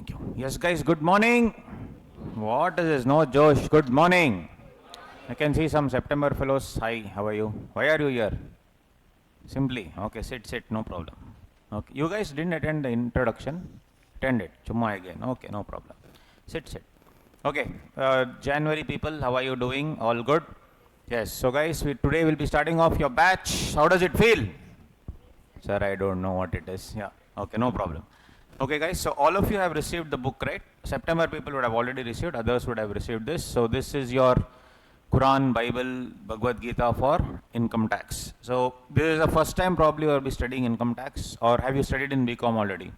Thank you. Yes, guys, good morning. What is this? No Josh, good morning. I can see some September fellows. Hi, how are you? Why are you here? Simply. Okay, sit, no problem. Okay, you guys didn't attend the introduction? Attend it. Chumma again. Okay, no problem. Sit. Okay, January people, how are you doing? All good? Yes, so guys, today we'll be starting off your batch. How does it feel? Sir, I don't know what it is. Yeah, okay, no problem. Okay guys, so all of you have received the book, right? September people would have already received, others would have received this. So this is your Quran, Bible, Bhagavad Gita for income tax. So this is the first time probably you will be studying income tax, or have you studied in BCOM already?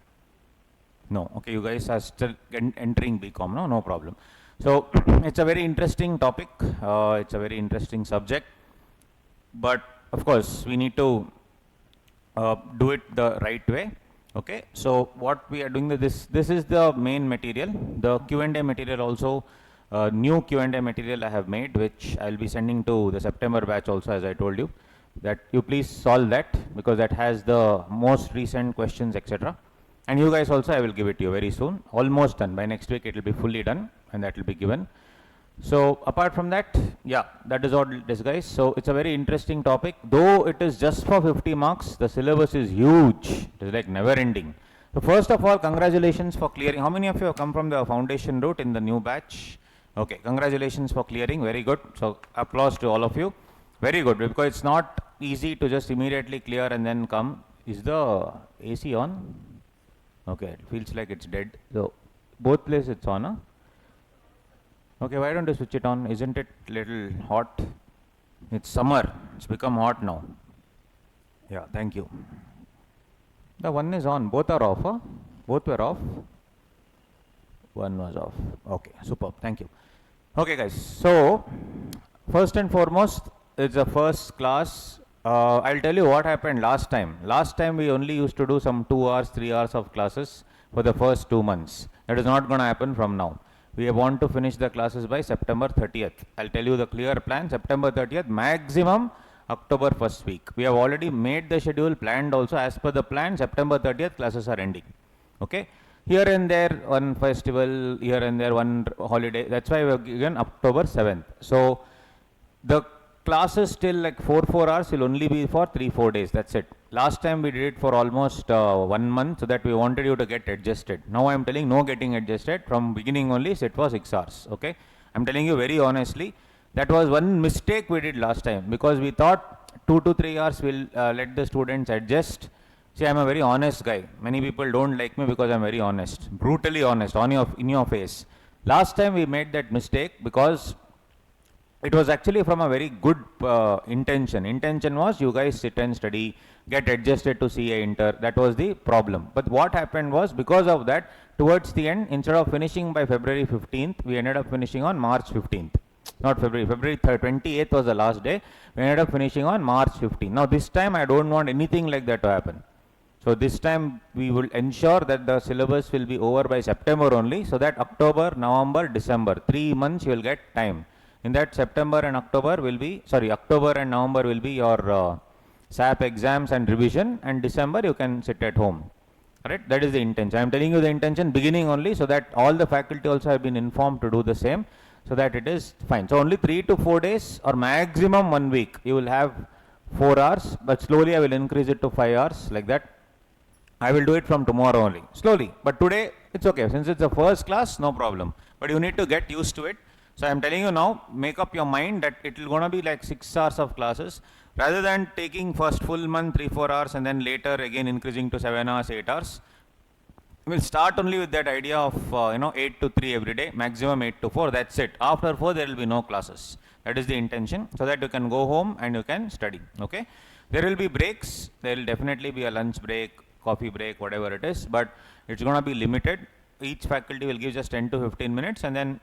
No, okay, you guys are still entering BCOM, no problem. So it's a very interesting topic, it's a very interesting subject, but of course we need to do it the right way. Okay, so what we are doing, this is the main material. The Q&A material also, new Q&A material I have made, which I will be sending to the September batch also, as I told you, that you please solve that, because that has the most recent questions, etc. And you guys also, I will give it to you very soon, almost done. By next week it will be fully done and that will be given. So apart from that, yeah, that is all it is, guys. So it's a very interesting topic. Though it is just for 50 marks, the syllabus is huge. It is like never ending. So first of all, congratulations for clearing. How many of you have come from the foundation route in the new batch? Okay, congratulations for clearing. Very good. So applause to all of you. Very good, because it's not easy to just immediately clear and then come. Is the AC on? Okay, it feels like it's dead. So both places it's on, huh? Okay, why don't you switch it on? Isn't it little hot? It's summer. It's become hot now. Yeah, thank you. The one is on. Both are off, huh? Both were off. One was off. Okay, superb. Thank you. Okay, guys. So, first and foremost, it's the first class. I'll tell you what happened last time. Last time we only used to do some 2 hours, 3 hours of classes for the first 2 months. That is not going to happen from now. We want to finish the classes by September 30th. I'll tell you the clear plan. September 30th, maximum October 1st week. We have already made the schedule, planned also. As per the plan, September 30th, classes are ending. Okay. Here and there, one festival, here and there, one holiday. That's why we have given October 7th. So, the classes till like 4 hours will only be for 3-4 days. That's it. Last time we did it for almost 1 month, so that we wanted you to get adjusted. Now I am telling no getting adjusted. From beginning only, so it was 6 hours. Okay. I am telling you very honestly, that was one mistake we did last time, because we thought 2 to 3 hours will let the students adjust. See, I am a very honest guy. Many people don't like me because I am very honest, brutally honest, in your face. Last time we made that mistake because it was actually from a very good intention. Intention was you guys sit and study, get adjusted to CA Inter. That was the problem. But what happened was, because of that, towards the end, instead of finishing by February 15th, we ended up finishing on March 15th. Not February. February 28th was the last day. We ended up finishing on March 15th. Now this time I don't want anything like that to happen. So this time we will ensure that the syllabus will be over by September only, so that October, November, December, 3 months you will get time. In that, September and October will be, October and November will be your SAP exams and revision, and December you can sit at home. Alright, that is the intention. I am telling you the intention beginning only, so that all the faculty also have been informed to do the same, so that it is fine. So only 3 to 4 days or maximum 1 week you will have 4 hours, but slowly I will increase it to 5 hours, like that. I will do it from tomorrow only, slowly. But today it's okay, since it's the first class, no problem. But you need to get used to it. So I am telling you now, make up your mind that it will going to be like 6 hours of classes, rather than taking first full month 3-4 hours and then later again increasing to 7 hours, 8 hours. We'll start only with that idea of 8 to 3 every day, maximum 8 to 4. That's it. After 4 there will be no classes. That is the intention, so that you can go home and you can study. Okay. There will be breaks. There will definitely be a lunch break, coffee break, whatever it is, but it's going to be limited. Each faculty will give just 10 to 15 minutes and then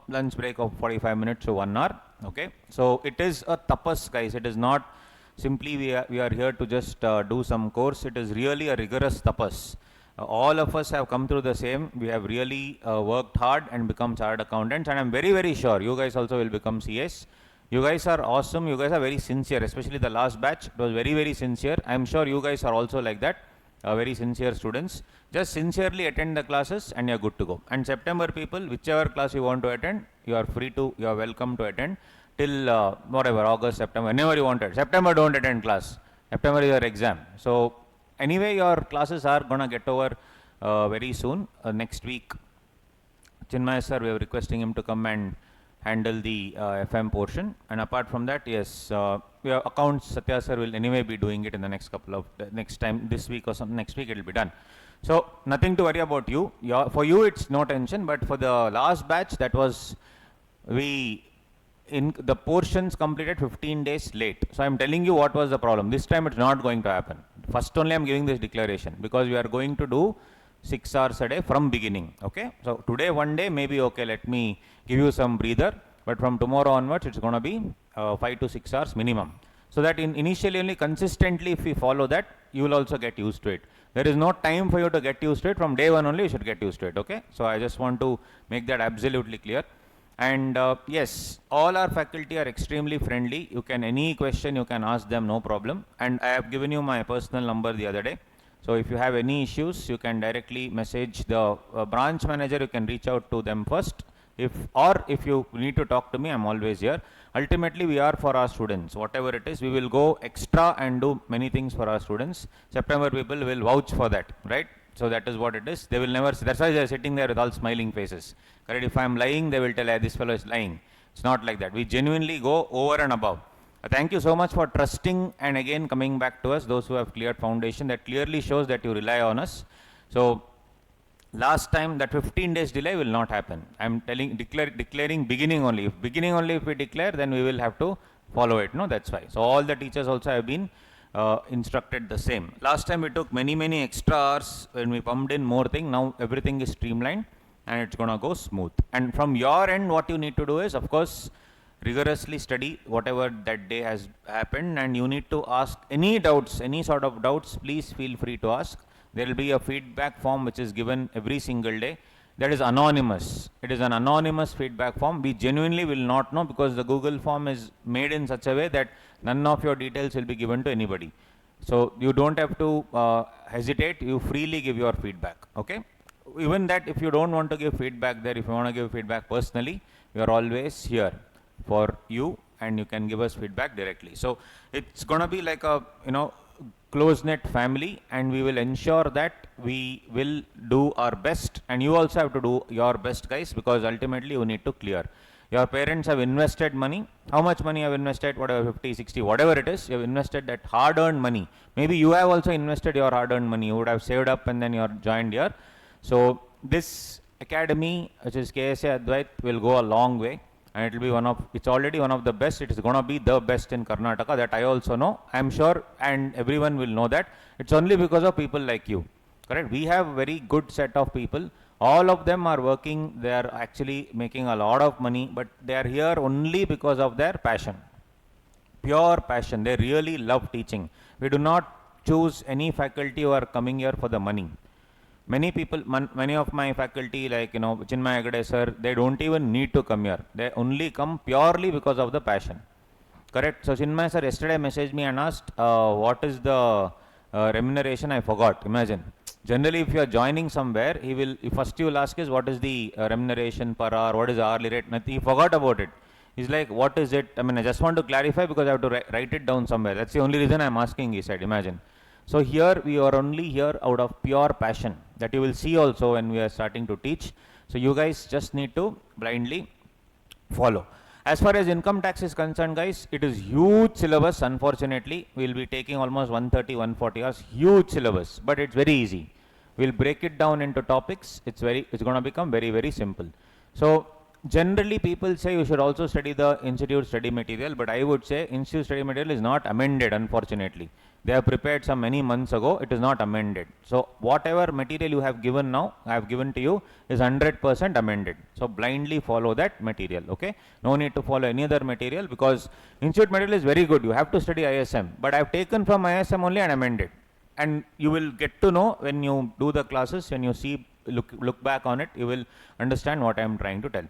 lunch break of 45 minutes to 1 hour. Okay, so it is a tapas, guys. It is not simply we are here to just do some course. It is really a rigorous tapas. All of us have come through the same. We have really worked hard and become chartered accountants, and I'm very sure you guys also will become CS. You guys are awesome. You guys are very sincere, especially the last batch. It was very sincere. I'm sure you guys are also like that. very sincere students. Just sincerely attend the classes and you're good to go. And September people, whichever class you want to attend, you are welcome to attend till whatever, August, September, whenever you want to. September don't attend class. September is your exam. So anyway, your classes are gonna get over very soon. Next week, Chinmay sir, we are requesting him to come and handle the FM portion. And apart from that, yes, your accounts, Satya sir will anyway be doing it in the next couple of, next time, this week or something, next week it will be done. So nothing to worry about you. For you it's no tension, but for the last batch, that was, the portions completed 15 days late. So I'm telling you what was the problem. This time it's not going to happen. First only I'm giving this declaration, because we are going to do 6 hours a day from beginning. Okay, so today one day maybe okay, let me give you some breather, but from tomorrow onwards it's going to be 5 to 6 hours minimum. So that initially only consistently, if we follow that, you will also get used to it. There is no time for you to get used to it. From day one only you should get used to it. Okay, so I just want to make that absolutely clear. And yes, all our faculty are extremely friendly. You can, any question you can ask them, no problem. And I have given you my personal number the other day. So if you have any issues, you can directly message the branch manager. You can reach out to them first. If you need to talk to me, I'm always here. Ultimately, we are for our students. Whatever it is, we will go extra and do many things for our students. September people will vouch for that, right? So that is what it is. They will never, that's why they are sitting there with all smiling faces. Correct? If I am lying, they will tell, hey, this fellow is lying. It's not like that. We genuinely go over and above. Thank you so much for trusting and again coming back to us, those who have cleared foundation. That clearly shows that you rely on us. So last time that 15 days delay will not happen. I'm declaring beginning only. If beginning only if we declare, then we will have to follow it. No, that's why. So all the teachers also have been instructed the same. Last time we took many extra hours when we pumped in more thing. Now everything is streamlined and it's gonna go smooth. And from your end, what you need to do is, of course, rigorously study whatever that day has happened, and you need to ask any doubts, any sort of doubts, please feel free to ask. There will be a feedback form which is given every single day. That is anonymous. It is an anonymous feedback form. We genuinely will not know, because the Google form is made in such a way that none of your details will be given to anybody. So you don't have to hesitate. You freely give your feedback. Okay. Even that, if you don't want to give feedback there, if you want to give feedback personally, we are always here for you, and you can give us feedback directly. So it's going to be like a, close-knit family, and we will ensure that we will do our best, and you also have to do your best, guys, because ultimately you need to clear. Your parents have invested money. How much money you have invested? Whatever, 50, 60, whatever it is, you have invested that hard-earned money. Maybe you have also invested your hard-earned money. You would have saved up and then you are joined here. So this academy, which is KSA Advait, will go a long way. And it will be it's already one of the best. It is going to be the best in Karnataka. That I also know. I am sure, and everyone will know that. It's only because of people like you. Correct? We have very good set of people. All of them are working. They are actually making a lot of money, but they are here only because of their passion. Pure passion. They really love teaching. We do not choose any faculty who are coming here for the money. Many people, many of my faculty, like, Chinmay Agade sir, they don't even need to come here. They only come purely because of the passion. Correct? So Chinmay sir yesterday messaged me and asked, what is the remuneration? I forgot. Imagine. Generally, if you are joining somewhere, first you will ask is, what is the remuneration per hour? What is the hourly rate? He forgot about it. He's like, what is it? I mean, I just want to clarify because I have to write it down somewhere. That's the only reason I'm asking, he said. Imagine. So here we are only here out of pure passion, that you will see also when we are starting to teach. So you guys just need to blindly follow. As far as income tax is concerned, guys, it is huge syllabus. Unfortunately, we will be taking almost 130, 140 hours. Huge syllabus, but it's very easy. We'll break it down into topics. It's going to become very simple. So generally people say you should also study the institute study material, but I would say institute study material is not amended, unfortunately. They have prepared some many months ago. It is not amended. So whatever material you have given now, I have given to you, is 100% amended. So blindly follow that material. Okay. No need to follow any other material, because institute material is very good. You have to study ISM, but I have taken from ISM only and amended. And you will get to know when you do the classes, when you look back on it, you will understand what I am trying to tell.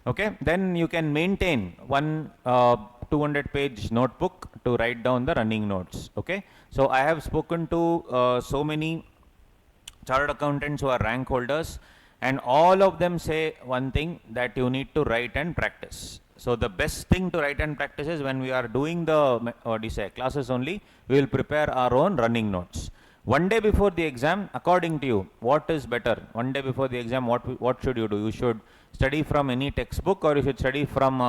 Okay. Then you can maintain one 200-page notebook to write down the running notes. Okay. So I have spoken to so many chartered accountants who are rank holders, and all of them say one thing, that you need to write and practice. So the best thing to write and practice is when we are doing the classes only, we will prepare our own running notes. One day before the exam, according to you, what is better? One day before the exam, what should you do? You should study from any textbook, or you should study from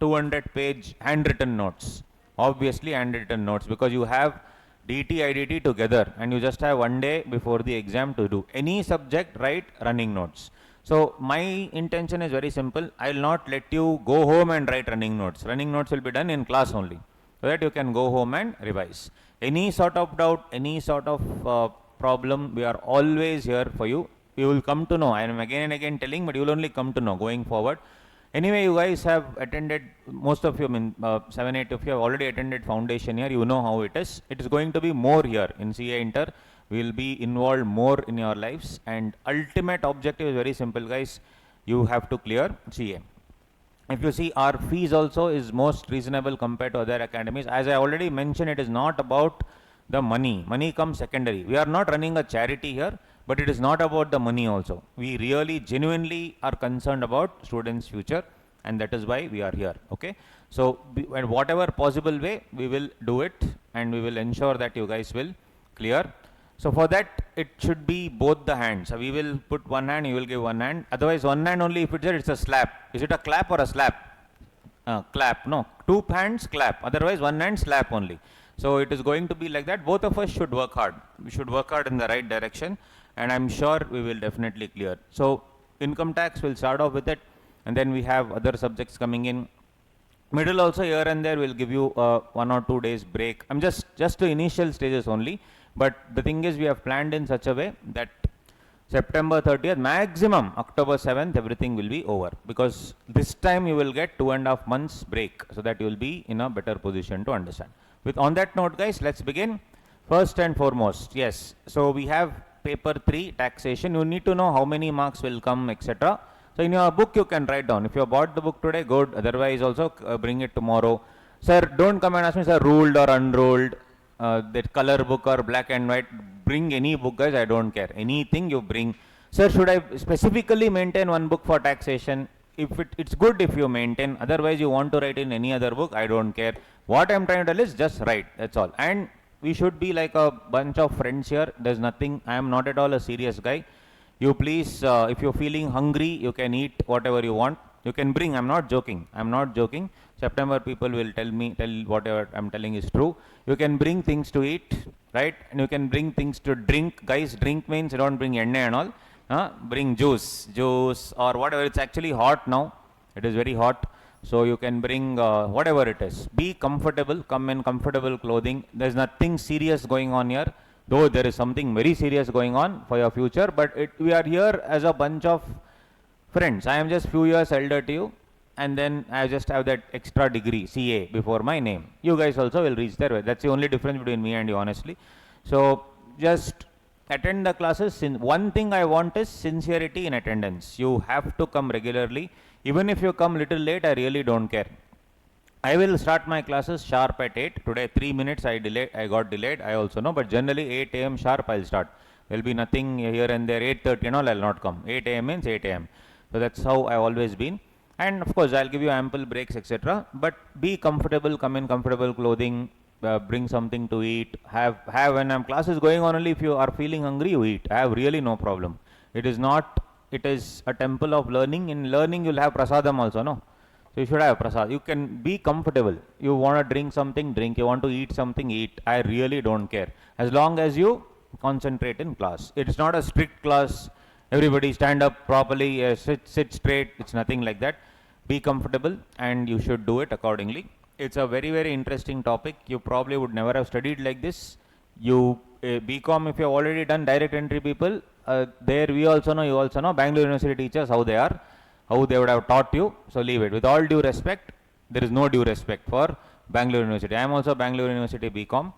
200-page handwritten notes. Obviously handwritten notes, because you have DT, IDT together, and you just have one day before the exam to do. Any subject, write running notes. So my intention is very simple. I will not let you go home and write running notes. Running notes will be done in class only, so that you can go home and revise. Any sort of doubt, any sort of problem, we are always here for you. You will come to know. I am again and again telling, but you will only come to know going forward. Anyway, you guys have attended, most of you, 7, 8 of you have already attended foundation here. You know how it is. It is going to be more here in CA Inter. We will be involved more in your lives, and ultimate objective is very simple, guys. You have to clear CA. If you see, our fees also is most reasonable compared to other academies. As I already mentioned, it is not about the money. Money comes secondary. We are not running a charity here, but it is not about the money also. We really genuinely are concerned about students' future, and that is why we are here. Okay, so in whatever possible way we will do it, and we will ensure that you guys will clear. So for that, it should be both the hands. So we will put one hand, you will give one hand. Otherwise, one hand only, if it's there, it's a slap. Is it a clap or a slap? Clap, no. 2 hands, clap. Otherwise, one hand, slap only. So it is going to be like that. Both of us should work hard. We should work hard in the right direction, and I'm sure we will definitely clear. So income tax, we'll start off with it, and then we have other subjects coming in. Middle also, here and there, we'll give you 1 or 2 days break. I'm just to initial stages only. But the thing is, we have planned in such a way that September 30th, maximum October 7th, everything will be over. Because this time you will get 2.5 months break, so that you will be in a better position to understand. On that note, guys, let's begin. First and foremost, yes. So we have paper 3, taxation. You need to know how many marks will come, etc. So in your book, you can write down. If you have bought the book today, good. Otherwise, also bring it tomorrow. Sir, don't come and ask me, sir, ruled or unruled. That color book or black and white, bring any book, guys, I don't care. Anything you bring. Sir, should I specifically maintain one book for taxation? If it's good if you maintain, otherwise you want to write in any other book, I don't care. What I'm trying to tell is just write, that's all. And we should be like a bunch of friends here. There's nothing, I am not at all a serious guy. You please, if you're feeling hungry, you can eat whatever you want. You can bring, I'm not joking. September people will tell whatever I'm telling is true. You can bring things to eat, right? And you can bring things to drink. Guys, drink means you don't bring enne and all. Bring juice or whatever. It's actually hot now. It is very hot. So you can bring whatever it is. Be comfortable. Come in comfortable clothing. There's nothing serious going on here. Though there is something very serious going on for your future. But we are here as a bunch of friends. I am just few years elder to you. And then I just have that extra degree, CA, before my name. You guys also will reach there. That's the only difference between me and you, honestly. So just attend the classes. One thing I want is sincerity in attendance. You have to come regularly. Even if you come little late, I really don't care. I will start my classes sharp at 8. Today 3 minutes I got delayed, I also know. But generally 8 a.m. sharp I'll start. There will be nothing here and there. 8:30 and all, I'll not come. 8 a.m. means 8 a.m. So that's how I've always been. And of course, I'll give you ample breaks, etc. But be comfortable, come in comfortable clothing, bring something to eat. Have when class is going on only, if you are feeling hungry, you eat. I have really no problem. It is a temple of learning. In learning, you'll have prasadam also, no? So you should have prasad. You can be comfortable. You want to drink something, drink. You want to eat something, eat. I really don't care. As long as you concentrate in class. It's not a strict class. Everybody stand up properly, sit straight. It's nothing like that. Be comfortable, and you should do it accordingly. It's a very, very interesting topic. You probably would never have studied like this. BCOM, if you have already done direct entry people, there we also know, you also know, Bangalore University teachers, how they are, how they would have taught you. So leave it. With all due respect, there is no due respect for Bangalore University. I am also Bangalore University BCOM.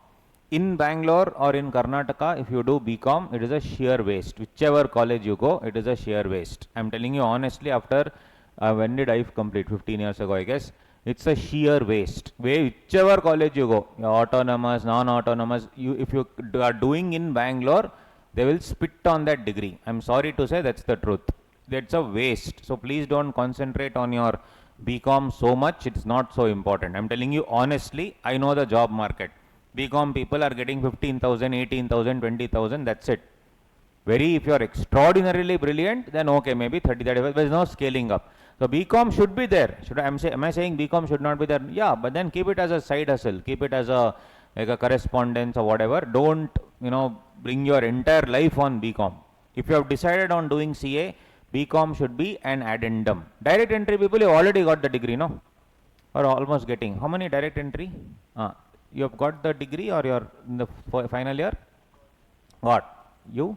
In Bangalore or in Karnataka, if you do BCOM, it is a sheer waste. Whichever college you go, it is a sheer waste. I am telling you honestly, after when did I complete? 15 years ago, I guess. It's a sheer waste. Whichever college you go, autonomous, non-autonomous, if you are doing in Bangalore, they will spit on that degree. I'm sorry to say that's the truth. That's a waste. So please don't concentrate on your BCom so much. It's not so important. I'm telling you honestly, I know the job market. BCom people are getting 15,000, 18,000, 20,000. That's it. If you are extraordinarily brilliant, then okay, maybe 30, 35. There's no scaling up. So BCom should be there. Am I saying BCom should not be there? Yeah, but then keep it as a side hustle. Keep it as a like a correspondence or whatever. Don't bring your entire life on BCom. If you have decided on doing CA, BCom should be an addendum. Direct entry people, you already got the degree, no? Or almost getting. How many direct entry? You have got the degree or you're in the final year? What? You?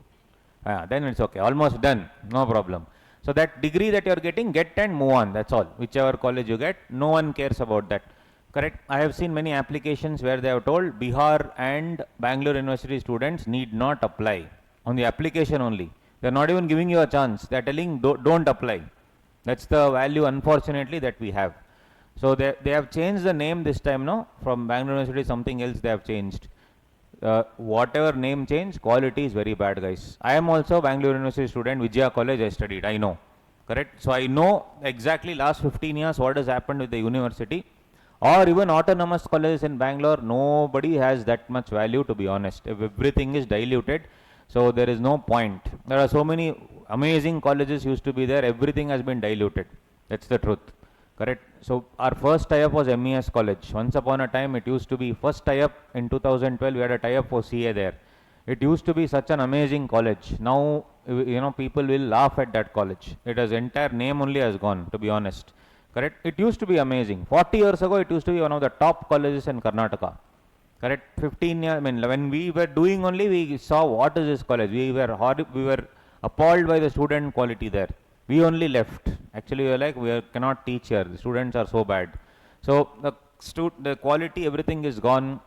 Then it's okay. Almost done. No problem. So that degree that you're getting, get and move on. That's all. Whichever college you get, no one cares about that. Correct? I have seen many applications where they have told Bihar and Bangalore University students need not apply. On the application only. They're not even giving you a chance. They're telling don't apply. That's the value, unfortunately, that we have. So they have changed the name this time, no? From Bangalore University, something else they have changed. Whatever name change, quality is very bad, guys. I am also Bangalore University student, Vijaya College I studied, I know. Correct? So I know exactly last 15 years what has happened with the university. Or even autonomous colleges in Bangalore, nobody has that much value, to be honest. If everything is diluted, so there is no point. There are so many amazing colleges used to be there, everything has been diluted. That's the truth. Correct? So our first tie-up was MES College. Once upon a time it used to be first tie-up in 2012, we had a tie-up for CA there. It used to be such an amazing college. Now, people will laugh at that college. It has entire name only has gone, to be honest. Correct? It used to be amazing. 40 years ago, it used to be one of the top colleges in Karnataka. Correct? 15 years, when we were doing only, we saw what is this college. We were appalled by the student quality there. We only left. Actually, we were like, we cannot teach here. The students are so bad. So the quality, everything is gone.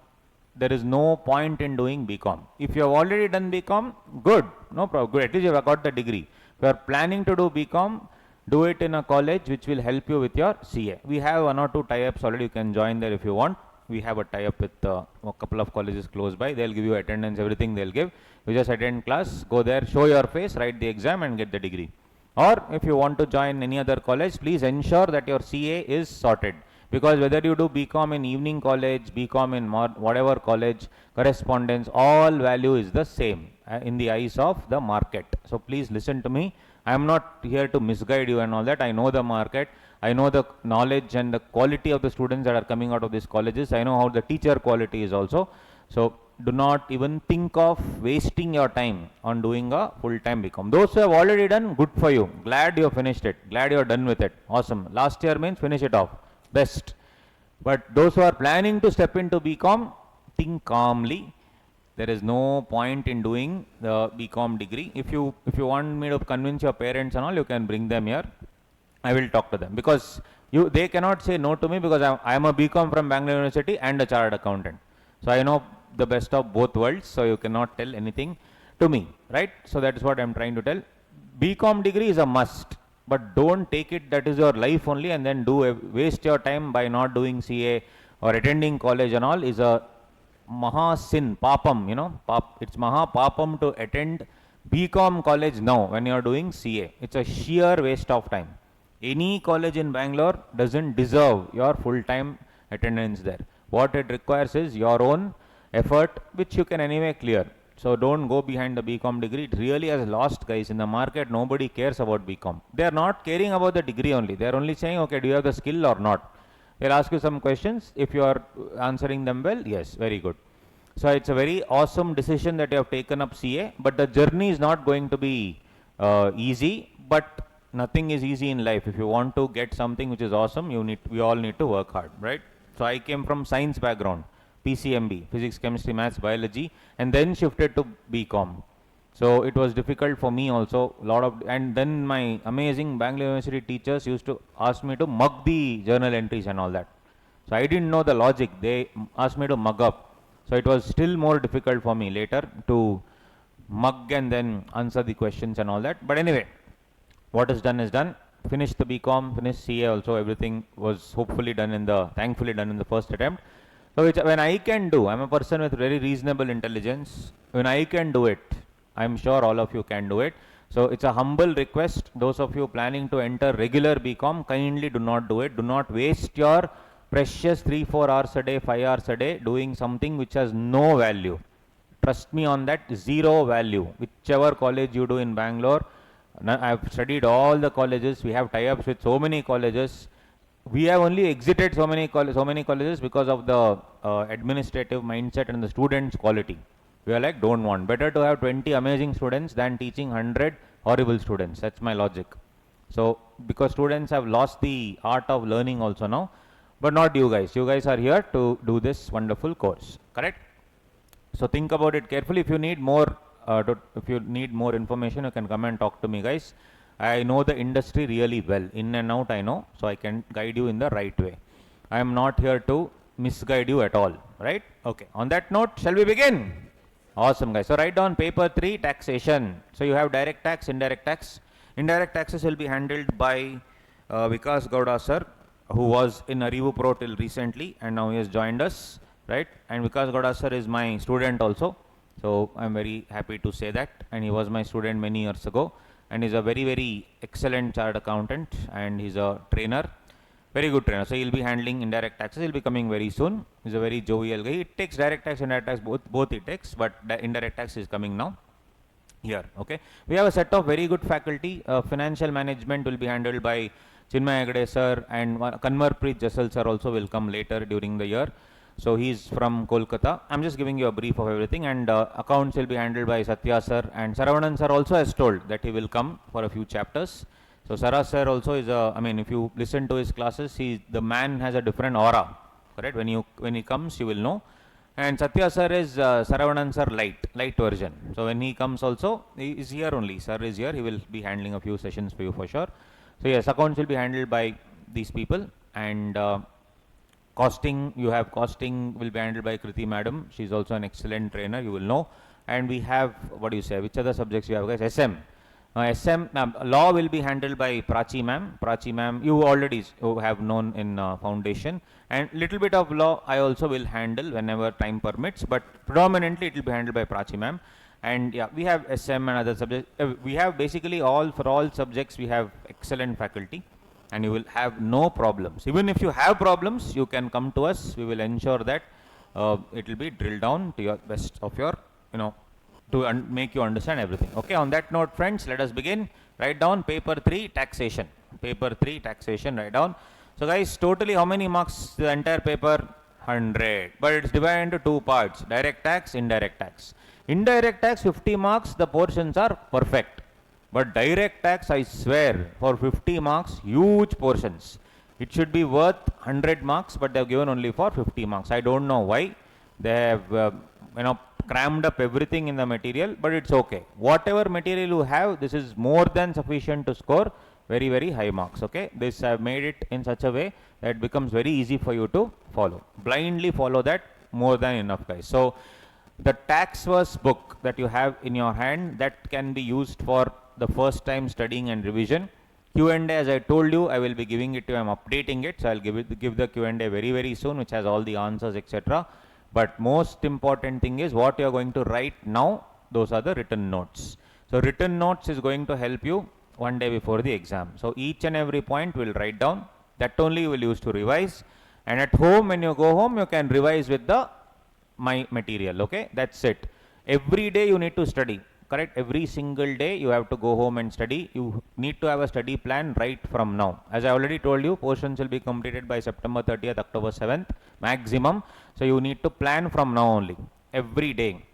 There is no point in doing BCom. If you have already done BCom, good. No problem. Good. At least you have got the degree. If you are planning to do BCom, do it in a college which will help you with your CA. We have one or two tie-ups already. You can join there if you want. We have a tie-up with a couple of colleges close by. They'll give you attendance, everything they'll give. You just attend class, go there, show your face, write the exam and get the degree. Or if you want to join any other college, please ensure that your CA is sorted. Because whether you do BCom in evening college, BCom in whatever college, correspondence, all value is the same in the eyes of the market. So please listen to me. I am not here to misguide you and all that. I know the market. I know the knowledge and the quality of the students that are coming out of these colleges. I know how the teacher quality is also. So do not even think of wasting your time on doing a full-time BCom. Those who have already done, good for you. Glad you finished it. Glad you are done with it. Awesome. Last year means finish it off. Best. But those who are planning to step into BCom, think calmly. There is no point in doing the BCom degree. If you want me to convince your parents and all, you can bring them here. I will talk to them because they cannot say no to me because I am a BCom from Bangalore University and a chartered accountant. So I know the best of both worlds. So you cannot tell anything to me, right? So that is what I am trying to tell. BCom degree is a must, but don't take it that is your life only and then waste your time by not doing CA or attending college and all is a maha sin, papam, it's maha papam to attend BCom college now when you are doing CA. It's a sheer waste of time. Any college in Bangalore doesn't deserve your full-time attendance there. What it requires is your own effort, which you can anyway clear. So don't go behind the BCom degree. It really has lost, guys. In the market, nobody cares about BCom. They are not caring about the degree only. They are only saying, okay, do you have the skill or not? They'll ask you some questions. If you are answering them well, yes, very good. So it's a very awesome decision that you have taken up CA, but the journey is not going to be easy, but nothing is easy in life. If you want to get something which is awesome, we all need to work hard, right? So I came from science background, PCMB, physics, chemistry, maths, biology, and then shifted to BCom. So it was difficult for me also, and then my amazing Bangalore University teachers used to ask me to mug the journal entries and all that. So I didn't know the logic. They asked me to mug up. So it was still more difficult for me later to mug and then answer the questions and all that. But anyway, what is done is done. Finished the BCom, finished CA also. Everything was thankfully done in the first attempt. So when I can do, I'm a person with very reasonable intelligence. When I can do it, I'm sure all of you can do it. So it's a humble request. Those of you planning to enter regular BCom, kindly do not do it. Do not waste your precious 3-4 hours a day, 5 hours a day doing something which has no value. Trust me on that, zero value. Whichever college you do in Bangalore, I've studied all the colleges. We have tie-ups with so many colleges. We have only exited so many colleges because of the administrative mindset and the students' quality. We are like, don't want. Better to have 20 amazing students than teaching 100 horrible students. That's my logic. So, because students have lost the art of learning also now, but not you guys. You guys are here to do this wonderful course, correct? So think about it carefully. If you need more, information, you can come and talk to me, guys. I know the industry really well, in and out I know, so I can guide you in the right way. I am not here to misguide you at all, right? Okay, on that note, shall we begin? Awesome, guys. So write down paper 3, taxation. So you have direct tax, indirect tax. Indirect taxes will be handled by Vikas Gowda sir, who was in Arivu Pro till recently, and now he has joined us, right? And Vikas Gowda sir is my student also, so I'm very happy to say that, and he was my student many years ago, and he's a very, very excellent chartered accountant, and he's a trainer, very good trainer. So he'll be handling indirect taxes. He'll be coming very soon. He's a very jovial guy. It takes direct tax, indirect tax, both it takes, but the indirect tax is coming now here. Okay, we have a set of very good faculty. Financial management will be handled by Chinmay Agade sir, and Kanwarpreet Jasal sir also will come later during the year. So he's from Kolkata. I'm just giving you a brief of everything, and accounts will be handled by Satya sir, and Saravanan sir also has told that he will come for a few chapters. So Sara sir also is a, I mean, if you listen to his classes, the man has a different aura, correct? When he comes, you will know. And Satya sir is Saravanan sir light version. So when he comes also, he is here only. Sir is here. He will be handling a few sessions for you for sure. So yes, accounts will be handled by these people, and costing, you have costing will be handled by Kriti madam. She is also an excellent trainer, you will know. And we have, what do you say, which other subjects you have, guys? SM. Law will be handled by Prachi ma'am. Prachi ma'am, you already have known in foundation. And little bit of law I also will handle whenever time permits, but predominantly it will be handled by Prachi ma'am. And yeah, we have SM and other subjects. We have basically for all subjects, we have excellent faculty, and you will have no problems. Even if you have problems, you can come to us. We will ensure that it will be drilled down to your best of your, to make you understand everything. Okay, on that note, friends, let us begin. Write down paper 3, taxation. Paper 3, taxation, write down. So guys, totally how many marks the entire paper? 100. But it's divided into 2 parts, direct tax, indirect tax. Indirect tax, 50 marks, the portions are perfect. But direct tax, I swear, for 50 marks, huge portions. It should be worth 100 marks, but they have given only for 50 marks. I don't know why. They have, crammed up everything in the material, but it's okay. Whatever material you have, this is more than sufficient to score very, very high marks. Okay, this I have made it in such a way that it becomes very easy for you to follow. Blindly follow that, more than enough, guys. So the tax verse book that you have in your hand, that can be used for the first time studying and revision. Q&A, as I told you, I will be giving it to you. I'm updating it, so I'll give the Q&A very, very soon, which has all the answers, etc. But most important thing is what you are going to write now. Those are the written notes. So written notes is going to help you one day before the exam. So each and every point we'll write down. That only you will use to revise. And at home, when you go home, you can revise with my material. Okay, that's it. Every day you need to study. Correct? Every single day you have to go home and study. You need to have a study plan right from now. As I already told you, portions will be completed by September 30th, October 7th, maximum. So you need to plan from now only. Every day.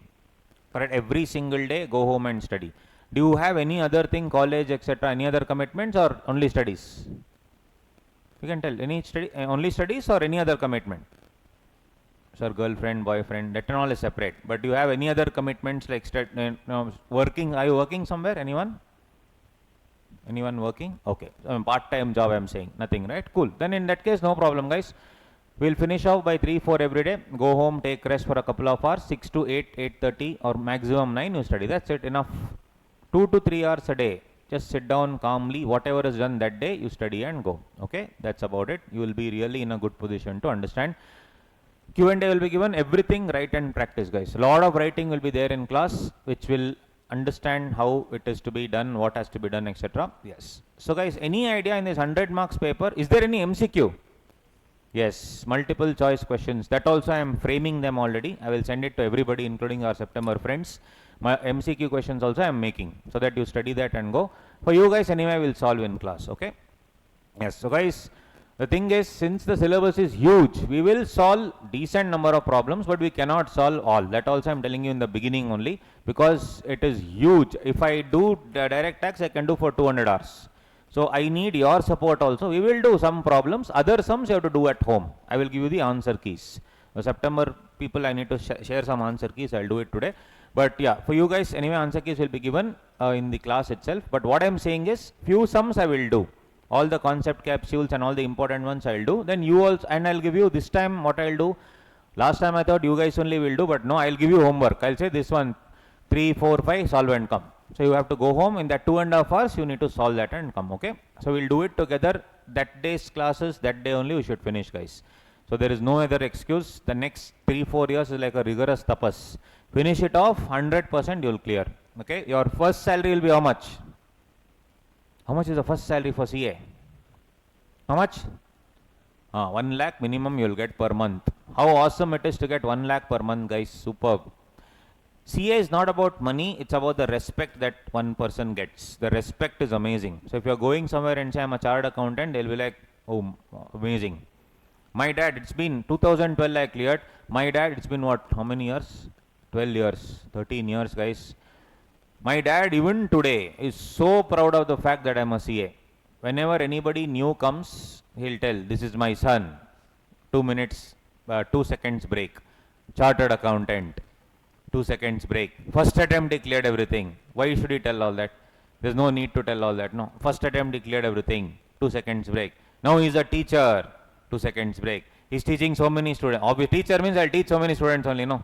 Correct? Every single day, go home and study. Do you have any other thing, college, etc., any other commitments, or only studies? You can tell, any study, only studies or any other commitment? Sir, girlfriend, boyfriend, that and all is separate. But do you have any other commitments like working? Are you working somewhere? Anyone? Anyone working? Okay. Part-time job I'm saying. Nothing, right? Cool. Then in that case, no problem, guys. We'll finish off by 3-4 every day. Go home, take rest for a couple of hours. 6 to 8, 8:30 or maximum 9 you study. That's it. Enough. 2 to 3 hours a day. Just sit down calmly. Whatever is done that day, you study and go. Okay? That's about it. You will be really in a good position to understand. Q&A will be given, everything write and practice, guys. A lot of writing will be there in class, which will understand how it is to be done, what has to be done, etc. Yes. So guys, any idea in this 100 marks paper? Is there any MCQ? Yes, multiple choice questions. That also I am framing them already. I will send it to everybody, including our September friends. My MCQ questions also I am making, so that you study that and go. For you guys, anyway, I will solve in class. Okay. Yes. So guys, the thing is, since the syllabus is huge, we will solve decent number of problems, but we cannot solve all. That also I am telling you in the beginning only, because it is huge. If I do direct tax, I can do for 200 hours. So I need your support also. We will do some problems. Other sums you have to do at home. I will give you the answer keys. The September people, I need to share some answer keys. I'll do it today. But yeah, for you guys, anyway, answer keys will be given in the class itself. But what I am saying is, few sums I will do. All the concept capsules and all the important ones I'll do. Then you also, and I'll give you this time what I'll do. Last time I thought you guys only will do, but no, I'll give you homework. I'll say this one, 3, 4, 5, solve and come. So you have to go home in that 2.5 hours, you need to solve that and come, okay? So we'll do it together. That day's classes, that day only we should finish, guys. So there is no other excuse. The next 3-4 years is like a rigorous tapas. Finish it off, 100% you'll clear, okay? Your first salary will be how much? How much is the first salary for CA? How much? 1 lakh minimum you'll get per month. How awesome it is to get 1 lakh per month, guys. Superb. CA is not about money, it's about the respect that one person gets. The respect is amazing. So if you're going somewhere and say I'm a chartered accountant, they'll be like, oh, amazing. My dad, it's been 2012 I cleared. My dad, it's been what, how many years? 12 years, 13 years, guys. My dad, even today, is so proud of the fact that I'm a CA. Whenever anybody new comes, he'll tell, this is my son. 2 minutes, 2 seconds break. Chartered accountant. 2 seconds break. First attempt he cleared everything. Why should he tell all that? There's no need to tell all that. No. First attempt he cleared everything. 2 seconds break. Now he's a teacher. 2 seconds break. He's teaching so many students. Obviously, teacher means I'll teach so many students only. No.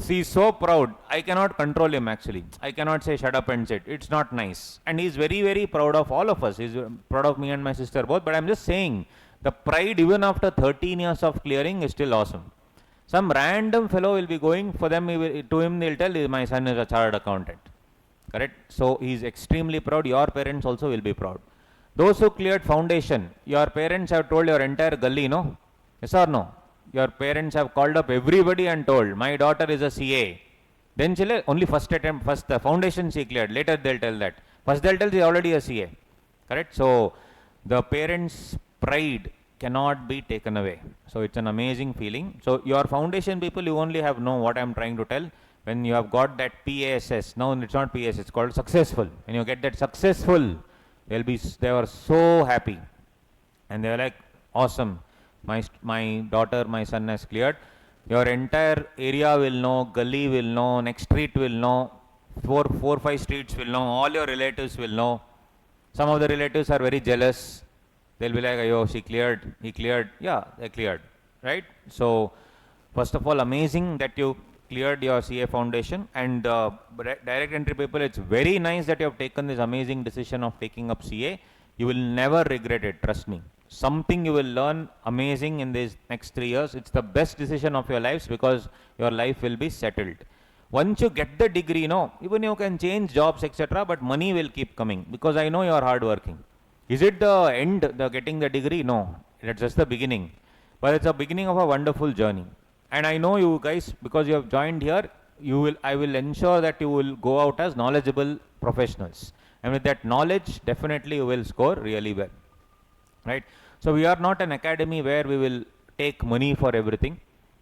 He's so proud. I cannot control him actually. I cannot say shut up and sit. It's not nice. And he's very, very proud of all of us. He's proud of me and my sister both. But I'm just saying, the pride even after 13 years of clearing is still awesome. Some random fellow will be going for them, to him they'll tell, my son is a chartered accountant. Correct? So he's extremely proud. Your parents also will be proud. Those who cleared foundation, your parents have told your entire gully, no? Yes or no? Your parents have called up everybody and told, my daughter is a CA. Then only first attempt, first the foundation she cleared. Later they'll tell that. First they'll tell she's already a CA. Correct? So the parents' pride cannot be taken away. So it's an amazing feeling. So your foundation people, you only have know what I'm trying to tell. When you have got that PASS, no, it's not PASS, it's called successful. When you get that successful, they were so happy. And they were like, awesome. My daughter, my son has cleared. Your entire area will know, gully will know, next street will know, 4-5 streets will know, all your relatives will know. Some of the relatives are very jealous. They'll be like, oh, she cleared, he cleared. Yeah, they cleared, right? So, first of all, amazing that you cleared your CA foundation. And direct entry people, it's very nice that you have taken this amazing decision of taking up CA. You will never regret it, trust me. Something you will learn amazing in these next 3 years. It's the best decision of your lives because your life will be settled. Once you get the degree, no, even you can change jobs, etc., but money will keep coming because I know you are hardworking. Is it the end, the getting the degree? No, it's just the beginning. But it's a beginning of a wonderful journey. And I know you guys, because you have joined here, I will ensure that you will go out as knowledgeable professionals. And with that knowledge, definitely you will score really well. Right? So we are not an academy where we will take money for everything.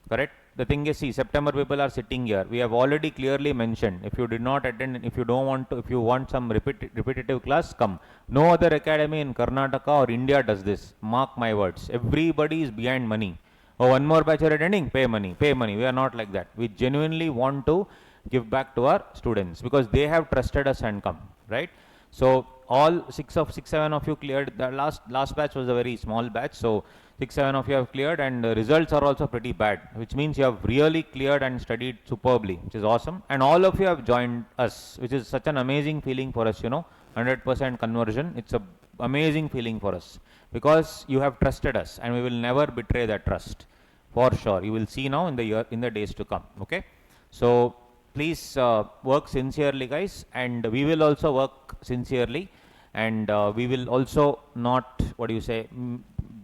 Correct? The thing is, see, September people are sitting here. We have already clearly mentioned, if you did not attend, if you don't want to, if you want some repetitive class, come. No other academy in Karnataka or India does this. Mark my words. Everybody is behind money. Oh, one more batch are attending, pay money, pay money. We are not like that. We genuinely want to give back to our students because they have trusted us and come, right? So all 7 of you cleared. The last batch was a very small batch. So 6-7 of you have cleared, and the results are also pretty bad, which means you have really cleared and studied superbly, which is awesome. And all of you have joined us, which is such an amazing feeling for us, 100% conversion. It's an amazing feeling for us because you have trusted us, and we will never betray that trust, for sure. You will see now in the days to come. Okay, so please work sincerely, guys, and we will also work sincerely, and we will also not, what do you say,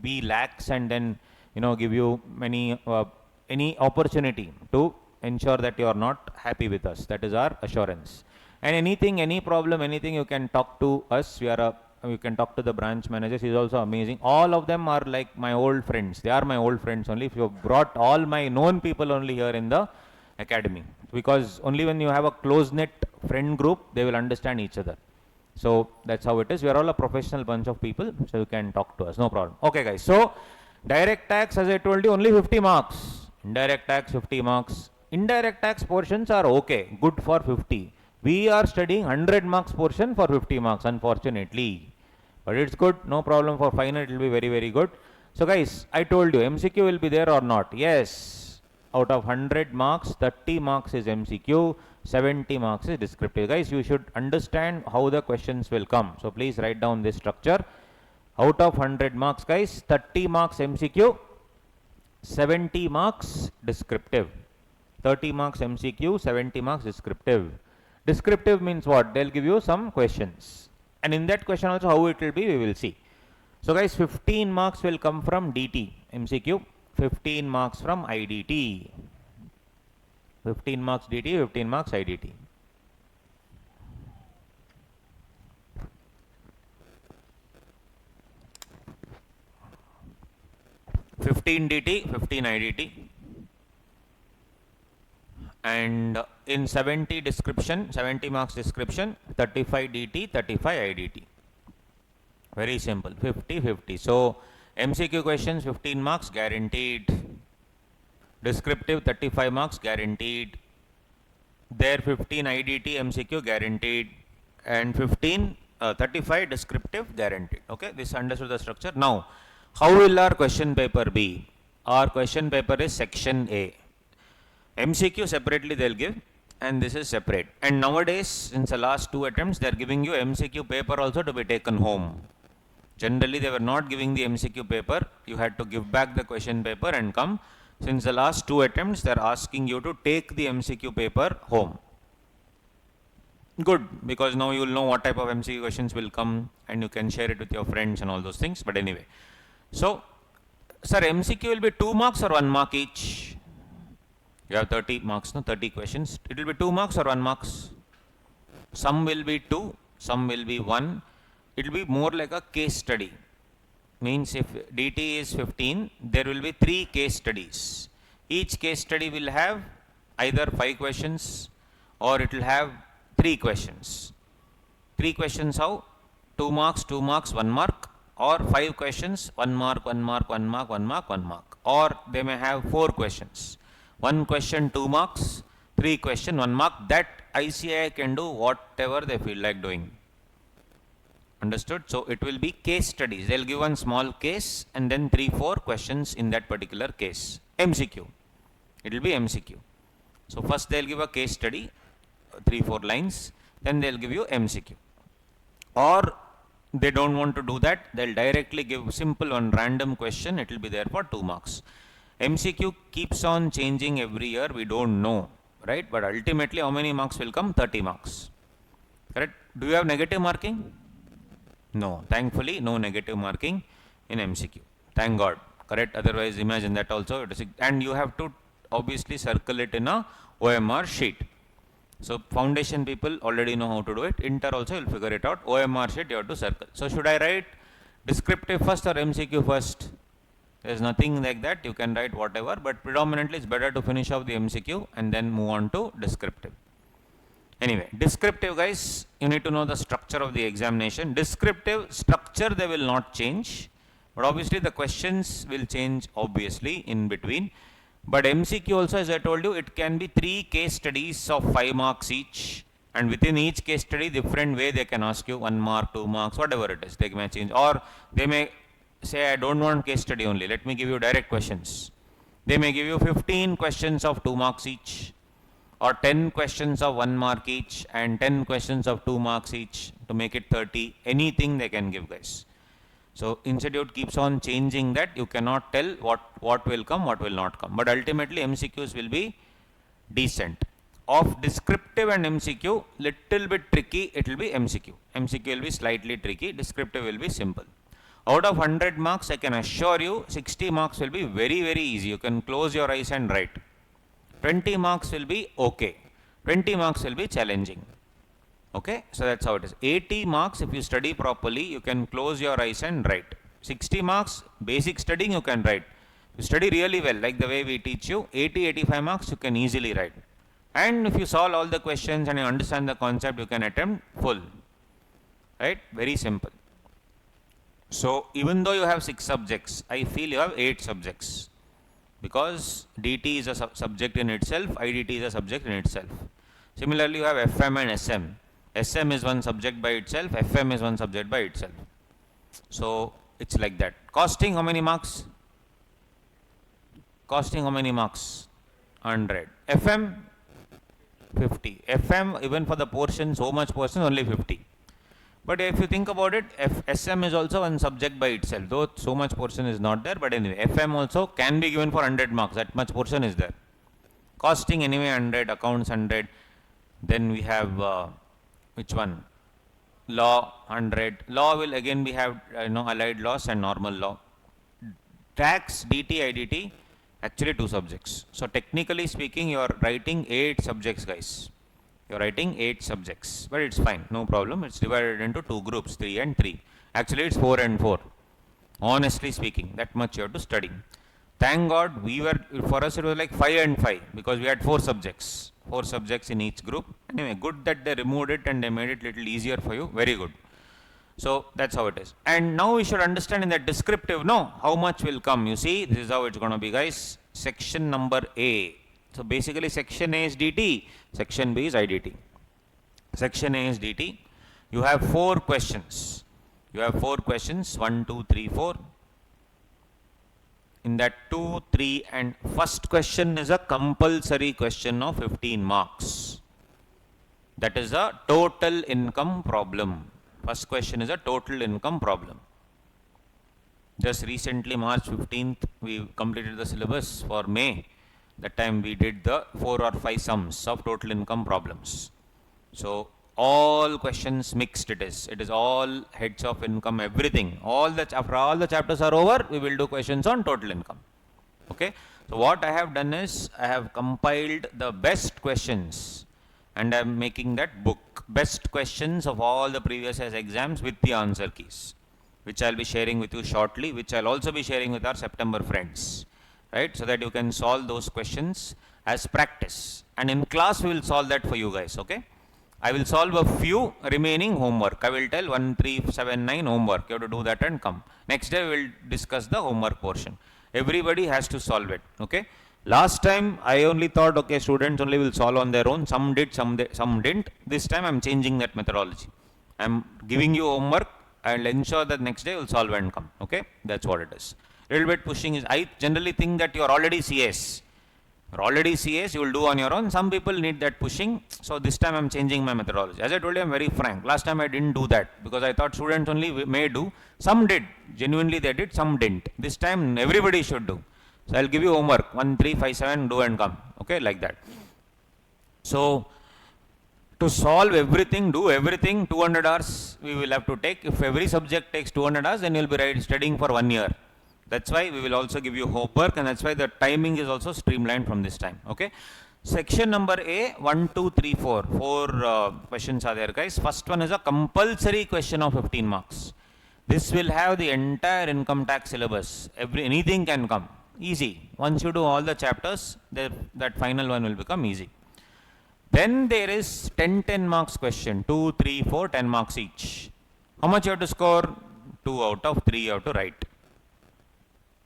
be lax, and then give you many any opportunity to ensure that you are not happy with us. That is our assurance. And anything, any problem, anything, you can talk to us. You can talk to the branch managers. He's also amazing. All of them are like my old friends. They are my old friends only. If you brought all my known people only here in the academy, because only when you have a close knit friend group, they will understand each other. So that's how it is. We are all a professional bunch of people, so you can talk to us, no problem. Okay, guys. So direct tax, as I told you, only 50 marks. Indirect tax 50 marks. Indirect tax portions are okay, good for 50. We are studying 100 marks portion for 50 marks, unfortunately. But it's good, no problem. For final, it will be very, very good. So guys, I told you, MCQ will be there or not? Yes. Out of 100 marks, 30 marks is MCQ, 70 marks is descriptive. Guys, you should understand how the questions will come. So please write down this structure. Out of 100 marks, guys, 30 marks MCQ, 70 marks descriptive. 30 marks MCQ, 70 marks descriptive. Descriptive means what? They'll give you some questions. And in that question also how it will be, we will see. So guys, 15 marks will come from DT, MCQ. 15 marks from IDT. 15 marks DT, 15 marks IDT. (15 DT, 15 IDT). And in 70 description, 70 marks description, 35 DT, 35 IDT. Very simple, 50-50. So MCQ questions 15 marks guaranteed. Descriptive 35 marks guaranteed. There 15 IDT MCQ guaranteed. And 35 descriptive guaranteed. Okay, this understood the structure. Now, how will our question paper be? Our question paper is section A. MCQ separately they'll give, and this is separate. And nowadays, since the last 2 attempts, they're giving you MCQ paper also to be taken home. Generally, they were not giving the MCQ paper. You had to give back the question paper and come. Since the last 2 attempts, they're asking you to take the MCQ paper home. Good, because now you will know what type of MCQ questions will come, and you can share it with your friends and all those things. But anyway, so, sir, MCQ will be 2 marks or 1 mark each? You have 30 marks, no? 30 questions. It will be 2 marks or 1 marks? Some will be 2, some will be 1. It will be more like a case study. Means if DT is 15, there will be 3 case studies. Each case study will have either 5 questions or it will have 3 questions. 3 questions how? 2 marks, 2 marks, 1 mark, or 5 questions, 1 mark, 1 mark, 1 mark, 1 mark, 1 mark. Or they may have 4 questions. 1 question, 2 marks, 3 question, 1 mark. That ICAI can do whatever they feel like doing. Understood? So it will be case studies. They'll give one small case and then 3-4 questions in that particular case. MCQ. It will be MCQ. So first they'll give a case study, 3-4 lines, then they'll give you MCQ. Or they don't want to do that, they'll directly give simple one random question. It will be there for 2 marks. MCQ keeps on changing every year, we don't know, right? But ultimately how many marks will come? 30 marks. Correct? Do you have negative marking? No. Thankfully, no negative marking in MCQ. Thank God. Correct? Otherwise, imagine that also. And you have to obviously circle it in a OMR sheet. So foundation people already know how to do it. Inter also will figure it out. OMR sheet you have to circle. So should I write descriptive first or MCQ first? There is nothing like that. You can write whatever, but predominantly it's better to finish off the MCQ and then move on to descriptive. Anyway, descriptive, guys, you need to know the structure of the examination. Descriptive structure they will not change, but obviously the questions will change obviously in between. But MCQ also, as I told you, it can be 3 case studies of 5 marks each, and within each case study different way they can ask you 1 mark, 2 marks, whatever it is, they may change. Or they may say, I don't want case study only, let me give you direct questions. They may give you 15 questions of 2 marks each, or 10 questions of 1 mark each, and 10 questions of 2 marks each to make it 30. Anything they can give, guys. So institute keeps on changing that. You cannot tell what will come, what will not come. But ultimately MCQs will be decent. of descriptive and MCQ, little bit tricky, it will be MCQ. MCQ will be slightly tricky, descriptive will be simple. Out of 100 marks, I can assure you, 60 marks will be very, very easy. You can close your eyes and write. 20 marks will be okay. 20 marks will be challenging. Okay, so that's how it is. 80 marks, if you study properly, you can close your eyes and write. 60 marks, basic studying you can write. You study really well, like the way we teach you, 80-85 marks you can easily write. And if you solve all the questions and you understand the concept, you can attempt full. Right? Very simple. So, even though you have 6 subjects, I feel you have 8 subjects. Because DT is a subject in itself, IDT is a subject in itself. Similarly, you have FM and SM. SM is one subject by itself, FM is one subject by itself. So, it's like that. Costing, how many marks? Costing, how many marks? 100. FM, 50. FM, even for the portion, so much portion, only 50. But if you think about it, SM is also one subject by itself, though so much portion is not there, but anyway, FM also can be given for 100 marks, that much portion is there. Costing anyway 100, accounts 100, then we have, which one? Law 100. Law will again we have, allied laws and normal law. Tax, DT, IDT, actually 2 subjects. So technically speaking, you are writing 8 subjects, guys. You are writing 8 subjects, but it's fine, no problem. It's divided into 2 groups, 3 and 3. Actually, it's 4 and 4. Honestly speaking, that much you have to study. Thank God, for us it was like 5 and 5, because we had 4 subjects. 4 subjects in each group. Anyway, good that they removed it and they made it little easier for you. Very good. So, that's how it is. And now we should understand in that descriptive, how much will come. You see, this is how it's going to be, guys. Section number A. So, basically section A is DT, section B is IDT. Section A is DT. You have 4 questions. You have 4 questions, 1, 2, 3, 4. In that 2, 3 and first question is a compulsory question of 15 marks. That is a total income problem. First question is a total income problem. Just recently, March 15th, we completed the syllabus for May. That time we did the 4 or 5 sums of total income problems. So, all questions mixed it is. It is all heads of income, everything. After all the chapters are over, we will do questions on total income. Okay. So, what I have done is, I have compiled the best questions and I am making that book. Best questions of all the previous year's exams with the answer keys, which I will be sharing with you shortly, which I will also be sharing with our September friends. Right, so that you can solve those questions as practice. And in class, we will solve that for you guys, okay? I will solve a few remaining homework. I will tell 1, 3, 7, 9 homework. You have to do that and come. Next day, we will discuss the homework portion. Everybody has to solve it, okay? Last time, I only thought, okay, students only will solve on their own. Some did, some didn't. This time, I am changing that methodology. I am giving you homework. I will ensure that next day, you will solve and come, okay? That's what it is. Little bit pushing is, I generally think that you are already CS. You are already CS, you will do on your own. Some people need that pushing. So, this time I am changing my methodology. As I told you, I am very frank. Last time I didn't do that because I thought students only may do. Some did. Genuinely they did, some didn't. This time everybody should do. So, I will give you homework. 1, 3, 5, 7, do and come. Okay, like that. So, to solve everything, do everything, 200 hours we will have to take. If every subject takes 200 hours, then you will be studying for 1 year. That's why we will also give you homework, and that's why the timing is also streamlined from this time. Okay. Section number A, 1, 2, 3, 4. 4 questions are there, guys. First one is a compulsory question of 15 marks. This will have the entire income tax syllabus. Anything can come. Easy. Once you do all the chapters, that final one will become easy. Then there is 10 marks question. 2, 3, 4, 10 marks each. How much you have to score? 2 out of 3 you have to write.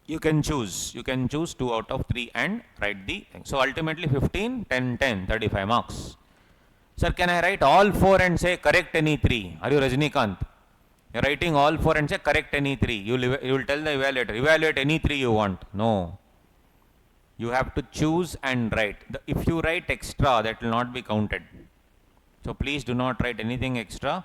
You can choose 2 out of 3 and write the thing. So ultimately 15, 10, 10, 35 marks. Sir, can I write all 4 and say correct any 3? Are you Rajnikant? You are writing all 4 and say correct any 3. You will tell the evaluator, evaluate any 3 you want. No. You have to choose and write. If you write extra, that will not be counted. So please do not write anything extra.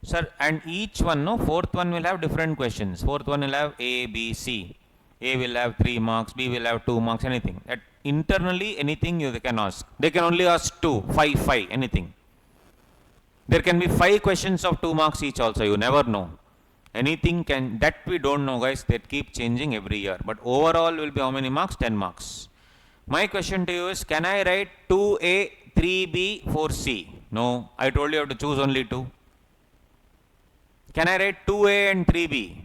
Sir, and each one, fourth one will have different questions. Fourth one will have A, B, C. A will have 3 marks, B will have 2 marks, anything. internally anything they can ask. They can only ask 2, 5, 5, anything. There can be 5 questions of 2 marks each also, you never know. Anything can, that we don't know guys, that keep changing every year. But overall will be how many marks? 10 marks. My question to you is, can I write 2A, 3B, 4C? No, I told you have to choose only 2. Can I write 2A and 3B?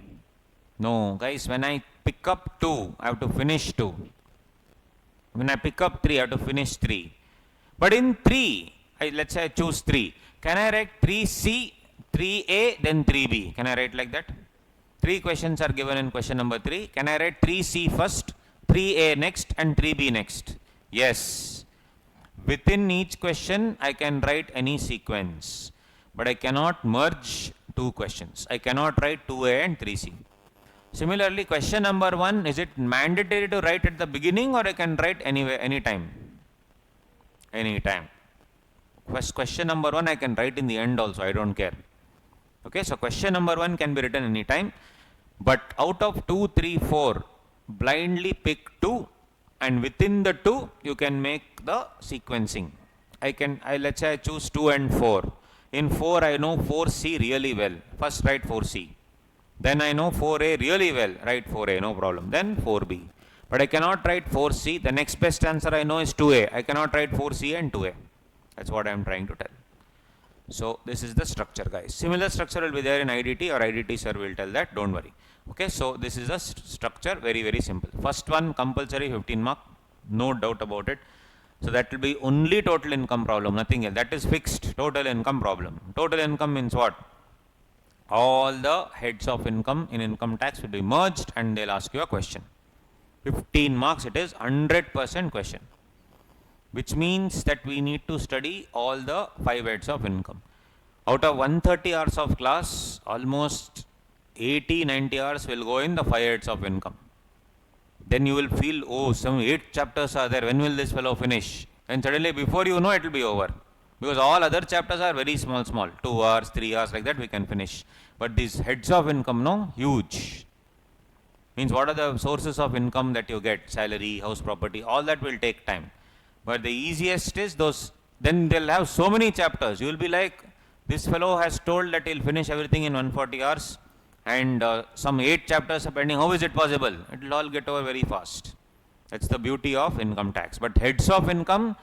No, guys, when I pick up 2, I have to finish 2. When I pick up 3, I have to finish 3. But in 3, let's say I choose 3. Can I write 3C, 3A, then 3B? Can I write like that? 3 questions are given in question number 3. Can I write 3C first, 3A next, and 3B next? Yes. Within each question, I can write any sequence. But I cannot merge 2 questions. I cannot write 2A and 3C. Similarly, question number 1, is it mandatory to write at the beginning, or I can write anywhere, anytime? Anytime. Question number 1 I can write in the end also, I don't care. Okay, so question number 1 can be written anytime. But out of 2, 3, 4, blindly pick 2, and within the 2, you can make the sequencing. Let's say I choose 2 and 4. In 4, I know 4C really well. First write 4C. Then I know 4A really well. Write 4A, no problem. Then 4B. But I cannot write 4C. The next best answer I know is 2A. I cannot write 4C and 2A. That's what I am trying to tell. So this is the structure, guys. Similar structure will be there in IDT, or IDT sir will tell that. Don't worry. Okay, so this is the structure. Very, very simple. First one, compulsory 15 mark. No doubt about it. So that will be only total income problem, nothing else. That is fixed, total income problem. Total income means what? All the heads of income in income tax will be merged and they'll ask you a question. 15 marks it is, 100% question. Which means that we need to study all the 5 heads of income. Out of 130 hours of class, almost 80-90 hours will go in the 5 heads of income. Then you will feel, oh, some 8 chapters are there, when will this fellow finish? And suddenly before you know it will be over. Because all other chapters are very small, 2 hours, 3 hours, like that we can finish. But these heads of income, no, huge. Means what are the sources of income that you get? Salary, house property, all that will take time. But the easiest is those, then they'll have so many chapters. You will be like, this fellow has told that he'll finish everything in 140 hours. And some 8 chapters are pending. How is it possible? It will all get over very fast. That's the beauty of income tax. But heads of income,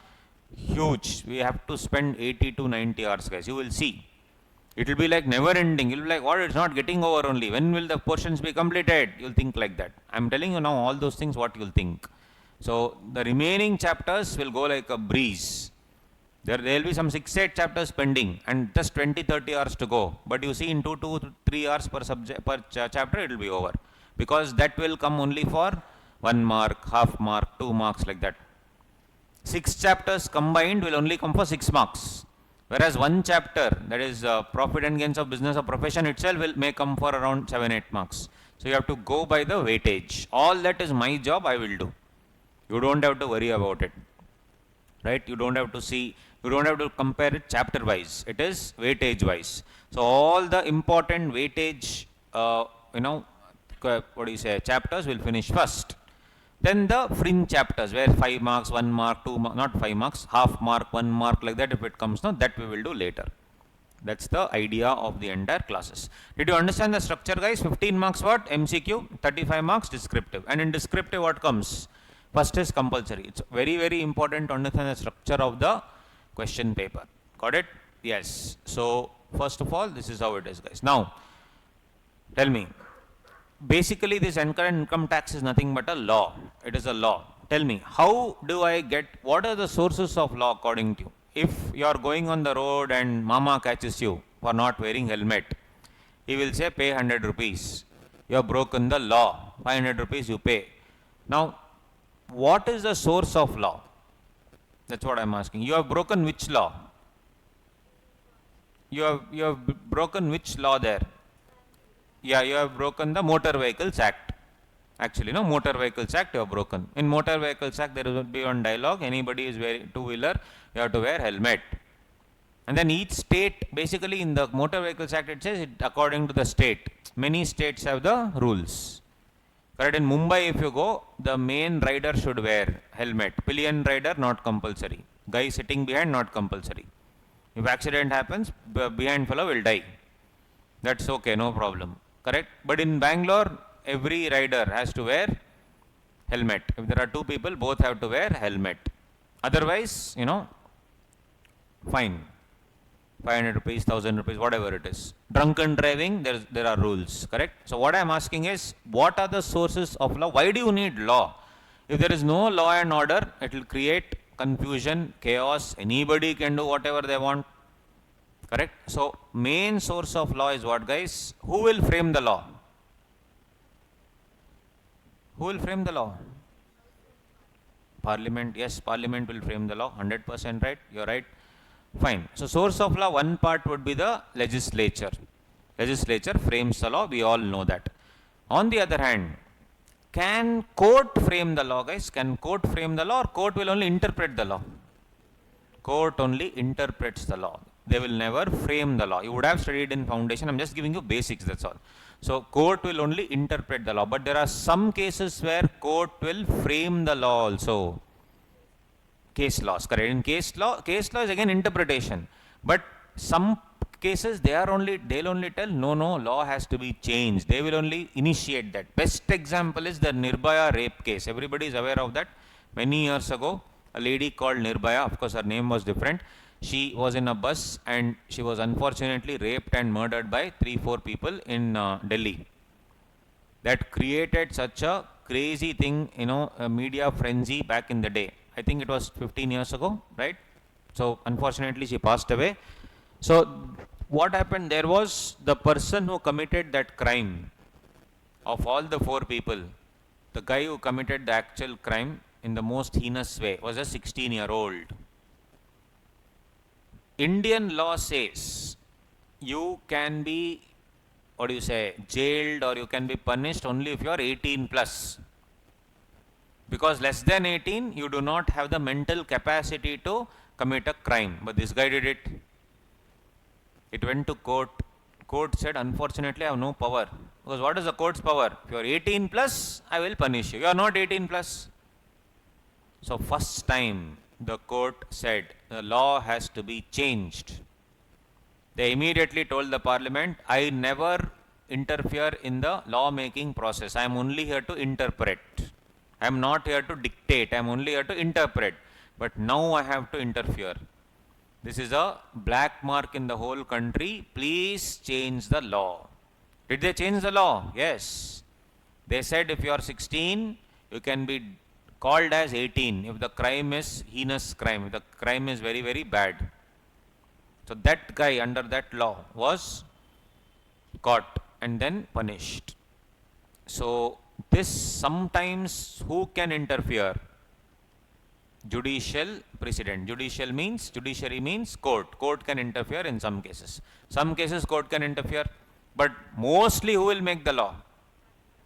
huge. We have to spend 80 to 90 hours, guys. You will see. It will be like never ending. You'll be like, what? It's not getting over only. When will the portions be completed? You'll think like that. I'm telling you now all those things what you'll think. So the remaining chapters will go like a breeze. There will be some 6-8 chapters pending and just 20-30 hours to go. But you see in 2 to 3 hours per chapter it will be over. Because that will come only for 1 mark, half mark, 2 marks, like that. 6 chapters combined will only come for 6 marks. Whereas 1 chapter, that is profit and gains of business or profession itself, may come for around 7-8 marks. So you have to go by the weightage. All that is my job, I will do. You don't have to worry about it. Right? You don't have to see, you don't have to compare it chapter wise. It is weightage wise. So all the important weightage, chapters will finish first. Then the fringe chapters where 5 marks, 1 mark, 2 marks, not 5 marks, half mark, 1 mark, like that if it comes now, that we will do later. That's the idea of the entire classes. Did you understand the structure, guys? 15 marks what? MCQ, 35 marks descriptive. And in descriptive what comes? First is compulsory. It's very, very important to understand the structure of the question paper. Got it? Yes. So first of all, this is how it is, guys. Now, tell me. Basically, this income tax is nothing but a law. It is a law. Tell me, how do I get, what are the sources of law according to you? If you are going on the road and mama catches you for not wearing helmet, he will say pay 100 rupees. You have broken the law. 500 rupees you pay. Now, what is the source of law? That's what I am asking. You have broken which law? You have broken which law there? Yeah, you have broken the Motor Vehicles Act. Actually, no, Motor Vehicles Act you have broken. In Motor Vehicles Act, there will be one dialogue. Anybody is wearing two-wheeler, you have to wear helmet. And then each state, basically in the Motor Vehicles Act, it says it according to the state. Many states have the rules. Correct? In Mumbai, if you go, the main rider should wear helmet. Pillion rider, not compulsory. Guy sitting behind, not compulsory. If accident happens, behind fellow will die. That's okay, no problem. Correct? But in Bangalore, every rider has to wear helmet. If there are two people, both have to wear helmet. Otherwise, fine. 500 rupees, 1000 rupees, whatever it is. Drunken driving, there are rules, correct? So what I am asking is, what are the sources of law? Why do you need law? If there is no law and order, it will create confusion, chaos. Anybody can do whatever they want, correct? So main source of law is what, guys? Who will frame the law? Who will frame the law? Parliament. Yes, Parliament will frame the law. 100% right. You're right. Fine. So source of law, one part would be the legislature. Legislature frames the law. We all know that. On the other hand, can court frame the law, guys? Can court frame the law, or court will only interpret the law? Court only interprets the law. They will never frame the law. You would have studied in foundation. I'm just giving you basics, that's all. So court will only interpret the law. But there are some cases where court will frame the law also. Case laws, correct? In case law is again interpretation. But some cases they'll only tell, no, law has to be changed. They will only initiate that. Best example is the Nirbhaya rape case. Everybody is aware of that. Many years ago, a lady called Nirbhaya, of course her name was different. She was in a bus and she was unfortunately raped and murdered by 3-4 people in Delhi. That created such a crazy thing, a media frenzy back in the day. I think it was 15 years ago, right? So unfortunately she passed away. So what happened? There was the person who committed that crime. Of all the 4 people, the guy who committed the actual crime in the most heinous way was a 16-year-old. Indian law says you can be, jailed, or you can be punished only if you are 18 plus. Because less than 18, you do not have the mental capacity to commit a crime. But this guy did it. It went to court. Court said, unfortunately, I have no power. Because what is the court's power? If you are 18 plus, I will punish you. You are not 18 plus. So first time the court said the law has to be changed. They immediately told the Parliament, I never interfere in the law making process. I am only here to interpret. I am not here to dictate. I am only here to interpret. But now I have to interfere. This is a black mark in the whole country. Please change the law. Did they change the law? Yes. They said if you are 16, you can be called as 18 if the crime is heinous crime, if the crime is very, very bad. So that guy under that law was caught and then punished. So this sometimes who can interfere? Judicial precedent. Judiciary means court. Court can interfere in some cases. Some cases court can interfere. But mostly who will make the law?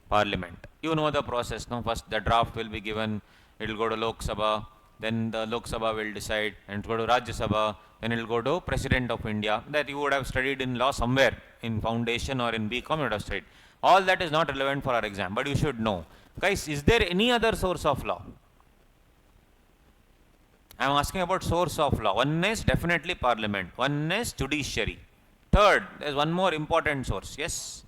Parliament. You know the process, no? First the draft will be given, it will go to Lok Sabha, then the Lok Sabha will decide, and it will go to Rajya Sabha, then it will go to President of India. That you would have studied in law somewhere, in foundation or in BCOM you would have studied. All that is not relevant for our exam, but you should know. Guys, is there any other source of law? I am asking about source of law. One is definitely Parliament. One is judiciary. Third, there is one more important source. Yes?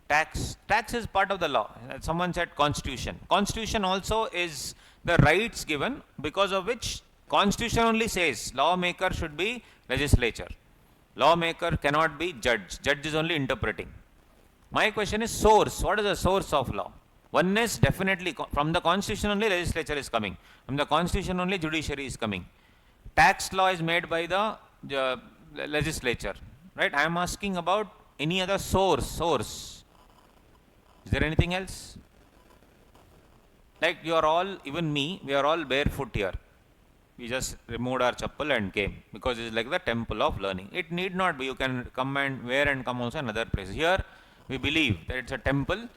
Tax. Tax is part of the law. Someone said constitution. Constitution also is the rights given because of which constitution only says lawmaker should be legislature. Lawmaker cannot be judge. Judge is only interpreting. My question is source. What is the source of law? One is definitely from the constitution only legislature is coming. From the constitution only judiciary is coming. Tax law is made by the legislature. Right? I am asking about any other source. Is there anything else? Like you are all, even me, we are all barefoot here. We just removed our chappal and came because it is like the temple of learning. It need not be. You can come and wear and come also in other places. Here we believe that it's a temple,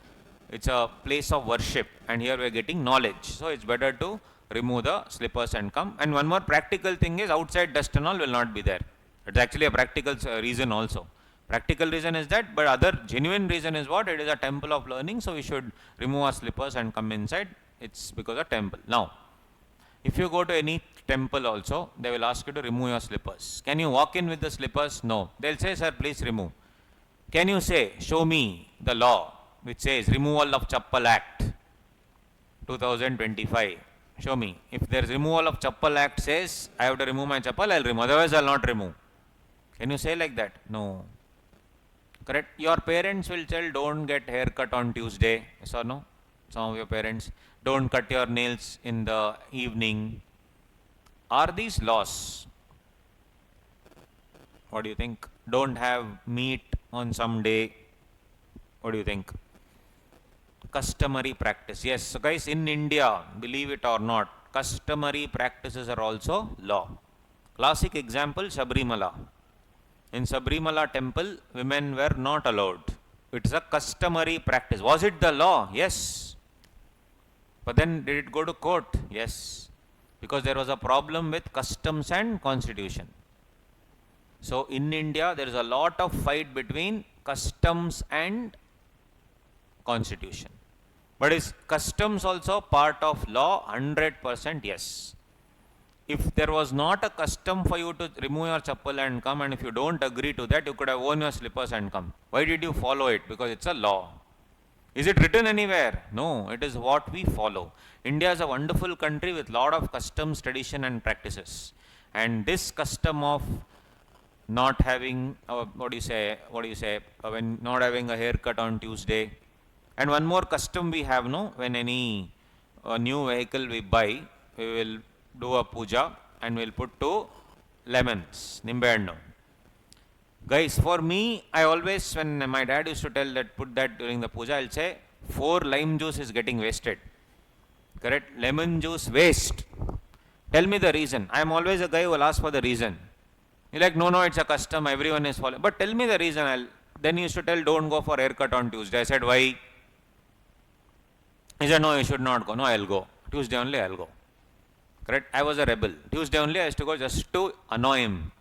it's a place of worship, and here we are getting knowledge. So it's better to remove the slippers and come. And one more practical thing is outside dust and all will not be there. It's actually a practical reason also. Practical reason is that, but other genuine reason is what? It is a temple of learning, so we should remove our slippers and come inside. It's because of temple. Now, if you go to any temple also, they will ask you to remove your slippers. Can you walk in with the slippers? No. They'll say, sir, please remove. Can you say, show me the law which says Removal of Chappal Act 2025? Show me. If there is Removal of Chappal Act says I have to remove my chappal, I'll remove. Otherwise, I'll not remove. Can you say like that? No. Correct? Your parents will tell, don't get haircut on Tuesday. Yes or no? Some of your parents. Don't cut your nails in the evening. Are these laws? What do you think? Don't have meat on some day. What do you think? Customary practice. Yes, so guys, in India, believe it or not, customary practices are also law. Classic example, Sabrimala. In Sabrimala temple, women were not allowed. It is a customary practice. Was it the law? Yes. But then did it go to court? Yes. Because there was a problem with customs and constitution. So in India, there is a lot of fight between customs and constitution. But is customs also part of law? 100% yes. If there was not a custom for you to remove your chappal and come, and if you don't agree to that, you could have worn your slippers and come. Why did you follow it? Because it's a law. Is it written anywhere? No, it is what we follow. India is a wonderful country with lot of customs, tradition and practices. And this custom of not having, when not having a haircut on Tuesday. And one more custom we have, no, when any new vehicle we buy, we will do a puja and we'll put 2 lemons, nimbeyannu. Guys, for me, I always, when my dad used to tell that, put that during the puja, I'll say 4 lime juice is getting wasted. Correct? Lemon juice waste. Tell me the reason. I am always a guy who will ask for the reason. You're like, no, it's a custom, everyone is following. But tell me the reason. Then he used to tell, don't go for haircut on Tuesday. I said, why? He said, no, you should not go. No, I'll go. Tuesday only I'll go. Correct? I was a rebel. Tuesday only I used to go just to annoy him.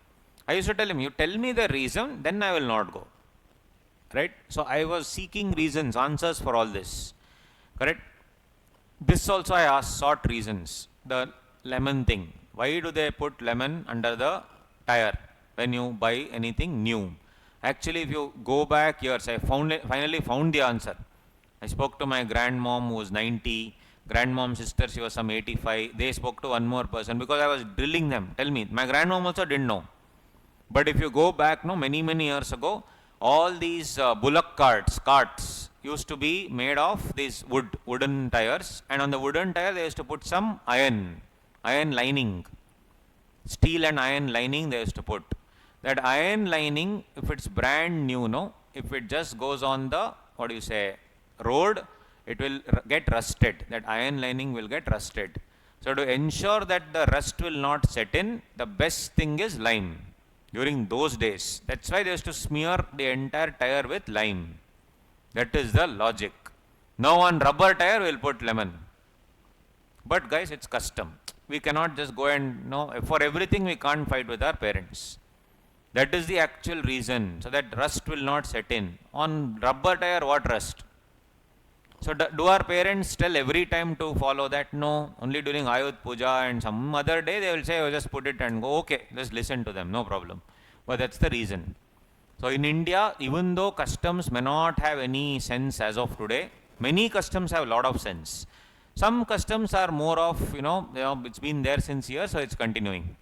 I used to tell him, you tell me the reason, then I will not go. Right? So I was seeking reasons, answers for all this. Correct? This also I sought reasons. The lemon thing. Why do they put lemon under the tire when you buy anything new? Actually, if you go back years, I finally found the answer. I spoke to my grandmom who was 90, grandmom's sister, she was some 85. They spoke to one more person because I was drilling them. Tell me, my grandmom also didn't know. But if you go back, many years ago, all these bullock carts used to be made of these wooden tires, and on the wooden tire they used to put some iron lining, steel and iron lining they used to put. That iron lining, if it's brand new, if it just goes on the, road, it will get rusted. That iron lining will get rusted. So to ensure that the rust will not set in, the best thing is lime. During those days, that's why they used to smear the entire tire with lime. That is the logic. Now on rubber tire, we'll put lemon. But guys, it's custom. We cannot just go and, for everything we can't fight with our parents. That is the actual reason, so that rust will not set in. On rubber tire, what rust? So do our parents tell every time to follow that? No, only during Ayodhya Puja and some other day they will say, oh, just put it and go. Okay, just listen to them, no problem. But that's the reason. So in India, even though customs may not have any sense as of today, many customs have a lot of sense. Some customs are more of, it's been there since years, so it's continuing.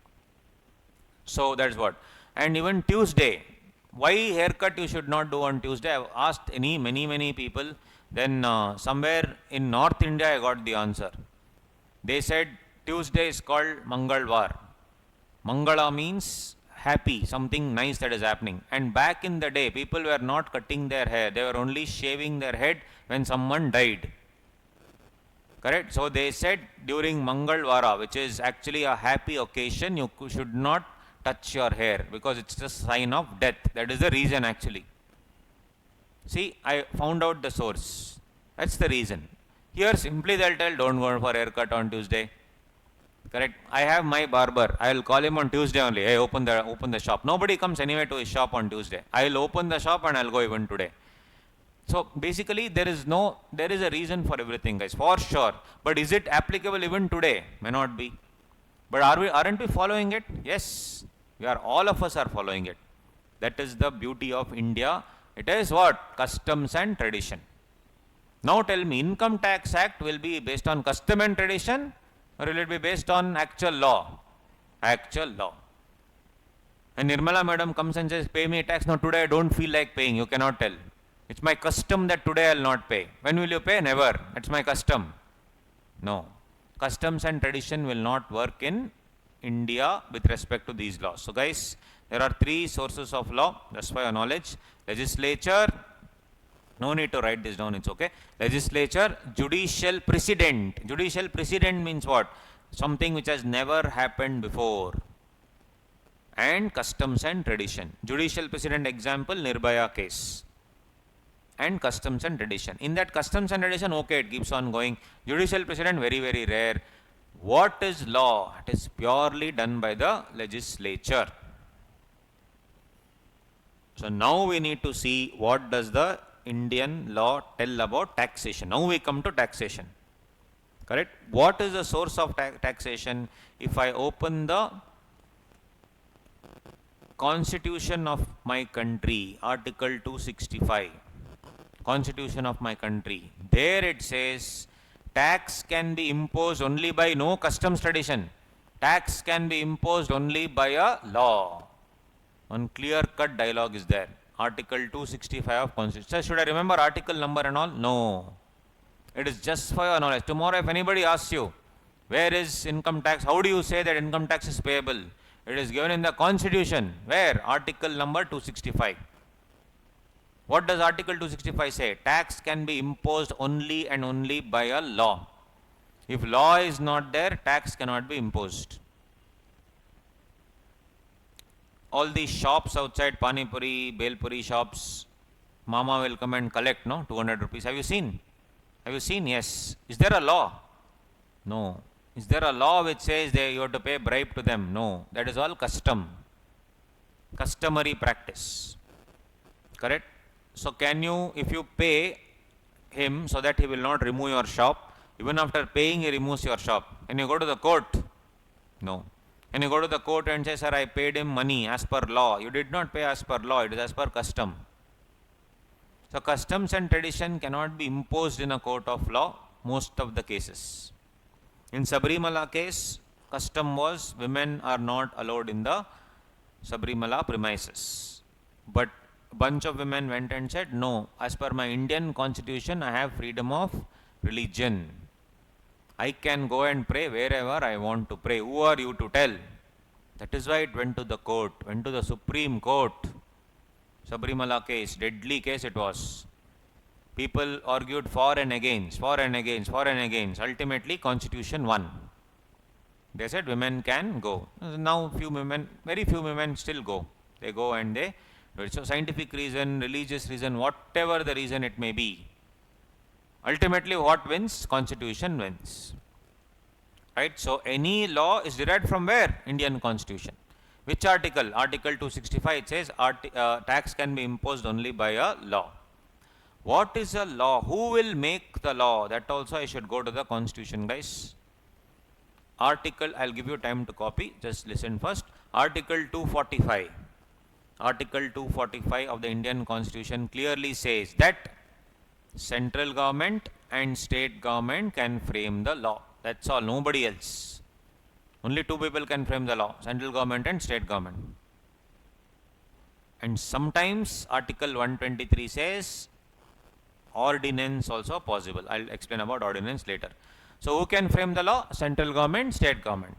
So that's what. And even Tuesday, why haircut you should not do on Tuesday? I've asked many people. Then somewhere in North India I got the answer. They said Tuesday is called Mangalvar. Mangala means happy, something nice that is happening. And back in the day, people were not cutting their hair. They were only shaving their head when someone died. Correct? So they said during Mangalvara, which is actually a happy occasion, you should not touch your hair because it's a sign of death. That is the reason actually. See, I found out the source. That's the reason. Here simply they'll tell, don't go for haircut on Tuesday. Correct. I have my barber. I will call him on Tuesday only. Hey, open the shop. Nobody comes anyway to his shop on Tuesday. I will open the shop and I'll go even today. So basically there is a reason for everything, guys, for sure. But is it applicable even today? May not be. But aren't we following it? Yes. All of us are following it. That is the beauty of India. It is what? Customs and tradition. Now tell me, Income Tax Act will be based on custom and tradition, or will it be based on actual law? Actual law. And Nirmala madam comes and says, pay me tax. No, today I don't feel like paying. You cannot tell. It's my custom that today I will not pay. When will you pay? Never. It's my custom. No. Customs and tradition will not work in India with respect to these laws. So guys, there are three sources of law, just for your knowledge. Legislature, no need to write this down, it's okay. Legislature, judicial precedent. Judicial precedent means what? Something which has never happened before. And customs and tradition. Judicial precedent example, Nirbhaya case. And customs and tradition. In that customs and tradition, okay, it keeps on going. Judicial precedent, very, very rare. What is law? It is purely done by the legislature. So now we need to see what does the Indian law tell about taxation. Now we come to taxation. Correct? What is the source of taxation? If I open the Constitution of my country, Article 265, Constitution of my country, there it says tax can be imposed only by no customs tradition. Tax can be imposed only by a law. One clear-cut dialogue is there. Article 265 of Constitution. So should I remember article number and all? No. It is just for your knowledge. Tomorrow if anybody asks you, where is income tax? How do you say that income tax is payable? It is given in the Constitution. Where? Article number 265. What does Article 265 say? Tax can be imposed only and only by a law. If law is not there, tax cannot be imposed. All these shops outside, Pani Puri, Bel Puri shops, Mama will come and collect, no? 200 rupees. Have you seen? Have you seen? Yes. Is there a law? No. Is there a law which says you have to pay bribe to them? No. That is all custom. Customary practice. Correct? So can you, if you pay him so that he will not remove your shop, even after paying he removes your shop, can you go to the court? No. Can you go to the court and say, sir, I paid him money as per law? You did not pay as per law, it is as per custom. So customs and tradition cannot be imposed in a court of law, most of the cases. In Sabrimala case, custom was women are not allowed in the Sabrimala premises. But a bunch of women went and said, no, as per my Indian constitution, I have freedom of religion. I can go and pray wherever I want to pray. Who are you to tell? That is why it went to the court, went to the Supreme Court. Sabrimala case, deadly case it was. People argued for and against, for and against, for and against. Ultimately, Constitution won. They said women can go. Now, very few women still go. They go and they do it. So, scientific reason, religious reason, whatever the reason it may be. Ultimately, what wins? Constitution wins. Right? So, any law is derived from where? Indian Constitution. Which article? Article 265, it says tax can be imposed only by a law. What is a law? Who will make the law? That also I should go to the Constitution, guys. Article, I'll give you time to copy. Just listen first. Article 245. Article 245 of the Indian Constitution clearly says that central government and state government can frame the law. That's all. Nobody else. Only two people can frame the law. Central government and state government. And sometimes Article 123 says ordinance also possible. I'll explain about ordinance later. So who can frame the law? Central government, state government.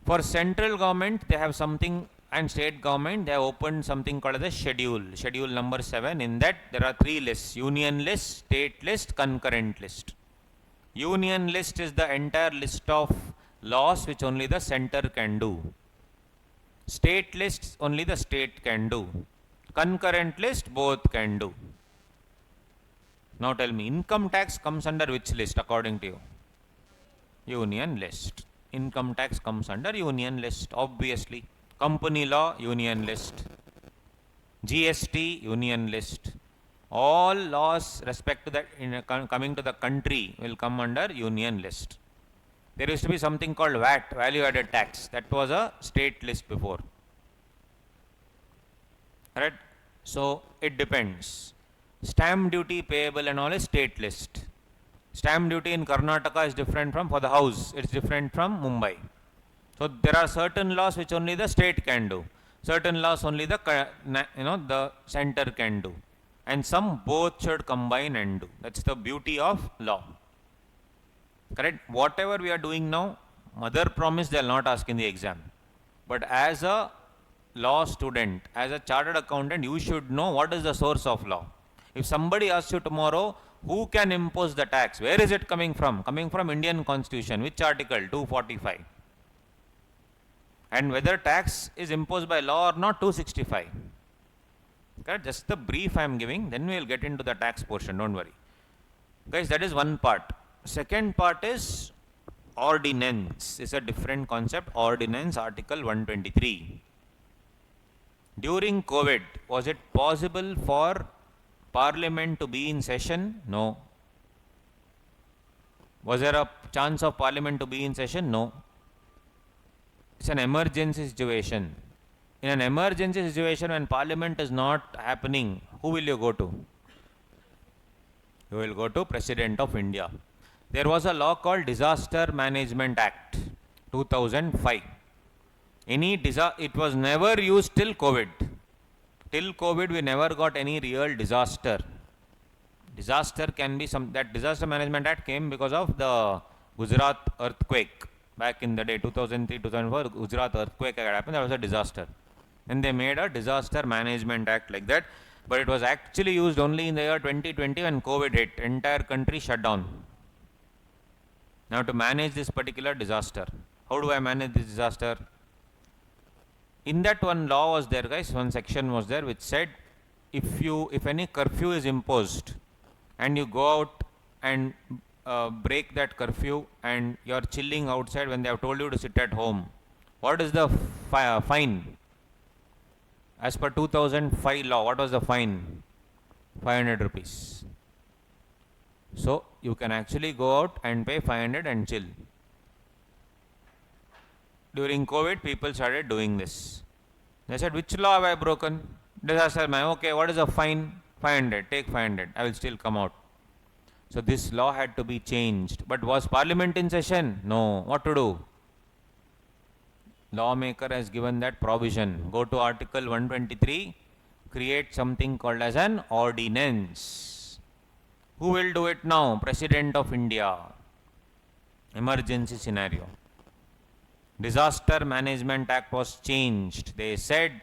For central government, they have something, and state government, they have opened something called as a schedule. Schedule number 7. In that, there are 3 lists: union list, state list, concurrent list. Union list is the entire list of laws which only the center can do. State lists only the state can do. Concurrent list both can do. Now tell me, income tax comes under which list according to you? Union list. income tax comes under union list, obviously. Company law, union list. GST, union list. All laws respect to that coming to the country will come under union list. There used to be something called VAT, value added tax. That was a state list before. Right? So it depends. Stamp duty payable and all is state list. Stamp duty in Karnataka is different from, for the house, it's different from Mumbai. So there are certain laws which only the state can do. Certain laws only the the center can do. And some both should combine and do. That's the beauty of law. Correct? Whatever we are doing now, mother promise they will not ask in the exam. But as a law student, as a chartered accountant, you should know what is the source of law. If somebody asks you tomorrow, who can impose the tax? Where is it coming from? Coming from Indian Constitution. Which article? 245. And whether tax is imposed by law or not, 265. Okay? Just the brief I am giving, then we will get into the tax portion, don't worry. Guys, that is one part. Second part is ordinance. It's a different concept. Ordinance, Article 123. During COVID, was it possible for Parliament to be in session? No. Was there a chance of Parliament to be in session? No. It's an emergency situation. In an emergency situation, when Parliament is not happening, who will you go to? You will go to President of India. There was a law called Disaster Management Act, 2005. It was never used till COVID. Till COVID, we never got any real disaster. Disaster can be that Disaster Management Act came because of the Gujarat earthquake. Back in the day, 2003, 2004, Gujarat earthquake had happened. That was a disaster. And they made a Disaster Management Act like that. But it was actually used only in the year 2020 when COVID hit. Entire country shut down. Now to manage this particular disaster. How do I manage this disaster? In that one law was there, guys, one section was there which said, if any curfew is imposed and you go out and break that curfew and you are chilling outside when they have told you to sit at home, what is the fine? As per 2005 law, what was the fine? 500 rupees. So you can actually go out and pay 500 and chill. During COVID, people started doing this. They said, which law have I broken? Disaster man. Okay, what is the fine? 500. Take 500. I will still come out. So this law had to be changed. But was Parliament in session? No. What to do? Lawmaker has given that provision. Go to Article 123. Create something called as an ordinance. Who will do it now? President of India. Emergency scenario. Disaster Management Act was changed. They said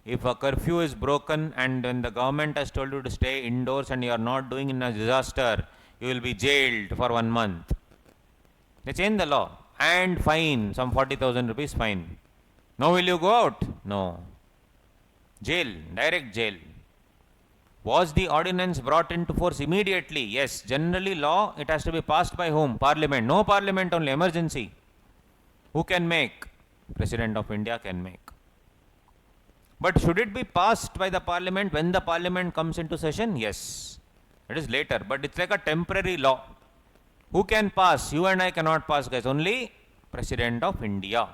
if a curfew is broken and when the government has told you to stay indoors and you are not doing in a disaster, you will be jailed for 1 month. They changed the law and fine, some 40,000 rupees fine. Now will you go out? No. Jail, direct jail. Was the ordinance brought into force immediately? Yes. Generally law, it has to be passed by whom? Parliament. No Parliament, only emergency. Who can make? President of India can make. But should it be passed by the Parliament when the Parliament comes into session? Yes. It is later, but it's like a temporary law. Who can pass? You and I cannot pass, guys. Only President of India.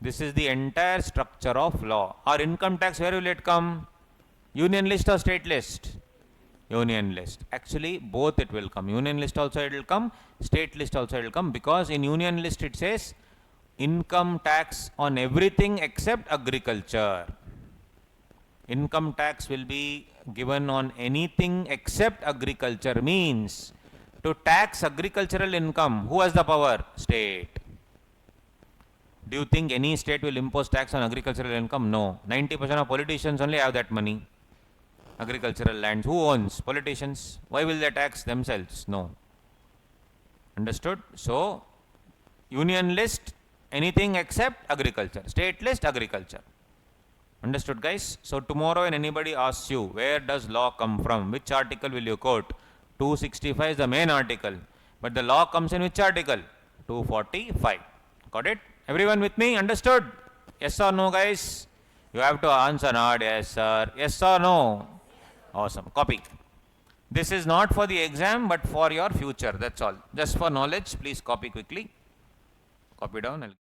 This is the entire structure of law. Our income tax, where will it come? Union list or state list? Union list. Actually, both it will come. Union list also it will come. State list also it will come. Because in union list it says income tax on everything except agriculture. Income tax will be given on anything except agriculture. Means to tax agricultural income, who has the power? State. Do you think any state will impose tax on agricultural income? No. 90% of politicians only have that money. Agricultural lands. Who owns? Politicians. Why will they tax themselves? No. Understood? So, union list, anything except agriculture. State list, agriculture. Understood, guys? So, tomorrow when anybody asks you, where does law come from? Which article will you quote? 265 is the main article. But the law comes in which article? 245. Got it? Everyone with me? Understood? Yes or no, guys? You have to answer not yes sir. Yes or no? Awesome. Copy. This is not for the exam but for your future. That's all. Just for knowledge, please copy quickly. Copy down.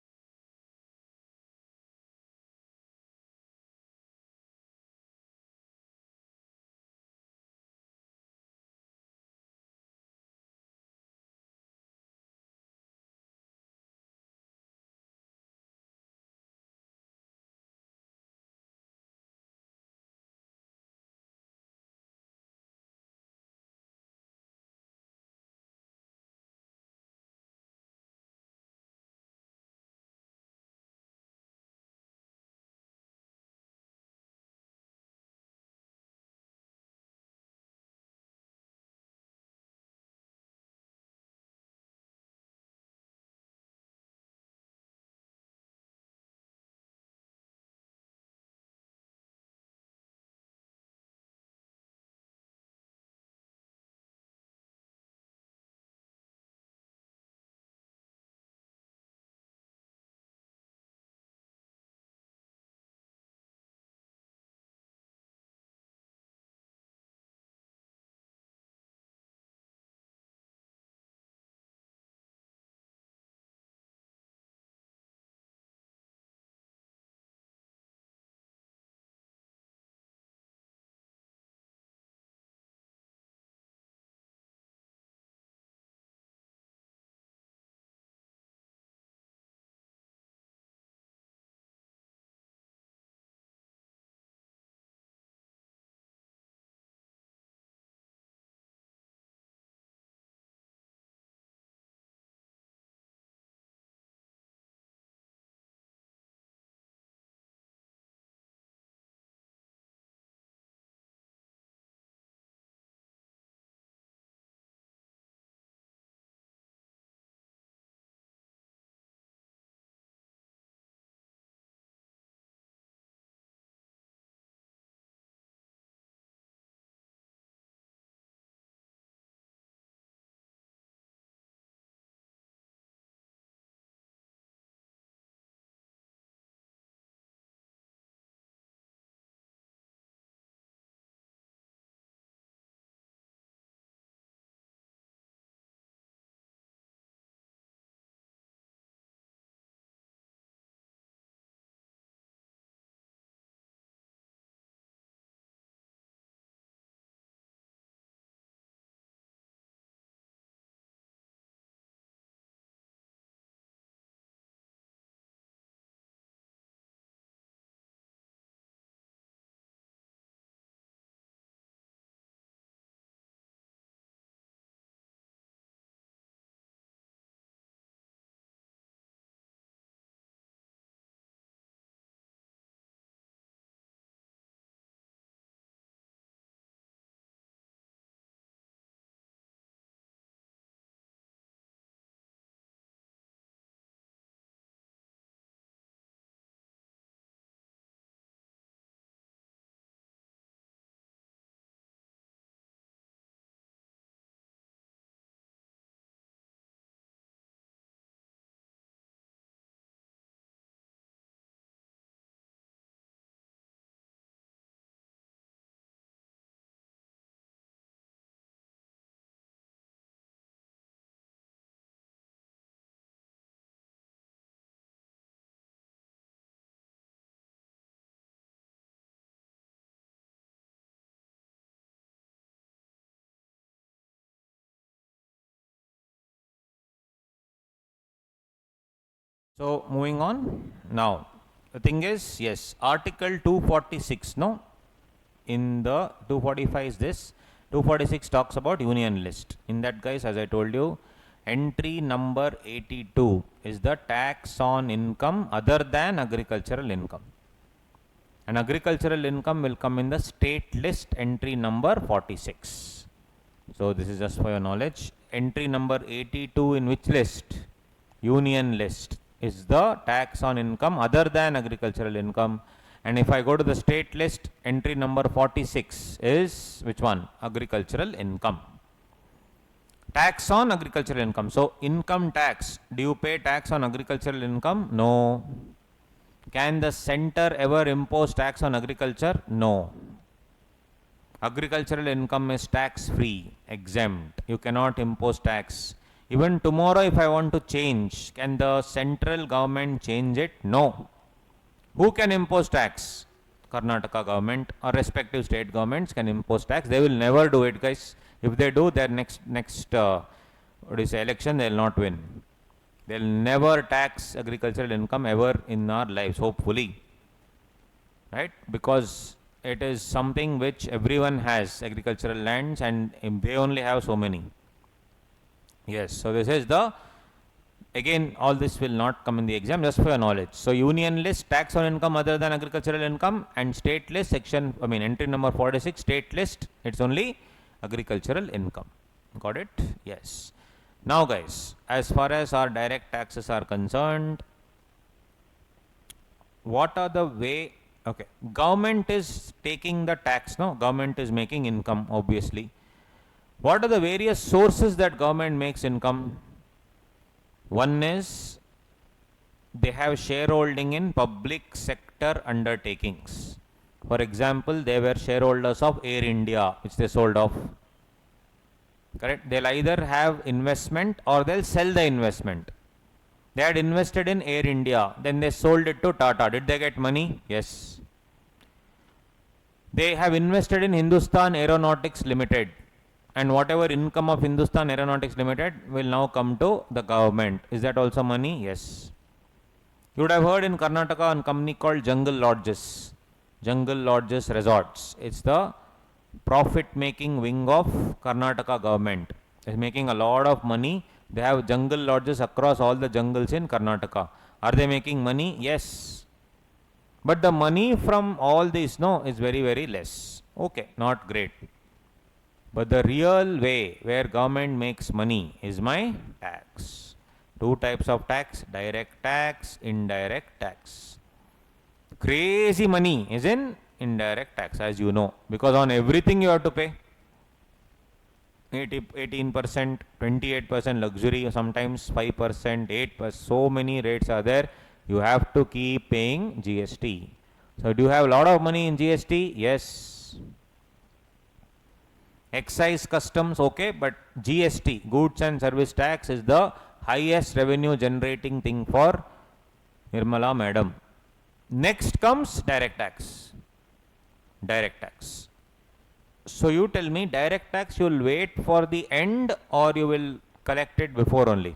So moving on. Now, the thing is, yes, Article 246, no? In the 245 is this. 246 talks about union list. In that, guys, as I told you, entry number 82 is the tax on income other than agricultural income. And agricultural income will come in the state list entry number 46. So this is just for your knowledge. Entry number 82 in which list? Union list is the tax on income other than agricultural income. And if I go to the state list, entry number 46 is which one? Agricultural income. Tax on agricultural income. So income tax. Do you pay tax on agricultural income? No. Can the center ever impose tax on agriculture? No. Agricultural income is tax free, exempt. You cannot impose tax. Even tomorrow if I want to change, can the central government change it? No. Who can impose tax? Karnataka government or respective state governments can impose tax. They will never do it, guys. If they do, their next election, they will not win. They will never tax agricultural income ever in our lives, hopefully. Right? Because it is something which everyone has, agricultural lands, and they only have so many. Yes, so this is the, again, all this will not come in the exam, just for your knowledge. So union list, tax on income other than agricultural income, and state list, entry number 46, state list, it's only agricultural income. Got it? Yes. Now guys, as far as our direct taxes are concerned, what are the way, okay, government is taking the tax, no? Government is making income, obviously. What are the various sources that government makes income? One is they have shareholding in public sector undertakings. For example, they were shareholders of Air India, which they sold off. Correct? They'll either have investment or they'll sell the investment. They had invested in Air India, then they sold it to Tata. Did they get money? Yes. They have invested in Hindustan Aeronautics Limited, and whatever income of Hindustan Aeronautics Limited will now come to the government. Is that also money? Yes. You would have heard in Karnataka a company called Jungle Lodges Resorts. It's the profit-making wing of Karnataka government. It's making a lot of money. They have jungle lodges across all the jungles in Karnataka. Are they making money? Yes. But the money from all this, no, is very, very less. Okay, not great. But the real way where government makes money is my tax. Two types of tax, direct tax, indirect tax. Crazy money is in indirect tax, as you know, because on everything you have to pay. 18%, 28% luxury, sometimes 5%, 8%, so many rates are there. You have to keep paying GST. So do you have a lot of money in GST? Yes. Excise, customs, okay, but GST, goods and service tax, is the highest revenue generating thing for Nirmala madam. Next comes direct tax. Direct tax. So you tell me, direct tax you will wait for the end or you will collect it before only?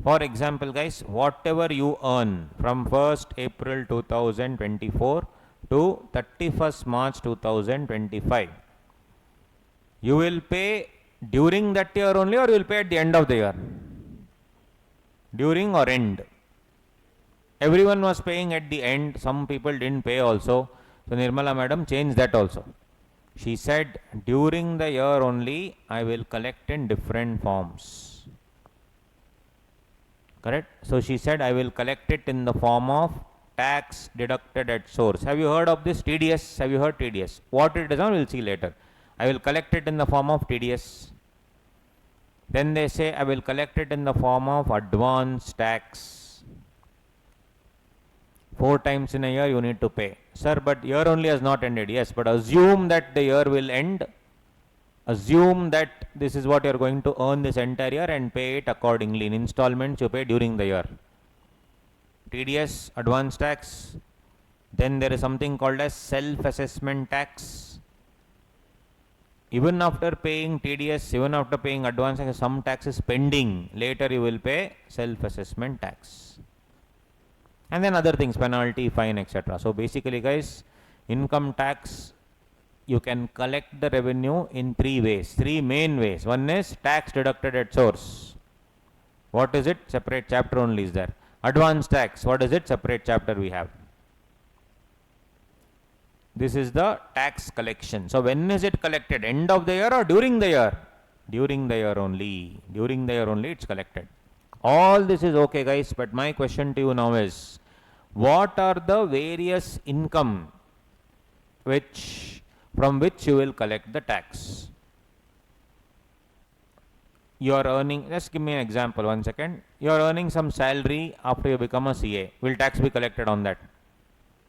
For example, guys, whatever you earn from 1st April 2024 to 31st March 2025, you will pay during that year only or you will pay at the end of the year? During or end? Everyone was paying at the end. Some people didn't pay also. So Nirmala madam changed that also. She said, during the year only, I will collect in different forms. Correct? So she said, I will collect it in the form of tax deducted at source. Have you heard of this TDS? Have you heard TDS? What it is, we will see later. I will collect it in the form of TDS. Then they say, I will collect it in the form of advance tax. 4 times in a year you need to pay. Sir, but year only has not ended. Yes, but assume that the year will end. Assume that this is what you are going to earn this entire year and pay it accordingly. In installments you pay during the year. TDS, advance tax. Then there is something called as self-assessment tax. Even after paying TDS, even after paying advance tax, some tax is pending. Later you will pay self-assessment tax. And then other things, penalty, fine, etc. So basically, guys, income tax, you can collect the revenue in 3 ways, 3 main ways. One is tax deducted at source. What is it? Separate chapter only is there. Advance tax, what is it? Separate chapter we have. This is the tax collection. So when is it collected? End of the year or during the year? During the year only. During the year only it's collected. All this is okay, guys, but my question to you now is, what are the various income from which you will collect the tax? you are earning, just give me an example, 1 second. You are earning some salary after you become a CA. Will tax be collected on that?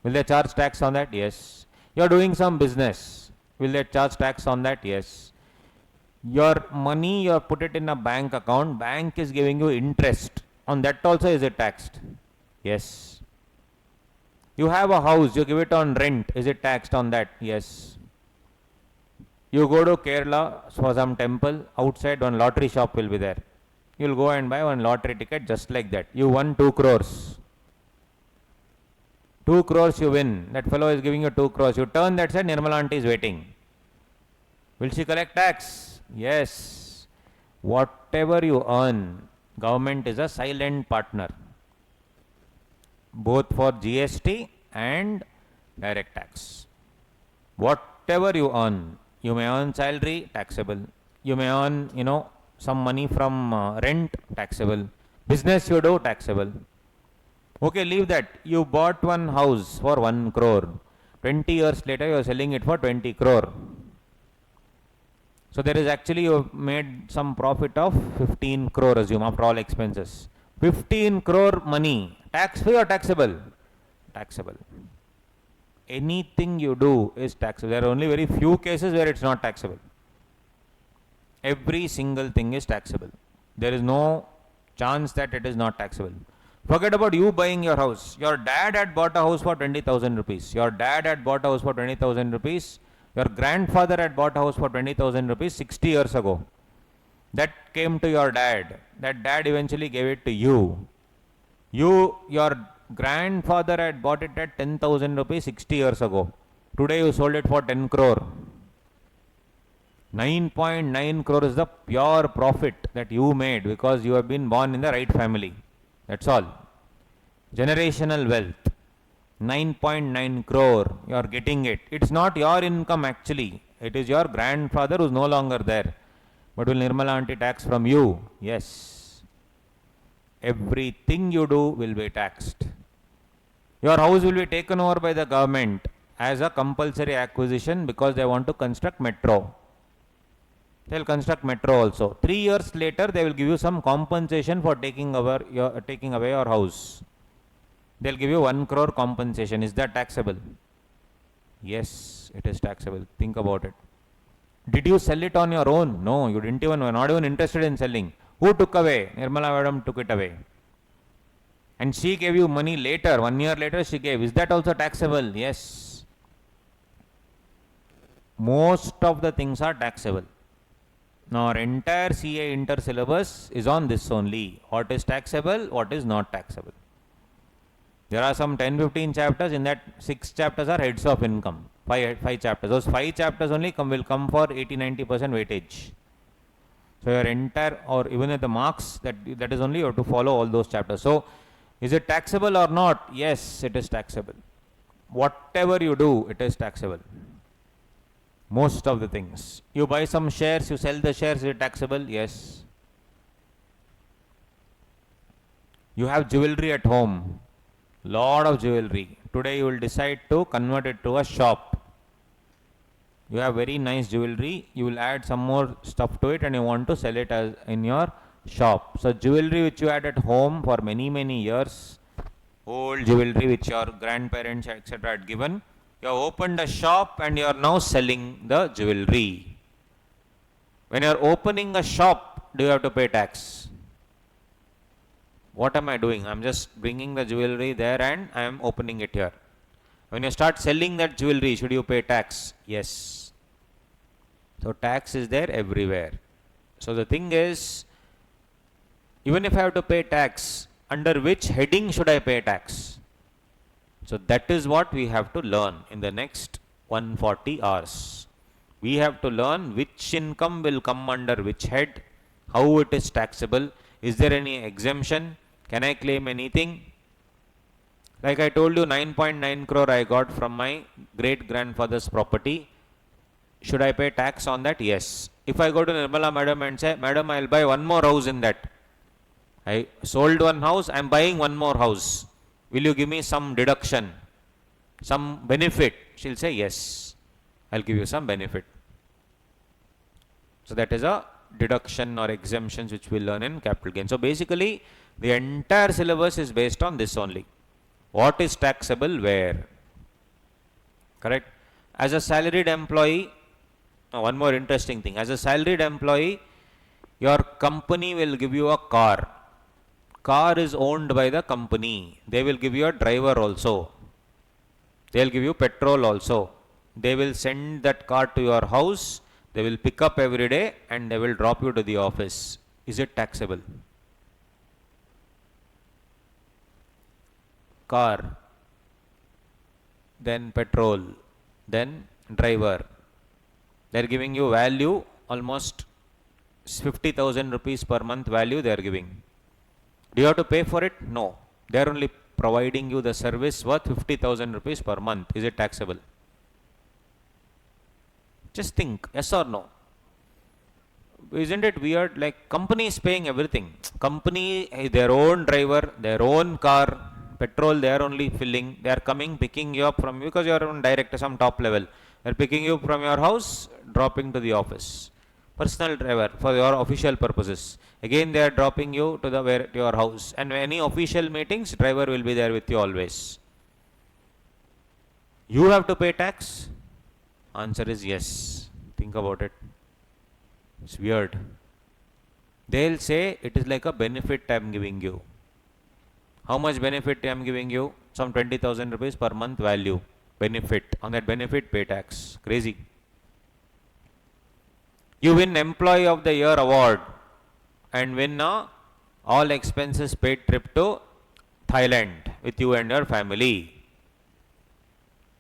Will they charge tax on that? Yes. You are doing some business. Will they charge tax on that? Yes. Your money, you have put it in a bank account. Bank is giving you interest. On that also, is it taxed? Yes. You have a house, you give it on rent. Is it taxed on that? Yes. You go to Kerala for some temple, outside one lottery shop will be there. You'll go and buy one lottery ticket just like that. You won 2 crores. 2 crores you win. That fellow is giving you 2 crores. You turn that side, Nirmala aunty is waiting. Will she collect tax? Yes. Whatever you earn, government is a silent partner, both for GST and direct tax. Whatever you earn, you may earn salary, taxable. You may earn, some money from rent, taxable. Business you do, taxable. Okay, leave that. You bought one house for 1 crore. 20 years later, you are selling it for 20 crore. So there is actually, you have made some profit of 15 crore, assume, after all expenses. 15 crore money, tax free or taxable? Taxable. Anything you do is taxable. There are only very few cases where it's not taxable. Every single thing is taxable. There is no chance that it is not taxable. Forget about you buying your house. Your dad had bought a house for 20,000 rupees. Your dad had bought a house for 20,000 rupees. Your grandfather had bought a house for 20,000 rupees 60 years ago. That came to your dad. That dad eventually gave it to you. Your grandfather had bought it at 10,000 rupees 60 years ago. Today you sold it for 10 crore. 9.9 crore is the pure profit that you made because you have been born in the right family. That's all. Generational wealth. 9.9 crore. You are getting it. It's not your income actually. It is your grandfather who's no longer there. But will Nirmala aunty tax from you? Yes. Everything you do will be taxed. Your house will be taken over by the government as a compulsory acquisition because they want to construct metro. They will construct metro also. 3 years later, they will give you some compensation for taking away your house. They will give you 1 crore compensation. Is that taxable? Yes, it is taxable. Think about it. Did you sell it on your own? No, you didn't even, not even interested in selling. Who took away? Nirmala madam took it away. And she gave you money later, 1 year later she gave. Is that also taxable? Yes. Most of the things are taxable. Now our entire CA inter syllabus is on this only. What is taxable, what is not taxable. There are some 10-15 chapters. In that 6 chapters are heads of income. 5 chapters. Those 5 chapters only will come for 80-90% weightage. So your entire, or even at the marks, that is only you have to follow all those chapters. So is it taxable or not? Yes, it is taxable. Whatever you do, it is taxable. Most of the things. You buy some shares, you sell the shares, is it taxable? Yes. You have jewelry at home. Lot of jewelry. Today you will decide to convert it to a shop. You have very nice jewelry. You will add some more stuff to it and you want to sell it as in your shop. So jewelry which you had at home for many years, old jewelry which your grandparents etc. had given, you have opened a shop and you are now selling the jewelry. When you are opening a shop, do you have to pay tax? What am I doing? I am just bringing the jewelry there and I am opening it here. When you start selling that jewelry, should you pay tax? Yes. So tax is there everywhere. So the thing is, even if I have to pay tax, under which heading should I pay tax? So that is what we have to learn in the next 140 hours. We have to learn which income will come under which head, how it is taxable, is there any exemption, can I claim anything? Like I told you, 9.9 crore I got from my great grandfather's property. Should I pay tax on that? Yes. If I go to Nirmala madam and say, madam, I will buy one more house in that. I sold one house, I am buying one more house. Will you give me some deduction, some benefit? She will say, yes, I will give you some benefit. So that is a deduction or exemptions which we learn in capital gain. So basically, the entire syllabus is based on this only. What is taxable where? Correct? As a salaried employee, one more interesting thing. As a salaried employee, your company will give you a car. Car is owned by the company. They will give you a driver also. They will give you petrol also. They will send that car to your house. They will pick up every day and they will drop you to the office. Is it taxable? Car, then petrol, then driver. They are giving you value almost 50,000 rupees per month value they are giving. Do you have to pay for it? No. They are only providing you the service worth 50,000 rupees per month. Is it taxable? Just think, yes or no? Isn't it weird? Like company is paying everything. Company, their own driver, their own car, petrol they are only filling. They are coming, picking you up from you because you are on direct some top level. They are picking you from your house, dropping to the office. Personal driver for your official purposes. Again they are dropping you to to your house. And any official meetings, driver will be there with you always. You have to pay tax? Answer is yes. Think about it. It's weird. They'll say it is like a benefit I am giving you. How much benefit I am giving you? Some 20,000 rupees per month value. Benefit. On that benefit, pay tax. Crazy. You win Employee of the Year award and win a all expenses paid trip to Thailand with you and your family.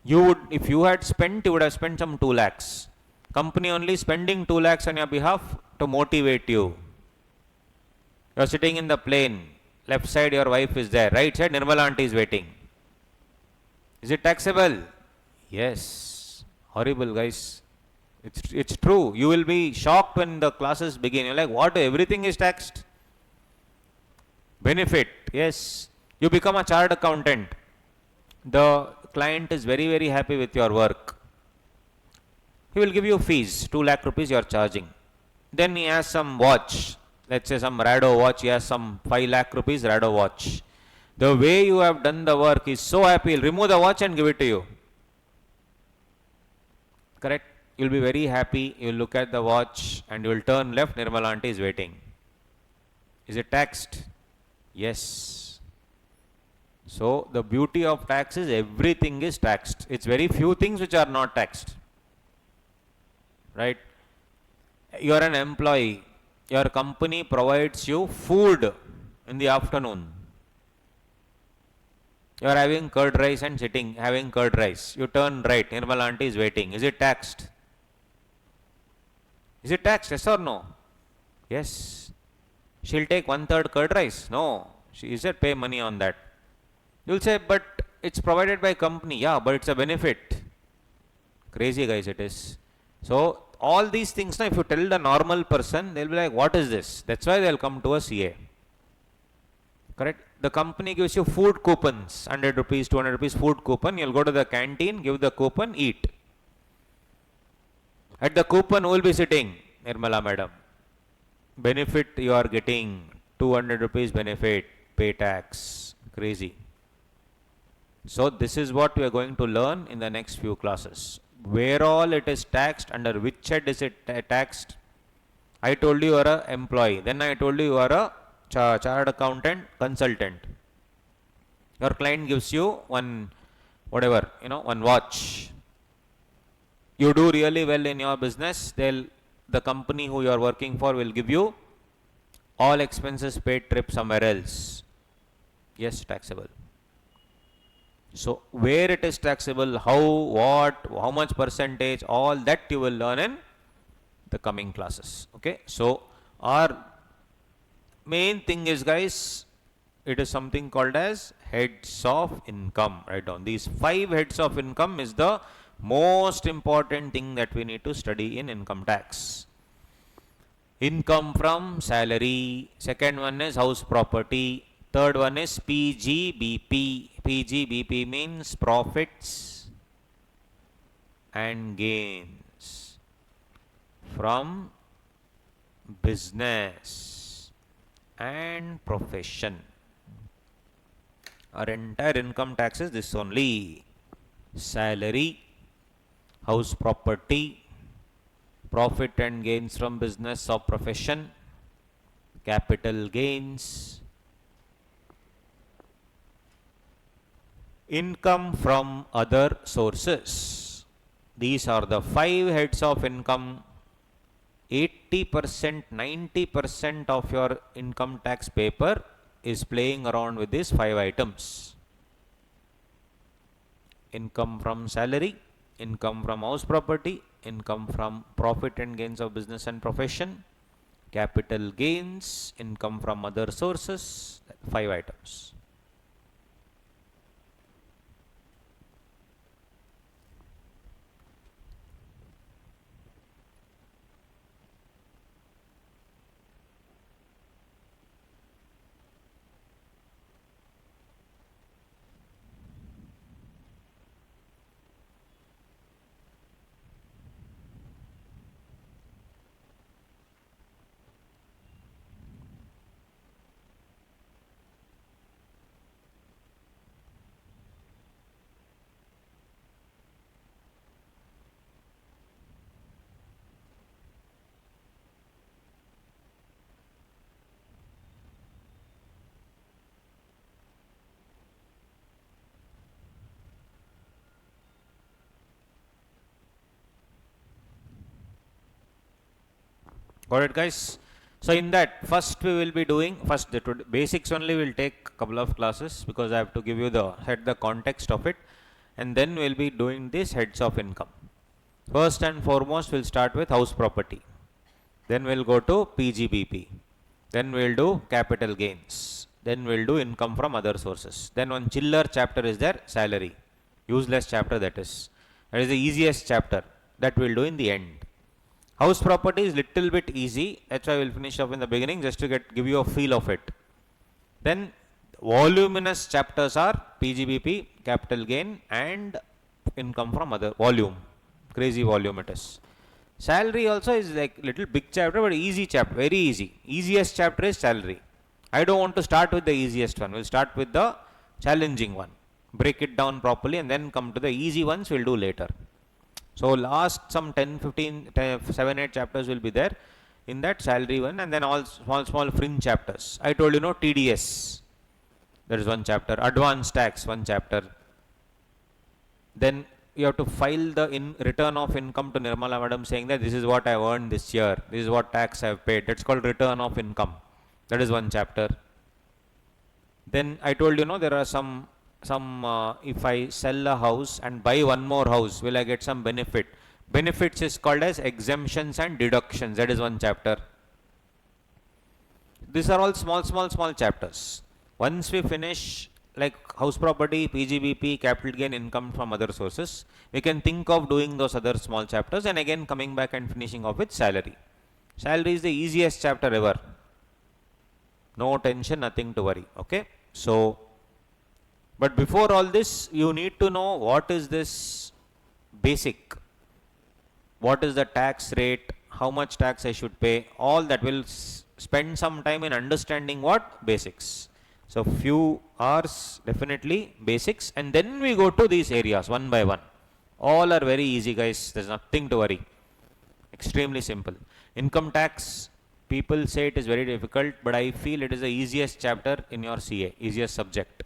You would, if you had spent, you would have spent some 2 lakhs. Company only spending 2 lakhs on your behalf to motivate you. You are sitting in the plane. Left side your wife is there. Right side Nirmala aunty is waiting. Is it taxable? Yes. Horrible, guys. It's true. You will be shocked when the classes begin. You're like, what? Everything is taxed? Benefit. Yes. You become a chartered accountant. The client is very, very happy with your work. He will give you fees. 2 lakh rupees you are charging. Then he has some watch. Let's say some Rado watch. He has some 5 lakh rupees Rado watch. The way you have done the work, he's so happy. He'll remove the watch and give it to you. Correct? You'll be very happy. You'll look at the watch and you'll turn left. Nirmala aunty is waiting. Is it taxed? Yes. So the beauty of tax is everything is taxed. It's very few things which are not taxed. Right? You are an employee. Your company provides you food in the afternoon. You are having curd rice and sitting, having curd rice. You turn right. Nirmala aunty is waiting. Is it taxed? Is it taxed? Yes or no? Yes. She'll take 1/3 curd rice. No. She said pay money on that. You'll say, but it's provided by company. Yeah, but it's a benefit. Crazy, guys, it is. So all these things, now if you tell the normal person, they'll be like, what is this? That's why they'll come to a CA. Correct? The company gives you food coupons, 100 rupees, 200 rupees food coupon. You'll go to the canteen, give the coupon, eat. At the coupon, who will be sitting? Nirmala madam. Benefit you are getting, 200 rupees benefit, pay tax. Crazy. So this is what we are going to learn in the next few classes. Where all it is taxed, under which head is it taxed? I told you are an employee. Then I told you are a chartered accountant, consultant. Your client gives you one, whatever, one watch. You do really well in your business, the company who you are working for will give you all expenses paid trip somewhere else. Yes, taxable. So where it is taxable, how, what, how much percentage, all that you will learn in the coming classes. Okay. So our main thing is, guys, it is something called as heads of income. Write down. These 5 heads of income is the most important thing that we need to study in income tax. Income from salary. Second one is house property. Third one is PGBP. PGBP means profits and gains from business and profession. Our entire income tax is this only: salary, house property, profit and gains from business or profession, capital gains, income from other sources. These are the 5 heads of income. 80%, 90% of your income tax paper is playing around with these 5 items. Income from salary, income from house property, income from profit and gains of business and profession, capital gains, income from other sources, 5 items. Got it, guys? So in that, first we will be doing, first the basics only will take a couple of classes, because I have to give you the context of it, and then we'll be doing these heads of income. First and foremost, we'll start with house property. Then we'll go to PGBP. Then we'll do capital gains. Then we'll do income from other sources. Then one chiller chapter is there, salary. Useless chapter that is. That is the easiest chapter. That we'll do in the end. House property is little bit easy. That's why we'll finish up in the beginning, just to give you a feel of it. Then voluminous chapters are PGBP, capital gain, and income from other volume. Crazy volume it is. Salary also is like little big chapter, but easy chapter, very easy. Easiest chapter is salary. I don't want to start with the easiest one. We'll start with the challenging one. Break it down properly and then come to the easy ones we'll do later. So last some 10, 15, 7, 8 chapters will be there in that salary one, and then all small fringe chapters. I told you, no, TDS. There is one chapter. Advanced tax, one chapter. Then you have to file the return of income to Nirmala Madam, saying that this is what I have earned this year. This is what tax I have paid. That's called return of income. That is one chapter. Then I told you, no, there are some if I sell a house and buy one more house, will I get some benefit? Benefits is called as exemptions and deductions. That is one chapter. These are all small chapters. Once we finish like house property, PGBP, capital gain, income from other sources, we can think of doing those other small chapters and again coming back and finishing off with salary. Salary is the easiest chapter ever. No tension, nothing to worry. Okay. So, but before all this, you need to know what is this basic, what is the tax rate, how much tax I should pay, all that. Will spend some time in understanding what basics. So few hours definitely basics, and then we go to these areas one by one. All are very easy, guys. There's nothing to worry. Extremely simple. Income tax, people say it is very difficult, but I feel it is the easiest chapter in your CA, easiest subject.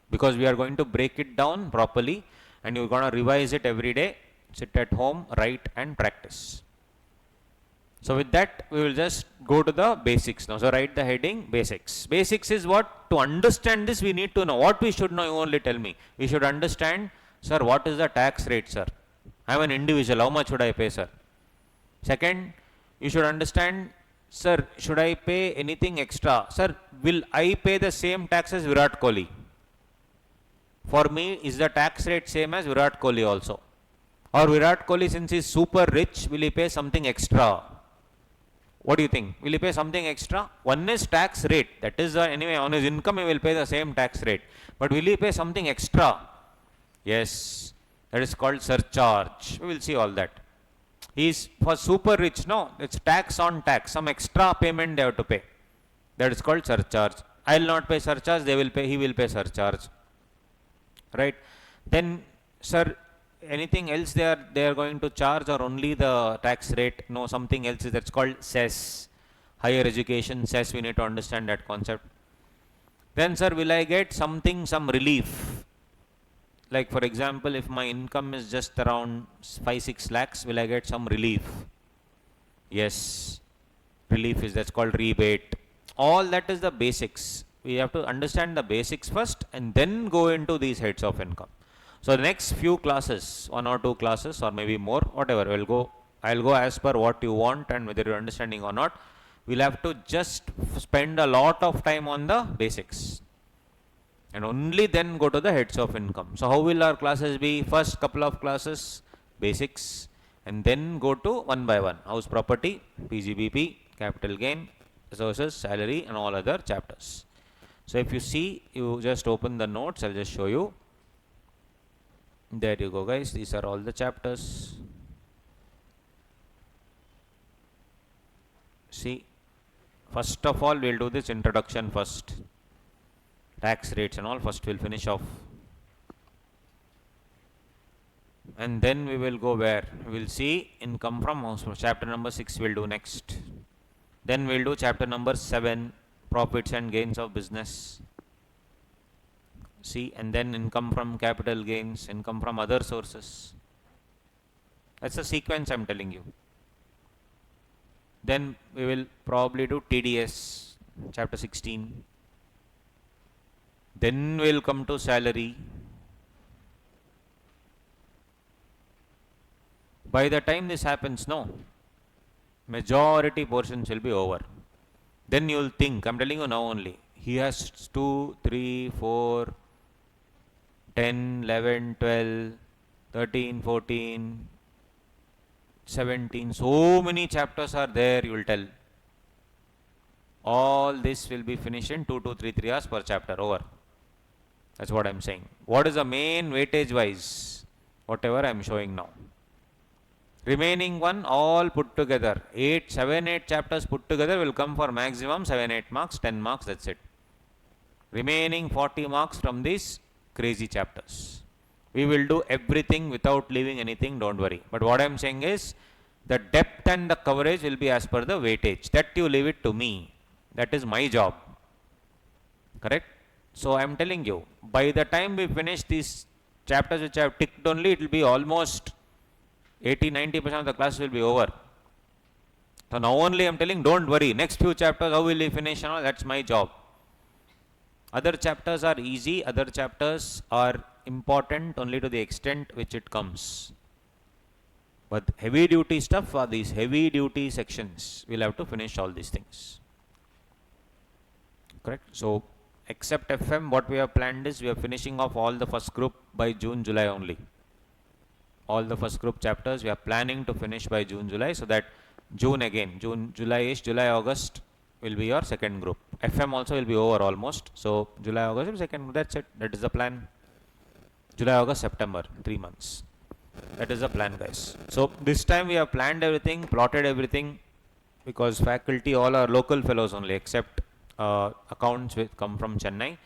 Because we are going to break it down properly and you're going to revise it every day, sit at home, write and practice. So with that, we will just go to the basics now. So write the heading basics. Basics is what? To understand this, we need to know. What we should know, you only tell me. We should understand, sir, what is the tax rate, sir? I am an individual, how much should I pay, sir? Second, you should understand, sir, should I pay anything extra? Sir, will I pay the same tax as Virat Kohli? For me, is the tax rate same as Virat Kohli also? Or Virat Kohli, since he is super rich, will he pay something extra? What do you think? Will he pay something extra? One is tax rate. That is anyway, on his income he will pay the same tax rate. But will he pay something extra? Yes. That is called surcharge. We will see all that. He's for super rich, no, it's tax on tax, some extra payment they have to pay. That is called surcharge. I will not pay surcharge, they will pay, he will pay surcharge. Right? Then, sir, anything else they are going to charge or only the tax rate? No, something else is that's called cess. Higher education cess, we need to understand that concept. Then, sir, will I get something, some relief? Like for example, if my income is just around 5-6 lakhs, will I get some relief? Yes, relief is, that's called rebate. All that is the basics. We have to understand the basics first and then go into these heads of income. So the next few classes, 1 or 2 classes or maybe more, whatever, I'll go as per what you want and whether you're understanding or not. We'll have to just spend a lot of time on the basics and only then go to the heads of income. So how will our classes be? First couple of classes, basics, and then go to one by one, house property, PGBP, capital gain, resources, salary, and all other chapters. So if you see, you just open the notes, I'll just show you. There you go, guys. These are all the chapters. See, first of all, we'll do this introduction first. Tax rates and all, first we'll finish off. And then we will go where? We will see income from house. Chapter number 6 we'll do next. Then we'll do chapter number 7, profits and gains of business. See, and then income from capital gains, income from other sources. That's the sequence I'm telling you. Then we will probably do TDS, chapter 16. Then we'll come to salary. By the time this happens, no, majority portions will be over. Then you'll think, I'm telling you now only, he has 2, 3, 4, 10, 11, 12, 13, 14, 17, so many chapters are there, you will tell. All this will be finished in 2 to 3 hours per chapter, over. That's what I'm saying. What is the main weightage wise? Whatever I'm showing now. Remaining one all put together, 7, 8 chapters put together will come for maximum 7, 8 marks, 10 marks, that's it. Remaining 40 marks from these crazy chapters. We will do everything without leaving anything, don't worry. But what I'm saying is, the depth and the coverage will be as per the weightage. That you leave it to me. That is my job. Correct? So I'm telling you, by the time we finish these chapters which I have ticked only, it will be almost 80-90% of the class will be over. So now only I'm telling, don't worry, next few chapters, how will we finish and all, that's my job. Other chapters are easy, other chapters are important only to the extent which it comes. But heavy duty stuff are these heavy duty sections. We'll have to finish all these things. Correct? So, except FM, what we have planned is we are finishing off all the first group by June, July only. All the first group chapters we are planning to finish by June, July, so that June again, June, July-ish, July, August will be your second group. FM also will be over almost. So, July, August will be second, that's it. That is the plan. July, August, September, 3 months. That is the plan, guys. So, this time we have planned everything, plotted everything, because faculty all are local fellows only, except accounts which come from Chennai.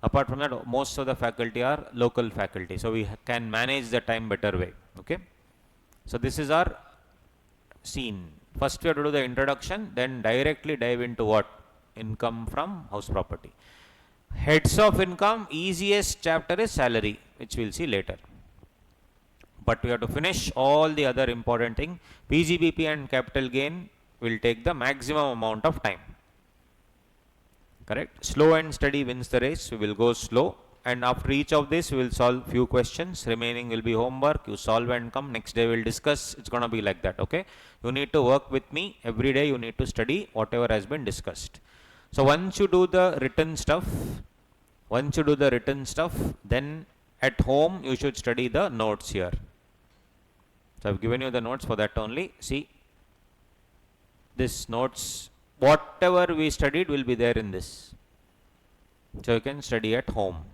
Apart from that, most of the faculty are local faculty. So, we can manage the time better way. Okay. So, this is our scene. First, we have to do the introduction, then directly dive into what? Income from house property. Heads of income, easiest chapter is salary, which we will see later. But we have to finish all the other important thing. PGBP and capital gain will take the maximum amount of time. Correct? Slow and steady wins the race. We will go slow. And after each of this, we will solve few questions. Remaining will be homework. You solve and come. Next day we will discuss. It's going to be like that. Okay? You need to work with me. Every day you need to study whatever has been discussed. So once you do the written stuff, then at home you should study the notes here. So I've given you the notes for that only. See, this notes, whatever we studied will be there in this. So you can study at home.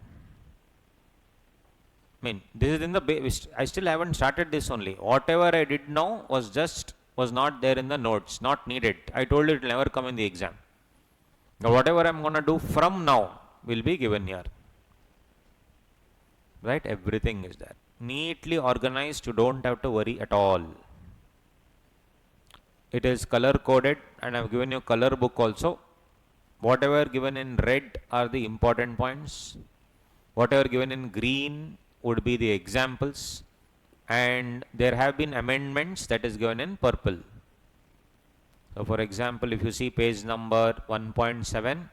I mean, this is in the, I still haven't started this only. Whatever I did now was not there in the notes, not needed. I told you it will never come in the exam. Now, whatever I'm going to do from now will be given here. Right? Everything is there. Neatly organized, you don't have to worry at all. It is color coded, and I've given you color book also. Whatever given in red are the important points. Whatever given in green would be the examples, and there have been amendments that is given in purple. So, for example, if you see page number 1.7,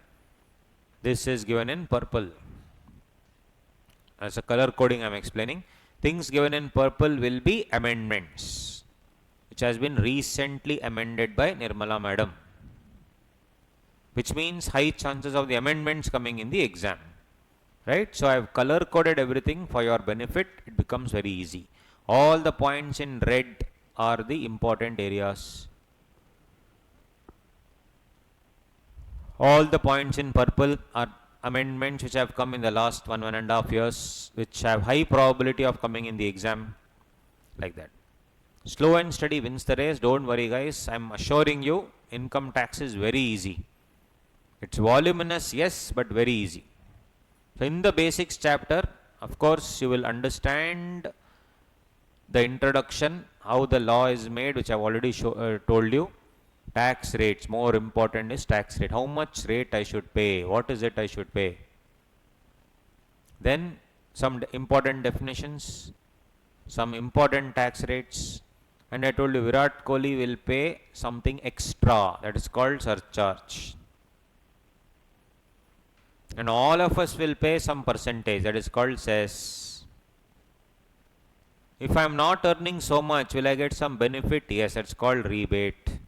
this is given in purple. As a color coding I am explaining. Things given in purple will be amendments, which has been recently amended by Nirmala Madam, which means high chances of the amendments coming in the exam. Right? So, I have color coded everything for your benefit. It becomes very easy. All the points in red are the important areas. All the points in purple are amendments which have come in the last 1.5 years, which have high probability of coming in the exam, like that. Slow and steady wins the race. Don't worry, guys. I am assuring you, income tax is very easy. It's voluminous, yes, but very easy. So, in the basics chapter, of course, you will understand the introduction, how the law is made, which I have already told you. Tax rates, more important is tax rate. How much rate I should pay? What is it I should pay? Then some important definitions, some important tax rates, and I told you Virat Kohli will pay something extra, that is called surcharge. And all of us will pay some percentage, that is called cess. If I am not earning so much, will I get some benefit? Yes, that's called rebate.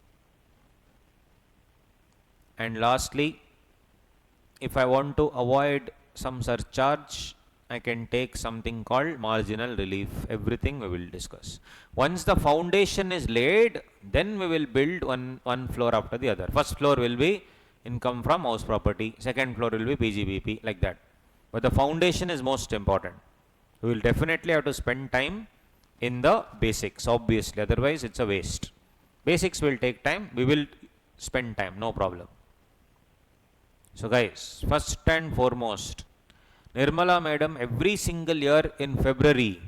And lastly, if I want to avoid some surcharge, I can take something called marginal relief. Everything we will discuss. Once the foundation is laid, then we will build one floor after the other. First floor will be income from house property. Second floor will be PGBP, like that. But the foundation is most important. We will definitely have to spend time in the basics, obviously. Otherwise, it's a waste. Basics will take time. We will spend time, no problem. So, guys, first and foremost, Nirmala Madam, every single year in February,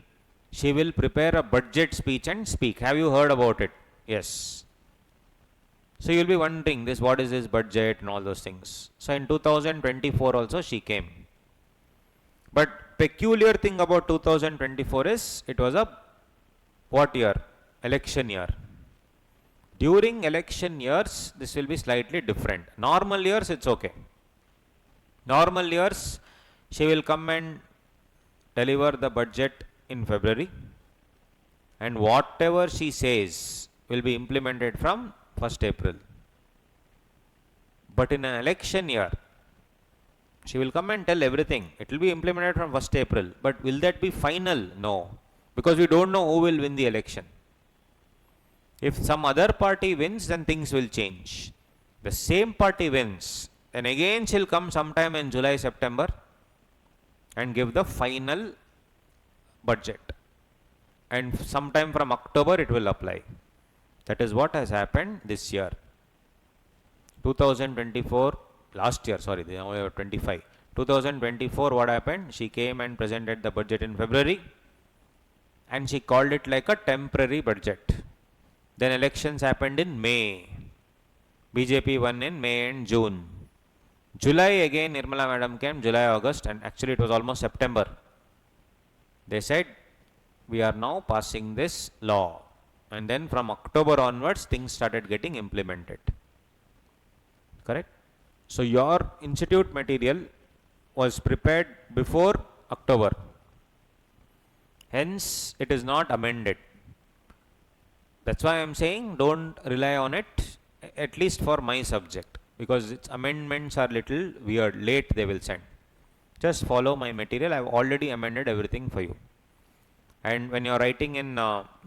she will prepare a budget speech and speak. Have you heard about it? Yes. So, you will be wondering, what is this budget and all those things. So, in 2024 also she came. But peculiar thing about 2024 is, it was a what year? Election year. During election years, this will be slightly different. Normal years, it's okay. Normal years, she will come and deliver the budget in February, and whatever she says will be implemented from 1st April. But in an election year, she will come and tell everything. It will be implemented from 1st April. But will that be final? No. Because we don't know who will win the election. If some other party wins, then things will change. The same party wins, then again she'll come sometime in July, September and give the final budget. And sometime from October it will apply. That is what has happened this year. 2024, last year, sorry, now we have 25. 2024, what happened? She came and presented the budget in February, and she called it like a temporary budget. Then elections happened in May. BJP won in May and June. July again Nirmala Madam came, July, August, and actually it was almost September. They said, we are now passing this law. And then from October onwards, things started getting implemented. Correct? So your institute material was prepared before October. Hence, it is not amended. That's why I am saying don't rely on it, at least for my subject, because its amendments are little weird, late they will send. Just follow my material. I have already amended everything for you. And when you are writing in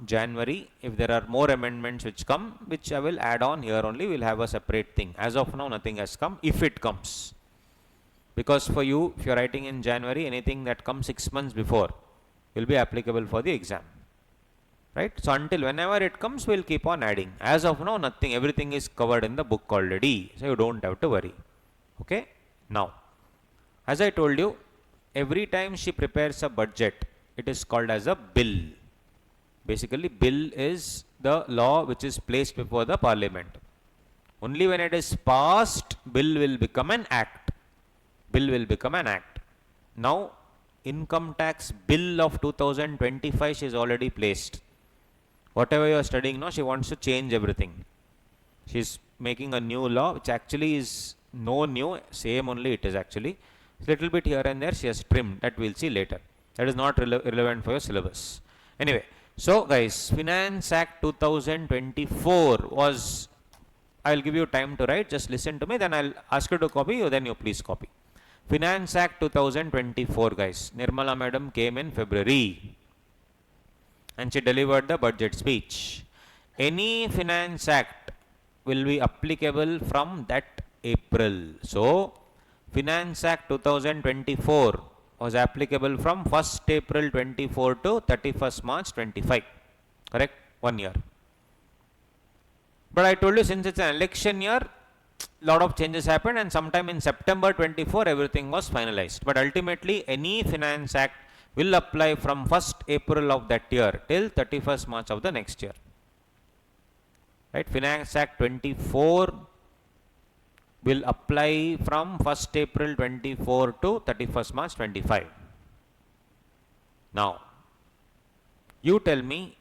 January, if there are more amendments which come, which I will add on here only, we will have a separate thing. As of now, nothing has come, if it comes. Because for you, if you are writing in January, anything that comes 6 months before, will be applicable for the exam. Right? So until whenever it comes, we'll keep on adding. As of now, nothing, everything is covered in the book already. So you don't have to worry. Okay? Now, as I told you, every time she prepares a budget, it is called as a bill. Basically, bill is the law which is placed before the parliament. Only when it is passed, bill will become an act. Bill will become an act. Now, income tax bill of 2025 she is already placed. Whatever you are studying now, she wants to change everything. She is making a new law, which actually is no new, same only it is actually. Little bit here and there she has trimmed, that we'll see later. That is not relevant for your syllabus. Anyway, so guys, Finance Act 2024 was, I'll give you time to write, just listen to me, then I'll ask you to copy, then you please copy. Finance Act 2024, guys. Nirmala madam came in February and she delivered the budget speech. Any Finance Act will be applicable from that April. So, Finance Act 2024 was applicable from 1st April 24 to 31st March 25. Correct? 1 year. But I told you, since it's an election year, lot of changes happened, and sometime in September 24 everything was finalized. But ultimately, any Finance Act will apply from 1st April of that year till 31st March of the next year. Right? Finance Act 24 will apply from 1st April 24 to 31st March 25. Now, you tell me,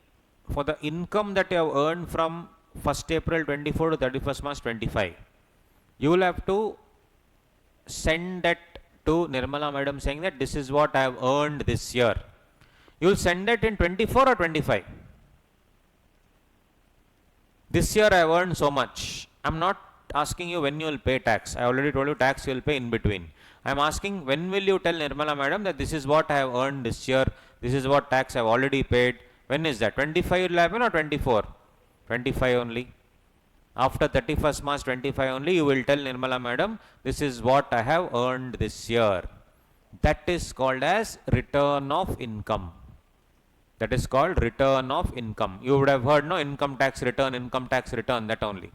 for the income that you have earned from 1st April 24 to 31st March 25, you will have to send that to Nirmala madam saying that this is what I have earned this year. You will send that in 24 or 25. This year I have earned so much. I am not asking you when you will pay tax. I already told you tax you will pay in between. I am asking when will you tell Nirmala madam that this is what I have earned this year, this is what tax I have already paid. When is that? 25 will happen or 24? 25 only. After 31st March 25 only, you will tell Nirmala madam, this is what I have earned this year. That is called as return of income. That is called return of income. You would have heard, no, income tax return, that only.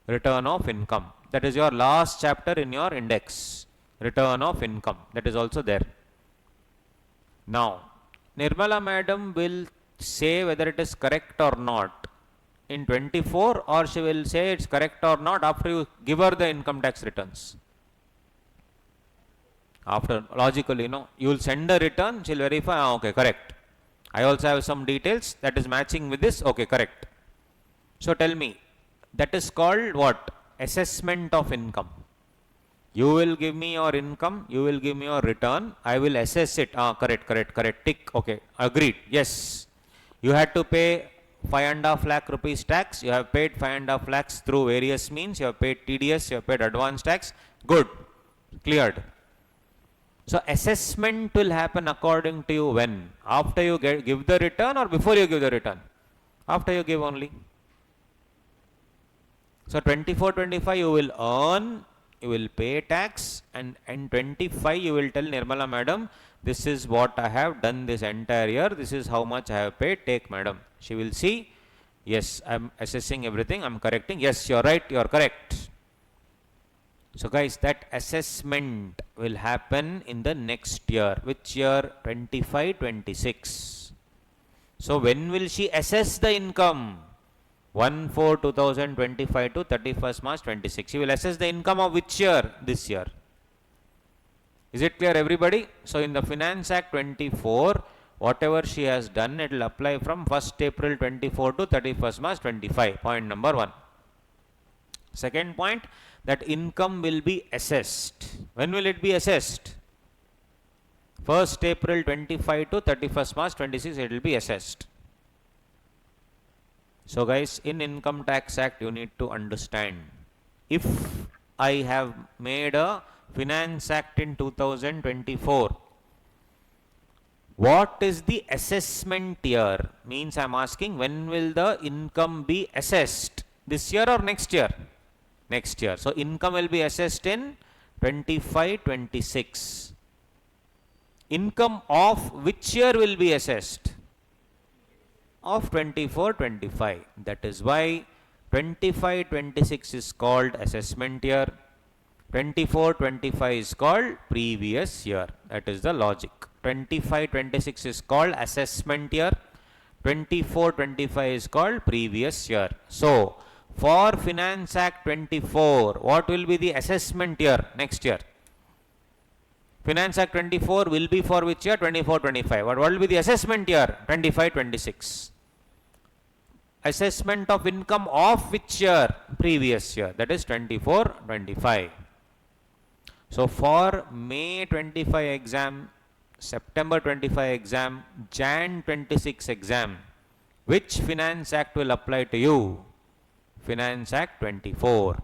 Return of income. That is your last chapter in your index. Return of income. That is also there. Now, Nirmala madam will say whether it is correct or not in 24, or she will say it's correct or not after you give her the income tax returns. After, logically, you will send the return, she will verify, okay, correct. I also have some details that is matching with this, okay, correct. So tell me, that is called what? Assessment of income. You will give me your income, you will give me your return, I will assess it, correct, tick, okay, agreed, yes. You had to pay 5.5 lakh rupees tax, you have paid 5.5 lakhs through various means, you have paid TDS, you have paid advance tax, good, cleared. So assessment will happen according to you when? After you give the return or before you give the return? After you give only. So 24-25 you will earn, you will pay tax, and in 25 you will tell Nirmala madam, this is what I have done this entire year, this is how much I have paid, take madam. She will see, yes, I am assessing everything, I am correcting, yes, you are right, you are correct. So guys, that assessment will happen in the next year. Which year? 25-26. So when will she assess the income? 1/4/2025 to 31st March 26. She will assess the income of which year? This year. Is it clear, everybody? So in the Finance Act 24, whatever she has done, it will apply from 1st April 24 to 31st March 25. Point number 1. Second point, that income will be assessed. When will it be assessed? 1st April 25 to 31st March 26, it will be assessed. So guys, in Income Tax Act, you need to understand, if I have made a Finance Act in 2024, what is the assessment year? Means I am asking, when will the income be assessed? This year or next year? Next year. So income will be assessed in 25-26. income of which year will be assessed? Of 24-25. That is why 25-26 is called assessment year, 24-25 is called previous year. That is the logic. 25-26 is called assessment year, 24-25 is called previous year. So, for Finance Act 24, what will be the assessment year next year? Finance Act 24 will be for which year? 24-25. What will be the assessment year? 25-26. Assessment of income of which year? Previous year. That is 24-25. So, for May 25 exam, September 25 exam, Jan 26 exam, which Finance Act will apply to you? Finance Act 24.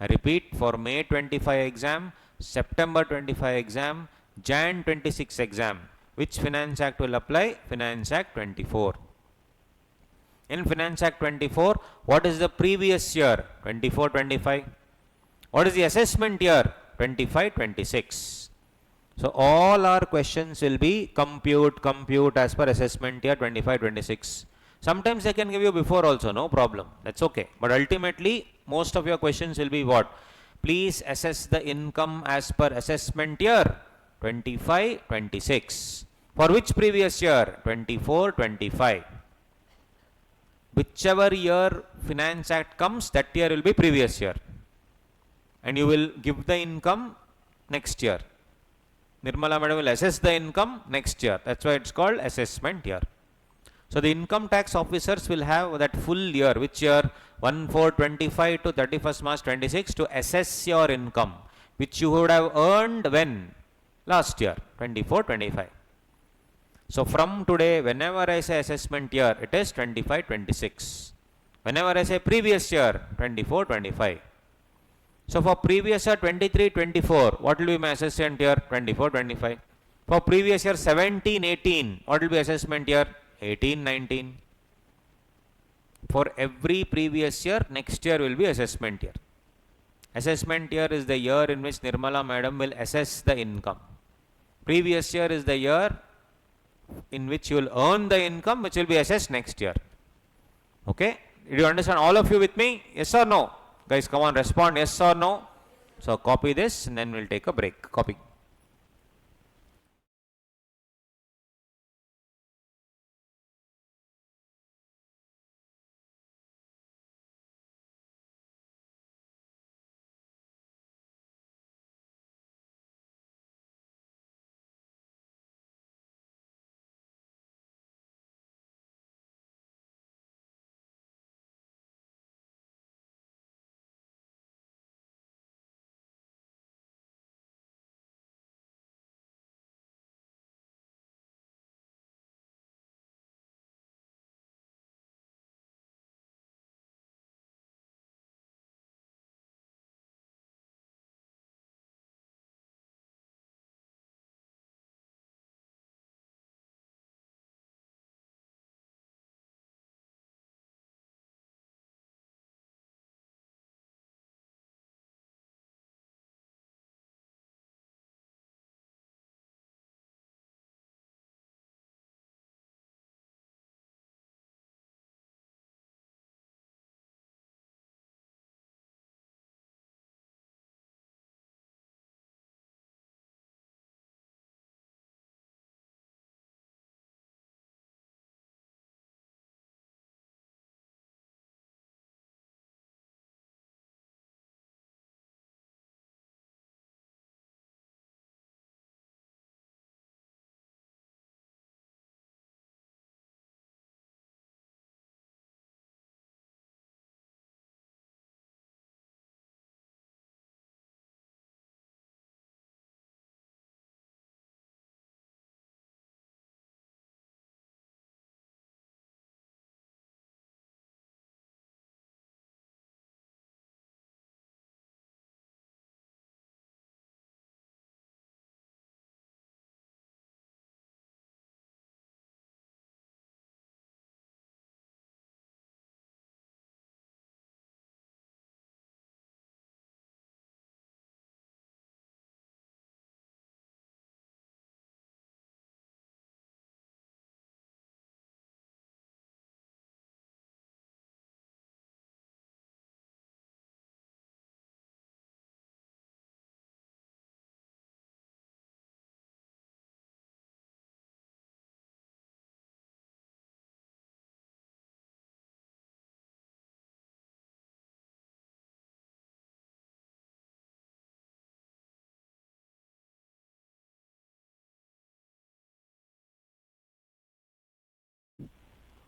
I repeat, for May 25 exam, September 25 exam, Jan 26 exam, which Finance Act will apply? Finance Act 24. In Finance Act 24, what is the previous year? 24-25. What is the assessment year? 25-26. So, all our questions will be compute as per assessment year 25-26. Sometimes I can give you before also, no problem. That's okay. But ultimately, most of your questions will be what? Please assess the income as per assessment year 25-26. For which previous year? 24-25. Whichever year Finance Act comes, that year will be previous year. And you will give the income next year. Nirmala madam will assess the income next year. That's why it's called assessment year. So, the income tax officers will have that full year, which year? 1/4/25 to 31st March 26 to assess your income, which you would have earned when? Last year, 24-25. So, from today, whenever I say assessment year, it is 25-26. Whenever I say previous year, 24-25. So, for previous year 23-24, what will be my assessment year? 24-25. For previous year 17-18, what will be assessment year? 18-19. For every previous year, next year will be assessment year. Assessment year is the year in which Nirmala madam will assess the income. Previous year is the year in which you will earn the income, which will be assessed next year. Okay? Did you understand, all of you with me? Yes or no? Guys, come on, respond yes or no. So, copy this and then we'll take a break. Copy.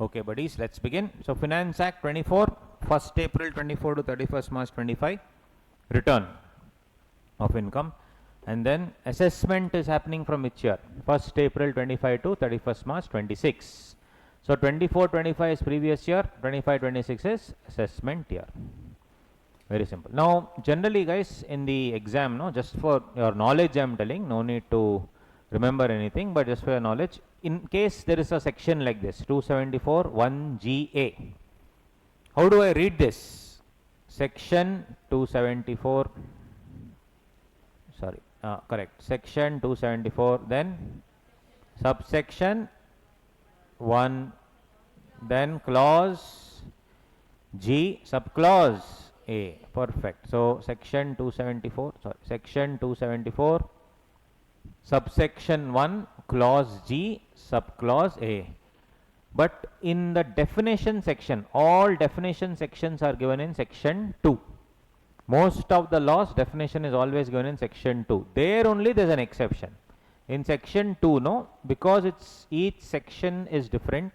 Okay, buddies, let's begin. So, Finance Act 24, 1st April 24 to 31st March 25, return of income. And then assessment is happening from which year? 1st April 25 to 31st March 26. So, 24-25 is previous year, 25-26 is assessment year. Very simple. Now, generally guys, in the exam, no, just for your knowledge I am telling, no need to remember anything, but just for your knowledge, in case there is a section like this, 274 1GA, how do I read this? Section 274, sorry, correct, section 274, then subsection 1, then clause G, subclause A, perfect. So, section 274, sorry, section 274, subsection 1, clause G, subclause A. But in the definition section, all definition sections are given in section 2. Most of the laws definition is always given in section 2. There only there is an exception. In section 2, no, because it's each section is different,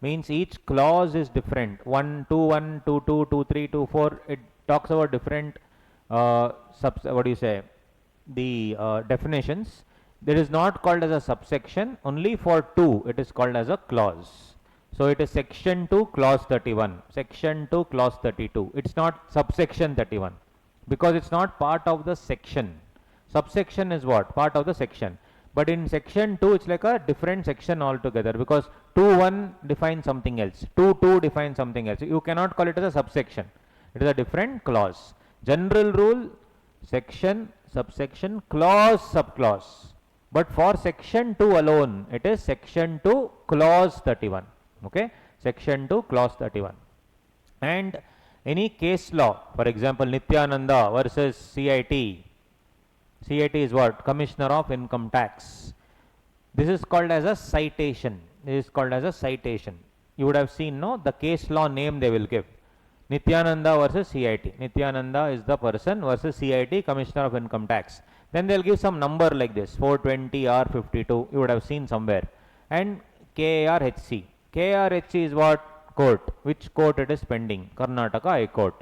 means each clause is different. 1, 2, 1, 2, 2, 2, 3, 2, 4, it talks about different, what do you say, the definitions. That is not called as a subsection, only for 2 it is called as a clause. So, it is section 2 clause 31, section 2 clause 32, it is not subsection 31 because it is not part of the section. Subsection is what? Part of the section. But in section 2 it's like a different section altogether, because 2.1 defines something else, 2.2 defines something else. You cannot call it as a subsection, it is a different clause. General rule, section, subsection, clause, subclause. But for section 2 alone, it is section 2 clause 31. Okay, section 2 clause 31. And any case law, for example, Nityananda versus CIT. CIT is what? Commissioner of Income Tax. This is called as a citation. This is called as a citation. You would have seen, no, the case law name they will give. Nityananda versus CIT. Nityananda is the person versus CIT, Commissioner of Income Tax. Then they will give some number like this, 420 R52, you would have seen somewhere. And KARHC. KARHC is what? Court. Which court it is pending? Karnataka High Court.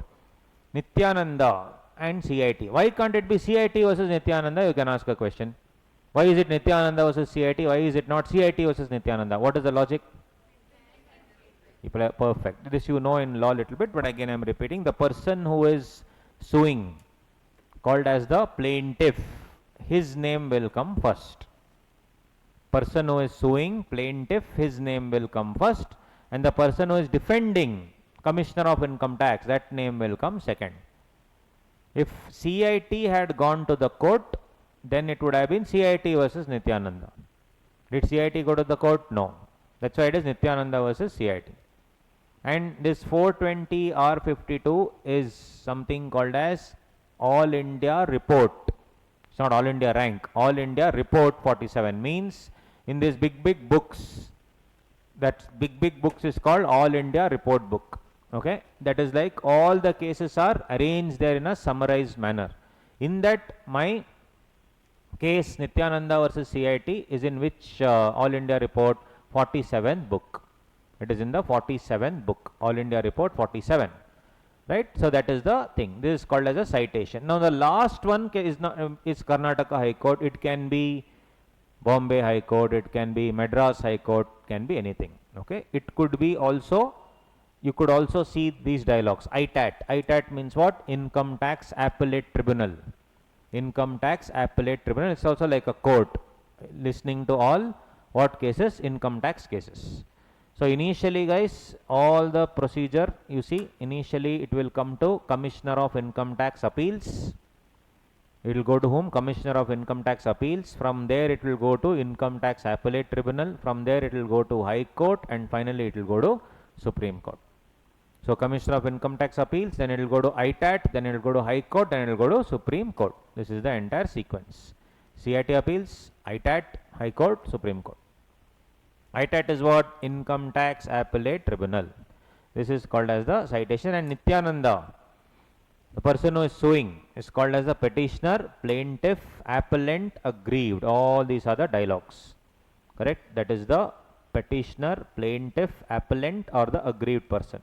Nityananda and CIT. Why can't it be CIT versus Nityananda? You can ask a question. Why is it Nityananda versus CIT? Why is it not CIT versus Nityananda? What is the logic? Perfect. This you know in law a little bit, but again I am repeating. The person who is suing, called as the plaintiff, his name will come first. Person who is suing, plaintiff, his name will come first, and the person who is defending, Commissioner of Income Tax, that name will come second. If CIT had gone to the court, then it would have been CIT versus Nityananda. Did CIT go to the court? No. That's why it is Nityananda versus CIT. And this 420 R52 is something called as All India Report. It's not All India Rank. All India Report 47 means in these big books, that big books is called All India Report book. Okay, that is like all the cases are arranged there in a summarized manner. In that, my case Nityananda versus CIT is in which All India Report 47 book. It is in the 47th book, All India Report 47. Right, so that is the thing. This is called as a citation. Now the last one is Karnataka High Court. It can be Bombay High Court, it can be Madras High Court, can be anything. Okay, it could be also, you could also see these dialogues. ITAT. ITAT means what? Income Tax Appellate Tribunal. Income Tax Appellate Tribunal. It's also like a court listening to all what cases? Income tax cases. So initially guys, all the procedure you see, initially it will come to Commissioner of Income Tax Appeals. It will go to whom? Commissioner of Income Tax Appeals. From there it will go to Income Tax Appellate Tribunal. From there it will go to High Court, and finally it will go to Supreme Court. So Commissioner of Income Tax Appeals, then it will go to ITAT, then it will go to High Court, then it will go to Supreme Court. This is the entire sequence. CIT Appeals, ITAT, High Court, Supreme Court. ITAT is what? Income Tax Appellate Tribunal. This is called as the citation. And Nityananda, the person who is suing, is called as the petitioner, plaintiff, appellant, aggrieved. All these are the dialogues. Correct? That is the petitioner, plaintiff, appellant, or the aggrieved person.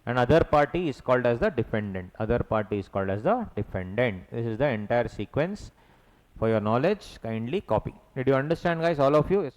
And other party is called as the defendant. Other party is called as the defendant. This is the entire sequence. For your knowledge, kindly copy. Did you understand, guys, all of you? Yes.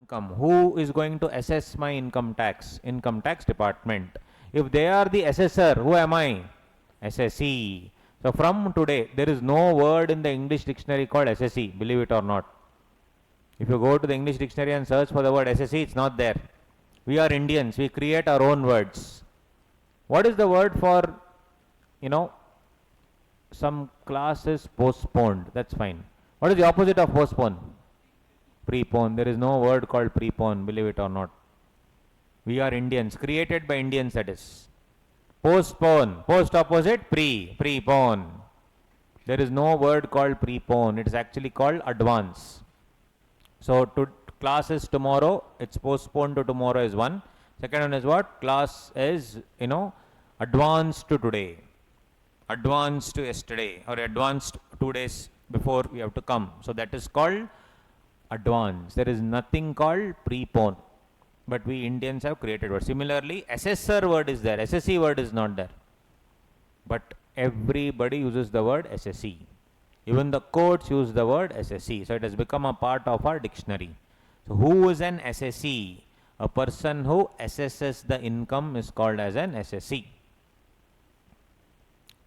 Income. Who is going to assess my income tax? Income tax department. If they are the assessor, who am I? SSE. So from today, there is no word in the English dictionary called SSE, believe it or not. If you go to the English dictionary and search for the word SSE, it's not there. We are Indians, we create our own words. What is the word for, some class is postponed? That's fine. What is the opposite of postpone? Prepone. There is no word called prepone, believe it or not. We are Indians, created by Indians, that is. Postpone. Post opposite, prepone. There is no word called prepone. It is actually called advance. So class is tomorrow, it's postponed to tomorrow is one. Second one is what? Class is, advanced to today. Advanced to yesterday, or advanced 2 days before we have to come. So that is called advance. There is nothing called prepone. But we Indians have created word. Similarly, assessor word is there. SSE word is not there. But everybody uses the word SSE. Even the courts use the word SSE. So it has become a part of our dictionary. So who is an SSE? A person who assesses the income is called as an SSC.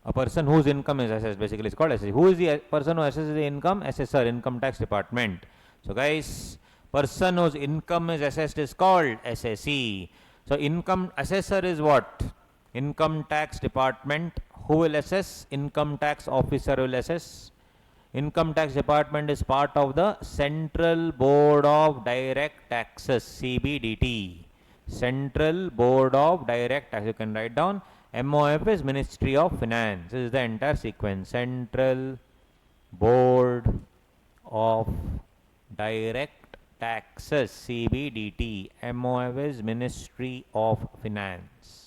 A person whose income is assessed basically is called SSC. Who is the person who assesses the income? Assessor, income tax department. So guys, person whose income is assessed is called SSC. So income assessor is what? Income tax department. Who will assess? Income tax officer will assess. Income tax department is part of the Central Board of Direct Taxes, CBDT. Central Board of Direct Taxes. You can write down. MOF is Ministry of Finance. This is the entire sequence. Central Board of Direct Taxes, CBDT. MOF is Ministry of Finance.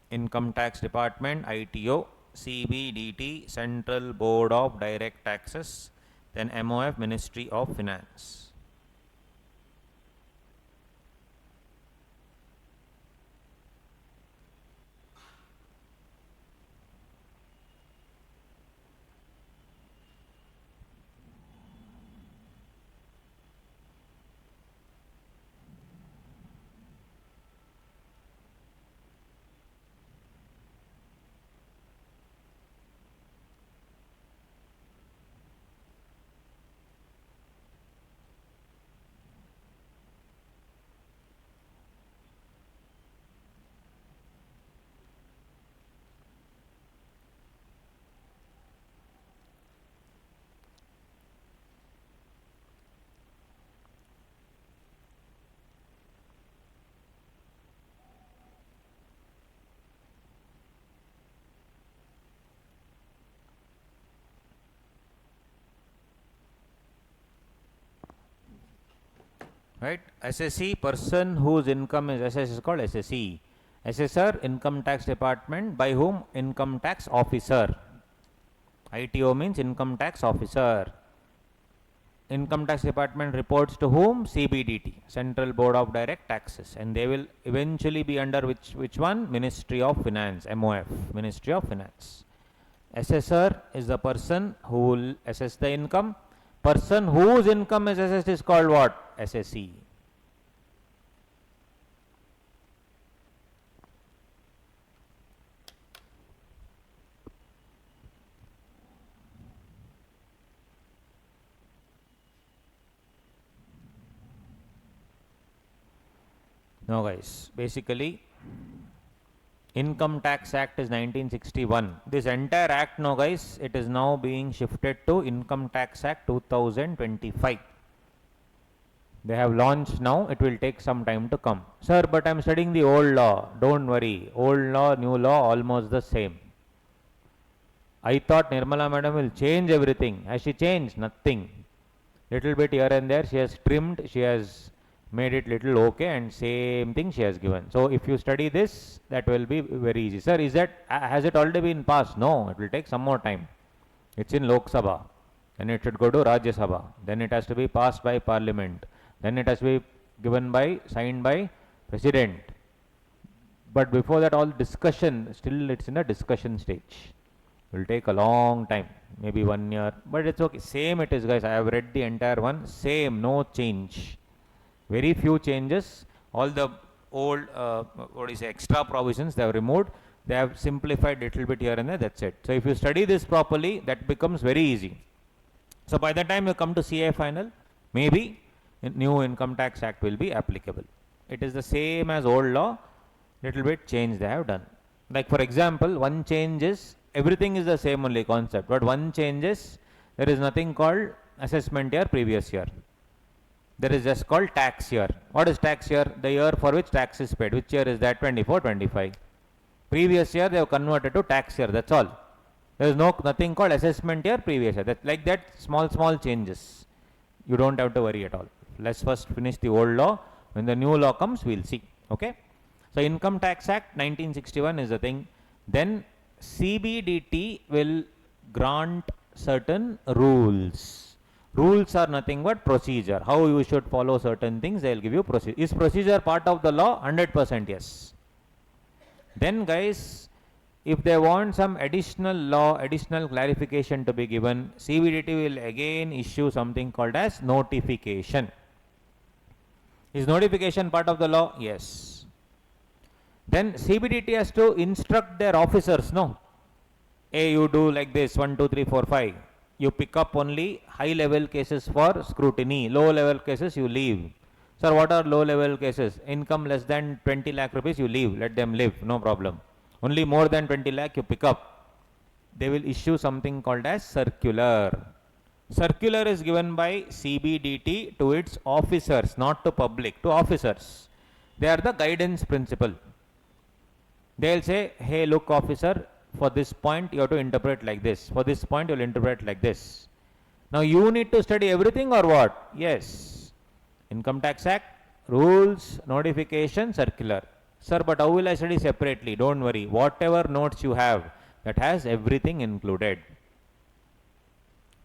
Income Tax Department, ITO, CBDT, Central Board of Direct Taxes, then MOF, Ministry of Finance. Right? SSC, person whose income is assessed is called SSC. Assessor, income tax department, by whom? Income tax officer. ITO means income tax officer. Income tax department reports to whom? CBDT, Central Board of Direct Taxes, and they will eventually be under which one? Ministry of Finance, MOF, Ministry of Finance. Assessor is the person who will assess the income. Person whose income is assessed is called what? SSC. Now guys, basically Income Tax Act is 1961. This entire act now guys, it is now being shifted to Income Tax Act 2025. They have launched now, it will take some time to come. Sir, but I am studying the old law. Don't worry, old law, new law, almost the same. I thought Nirmala madam will change everything. Has she changed? Nothing. Little bit here and there she has trimmed, she has made it little okay, and same thing she has given. So if you study this, that will be very easy. Sir, is that, has it already been passed? No, it will take some more time. It's in Lok Sabha, then it should go to Rajya Sabha, then it has to be passed by Parliament, then it has to be given by, signed by President. But before that, all discussion, still it's in a discussion stage. It will take a long time, maybe 1 year, but it's okay. Same it is guys, I have read the entire one, same, no change. Very few changes. All the old extra provisions they have removed, they have simplified little bit here and there, that's it. So if you study this properly, that becomes very easy. So by the time you come to CA final, maybe new Income Tax Act will be applicable. It is the same as old law, little bit change they have done. Like for example, one change is, everything is the same only concept, but one change is, there is nothing called assessment year, previous year. There is just called tax year. What is tax year? The year for which tax is paid. Which year is that? 24, 25. Previous year they have converted to tax year, that's all. There is nothing called assessment year, previous year. Like that, small changes. You don't have to worry at all. Let's first finish the old law. When the new law comes, we'll see. Okay. So Income Tax Act 1961 is the thing. Then CBDT will grant certain rules. Rules are nothing but procedure. How you should follow certain things, they will give you procedure. Is procedure part of the law? 100% yes. Then guys, if they want some additional law, additional clarification to be given, CBDT will again issue something called as notification. Is notification part of the law? Yes. Then CBDT has to instruct their officers, no? Hey, you do like this, 1, 2, 3, 4, 5. You pick up only high level cases for scrutiny, low level cases you leave. Sir, what are low level cases? Income less than 20 lakh rupees you leave, let them live, no problem. Only more than 20 lakh you pick up. They will issue something called as circular. Circular is given by CBDT to its officers, not to public, to officers. They are the guidance principle. They will say, hey, look officer, for this point you have to interpret like this. For this point you will interpret like this. Now you need to study everything or what? Yes. Income Tax Act, rules, notification, circular. Sir, but how will I study separately? Don't worry. Whatever notes you have, that has everything included.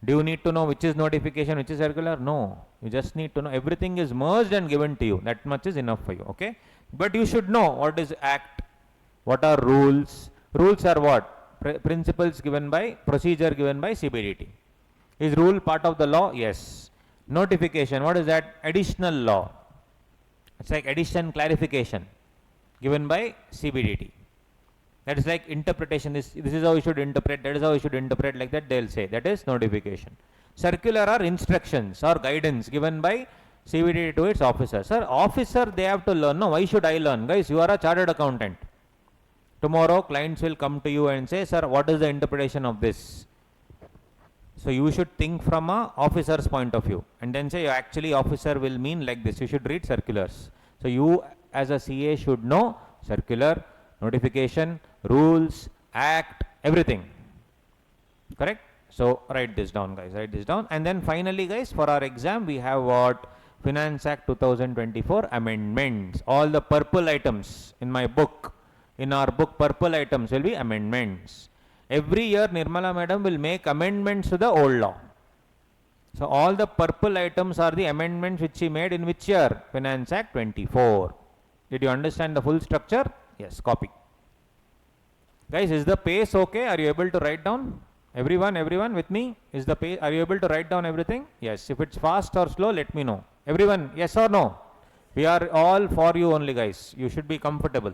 Do you need to know which is notification, which is circular? No. You just need to know everything is merged and given to you. That much is enough for you. Okay? But you should know what is act, what are rules. Rules are what? Principles given by, procedure given by CBDT. Is rule part of the law? Yes. Notification, what is that? Additional law. It's like addition clarification given by CBDT. That is like interpretation. This is how you should interpret, that is how you should interpret, like that they will say. That is notification. Circular are instructions or guidance given by CBDT to its officer. Sir, officer they have to learn. No, why should I learn? Guys, you are a chartered accountant. Tomorrow clients will come to you and say, sir, what is the interpretation of this? So you should think from a officer's point of view and then say actually officer will mean like this. You should read circulars. So you as a CA should know circular, notification, rules, act, everything. Correct? So write this down guys, write this down. And then finally guys, for our exam we have what? Finance Act 2024 amendments. All the purple items in my book. In our book, purple items will be amendments. Every year, Nirmala Madam will make amendments to the old law. So, all the purple items are the amendments which she made in which year? Finance Act 24. Did you understand the full structure? Yes, copy. Guys, is the pace okay? Are you able to write down? Everyone with me? Is the pace, are you able to write down everything? Yes. If it's fast or slow, let me know. Everyone, yes or no? We are all for you only guys. You should be comfortable.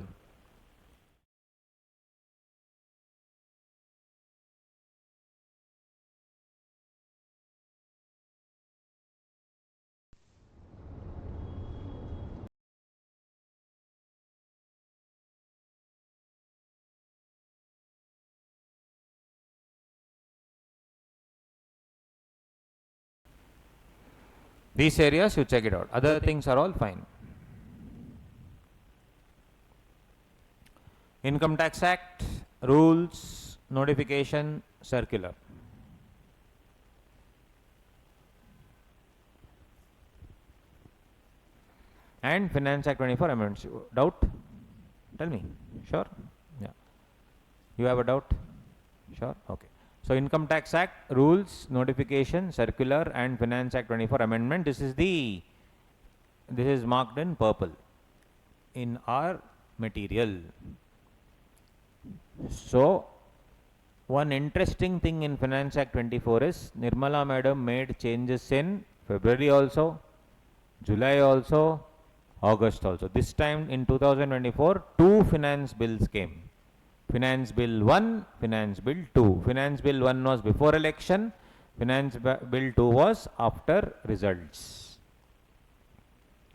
These areas you check it out. Other things are all fine. Income Tax Act, rules, notification, circular. And Finance Act 24 amendments. Doubt? Tell me. Sure? Yeah. You have a doubt? Sure? Okay. So, Income Tax Act, rules, notification, circular and Finance Act 24 amendment. This is marked in purple in our material. So, one interesting thing in Finance Act 24 is Nirmala Madam made changes in February also, July also, August also. This time in 2024, two finance bills came. Finance Bill 1, Finance Bill 2. Finance Bill 1 was before election, Finance Bill 2 was after results.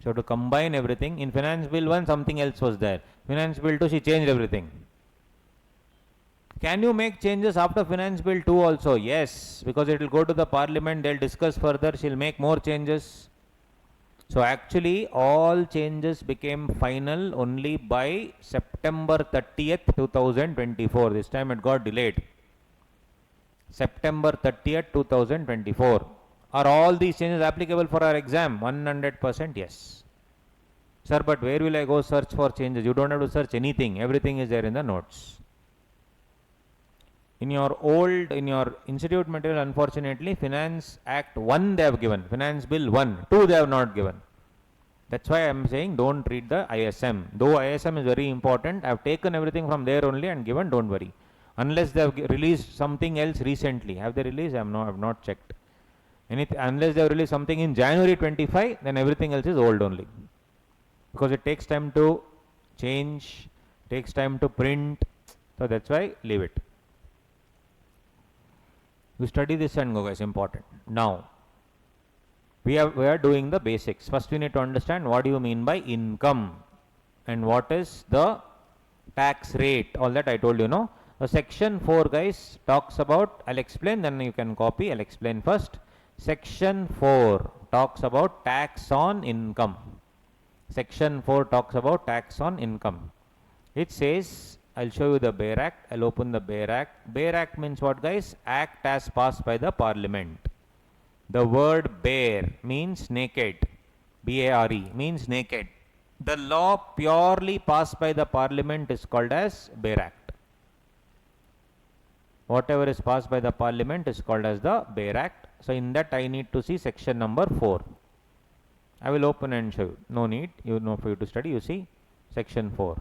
So to combine everything, in Finance Bill 1 something else was there. Finance Bill 2 she changed everything. Can you make changes after Finance Bill 2 also? Yes, because it will go to the Parliament, they will discuss further, she will make more changes. So actually all changes became final only by September 30th, 2024. This time it got delayed. September 30th, 2024. Are all these changes applicable for our exam? 100% yes. Sir, but where will I go search for changes? You don't have to search anything. Everything is there in the notes. In your institute material, unfortunately, Finance Act 1 they have given. Finance Bill 1. 2 they have not given. That's why I am saying don't read the ISM. Though ISM is very important, I have taken everything from there only and given, don't worry. Unless they have released something else recently. Have they released? I have not checked. Unless they have released something in January 25, then everything else is old only. Because it takes time to change, takes time to print. So that's why leave it. You study this and go, guys, important. Now, we are doing the basics. First we need to understand what do you mean by income and what is the tax rate. All that I told you, no? So section 4, guys, talks about, I'll explain, then you can copy. I'll explain first. Section 4 talks about tax on income. Section 4 talks about tax on income. It says, I'll show you the Bare Act. I'll open the Bare Act. Bare Act means what, guys? Act as passed by the Parliament. The word bare means naked. B-A-R-E means naked. The law purely passed by the Parliament is called as Bare Act. Whatever is passed by the Parliament is called as the Bare Act. So in that I need to see section number 4. I will open and show you. No need, for you to study. You see section 4.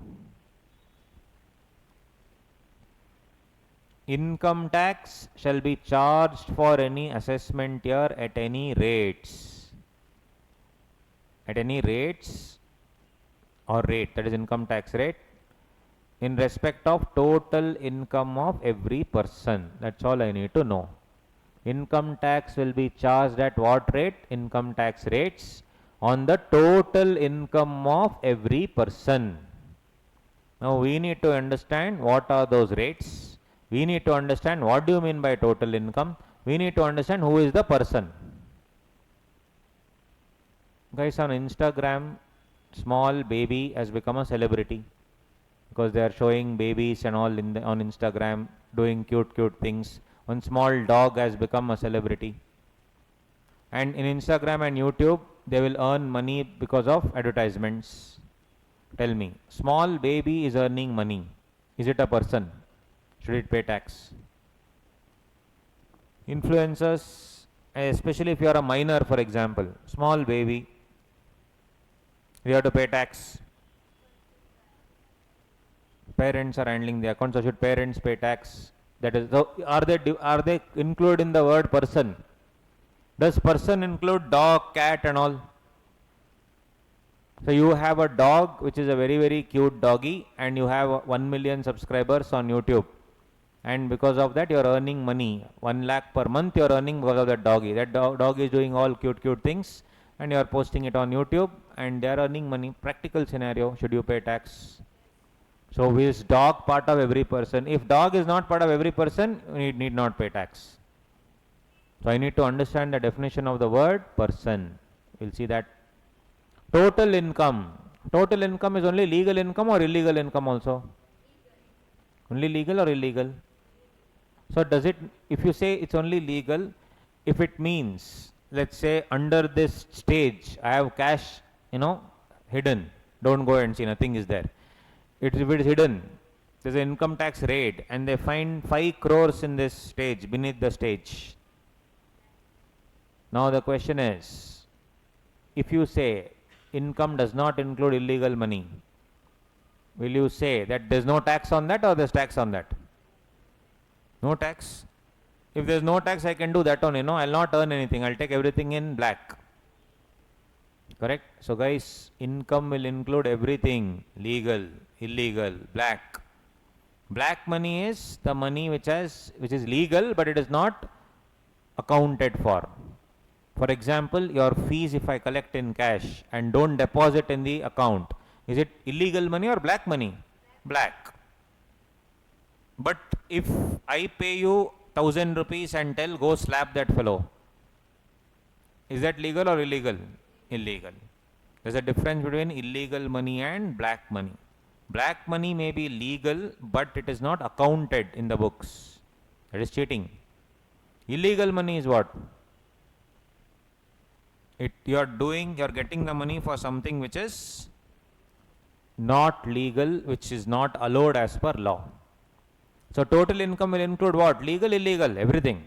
Income tax shall be charged for any assessment year at any rates. At any rates or rate, that is income tax rate, in respect of total income of every person. That's all I need to know. Income tax will be charged at what rate? Income tax rates on the total income of every person. Now we need to understand what are those rates. We need to understand what do you mean by total income. We need to understand who is the person. Guys, on Instagram, small baby has become a celebrity because they are showing babies and all on Instagram doing cute things. One small dog has become a celebrity. And in Instagram and YouTube, they will earn money because of advertisements. Tell me, small baby is earning money. Is it a person? Should it pay tax? Influencers, especially if you are a minor, for example, small baby, you have to pay tax. Parents are handling the account, so should parents pay tax? That is, so are they included in the word person? Does person include dog, cat and all? So you have a dog which is a very cute doggy and you have 1 million subscribers on YouTube. And because of that you are earning money. 1 lakh per month you are earning because of that doggy. That dog is doing all cute things and you are posting it on YouTube and they are earning money. Practical scenario, should you pay tax? So is dog part of every person? If dog is not part of every person, you need not pay tax. So I need to understand the definition of the word person. We'll see that. Total income. Total income is only legal income or illegal income also? Only legal or illegal? So does it, if you say it's only legal, if it means, let's say under this stage, I have cash, hidden. Don't go and see, nothing is there. If it is hidden, there's an income tax raid and they find 5 crores in this stage, beneath the stage. Now the question is, if you say income does not include illegal money, will you say that there's no tax on that or there's tax on that? No tax. If there's no tax, I can do that on, I'll not earn anything. I'll take everything in black. Correct? So guys, income will include everything. Legal, illegal, black. Black money is the money which is legal but it is not accounted for. For example, your fees if I collect in cash and don't deposit in the account, is it illegal money or black money? Black. But if I pay you 1,000 rupees and tell go slap that fellow, is that legal or illegal? Illegal. There's a difference between illegal money and black money. Black money may be legal but it is not accounted in the books. That is cheating. Illegal money is what? You are getting the money for something which is not legal, which is not allowed as per law. So total income will include what? Legal, illegal, everything.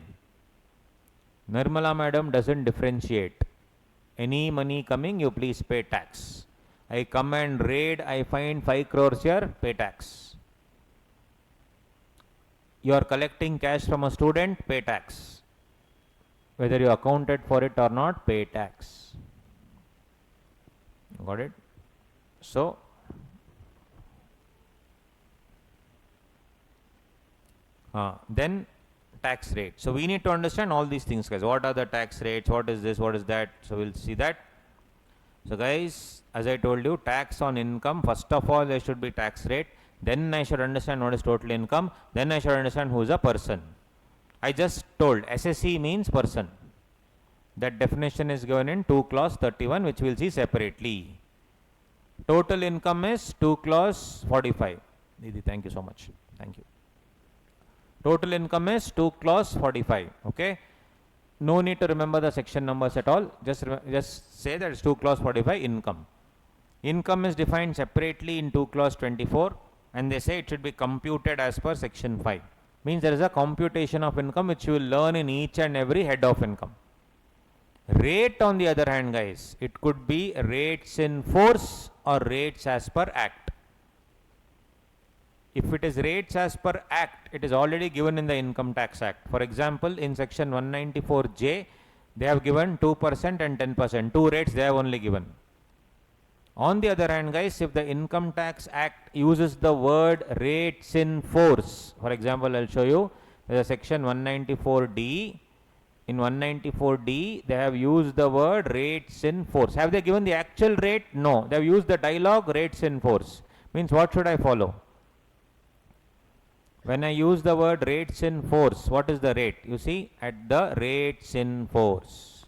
Nirmala madam doesn't differentiate. Any money coming, you please pay tax. I come and raid, I find 5 crores here, pay tax. You are collecting cash from a student, pay tax. Whether you accounted for it or not, pay tax. Got it? So, then tax rate. So we need to understand all these things, guys. What are the tax rates? What is this? What is that? So we'll see that. So guys, as I told you, tax on income, first of all there should be tax rate. Then I should understand what is total income. Then I should understand who is a person. I just told SSE means person. That definition is given in 2 clause 31, which we'll see separately. Total income is 2 clause 45. Didi, thank you so much. Thank you. Total income is 2 clause 45. Okay. No need to remember the section numbers at all. Just say that it's 2 clause 45 income. Income is defined separately in 2 clause 24, and they say it should be computed as per section 5. Means there is a computation of income which you will learn in each and every head of income. Rate on the other hand, guys, it could be rates in force or rates as per act. If it is rates as per act, it is already given in the Income Tax Act. For example, in section 194J, they have given 2% and 10%. Two rates they have only given. On the other hand, guys, if the Income Tax Act uses the word rates in force, for example, I'll show you, there is section 194D. In 194D, they have used the word rates in force. Have they given the actual rate? No. They have used the dialogue rates in force. Means what should I follow? When I use the word rates in force, what is the rate? You see, at the rates in force.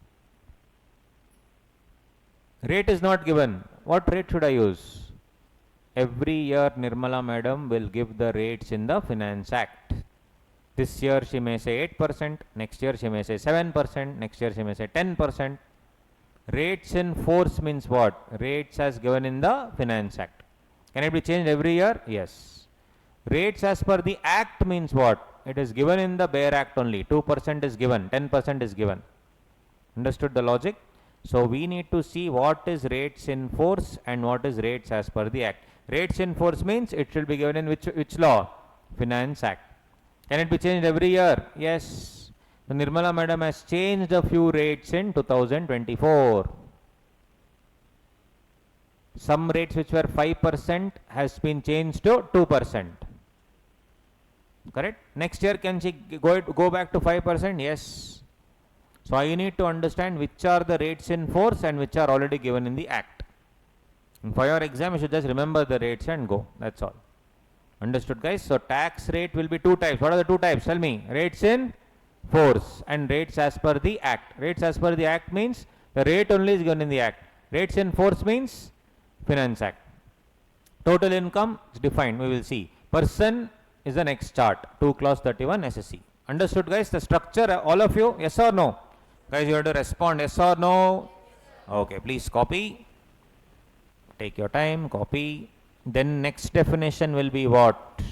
Rate is not given. What rate should I use? Every year Nirmala madam will give the rates in the Finance Act. This year she may say 8%, next year she may say 7%, next year she may say 10%. Rates in force means what? Rates as given in the Finance Act. Can it be changed every year? Yes. Rates as per the Act means what? It is given in the bare Act only. 2% is given, 10% is given. Understood the logic? So we need to see what is rates in force and what is rates as per the Act. Rates in force means it should be given in which law? Finance Act. Can it be changed every year? Yes. So Nirmala madam has changed a few rates in 2024. Some rates which were 5% has been changed to 2%. Correct? Next year can she go back to 5%? Yes. So I need to understand which are the rates in force and which are already given in the Act. And for your exam, you should just remember the rates and go. That's all. Understood, guys? So tax rate will be two types. What are the two types? Tell me. Rates in force and rates as per the Act. Rates as per the Act means the rate only is given in the Act. Rates in force means Finance Act. Total income is defined. We will see. Person is the next chart. 2 clause 31 SSE. Understood, guys? The structure, all of you? Yes or no? Guys, you have to respond. Yes or no? Okay, please copy. Take your time. Copy. Then next definition will be what?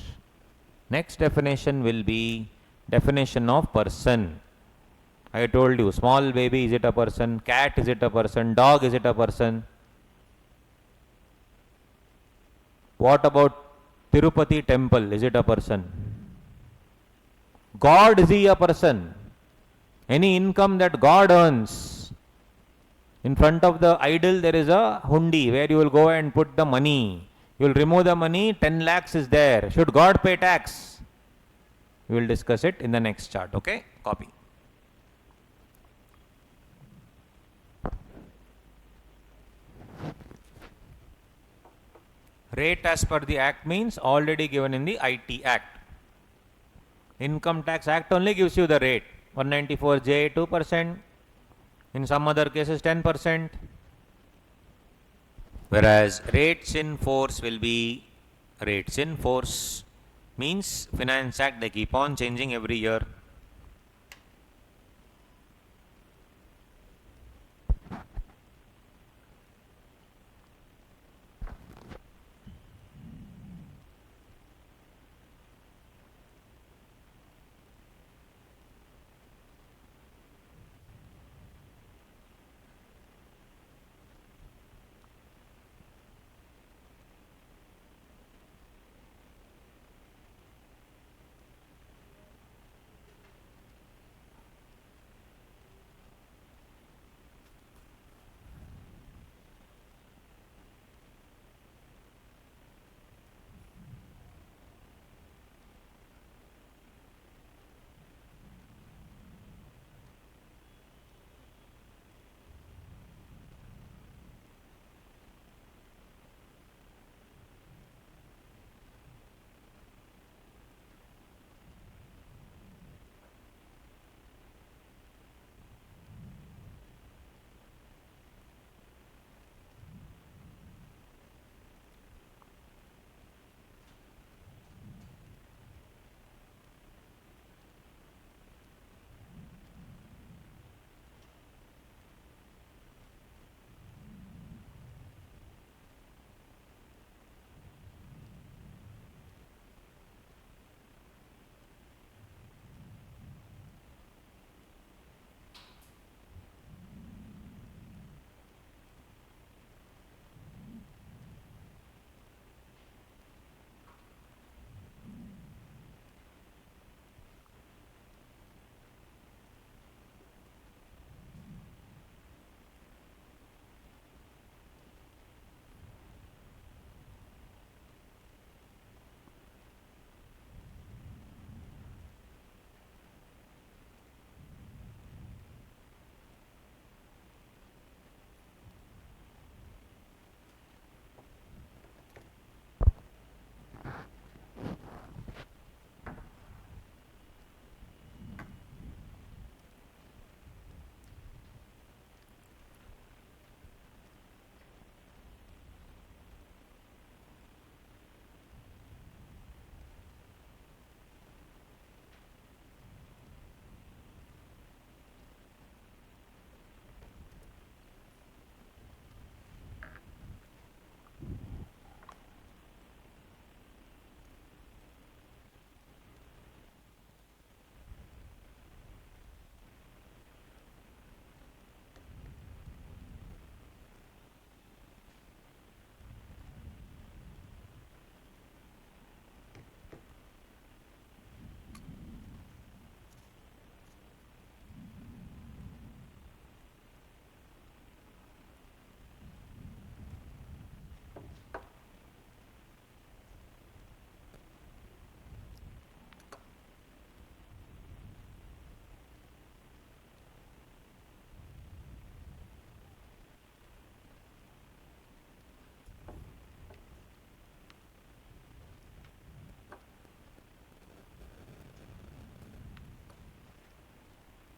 Next definition will be definition of person. I told you, small baby, is it a person? Cat, is it a person? Dog, is it a person? What about Tirupati temple? Is it a person? God, is he a person? Any income that God earns. In front of the idol there is a hundi where you will go and put the money. You will remove the money, 10 lakhs is there. Should God pay tax? We will discuss it in the next chart. Okay? Copy. Rate as per the Act means already given in the IT Act. Income Tax Act only gives you the rate. 194J 2%. In some other cases 10%. Whereas rates in force will be rates in force. Means Finance Act they keep on changing every year.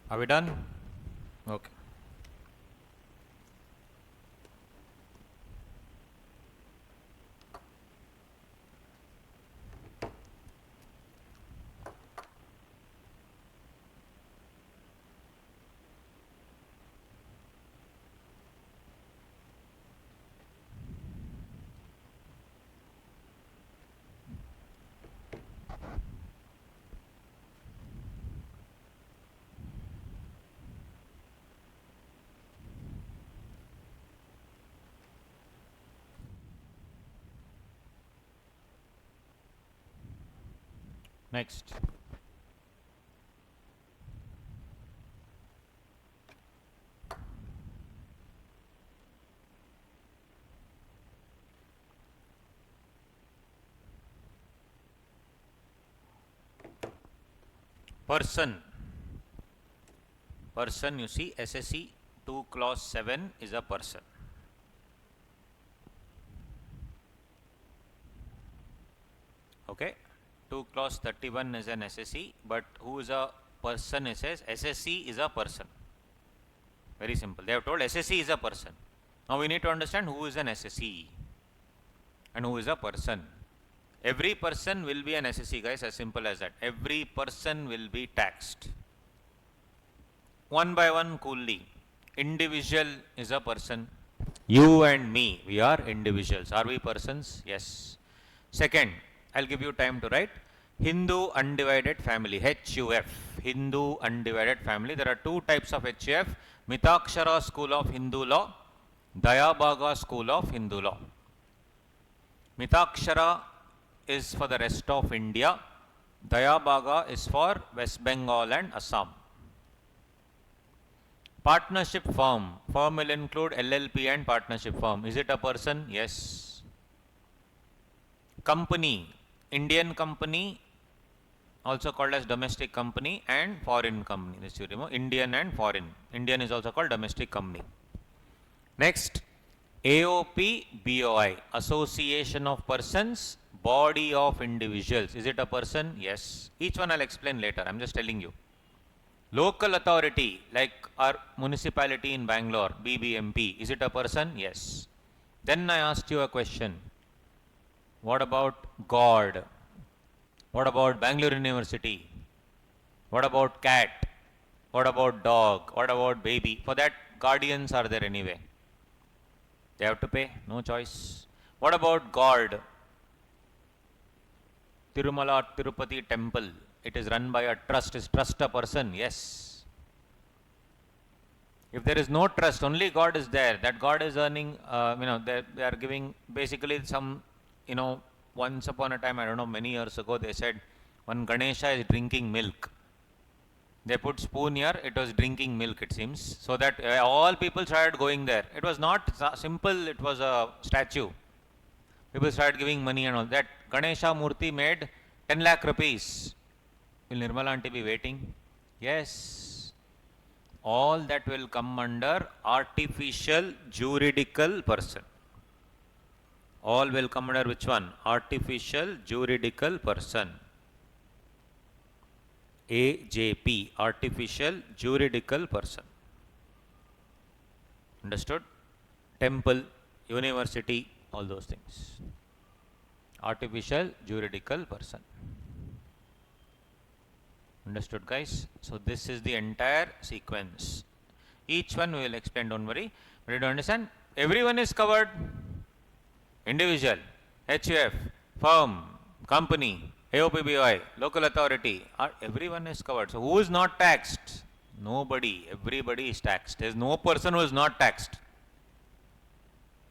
Are we done? Okay. Next. Person. Person, you see, SSE 2 clause 7 is a person. Okay. 2 clause 31 is an SSE, but who is a person? It says SSE is a person. Very simple. They have told SSE is a person. Now we need to understand who is an SSE and who is a person. Every person will be an SSE, guys, as simple as that. Every person will be taxed. One by one, coolly. Individual is a person. You and me, we are individuals. Are we persons? Yes. Second, I'll give you time to write. Hindu undivided family, HUF. Hindu undivided family. There are two types of HUF. Mitakshara school of Hindu law, Dayabhaga school of Hindu law. Mitakshara is for the rest of India. Dayabhaga is for West Bengal and Assam. Partnership firm. Firm will include LLP and partnership firm. Is it a person? Yes. Company. Indian company, also called as domestic company, and foreign company. This you remember. Indian and foreign. Indian is also called domestic company. Next, AOP BOI. Association of persons, body of individuals. Is it a person? Yes. Each one I'll explain later. I'm just telling you. Local authority, like our municipality in Bangalore, BBMP, is it a person? Yes. Then I asked you a question. What about God? What about Bangalore University? What about cat? What about dog? What about baby? For that, guardians are there anyway. They have to pay, no choice. What about God? Tirumala Tirupati temple. It is run by a trust. Is trust a person? Yes. If there is no trust, only God is there. That God is earning, they are giving basically some, once upon a time, I don't know, many years ago, they said one Ganesha is drinking milk. They put spoon here, it was drinking milk, it seems. So that all people started going there. It was not simple, it was a statue. People started giving money and all. That Ganesha Murthy made 10 lakh rupees. Will Nirmala aunty be waiting? Yes. All that will come under artificial juridical person. All will come under which one? Artificial juridical person. AJP, artificial juridical person. Understood? Temple, university, all those things. Artificial juridical person. Understood, guys? So this is the entire sequence. Each one we will explain, don't worry. But you don't understand? Everyone is covered. Individual, HUF, firm, company, AOPBOI, local authority, everyone is covered. So who is not taxed? Nobody. Everybody is taxed. There is no person who is not taxed.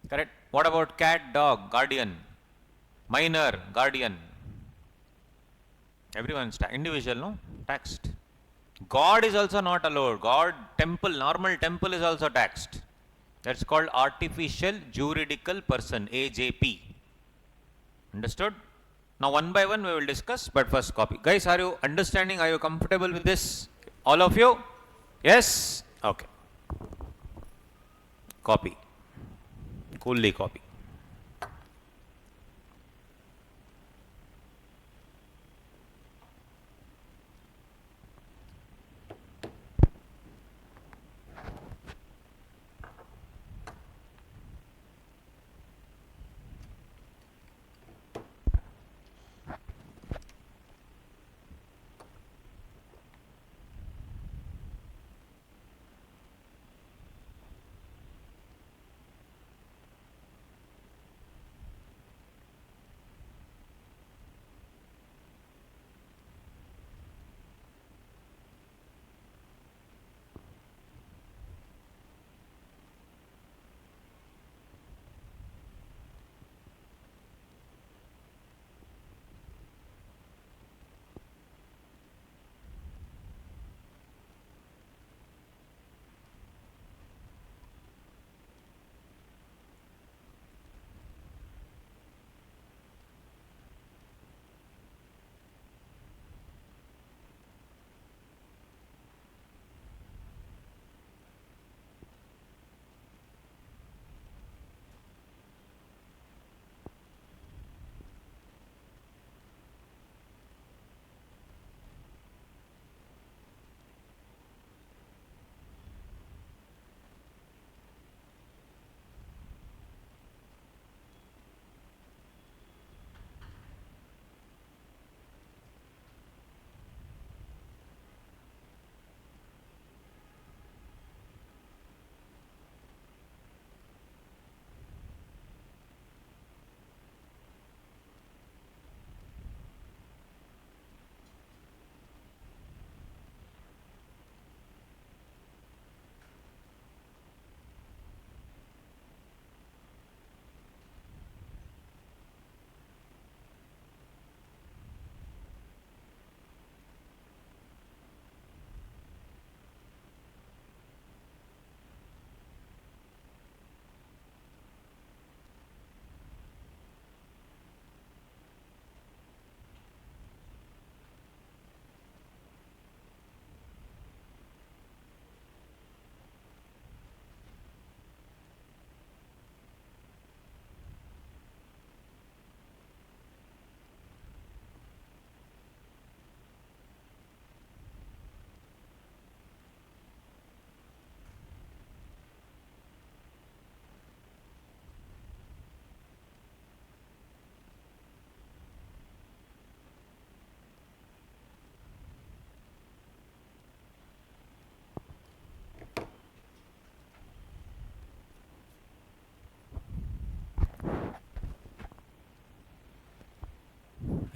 Correct? What about cat, dog, guardian, minor, guardian? Everyone is individual, no? Taxed. God is also not allowed. God, temple, normal temple is also taxed. That's called artificial juridical person, AJP. Understood? Now one by one we will discuss, but first copy. Guys, are you understanding? Are you comfortable with this? All of you? Yes? Okay. Copy. Coolly copy.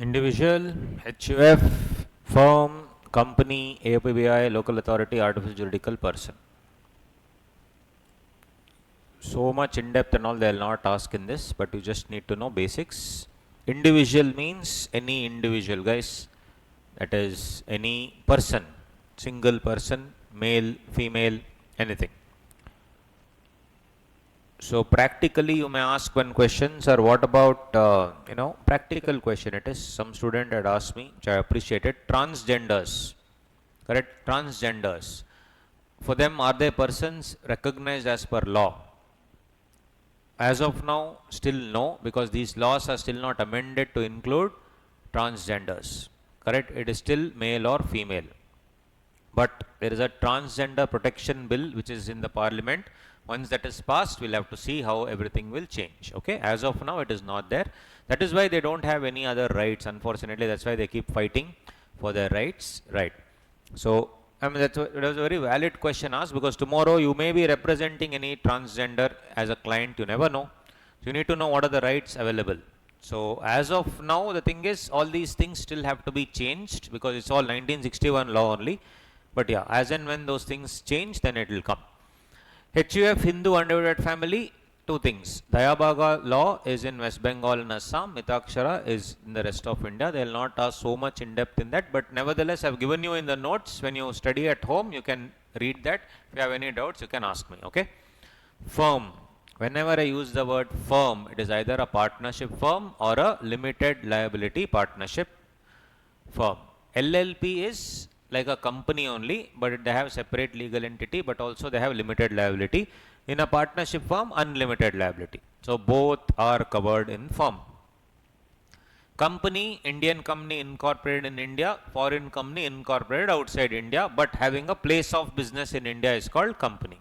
Individual, HUF, firm, company, AOPBI, local authority, artificial juridical person. So much in depth and all they will not ask in this, but you just need to know basics. Individual means any individual, guys. That is any person, single person, male, female, anything. So practically you may ask one question, sir, what about, practical question it is. Some student had asked me, which I appreciated, transgenders, correct? Transgenders. For them, are they persons recognized as per law? As of now, still no, because these laws are still not amended to include transgenders, correct? It is still male or female. But there is a transgender protection bill which is in the parliament. Once that is passed, we'll have to see how everything will change. Okay, as of now, it is not there. That is why they don't have any other rights. Unfortunately, that's why they keep fighting for their rights. Right. So, I mean, it was a very valid question asked, because tomorrow you may be representing any transgender as a client. You never know. So, you need to know what are the rights available. So, as of now, the thing is, all these things still have to be changed, because it's all 1961 law only. But yeah, as and when those things change, then it will come. HUF, Hindu undivided family, two things. Dayabaga law is in West Bengal and Assam. Mitakshara is in the rest of India. They will not ask so much in depth in that. But nevertheless, I have given you in the notes. When you study at home, you can read that. If you have any doubts, you can ask me. Okay. Firm. Whenever I use the word firm, it is either a partnership firm or a limited liability partnership firm. LLP is like a company only, but they have separate legal entity, but also they have limited liability. In a partnership firm, unlimited liability. So both are covered in firm. Company, Indian company incorporated in India, foreign company incorporated outside India, but having a place of business in India is called company.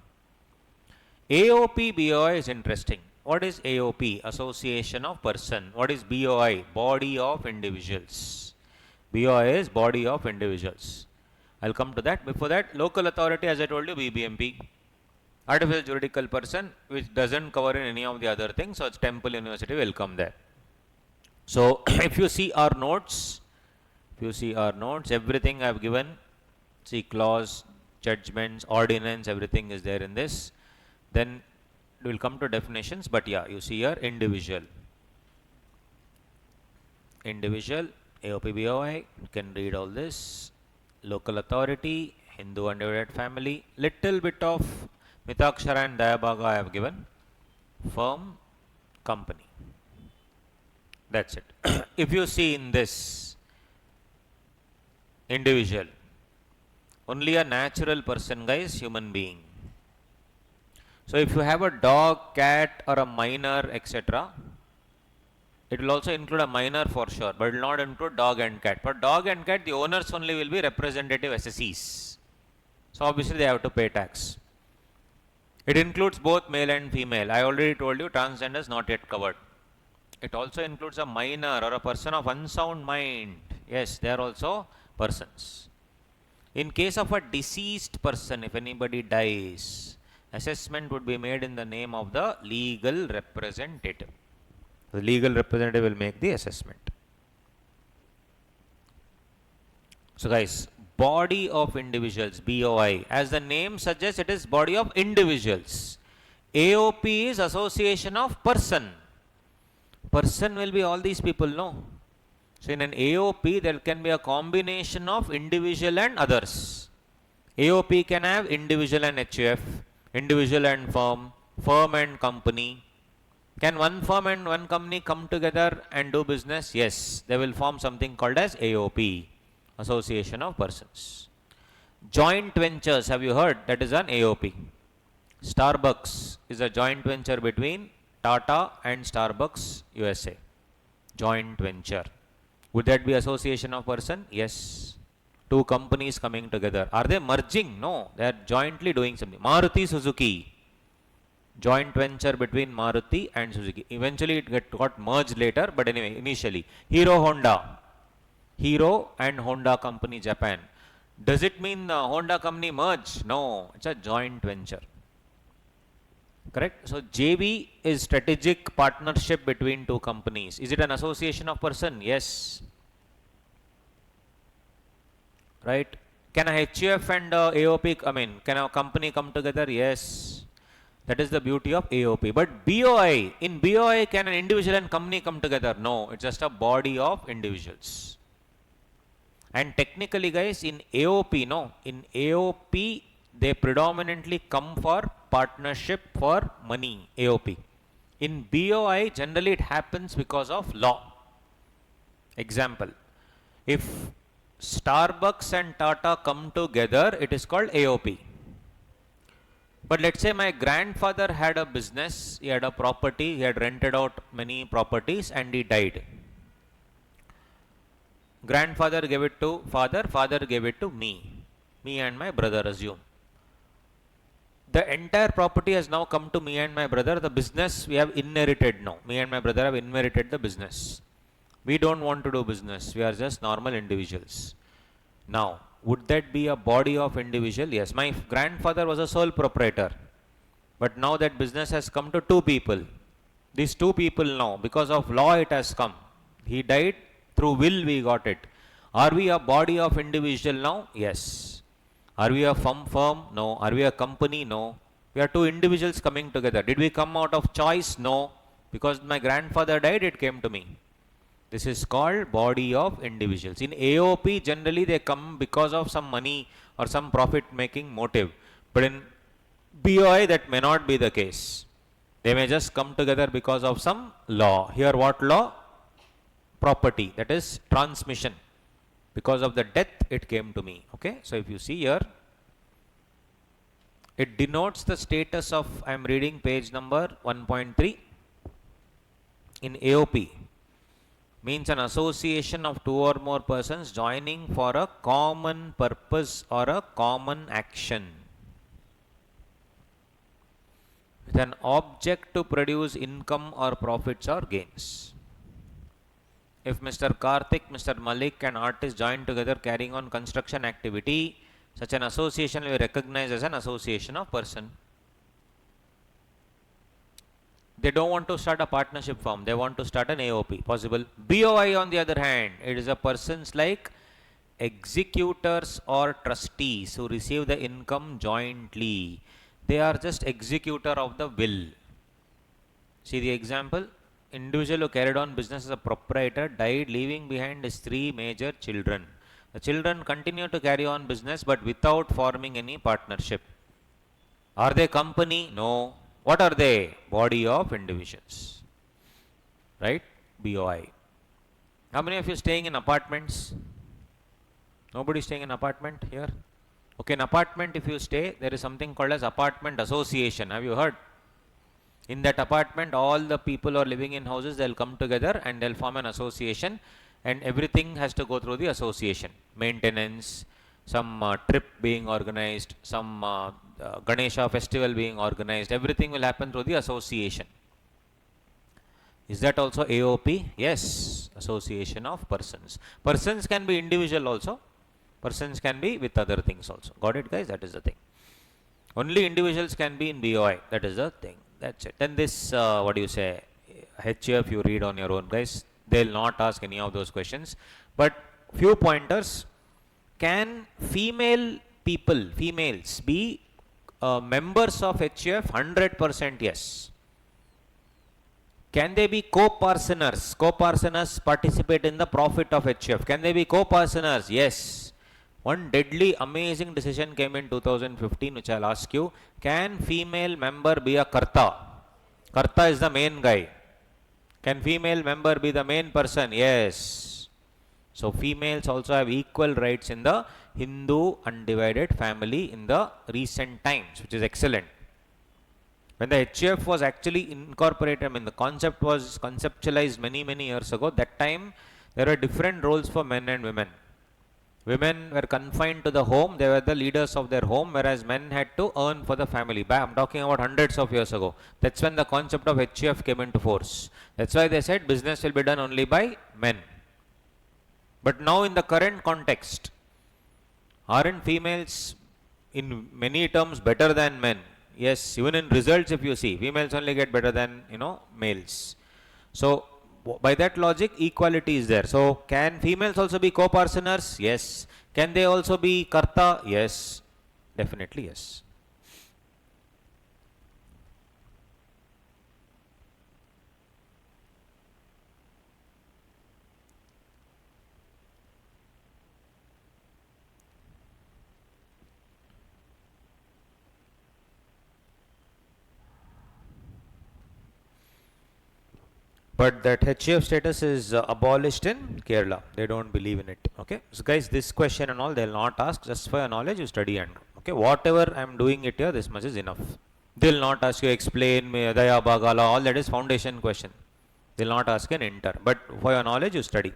AOP, BOI is interesting. What is AOP? Association of Person. What is BOI? Body of individuals. BOI is body of individuals. I'll come to that. Before that, local authority, as I told you, BBMP. Artificial juridical person, which doesn't cover in any of the other things. So it's Temple University will come there. So if you see our notes, everything I've given, see clause, judgments, ordinance, everything is there in this. Then we will come to definitions. But yeah, you see here individual. Individual, AOP, BOI, you can read all this. Local authority, Hindu undivided family, little bit of Mitakshara and Dayabaga I have given, firm, company. That's it. If you see in this, individual, only a natural person, guys, human being. So if you have a dog, cat or a minor, etc., it will also include a minor for sure, but it will not include dog and cat. For dog and cat, the owners only will be representative SSEs. So obviously they have to pay tax. It includes both male and female. I already told you transgender is not yet covered. It also includes a minor or a person of unsound mind. Yes, they are also persons. In case of a deceased person, if anybody dies, assessment would be made in the name of the legal representative. The legal representative will make the assessment. So guys, body of individuals, BOI, as the name suggests, it is body of individuals. AOP is association of person. Person will be all these people, no? So in an AOP, there can be a combination of individual and others. AOP can have individual and HUF, individual and firm, firm and company. Can one firm and one company come together and do business? Yes, they will form something called as AOP, Association of Persons. Joint ventures, have you heard? That is an AOP. Starbucks is a joint venture between Tata and Starbucks USA. Joint venture. Would that be association of person? Yes. Two companies coming together. Are they merging? No, they are jointly doing something. Maruti Suzuki. Joint venture between Maruti and Suzuki. Eventually it got merged later, but anyway, initially. Hero Honda. Hero and Honda company, Japan. Does it mean the Honda company merge? No, it's a joint venture. Correct? So JV is strategic partnership between two companies. Is it an association of person? Yes. right? Can a HUF and AOP, can a company come together? Yes. That is the beauty of AOP. But BOI, in BOI, can an individual and company come together? No, it's just a body of individuals. And technically, guys, in AOP, no, in AOP, they predominantly come for partnership for money, AOP. In BOI, generally it happens because of law. Example, if Starbucks and Tata come together, it is called AOP. But let's say my grandfather had a business, he had a property, he had rented out many properties and he died. Grandfather gave it to father, father gave it to me and my brother, assume. The entire property has now come to me and my brother. The business we have inherited now. Me and my brother have inherited the business. We don't want to do business. We are just normal individuals. Now, would that be a body of individual? Yes. My grandfather was a sole proprietor. But now that business has come to two people. These two people now, because of law it has come. He died, through will we got it. Are we a body of individual now? Yes. Are we a firm? No. Are we a company? No. We are two individuals coming together. Did we come out of choice? No. Because my grandfather died, it came to me. This is called body of individuals. In AOP, generally they come because of some money or some profit making motive. But in BOI, that may not be the case. They may just come together because of some law. Here what law? Property, that is transmission. Because of the death, it came to me. Okay, so if you see here, it denotes the status of, I am reading page number 1.3. In AOP, means an association of two or more persons joining for a common purpose or a common action with an object to produce income or profits or gains. If Mr. Karthik, Mr. Malik and artist join together carrying on construction activity, such an association will be recognized as an association of person. They don't want to start a partnership firm, they want to start an AOP, possible. BOI on the other hand, it is a persons like executors or trustees who receive the income jointly. They are just executor of the will. See the example? Individual who carried on business as a proprietor died, leaving behind his three major children. The children continue to carry on business but without forming any partnership. Are they company? No. What are they? Body of individuals. Right? BOI. How many of you staying in apartments? Nobody staying in apartment here? Okay, in apartment if you stay, there is something called as apartment association. Have you heard? In that apartment, all the people who are living in houses, they'll come together and they'll form an association and everything has to go through the association. Maintenance, some trip being organized, some Ganesha festival being organized, everything will happen through the association. Is that also AOP? Yes, association of persons. Persons can be individual also. Persons can be with other things also. Got it, guys? That is the thing. Only individuals can be in BOI. That is the thing. That's it. Then this, what do you say, HF you read on your own, guys. They will not ask any of those questions. But few pointers. Can female people, females, be members of HF? 100% yes. Can they be co-parceners? Co-parceners participate in the profit of HF. Can they be co-parceners? Yes. One deadly amazing decision came in 2015 which I'll ask you. Can female member be a Karta? Karta is the main guy. Can female member be the main person? Yes. So females also have equal rights in the Hindu undivided family in the recent times, which is excellent. When the HF was actually incorporated, the concept was conceptualized many years ago. That time there were different roles for men and women. Women were confined to the home, they were the leaders of their home, whereas men had to earn for the family. I'm talking about hundreds of years ago. That's when the concept of HF came into force. That's why they said business will be done only by men. But now in the current context, aren't females in many terms better than men? Yes, even in results if you see, females only get better than, males. So by that logic, equality is there. So can females also be co-parceners? Yes. Can they also be karta? Yes. Definitely yes. But that HCF status is abolished in Kerala. They don't believe in it. Okay. So guys, this question and all they'll not ask. Just for your knowledge, you study and okay. Whatever I'm doing it here, this much is enough. They'll not ask you explain me Daya Bagala. All that is foundation question. They'll not ask an inter. But for your knowledge, you study.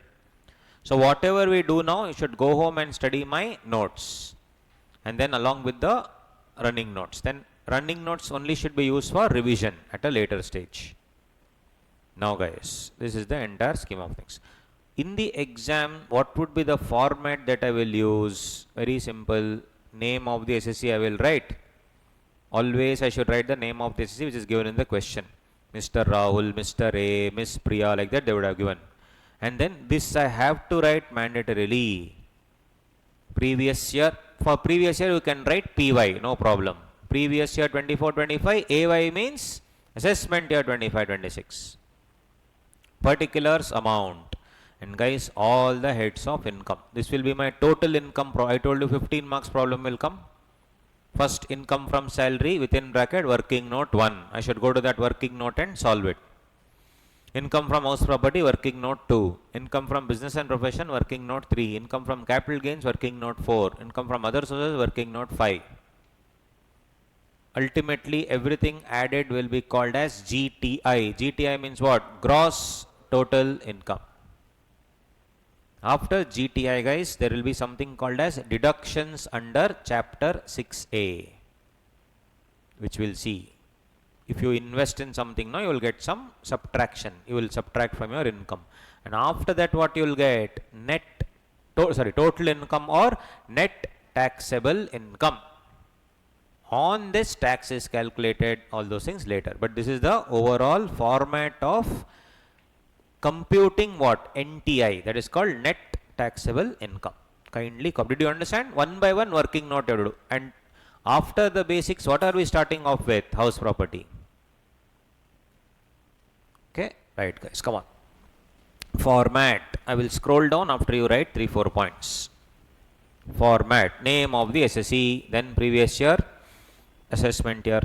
So whatever we do now, you should go home and study my notes. And then along with the running notes. Then running notes only should be used for revision at a later stage. Now guys, this is the entire scheme of things. In the exam, what would be the format that I will use? Very simple. Name of the SSC I will write. Always I should write the name of the SSC which is given in the question. Mr. Rahul, Mr. A, Miss Priya, like that they would have given. And then this I have to write mandatorily. Previous year, for previous year you can write PY, no problem. Previous year 24-25, AY means assessment year 25-26. Particulars amount, and guys, all the heads of income. This will be my total income. I told you 15 marks problem will come. First, income from salary within bracket working note 1. I should go to that working note and solve it. Income from house property working note 2. Income from business and profession working note 3. Income from capital gains working note 4. Income from other sources working note 5. Ultimately, everything added will be called as GTI. GTI means what? Gross total income. After GTI, guys, there will be something called as deductions under chapter 6A, which we'll see. If you invest in something now, you will get some subtraction. You will subtract from your income. And after that, what you will get? Total income or net taxable income. On this, tax is calculated, all those things later. But this is the overall format of computing what? NTI, that is called net taxable income. Kindly copy. Did you understand? One by one working note you have to do. And after the basics, what are we starting off with? House property. Okay, right guys, come on. Format. I will scroll down after you write 3-4 points. Format. Name of the SSC, then previous year, assessment year.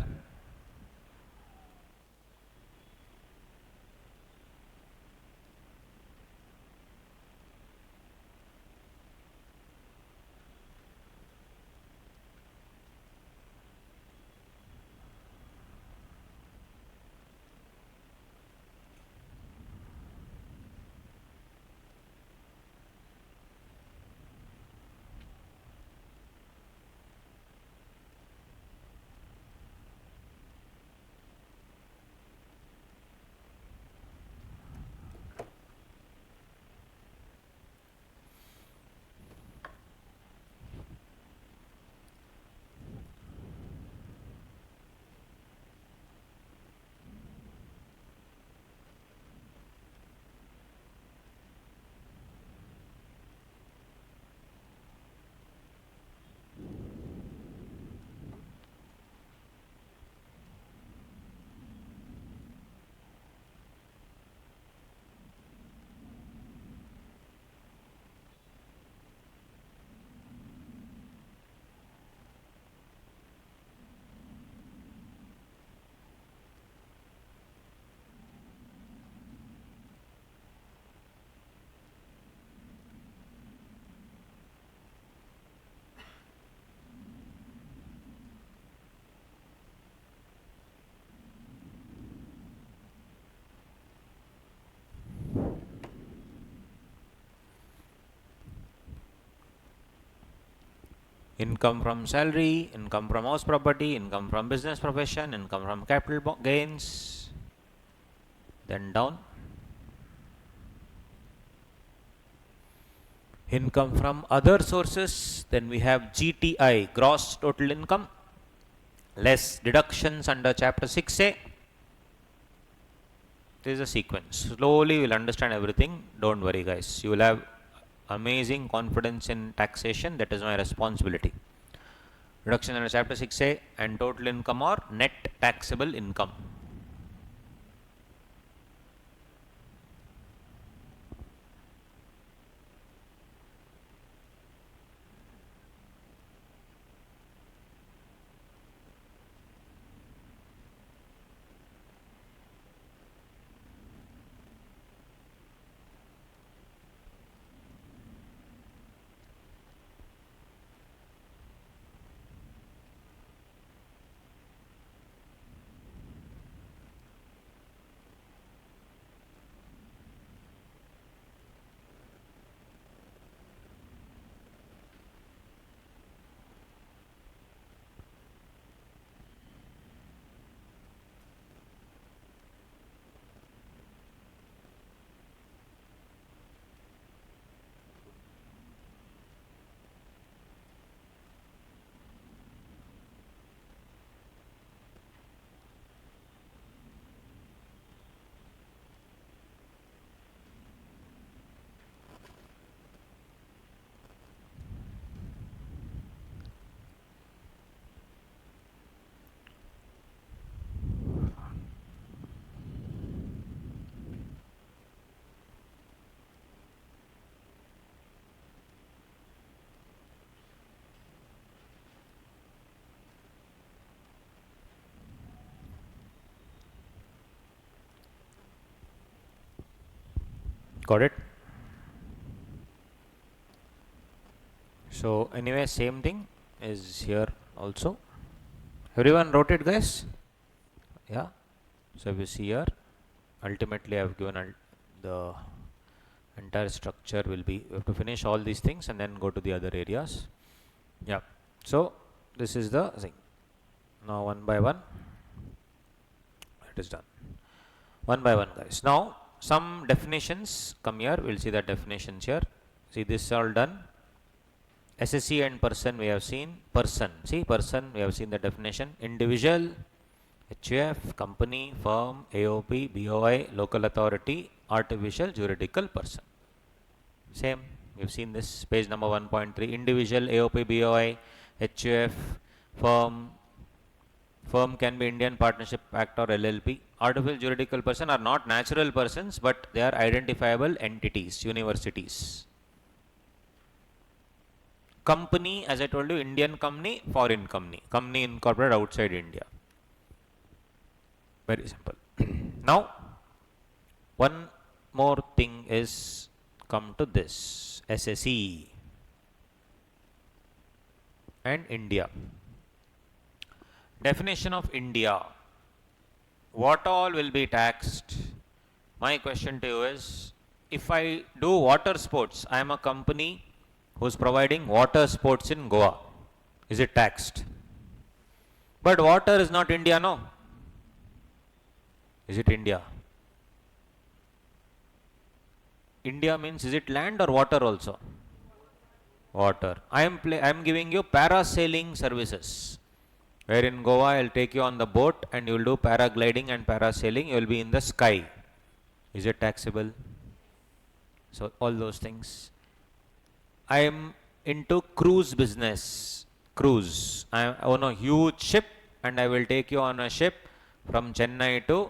Income from salary, income from house property, income from business profession, income from capital gains, then down. Income from other sources, then we have GTI, gross total income, less deductions under chapter 6A. This is a sequence. Slowly we'll understand everything. Don't worry, guys. You will have amazing confidence in taxation. That is my responsibility. Reduction under chapter 6A and total income or net taxable income. Got it? So anyway, same thing is here also. Everyone wrote it, guys? Yeah. So if you see here, ultimately I have given the entire structure will be, we have to finish all these things and then go to the other areas. Yeah. So this is the thing. Now one by one, it is done. One by one, guys. Now some definitions come here. We'll see the definitions here. See, this is all done. SSE and person we have seen. Person, see, person we have seen the definition. Individual, HUF, company, firm, AOP, BOI, local authority, artificial juridical person. Same, we've seen this, page number 1.3. Individual, AOP, BOI, HUF, firm. Firm can be Indian Partnership Act or LLP. Artificial juridical person are not natural persons, but they are identifiable entities, universities. Company, as I told you, Indian company, foreign company. Company incorporated outside India. Very simple. Now, one more thing is come to this, SSE and India. Definition of India. What all will be taxed? My question to you is, if I do water sports, I am a company who's providing water sports in Goa. Is it taxed? But water is not India, no? Is it India? India means, is it land or water also? Water. I am giving you parasailing services. Where in Goa, I'll take you on the boat and you will do paragliding and parasailing. You will be in the sky. Is it taxable? So all those things. I am into cruise business. Cruise. I own a huge ship and I will take you on a ship from Chennai to,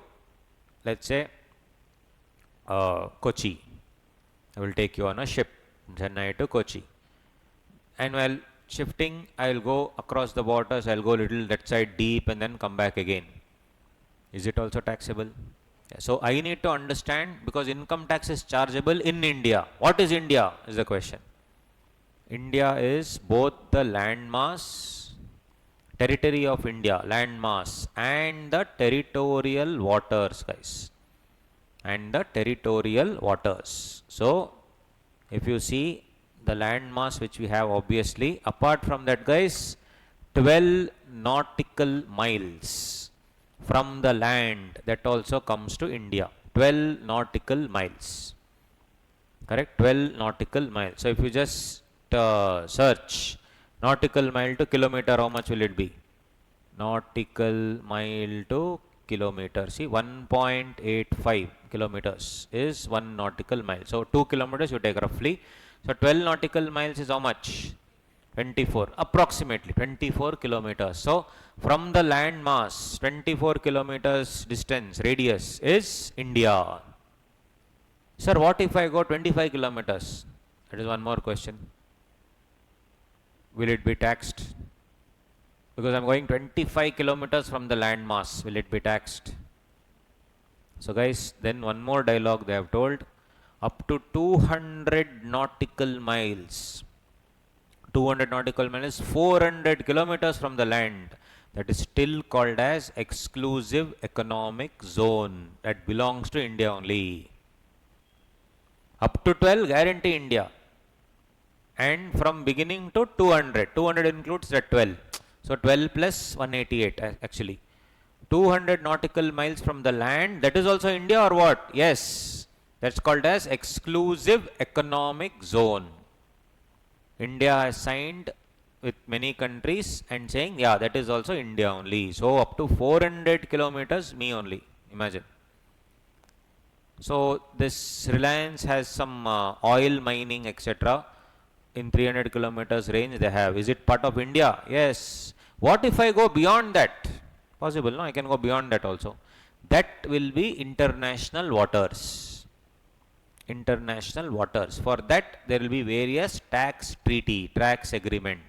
let's say, Kochi. I will take you on a ship from Chennai to Kochi. And while shifting, I will go across the waters, I will go little that side deep and then come back again. Is it also taxable? Yeah, so I need to understand, because income tax is chargeable in India. What is India is the question. India is both the landmass, territory of India, landmass, and the territorial waters, guys. And the territorial waters. So if you see the land mass which we have, obviously, apart from that, guys, 12 nautical miles from the land, that also comes to India. 12 nautical miles. Correct? 12 nautical miles. So if you just search nautical mile to kilometer, how much will it be? Nautical mile to kilometers. See, 1.85 kilometers is 1 nautical mile. So 2 kilometers you take roughly. So 12 nautical miles is how much? 24, approximately 24 kilometers. So from the land mass, 24 kilometers distance, radius is India. Sir, what if I go 25 kilometers? That is one more question. Will it be taxed? Because I am going 25 kilometers from the land mass, will it be taxed? So guys, then one more dialogue they have told, up to 200 nautical miles. 200 nautical miles, 400 kilometers from the land. That is still called as exclusive economic zone. That belongs to India only. Up to 12, guarantee India. And from beginning to 200. 200 includes that 12. So 12 plus 188 actually. 200 nautical miles from the land. That is also India or what? Yes. That's called as exclusive economic zone. India has signed with many countries and saying, yeah, that is also India only. So up to 400 kilometers, me only. Imagine. So this Reliance has some oil mining, etc. in 300 kilometers range they have. Is it part of India? Yes. What if I go beyond that? Possible, no? I can go beyond that also. That will be international waters. International waters. For that, there will be various tax treaty, tax agreement.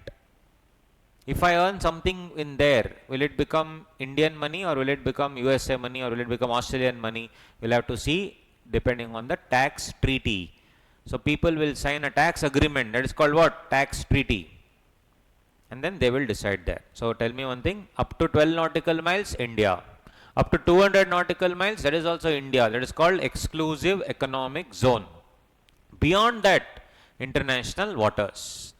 If I earn something in there, will it become Indian money or will it become USA money or will it become Australian money? We'll have to see depending on the tax treaty. So people will sign a tax agreement, that is called what? Tax treaty. And then they will decide that. So tell me one thing, up to 12 nautical miles, India. Up to 200 nautical miles, that is also India. That is called exclusive economic zone. Beyond that, international waters.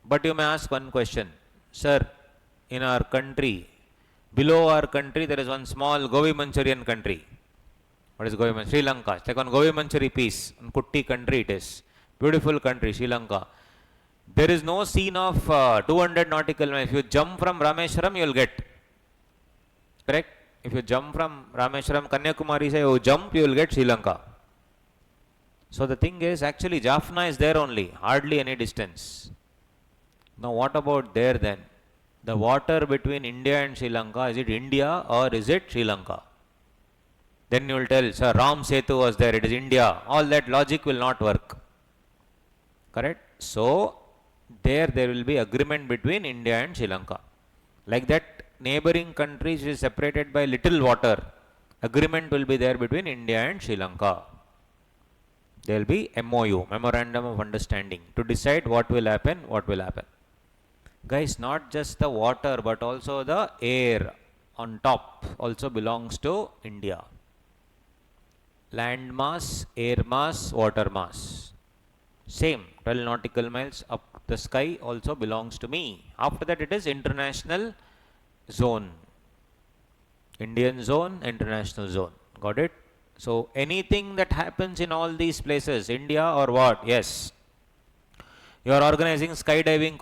But you may ask one question, sir, in our country, below our country, there is one small Gobi Manchurian country. What is Gobi Manchurian? Sri Lanka. It's like on Gobi Manchurian piece, in Kutti country it is. Beautiful country, Sri Lanka. There is no scene of 200 nautical miles. If you jump from Rameshwaram, you will get. Correct? If you jump from Rameshwaram, Kanyakumari, say you jump, you will get Sri Lanka. So the thing is, actually Jaffna is there only, hardly any distance. Now what about there then? The water between India and Sri Lanka, is it India or is it Sri Lanka? Then you will tell, sir, Ram Setu was there, it is India. All that logic will not work. Correct? So there will be agreement between India and Sri Lanka. Like that, neighboring countries is separated by little water. Agreement will be there between India and Sri Lanka. There will be MOU, Memorandum of Understanding, to decide what will happen, Guys, not just the water, but also the air on top also belongs to India. Land mass, air mass, water mass. Same, 12 nautical miles up the sky also belongs to me. After that, it is international zone. Indian zone, international zone. Got it? So anything that happens in all these places, India or what? Yes. You are organizing skydiving,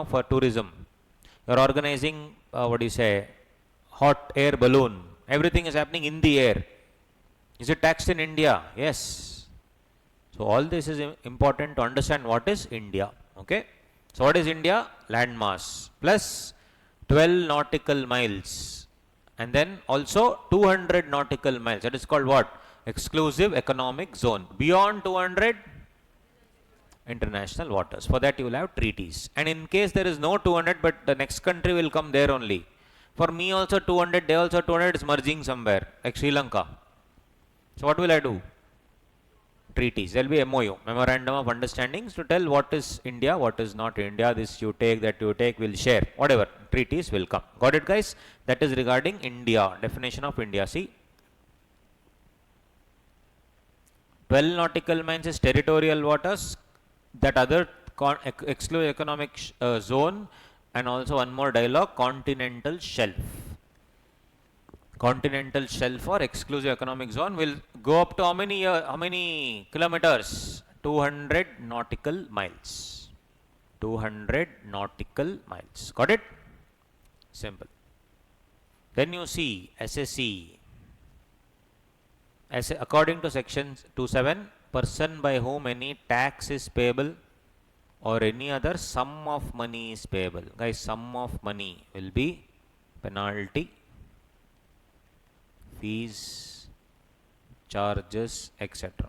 for tourism. You are organizing, hot air balloon. Everything is happening in the air. Is it taxed in India? Yes. So all this is important to understand what is India. Okay. So what is India? Land mass plus 12 nautical miles. And then also 200 nautical miles. That is called what? Exclusive economic zone. Beyond 200, international waters. For that you will have treaties. And in case there is no 200, but the next country will come there only. For me also 200, they also 200 is merging somewhere, like Sri Lanka. So what will I do? Treaties. There will be MOU, Memorandum of Understandings, to tell what is India, what is not India. This you take, that you take, will share. Whatever. Treaties will come. Got it, guys? That is regarding India. Definition of India. See. 12 nautical miles is territorial waters. That other exclusive economic zone, and also one more dialogue, continental shelf. Continental shelf or exclusive economic zone will go up to how many kilometers? 200 nautical miles. 200 nautical miles. Got it? Simple. Then you see SSE. According to section 27, person by whom any tax is payable or any other sum of money is payable. Guys, sum of money will be penalty, fees, charges, etc.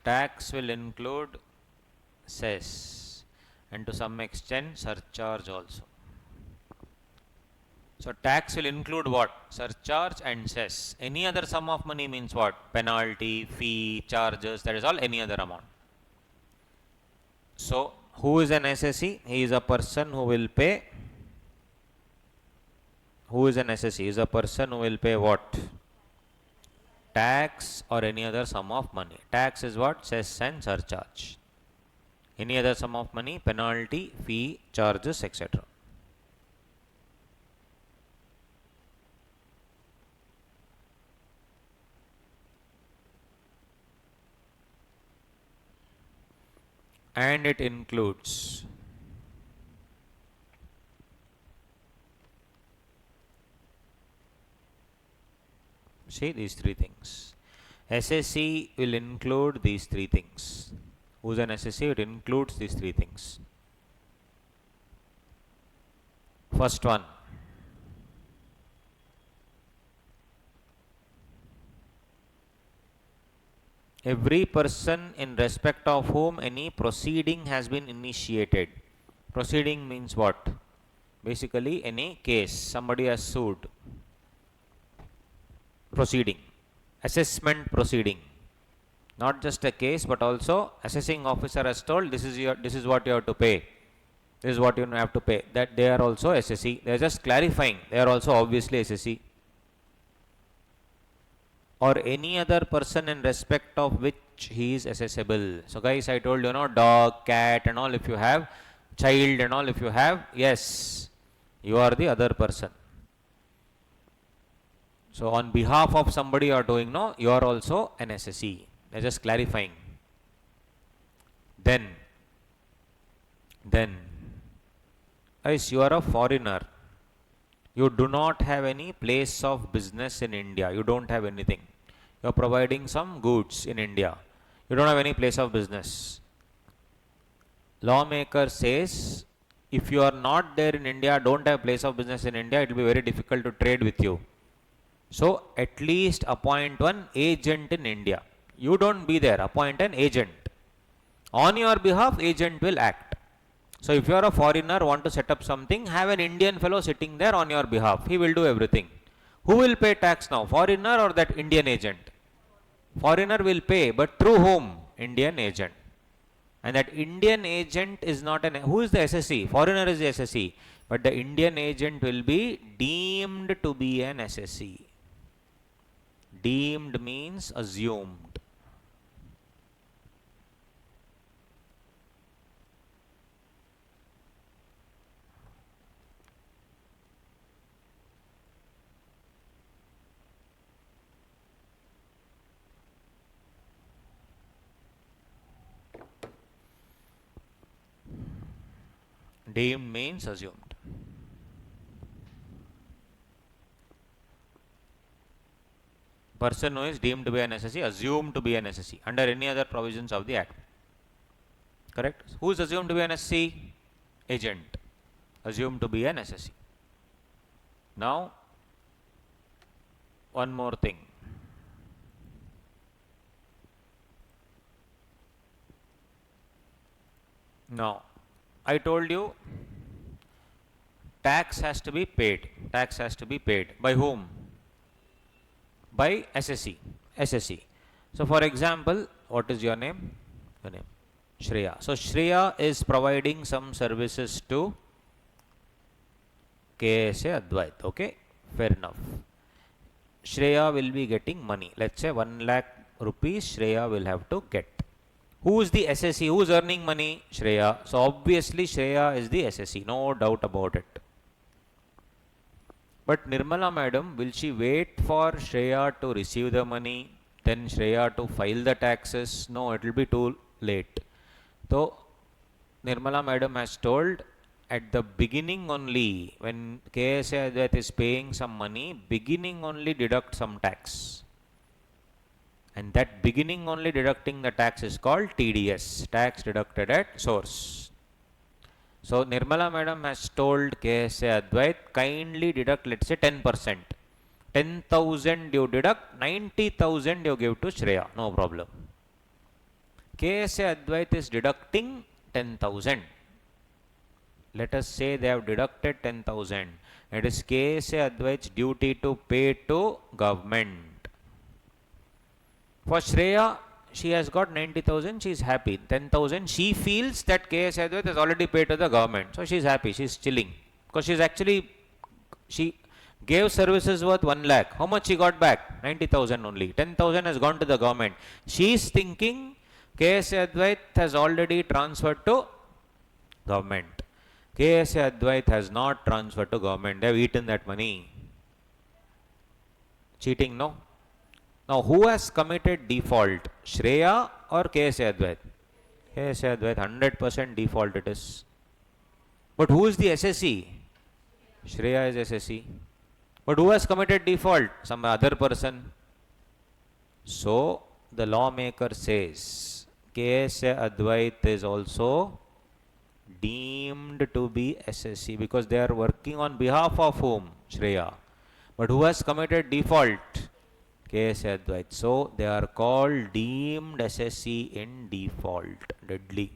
Tax will include cess and to some extent surcharge also. So tax will include what? Surcharge and cess. Any other sum of money means what? Penalty, fee, charges, that is all any other amount. So who is an SSE? He is a person who will pay. Who is an SSE? He is a person who will pay what? Tax or any other sum of money. Tax is what? Cess and surcharge. Any other sum of money, penalty, fee, charges, etc. And it includes see these three things. SSE will include these three things. Who's an SSE? It includes these three things. First one, every person in respect of whom any proceeding has been initiated. Proceeding means what? Basically any case, somebody has sued. Proceeding, assessment proceeding, not just a case but also assessing officer has told this is what you have to pay, this is what you have to pay, that they are also SSE. They are just clarifying, they are also obviously SSE. Or any other person in respect of which he is assessable. So guys, I told you, dog, cat and all, if you have child and all, if you have, yes, you are the other person. So on behalf of somebody you are doing, no, you are also an SSE. They are just clarifying. Then, guys, you are a foreigner. You do not have any place of business in India. You don't have anything. You are providing some goods in India. You don't have any place of business. Lawmaker says, if you are not there in India, don't have place of business in India, it will be very difficult to trade with you. So at least appoint one agent in India. You don't be there, appoint an agent. On your behalf, agent will act. So if you are a foreigner, want to set up something, have an Indian fellow sitting there on your behalf. He will do everything. Who will pay tax now? Foreigner or that Indian agent? Foreigner will pay, but through whom? Indian agent. And that Indian agent is not an, who is the SSE? Foreigner is the SSE. But the Indian agent will be deemed to be an SSE. Deemed means assumed. Deemed means assumed. Person who is deemed to be an SSE, assumed to be an SSE under any other provisions of the Act. Correct? Who is assumed to be an SSE? Agent. Assumed to be an SSE. Now, one more thing. Now, I told you tax has to be paid. Tax has to be paid. By whom? By SSE. SSE. So for example, what is your name? Your name. Shreya. So Shreya is providing some services to KSA Advait. Okay? Fair enough. Shreya will be getting money. Let's say 1 lakh rupees Shreya will have to get. Who is the SSE? Who is earning money? Shreya. So obviously Shreya is the SSE. No doubt about it. But Nirmala madam, will she wait for Shreya to receive the money, then Shreya to file the taxes? No, it will be too late. So Nirmala madam has told, at the beginning only, when KSA Advait is paying some money, beginning only deduct some tax. And that beginning only deducting the tax is called TDS, tax deducted at source. So Nirmala madam has told KSA Advait, kindly deduct, let's say 10%. 10,000 you deduct, 90,000 you give to Shreya, no problem. KSA Advait is deducting 10,000. Let us say they have deducted 10,000. It is KSA Advait's duty to pay to government. For Shreya, she has got 90,000, she is happy. 10,000, she feels that KSA Advait has already paid to the government. So she is happy, she is chilling. Because she gave services worth 1 lakh. How much she got back? 90,000 only. 10,000 has gone to the government. She is thinking KSA Advait has already transferred to government. KSA Advait has not transferred to government. They have eaten that money. Cheating, no? Now, who has committed default? Shreya or KSA Advait? KSA Advait, 100% default it is. But who is the SSE? Shreya is SSE. But who has committed default? Some other person. So, the lawmaker says, KSA Advait is also deemed to be SSE because they are working on behalf of whom? Shreya. But who has committed default? KSA Advait. So, they are called deemed SSE in default. Deadly.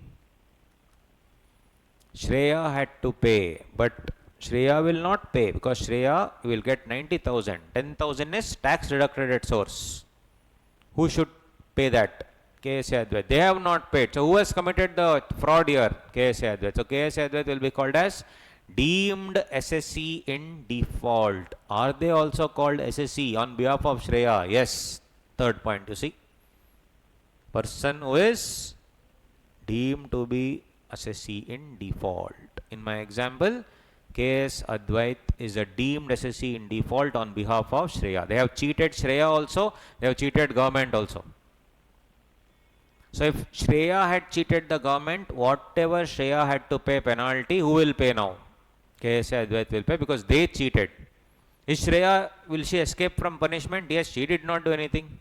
Shreya had to pay, but Shreya will not pay because Shreya will get 90,000. 10,000 is tax deducted at source. Who should pay that? KSA Advait. They have not paid. So, who has committed the fraud here? KSA Advait. So, KSA Advait will be called as deemed SSE in default. Are they also called SSE on behalf of Shreya? Yes. Third point, you see. Person who is deemed to be SSE in default. In my example, KS Advait is a deemed SSE in default on behalf of Shreya. They have cheated Shreya also. They have cheated government also. So, if Shreya had cheated the government, whatever Shreya had to pay penalty, who will pay now? KSA Advait will pay because they cheated. Is Shreya, will she escape from punishment? Yes, she did not do anything.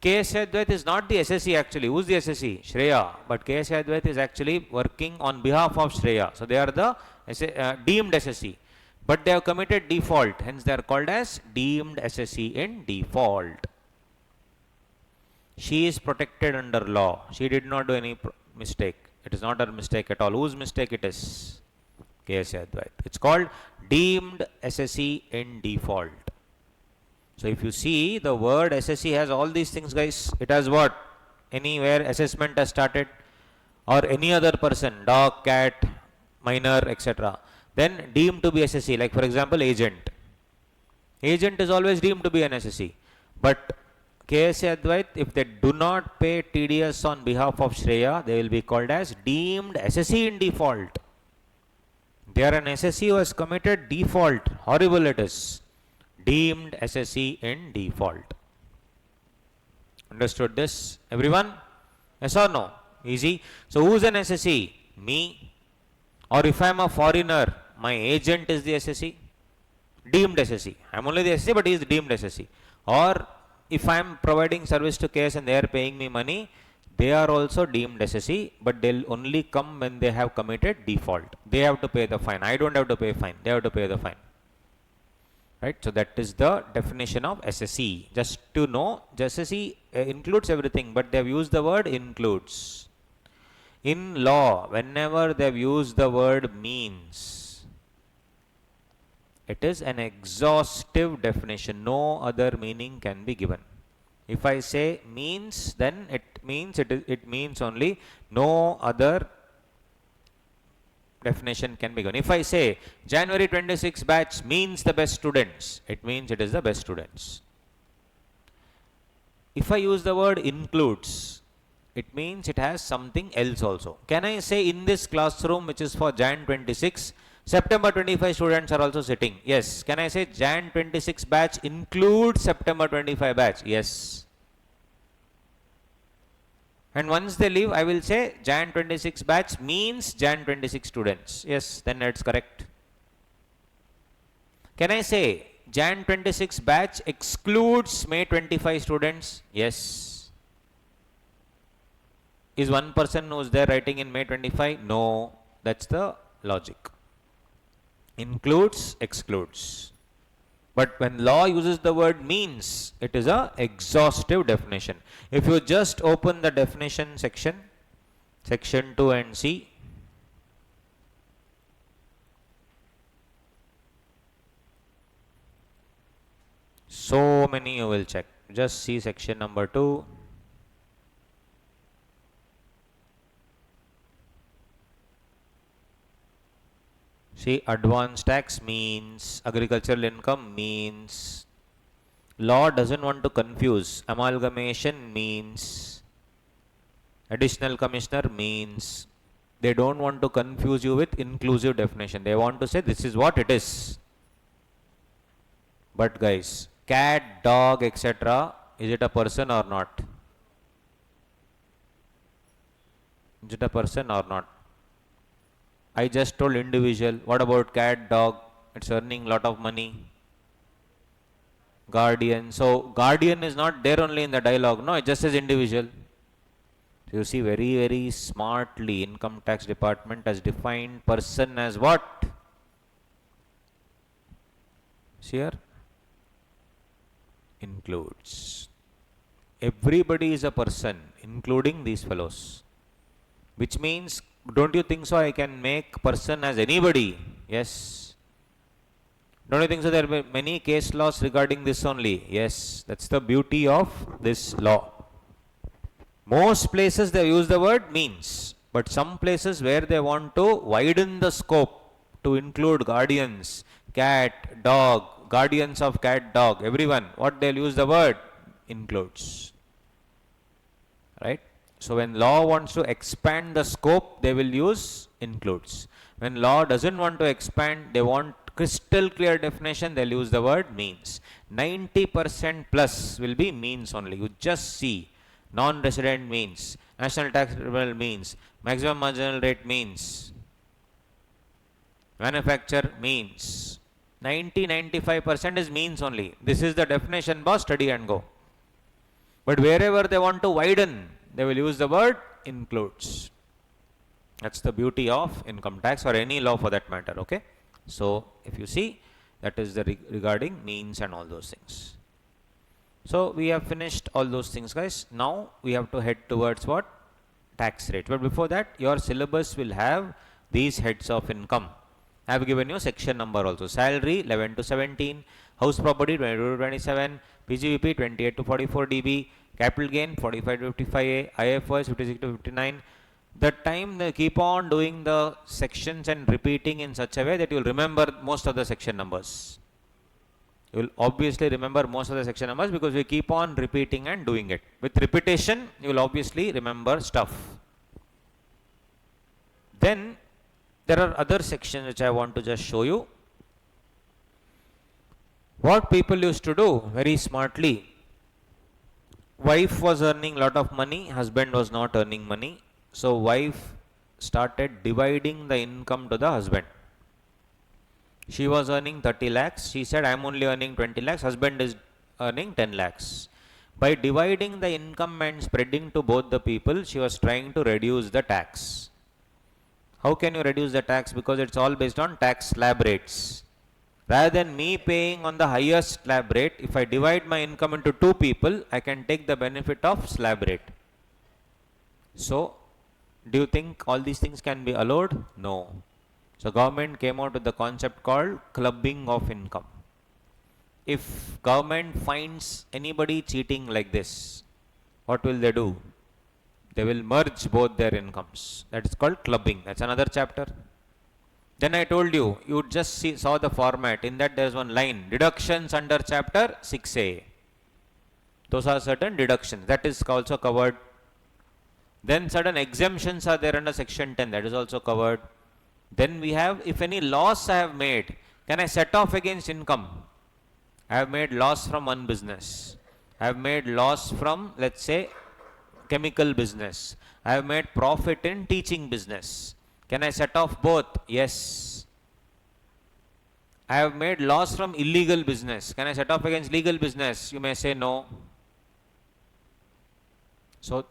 KSA Advait is not the SSE actually. Who is the SSE? Shreya. But KSA Advait is actually working on behalf of Shreya. So, they are the deemed SSE. But they have committed default. Hence, they are called as deemed SSE in default. She is protected under law. She did not do any mistake. It is not her mistake at all. Whose mistake it is? KSA Advait. It's called deemed SSE in default. So, if you see the word SSE has all these things, guys. It has what? Anywhere assessment has started or any other person, dog, cat, minor, etc. Then deemed to be SSE. Like for example, agent. Agent is always deemed to be an SSE. But KSA Advait, if they do not pay TDS on behalf of Shreya, they will be called as deemed SSE in default. They are an SSE who has committed default. Horrible it is. Deemed SSE in default. Understood this, everyone? Yes or no? Easy. So, who is an SSE? Me. Or if I am a foreigner, my agent is the SSE. Deemed SSE. I am only the SSE, but he is deemed SSE. Or if I am providing service to KS and they are paying me money, they are also deemed SSE, but they will only come when they have committed default. They have to pay the fine. I don't have to pay fine. They have to pay the fine. Right? So, that is the definition of SSE. Just to know, SSE includes everything, but they have used the word includes. In law, whenever they have used the word means, it is an exhaustive definition. No other meaning can be given. If I say means, then it means only, no other definition can be given. If I say January 26 batch means the best students, it means it is the best students. If I use the word includes, it means it has something else also. Can I say in this classroom which is for Jan 26, September 25 students are also sitting? Yes. Can I say Jan 26 batch includes September 25 batch? Yes. And once they leave, I will say Jan 26 batch means Jan 26 students. Yes, then that's correct. Can I say Jan 26 batch excludes May 25 students? Yes. Is one person who is there writing in May 25? No. That's the logic. Includes, excludes. But when law uses the word means, it is a exhaustive definition. If you just open the definition section, section 2 and C, so many you will check. Just see section number 2. See, advance tax means, agricultural income means, law doesn't want to confuse. Amalgamation means, additional commissioner means. They don't want to confuse you with inclusive definition. They want to say this is what it is. But guys, cat, dog, etc., is it a person or not? Is it a person or not? I just told individual. What about cat, dog? It's earning lot of money. Guardian. So guardian is not there only in the dialogue. No, it just says individual. So you see, very, very smartly income tax department has defined person as what? See here? Includes. Everybody is a person, including these fellows. Which means, don't you think so I can make person as anybody? Yes. Don't you think so there are many case laws regarding this only? Yes. That's the beauty of this law. Most places they use the word means. But some places where they want to widen the scope to include guardians, cat, dog, guardians of cat, dog, everyone, what they'll use the word? Includes. Right? So when law wants to expand the scope, they will use includes. When law doesn't want to expand, they want crystal clear definition, they'll use the word means. 90% plus will be means only. You just see non-resident means, national tax level means, maximum marginal rate means, manufacture means. 90-95% is means only. This is the definition, boss, study and go. But wherever they want to widen, they will use the word includes. That's the beauty of income tax or any law for that matter, okay? So, if you see, that is the regarding means and all those things. So, we have finished all those things, guys. Now, we have to head towards what? Tax rate. But before that, your syllabus will have these heads of income. I have given you section number also. Salary 11 to 17, house property 22 to 27, PGBP 28 to 44 dB, capital gain 45 to 55A, IFRS 56 to 59. The time they keep on doing the sections and repeating in such a way that you will remember most of the section numbers. You will obviously remember most of the section numbers because we keep on repeating and doing it. With repetition, you will obviously remember stuff. Then there are other sections which I want to just show you. What people used to do very smartly. Wife was earning lot of money, husband was not earning money. So wife started dividing the income to the husband. She was earning 30 lakhs. She said, I am only earning 20 lakhs. Husband is earning 10 lakhs. By dividing the income and spreading to both the people, she was trying to reduce the tax. How can you reduce the tax? Because it's all based on tax slab rates. Rather than me paying on the highest slab rate, if I divide my income into two people, I can take the benefit of slab rate. So, do you think all these things can be allowed? No. So, government came out with the concept called clubbing of income. If government finds anybody cheating like this, what will they do? They will merge both their incomes. That is called clubbing. That's another chapter. Then I told you, you just saw the format. In that there is one line, deductions under chapter 6A. Those are certain deductions. That is also covered. Then certain exemptions are there under section 10. That is also covered. Then we have, if any loss I have made, can I set off against income? I have made loss from one business. I have made loss from, let's say, chemical business. I have made profit in teaching business. Can I set off both? Yes. I have made loss from illegal business. Can I set off against legal business? You may say no. So,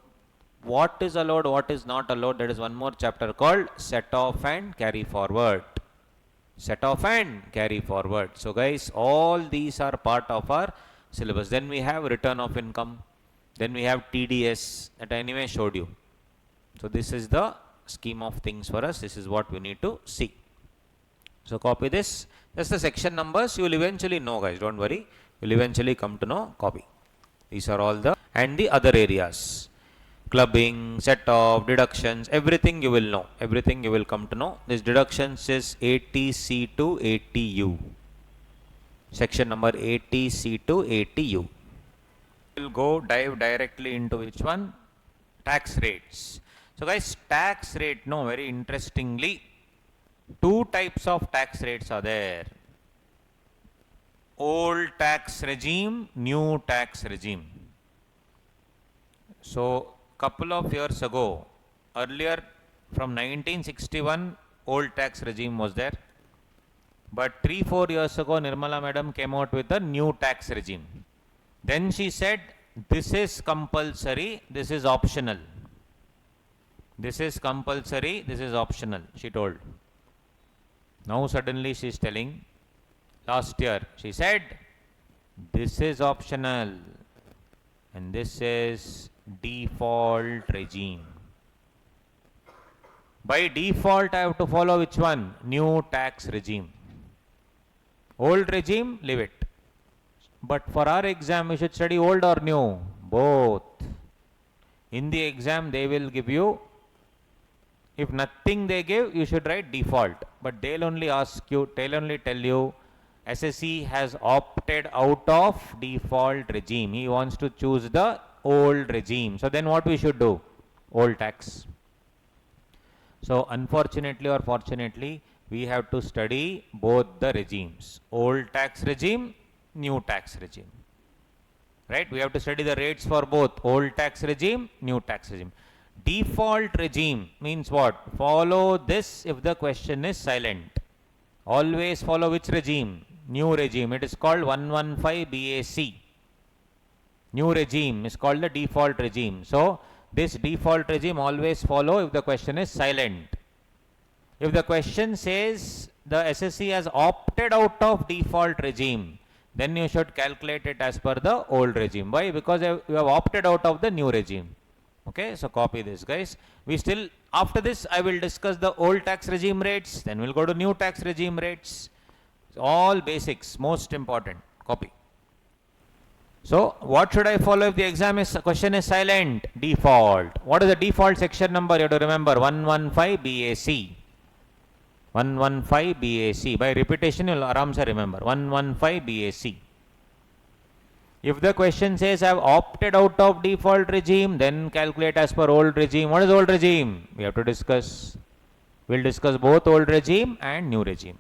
what is allowed, what is not allowed, that is one more chapter called set off and carry forward. Set off and carry forward. So, guys, all these are part of our syllabus. Then we have return of income. Then we have TDS that I anyway showed you. So, this is the scheme of things for us. This is what we need to see. So, copy this. Just the section numbers you will eventually know, guys. Don't worry. You will eventually come to know. Copy. These are all the and the other areas. Clubbing, set off, deductions, everything you will know. Everything you will come to know. This deductions is 80C to 80U. Section number 80C to 80U. We will go dive directly into which one? Tax rates. So guys, tax rate, no, very interestingly, two types of tax rates are there. Old tax regime, new tax regime. So, couple of years ago, earlier from 1961, old tax regime was there. But 3-4 years ago, Nirmala madam came out with a new tax regime. Then she said, this is compulsory, this is optional. This is compulsory, this is optional, she told. Now suddenly she is telling, last year she said, this is optional and this is default regime. By default I have to follow which one? New tax regime. Old regime, leave it. But for our exam we should study old or new? Both. In the exam they will give you, if nothing they give, you should write default. But they'll only ask you, they'll only tell you, SSE has opted out of default regime. He wants to choose the old regime. So then what we should do? Old tax. So unfortunately or fortunately, we have to study both the regimes. Old tax regime, new tax regime. Right? We have to study the rates for both old tax regime, new tax regime. Default regime means what? Follow this if the question is silent. Always follow which regime? New regime. It is called 115 BAC. New regime is called the default regime. So, this default regime always follow if the question is silent. If the question says the SSE has opted out of default regime, then you should calculate it as per the old regime. Why? Because you have opted out of the new regime. Okay, so copy this, guys. We still, after this, I will discuss the old tax regime rates, then we'll go to new tax regime rates. All basics, most important. Copy. So, what should I follow if the exam is question is silent? Default. What is the default section number? You have to remember 115 BAC. 115 BAC. By repetition, you will aram se remember. 115 BAC. If the question says I have opted out of default regime, then calculate as per old regime. What is old regime? We have to discuss. We'll discuss both old regime and new regime.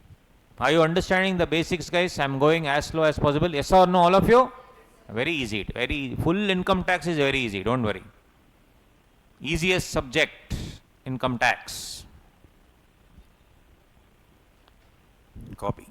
Are you understanding the basics, guys? I'm going as slow as possible. Yes or no, all of you? Very easy. Very full income tax is very easy. Don't worry. Easiest subject, income tax. Copy.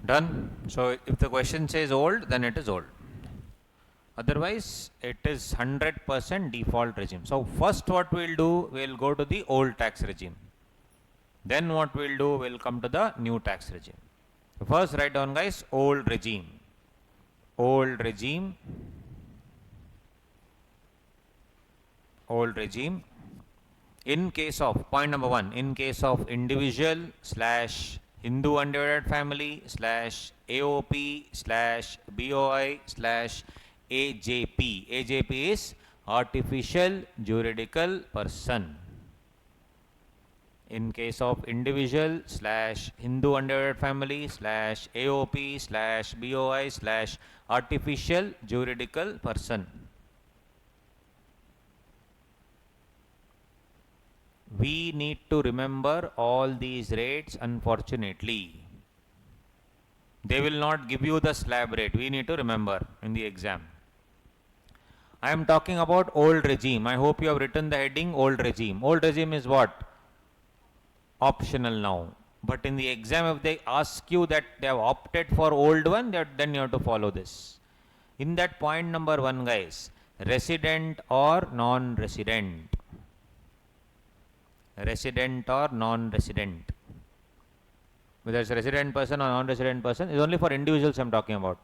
Done. So if the question says old, then it is old. Otherwise, it is 100% default regime. So first what we'll do, we'll go to the old tax regime. Then what we'll do, we'll come to the new tax regime. So first write down guys, old regime. Old regime. Old regime. In case of, point number 1, in case of individual slash Hindu undivided family slash AOP slash BOI slash AJP. AJP is artificial juridical person. In case of individual slash Hindu undivided family slash AOP slash BOI slash artificial juridical person. We need to remember all these rates, unfortunately. They will not give you the slab rate. We need to remember in the exam. I am talking about old regime. I hope you have written the heading old regime. Old regime is what? Optional now. But in the exam, if they ask you that they have opted for old one, then you have to follow this. In that point number 1, guys, resident or non-resident. Resident or non-resident. Whether it's a resident person or non-resident person, is only for individuals I am talking about.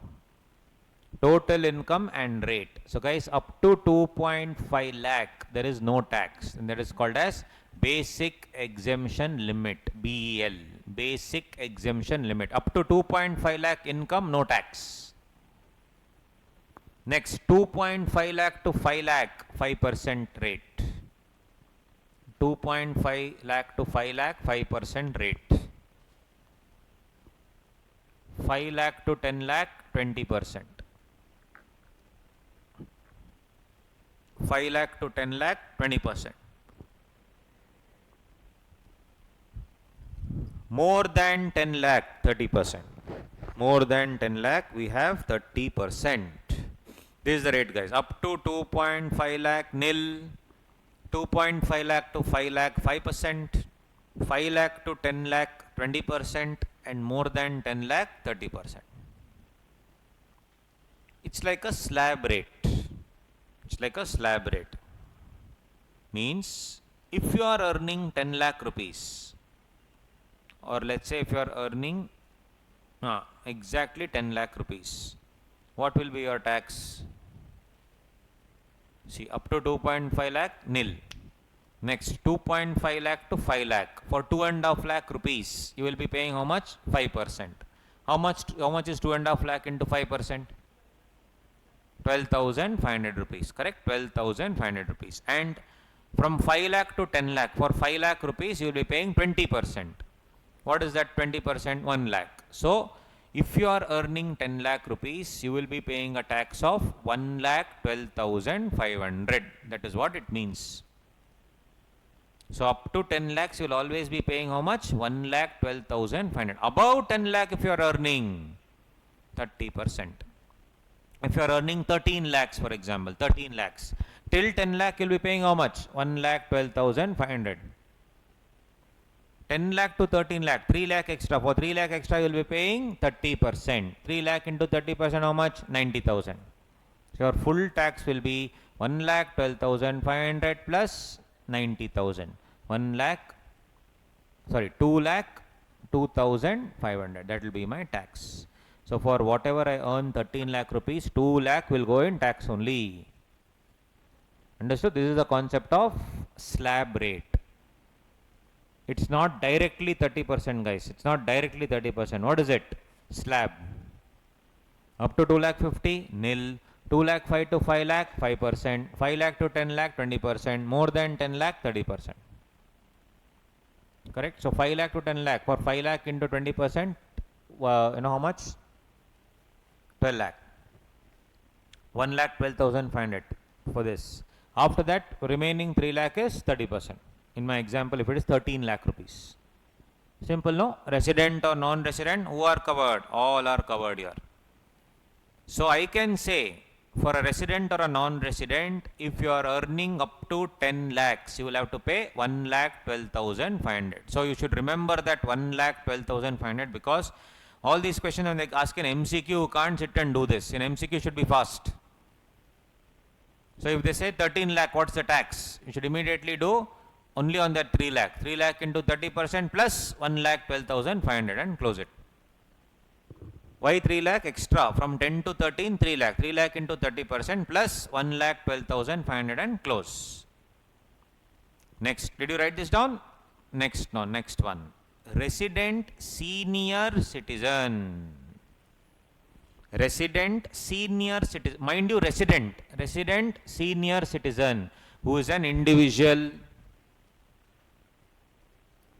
Total income and rate. So guys, up to 2.5 lakh, there is no tax, and that is called as basic exemption limit, BEL. Basic exemption limit. Up to 2.5 lakh income, no tax. Next, 2.5 lakh to 5 lakh, 5% rate. 2.5 lakh to 5 lakh, 5% rate. 5 lakh to 10 lakh, 20%. 5 lakh to 10 lakh, 20%. More than 10 lakh, 30%. More than 10 lakh, we have 30%. This is the rate, guys. Up to 2.5 lakh, nil. 2.5 lakh to 5 lakh, 5%. 5 lakh to 10 lakh, 20%. And more than 10 lakh, 30%. It's like a slab rate. It's like a slab rate. Means, if you are earning 10 lakh rupees, or let's say if you are earning exactly 10 lakh rupees, what will be your tax? See, up to 2.5 lakh, nil. Next, 2.5 lakh to 5 lakh. For 2.5 lakh rupees, you will be paying how much? 5%. How much is 2.5 lakh into 5%? 12,500 rupees, correct? 12,500 rupees. And from 5 lakh to 10 lakh, for 5 lakh rupees, you will be paying 20%. What is that 20%? 1 lakh. So, if you are earning 10 lakh rupees, you will be paying a tax of 1,12,500. That is what it means. So, up to 10 lakhs, you will always be paying how much? 1,12,500. Above 10 lakh, if you are earning 30%. If you are earning 13 lakhs, for example, 13 lakhs, till 10 lakh, you will be paying how much? 1,12,500. 10 lakh to 13 lakh, 3 lakh extra. For 3 lakh extra, you will be paying 30%. 3 lakh into 30%, how much? 90,000. So, your full tax will be 1,12,500 plus 90,000. 2 lakh 2,500. That will be my tax. So, for whatever I earn 13 lakh rupees, 2 lakh will go in tax only. Understood? This is the concept of slab rate. It's not directly 30%, guys. It's not directly 30%. What is it? Slab. Up to 2 lakh 50, nil. 2 lakh 5 to 5 lakh, 5%. 5 lakh to 10 lakh, 20%. More than 10 lakh, 30%. Correct? So, 5 lakh to 10 lakh. For 5 lakh into 20%, you know how much? 12 lakh. 1,12,500 for this. After that, remaining 3 lakh is 30%. In my example, if it is 13 lakh rupees. Simple, no? Resident or non-resident, who are covered? All are covered here. So, I can say, for a resident or a non-resident, if you are earning up to 10 lakhs, you will have to pay 1,12,500. So, you should remember that 1,12,500 because All these questions when they ask in MCQ, you can't sit and do this. In MCQ should be fast. So if they say 13 lakh, what's the tax? You should immediately do only on that 3 lakh. 3 lakh into 30% plus 1 lakh 12,500 and close it. Why 3 lakh extra? From 10 to 13, 3 lakh. 3 lakh into 30% plus 1 lakh 12,500 and close. Next, did you write this down? Next, no, next one. Resident senior citizen. Resident senior citizen. Mind you, resident senior citizen who is an individual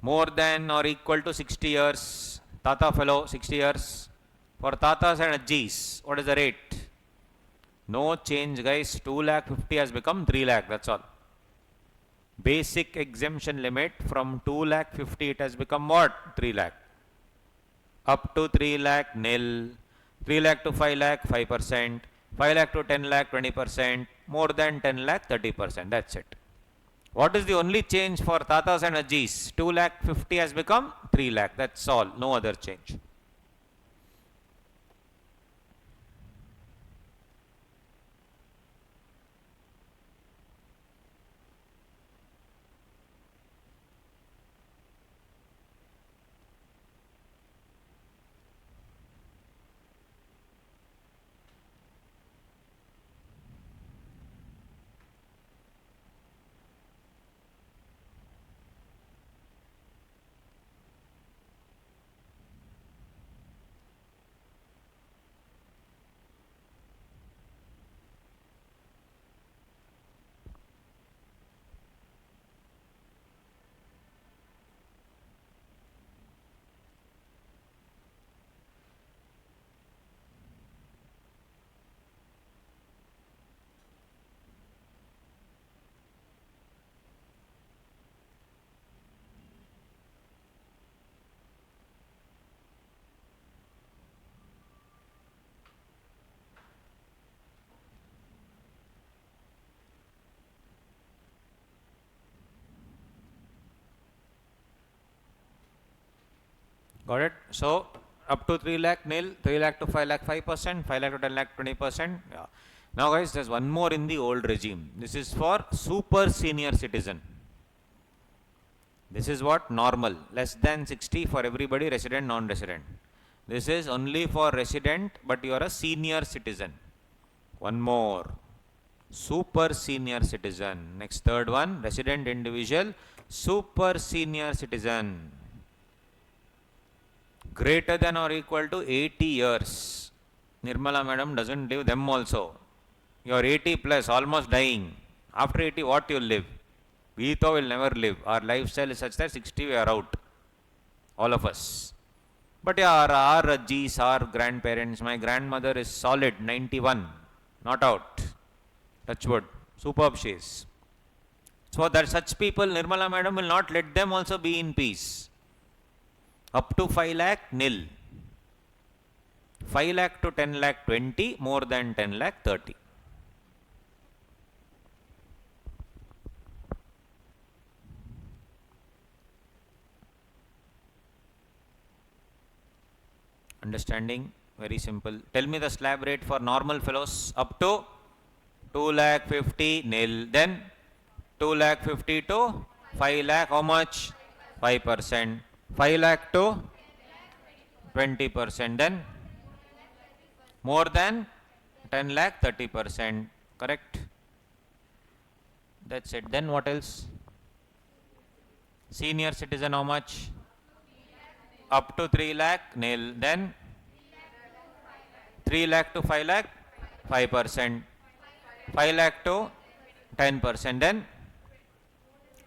more than or equal to 60 years. Tata fellow, 60 years. For Tatas and Ajis, what is the rate? No change, guys. 2 lakh 50 has become 3 lakh, that's all. Basic exemption limit from 2 lakh 50, it has become what? 3 lakh. Up to 3 lakh, nil. 3 lakh to 5 lakh, 5%. 5 lakh to 10 lakh, 20%. More than 10 lakh, 30%. That's it. What is the only change for Tatas and Ajis? 2 lakh 50 has become 3 lakh. That's all. No other change. Got it? So, up to 3 lakh nil, 3 lakh to 5 lakh 5%, 5 lakh to 10 lakh 20%. Yeah. Now guys, there's one more in the old regime. This is for super senior citizen. This is what? Normal. Less than 60 for everybody, resident, non-resident. This is only for resident, but you are a senior citizen. One more. Super senior citizen. Next, third one, resident individual, super senior citizen. Greater than or equal to 80 years. Nirmala madam doesn't live them also. You are 80 plus, almost dying. After 80, what you will live? We though will never live. Our lifestyle is such that 60 we are out. All of us. But yeah, our Ajis, our grandparents, my grandmother is solid, 91. Not out. Touch wood. Superb she is. So that such people, Nirmala madam will not let them also be in peace. Up to 5 lakh, nil. 5 lakh to 10 lakh, 20. More than 10 lakh, 30. Understanding? Very simple. Tell me the slab rate for normal fellows. Up to 2 lakh 50, nil. Then 2 lakh 50 to 5 lakh, how much? 5%. 5 lakh to 20%. Then more than 10 lakh, 30%. Correct? That's it. Then what else? Senior citizen, how much? Up to 3 lakh, nil. Then 3 lakh to 5 lakh, 5%. 5 lakh to 10%. Then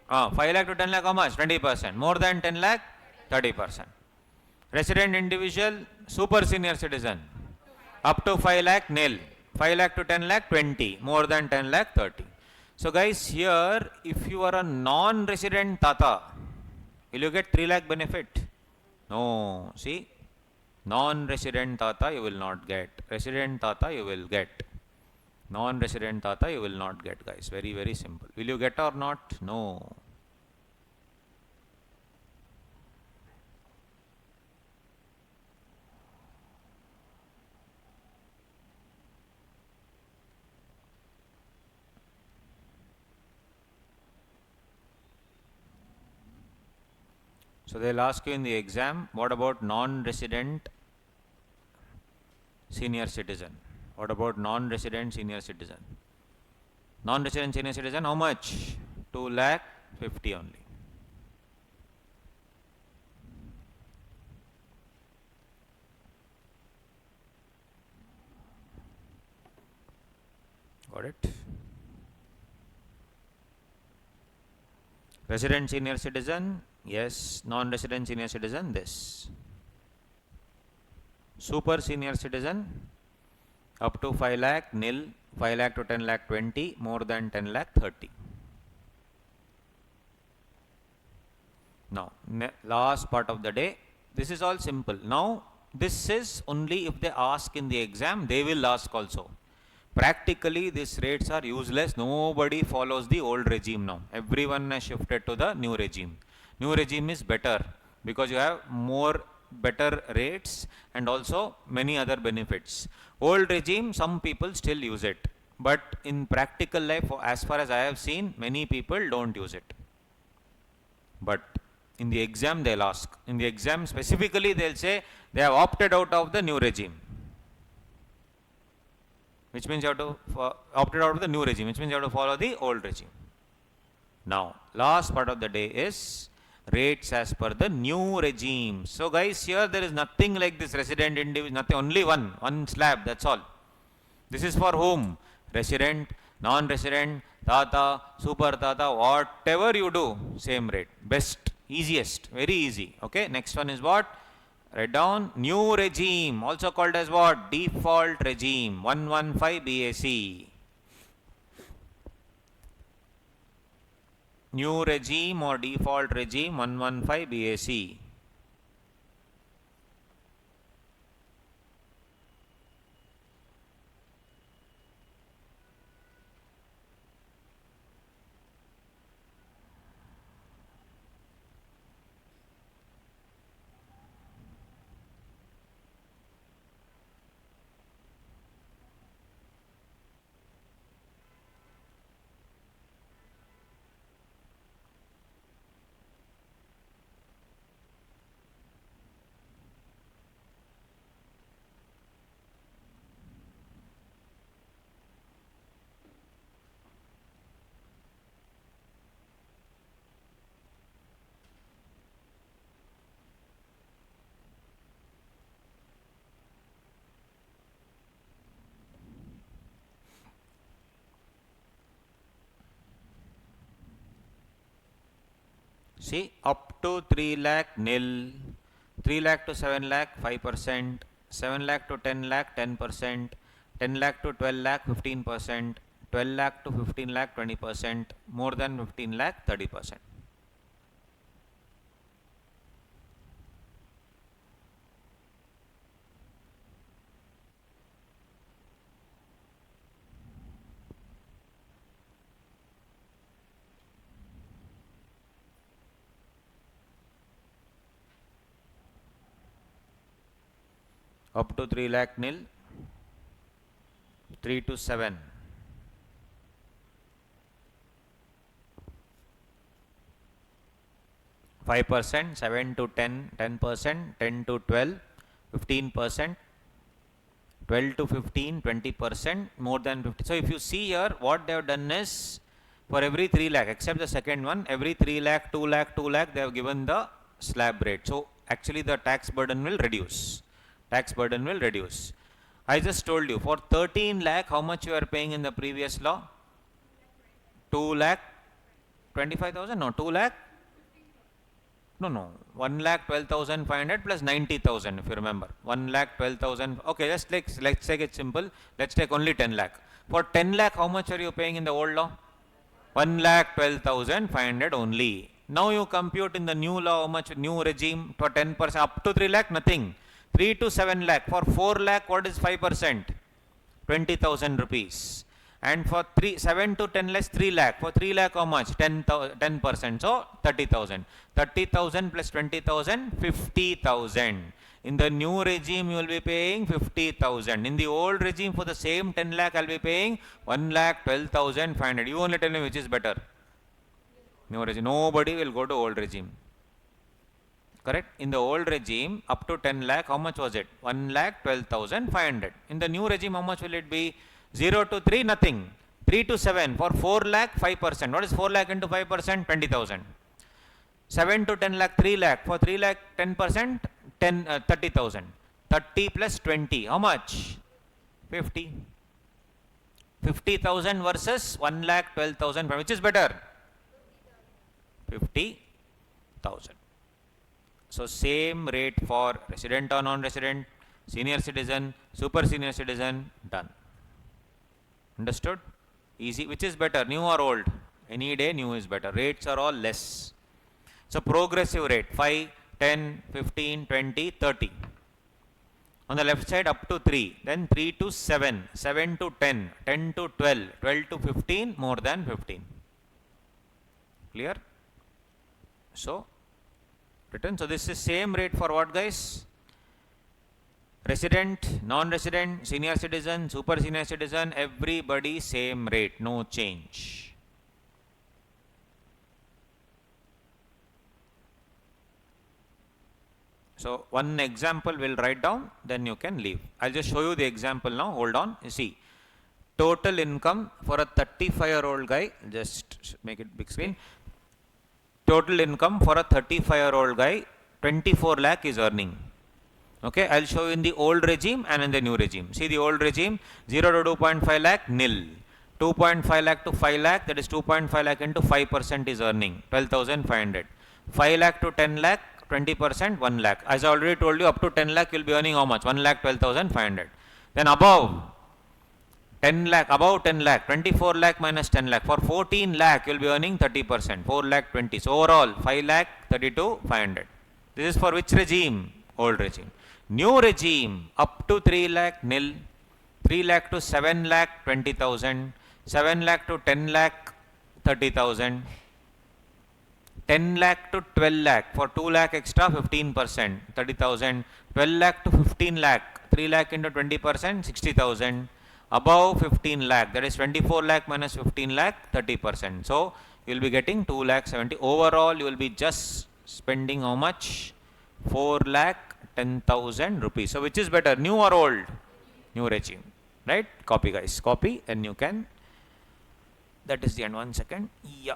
5 lakh to 10 lakh, how much? 20%. More than 10 lakh, 30%. Resident individual, super senior citizen. Up to 5 lakh, nil. 5 lakh to 10 lakh, 20. More than 10 lakh, 30. So guys, here, if you are a non-resident Tata, will you get 3 lakh benefit? No. See, non-resident Tata you will not get. Resident Tata you will get. Non-resident Tata you will not get, guys. Very, very simple. Will you get or not? No. So they'll ask you in the exam, what about non-resident senior citizen? What about non-resident senior citizen? Non-resident senior citizen, how much? 2 lakh 50 only. Got it? Resident senior citizen, yes. Non-resident senior citizen, this. Super senior citizen, up to 5 lakh, nil. 5 lakh to 10 lakh 20, more than 10 lakh 30. Now, last part of the day, this is all simple. Now, this is only if they ask in the exam, they will ask also. Practically, these rates are useless. Nobody follows the old regime now. Everyone has shifted to the new regime. New regime is better because you have more better rates and also many other benefits. Old regime, some people still use it. But in practical life, as far as I have seen, many people don't use it. But in the exam, they'll ask. In the exam, specifically, they'll say they have opted out of the new regime. Which means you have to opted out of the new regime, which means you have to follow the old regime. Now, last part of the day is rates as per the new regime. So guys, here there is nothing like this resident individual, nothing, only one slab, that's all. This is for whom? Resident, non-resident, tata, super tata, whatever you do, same rate. Best, easiest, very easy. Okay, next one is what? Write down new regime, also called as what? Default regime, 115 BAC. New regime or default regime, 115 BAC. See, up to 3 lakh nil, 3 lakh to 7 lakh 5%, 7 lakh to 10 lakh 10%, 10 lakh to 12 lakh 15%, 12 lakh to 15 lakh 20%, more than 15 lakh 30%. Up to 3 lakh nil, 3 to 7. 5%, 7 to 10, 10%, 10 to 12, 15%, 12 to 15, 20%, more than 50. So if you see here, what they have done is, for every 3 lakh, except the second one, every 3 lakh, 2 lakh, 2 lakh, they have given the slab rate. So actually the tax burden will reduce. Tax burden will reduce. I just told you, for 13 lakh, how much you are paying in the previous law? 2 lakh 25,000? No, 2 lakh? No. 1 lakh 12,500 plus 90,000, if you remember. 1 lakh 12,000. Okay, let's take it simple. Let's take only 10 lakh. For 10 lakh, how much are you paying in the old law? 1 lakh 12,500 only. Now you compute in the new law how much, new regime, for 10%, up to 3 lakh, nothing. 3 to 7 lakh. For 4 lakh, what is 5%? 20,000 rupees. And for 7 to 10 less, 3 lakh. For 3 lakh, how much? 10%. So 30,000. 30,000 plus 20,000, 50,000. In the new regime, you will be paying 50,000. In the old regime, for the same 10 lakh, I will be paying 1 lakh 12,500. You only tell me which is better. New regime. Nobody will go to old regime. correct? In the old regime, up to 10 lakh, how much was it? 1,12,500. In the new regime, how much will it be? 0 to 3, nothing. 3 to 7, for 4 lakh, 5%. What is 4 lakh into 5%? 20,000. 7 to 10 lakh, 3 lakh. For 3 lakh, 10%, 30,000. 30 plus 20, how much? 50. 50,000 versus 1,12,000, which is better? 50,000. So same rate for resident or non-resident, senior citizen, super senior citizen, done. Understood? Easy. Which is better, new or old? Any day new is better. Rates are all less. So progressive rate, 5, 10, 15, 20, 30. On the left side up to 3, then 3 to 7, 7 to 10, 10 to 12, 12 to 15, more than 15. Clear? So, written. So this is same rate for what, guys? Resident, non-resident, senior citizen, super senior citizen, everybody same rate, no change. So one example we'll write down, then you can leave. I'll just show you the example now. Hold on. You see, total income for a 35-year-old guy, just make it big screen. Total income for a 35-year-old guy, 24 lakh is earning. Okay, I'll show you in the old regime and in the new regime. See the old regime, 0 to 2.5 lakh, nil. 2.5 lakh to 5 lakh, that is 2.5 lakh into 5% is earning, 12,500. 5 lakh to 10 lakh, 20%, 1 lakh. As I already told you, up to 10 lakh, you'll be earning how much? 1,12,500. Then above 10 lakh, above 10 lakh, 24 lakh minus 10 lakh. For 14 lakh, you'll be earning 30%, 4 lakh 20. So overall, 5 lakh 32,500. This is for which regime? Old regime. New regime, up to 3 lakh, nil. 3 lakh to 7 lakh, 20,000. 7 lakh to 10 lakh, 30,000. 10 lakh to 12 lakh, for 2 lakh extra, 15%, 30,000. 12 lakh to 15 lakh, 3 lakh into 20%, 60,000. Above 15 lakh, that is 24 lakh minus 15 lakh, 30%. So you will be getting 2 lakh 70. Overall, you will be just spending how much? 4 lakh 10,000 rupees. So which is better, new or old? New regime, right? Copy, guys, copy, and you can. That is the end. 1 second. Yeah.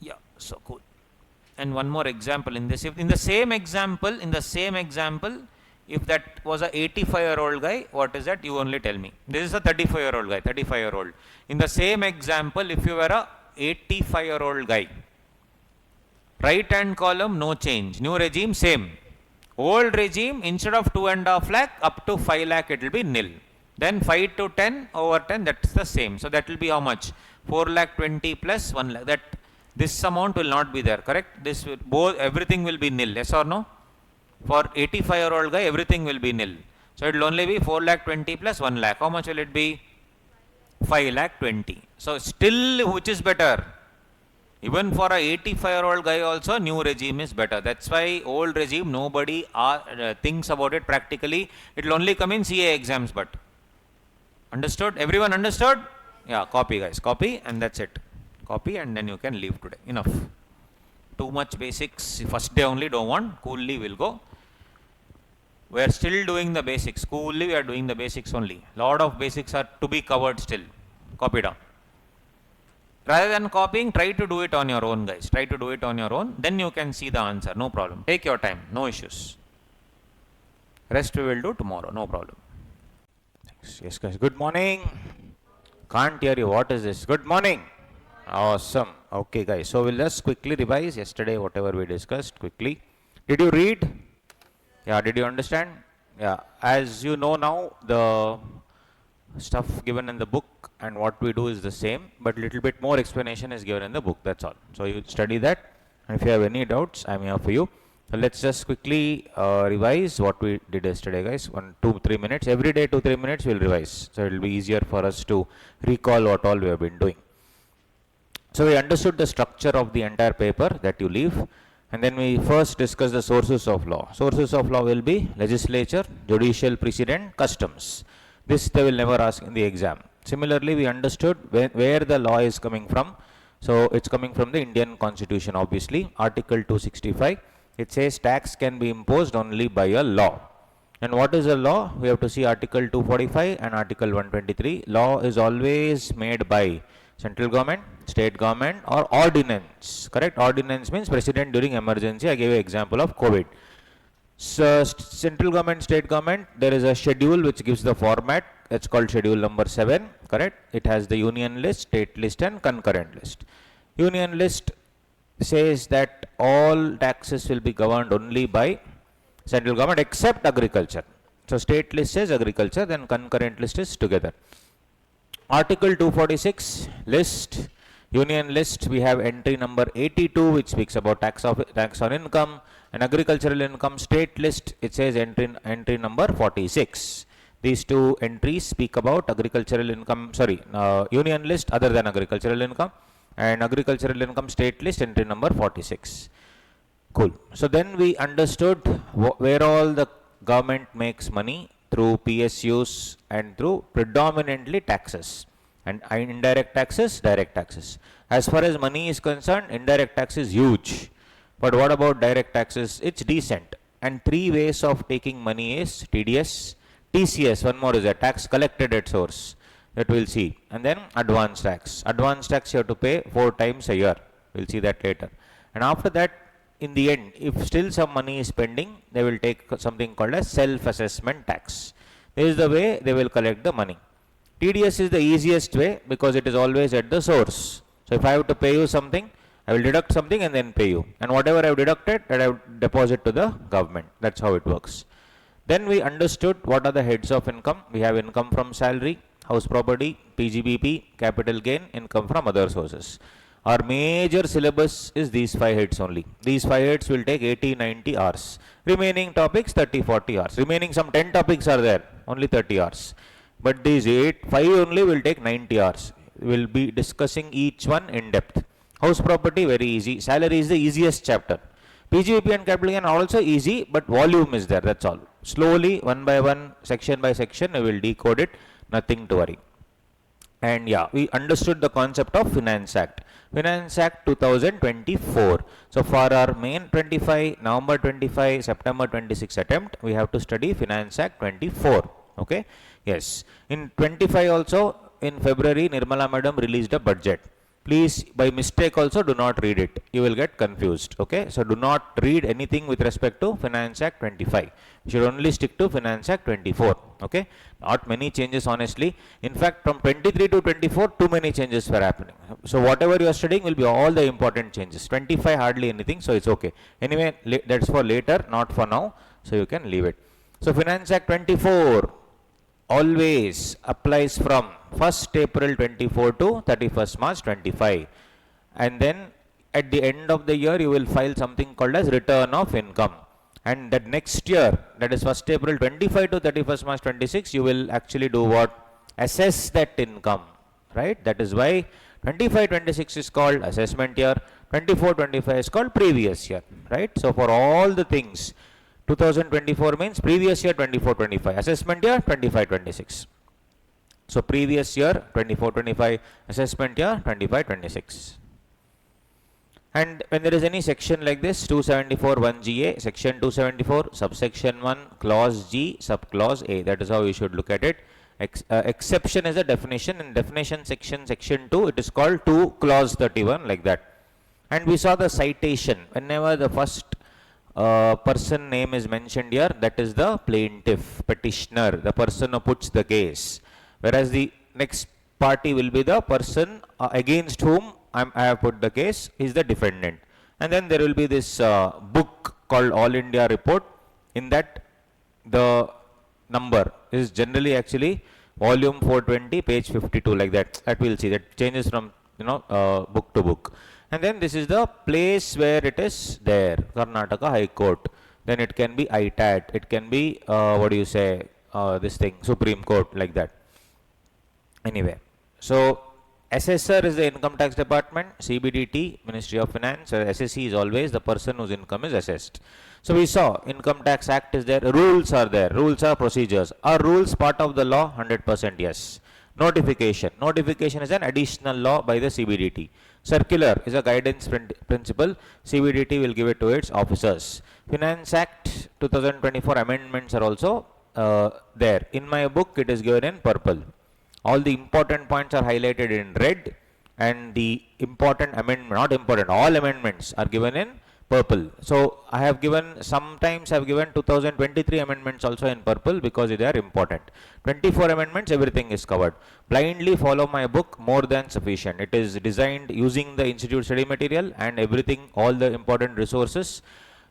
Yeah, so cool. And one more example in this. If in the same example, if that was a 85-year-old guy, what is that? You only tell me. This is a 35-year-old guy, 35-year-old. In the same example, if you were a 85-year-old guy, right hand column, no change. New regime, same. Old regime, instead of 2.5 lakh, up to 5 lakh, it will be nil. Then 5 to 10 over 10, that's the same. So that will be how much? 4 lakh 20 plus 1 lakh. That this amount will not be there, correct? This will, both, everything will be nil, yes or no? For 85-year-old guy, everything will be nil. So it will only be 4 lakh 20 plus 1 lakh. How much will it be? 5 lakh 20. So still, which is better? Even for a 85-year-old guy also, new regime is better. That's why old regime, nobody thinks about it practically. It will only come in CA exams, but. Understood? Everyone understood? Yeah, copy, guys, copy, and that's it. Copy, and then you can leave today. Enough. Too much basics. First day only, don't want. Coolly we'll go. We are still doing the basics. Coolly we are doing the basics only. Lot of basics are to be covered still. Copy down. Rather than copying, try to do it on your own, guys. Try to do it on your own. Then you can see the answer. No problem. Take your time. No issues. Rest we will do tomorrow. No problem. Thanks. Yes, guys. Good morning. Can't hear you. What is this? Good morning. Awesome. Okay, guys. So we'll just quickly revise yesterday whatever we discussed quickly. Did you read? Yeah. Did you understand? Yeah. As you know now, the stuff given in the book and what we do is the same, but little bit more explanation is given in the book. That's all. So you study that. And if you have any doubts, I'm here for you. So let's just quickly revise what we did yesterday, guys. 1, 2, 3 minutes. Every day 2, 3 minutes we'll revise. So it will be easier for us to recall what all we have been doing. So we understood the structure of the entire paper that you leave, and then we first discuss the sources of law. Sources of law will be legislature, judicial precedent, customs. This they will never ask in the exam. Similarly, we understood where the law is coming from. So it's coming from the Indian Constitution, obviously. Article 265 It says tax can be imposed only by a law. And what is a law? We have to see Article 245 and Article 123. Law is always made by central government, state government, or ordinance. Correct? Ordinance means president during emergency. I gave you example of COVID. So central government, state government, there is a schedule which gives the format. It's called schedule number 7. Correct? It has the union list, state list, and concurrent list. Union list says that all taxes will be governed only by central government except agriculture. So state list says agriculture, then concurrent list is together. Article 246 list, union list, we have entry number 82 which speaks about tax on income, and agricultural income. State list, it says entry number 46. These two entries speak about agricultural income, union list other than agricultural income, and agricultural income state list entry number 46. Cool. So then we understood where all the government makes money through PSUs and through predominantly taxes, and indirect taxes, direct taxes. As far as money is concerned, indirect tax is huge. But what about direct taxes? It's decent. And three ways of taking money is TDS, TCS, one more is a tax collected at source, that we'll see, and then advance tax. Advance tax you have to pay 4 times a year. We'll see that later. And after that, in the end, if still some money is pending, they will take something called as self-assessment tax. This is the way they will collect the money. TDS is the easiest way because it is always at the source. So if I have to pay you something, I will deduct something and then pay you. And whatever I have deducted, that I will deposit to the government. That's how it works. Then we understood what are the heads of income. We have income from salary, house property, PGBP, capital gain, income from other sources. Our major syllabus is these 5 heads only. These 5 heads will take 80-90 hours. Remaining topics 30-40 hours. Remaining some 10 topics are there, only 30 hours. But these 5 only will take 90 hours. We will be discussing each one in depth. House property very easy. Salary is the easiest chapter. PGBP and capital gain are also easy, but volume is there, that's all. Slowly, one by one, section by section, we will decode it. Nothing to worry. And yeah, we understood the concept of Finance Act. Finance Act 2024. So for our main 25, November 25, September 26 attempt, we have to study Finance Act 24. Okay. Yes. In 25 also, in February, Nirmala Madam released a budget. Please, by mistake also, do not read it. You will get confused. Okay. So do not read anything with respect to Finance Act 25. You should only stick to Finance Act 24. Okay. Not many changes, honestly. In fact, from 23 to 24, too many changes were happening. So whatever you are studying will be all the important changes. 25 hardly anything, so it's okay. Anyway, that's for later, not for now. So you can leave it. So Finance Act 24 always applies from 1st April 24 to 31st March 25. And then at the end of the year, you will file something called as return of income. And that next year, that is 1st April 25 to 31st March 26, you will actually do what? Assess that income, right? That is why 25-26 is called assessment year, 24-25 is called previous year, right? So for all the things, 2024 means previous year 24-25, assessment year 25-26. So previous year 24-25, assessment year 25-26. And when there is any section like this, 274 1GA, section 274, subsection 1, clause G, subclause A, that is how you should look at it. Exception is a definition. In definition section, section 2, it is called 2 clause 31, like that. And we saw the citation. Whenever the first person name is mentioned here, that is the plaintiff, petitioner, the person who puts the case. Whereas the next party will be the person against whom I have put the case, is the defendant. And then there will be this book called All India Report. In that, the number is generally actually volume 420, page 52, like that. That we'll see. That changes from book to book. And then this is the place where it is there, Karnataka High Court. Then it can be ITAT. It can be this thing, Supreme Court, like that. Anyway, so assessor is the income tax department, CBDT, Ministry of Finance, SSC is always the person whose income is assessed. So we saw Income Tax Act is there, rules are there, rules are procedures. Are rules part of the law? 100% yes. Notification. Notification is an additional law by the CBDT. Circular is a guidance principle. CBDT will give it to its officers. Finance Act 2024 amendments are also there. In my book, it is given in purple. All the important points are highlighted in red, and the important amendment, not important, all amendments are given in purple. So I have given, sometimes I have given 2023 amendments also in purple because they are important. 24 amendments, everything is covered. Blindly follow my book, more than sufficient. It is designed using the institute study material and everything, all the important resources.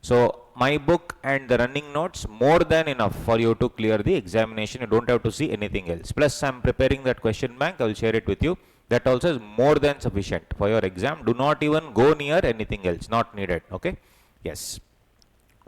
So my book and the running notes, more than enough for you to clear the examination. You don't have to see anything else. Plus I am preparing that question bank. I will share it with you. That also is more than sufficient for your exam. Do not even go near anything else. Not needed. Okay. Yes.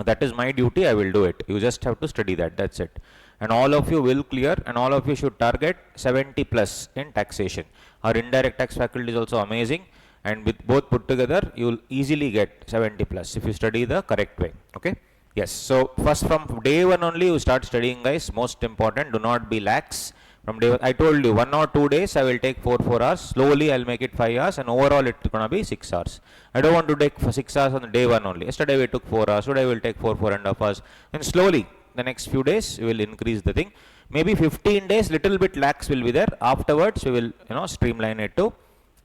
That is my duty. I will do it. You just have to study that. That's it. And all of you will clear, and all of you should target 70 plus in taxation. Our indirect tax faculty is also amazing. And with both put together, you will easily get 70 plus if you study the correct way. Okay. Yes. So first, from day one only you start studying, guys. Most important, do not be lax. From day one, I told you 1 or 2 days I will take 4 hours. Slowly I will make it 5 hours, and overall it's gonna be 6 hours. I don't want to take 6 hours on the day one only. Yesterday we took 4 hours. Today we will take 4.5 hours. And slowly the next few days we will increase the thing. Maybe 15 days little bit lax will be there. Afterwards we will streamline it to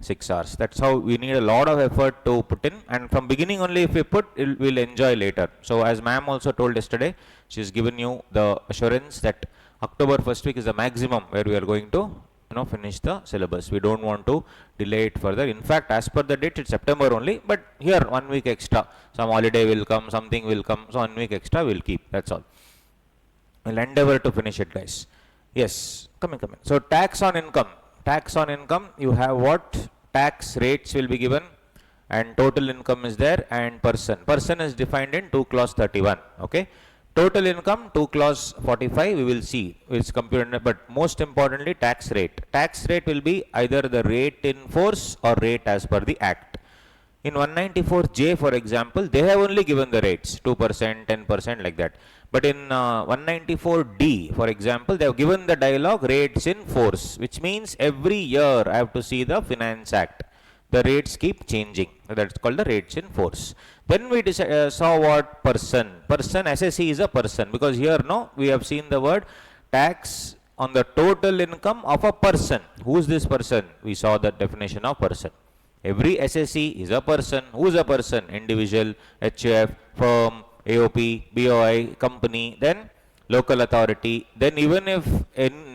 6 hours. That's how we need a lot of effort to put in, and from beginning only if we put, we'll enjoy later. So as ma'am also told yesterday, she's given you the assurance that October first week is the maximum where we are going to finish the syllabus. We don't want to delay it further. In fact, as per the date, it's September only, but here 1 week extra. Some holiday will come, something will come, so 1 week extra we'll keep. That's all. We'll endeavor to finish it, guys. Yes, come in. So tax on income. Tax on income, you have what? Tax rates will be given, and total income is there, and person. Person is defined in 2 clause 31. Okay. Total income 2 clause 45, we will see. It's computed, but most importantly, tax rate. Tax rate will be either the rate in force or rate as per the act. In 194J, for example, they have only given the rates 2%, 10%, like that. But in 194D, for example, they have given the dialogue rates in force, which means every year I have to see the Finance Act. The rates keep changing. That's called the rates in force. Then we saw what? Person. Person, SSE is a person, because here we have seen the word tax on the total income of a person. Who is this person? We saw the definition of person. Every SSE is a person. Who is a person? Individual, HF, firm, AOP, BOI, company, then local authority. Then even if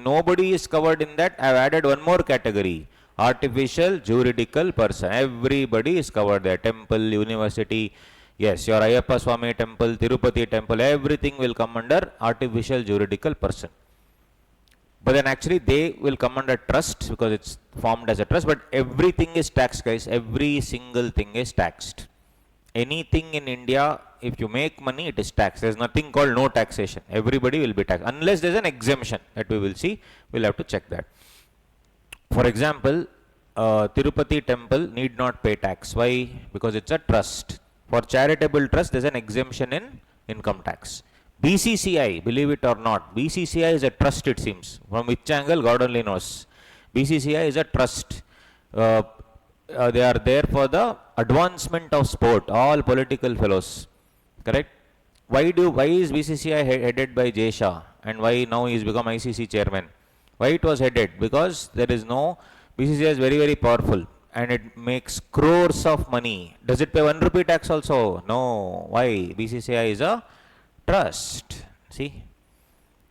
nobody is covered in that, I have added one more category. Artificial juridical person. Everybody is covered there. Temple, university, yes, your Ayyappa Swami temple, Tirupati temple, everything will come under artificial juridical person. But then actually they will come under trust because it's formed as a trust, but everything is taxed, guys. Every single thing is taxed. Anything in India, if you make money, it is taxed. There is nothing called no taxation. Everybody will be taxed, unless there is an exemption that we will see. We will have to check that. For example, Tirupati temple need not pay tax. Why? Because it's a trust. For charitable trust, there is an exemption in income tax. BCCI, believe it or not, BCCI is a trust, it seems. From which angle, God only knows. BCCI is a trust. They are there for the advancement of sport, all political fellows. Correct? Why is BCCI headed by Jay Shah, and why now he has become ICC chairman? Why it was headed? Because there is no, BCCI is very, very powerful and it makes crores of money. Does it pay 1 rupee tax also? No. Why? BCCI is a trust. See?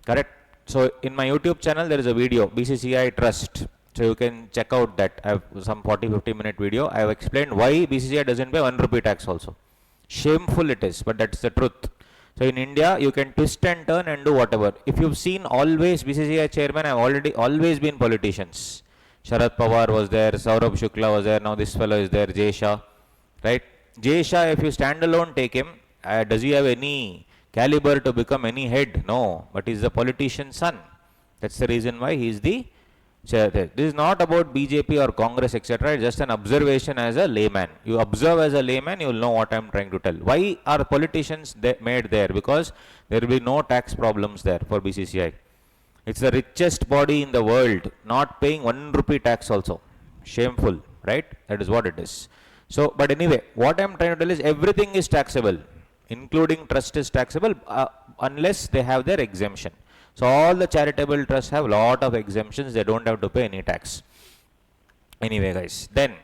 Correct? So in my YouTube channel there is a video, BCCI trust. So you can check out that. I have some 40-50 minute video. I have explained why BCCI doesn't pay 1 rupee tax also. Shameful it is, but that's the truth. So in India, you can twist and turn and do whatever. If you've seen, always BCCI chairman have always been politicians. Sharad Pawar was there, Saurabh Shukla was there, now this fellow is there, Jay Shah. Right? Jay Shah, if you stand alone, take him. Does he have any caliber to become any head? No. But he's the politician's son. That's the reason why he is the chair there. This is not about BJP or Congress, etc. It's just an observation as a layman. You observe as a layman, you will know what I am trying to tell. Why are politicians made there? Because there will be no tax problems there for BCCI. It's the richest body in the world, not paying 1 rupee tax also. Shameful, right? That is what it is. So, but anyway, what I am trying to tell is everything is taxable, including trust is taxable unless they have their exemption. So, all the charitable trusts have lot of exemptions, they don't have to pay any tax. Anyway, guys, then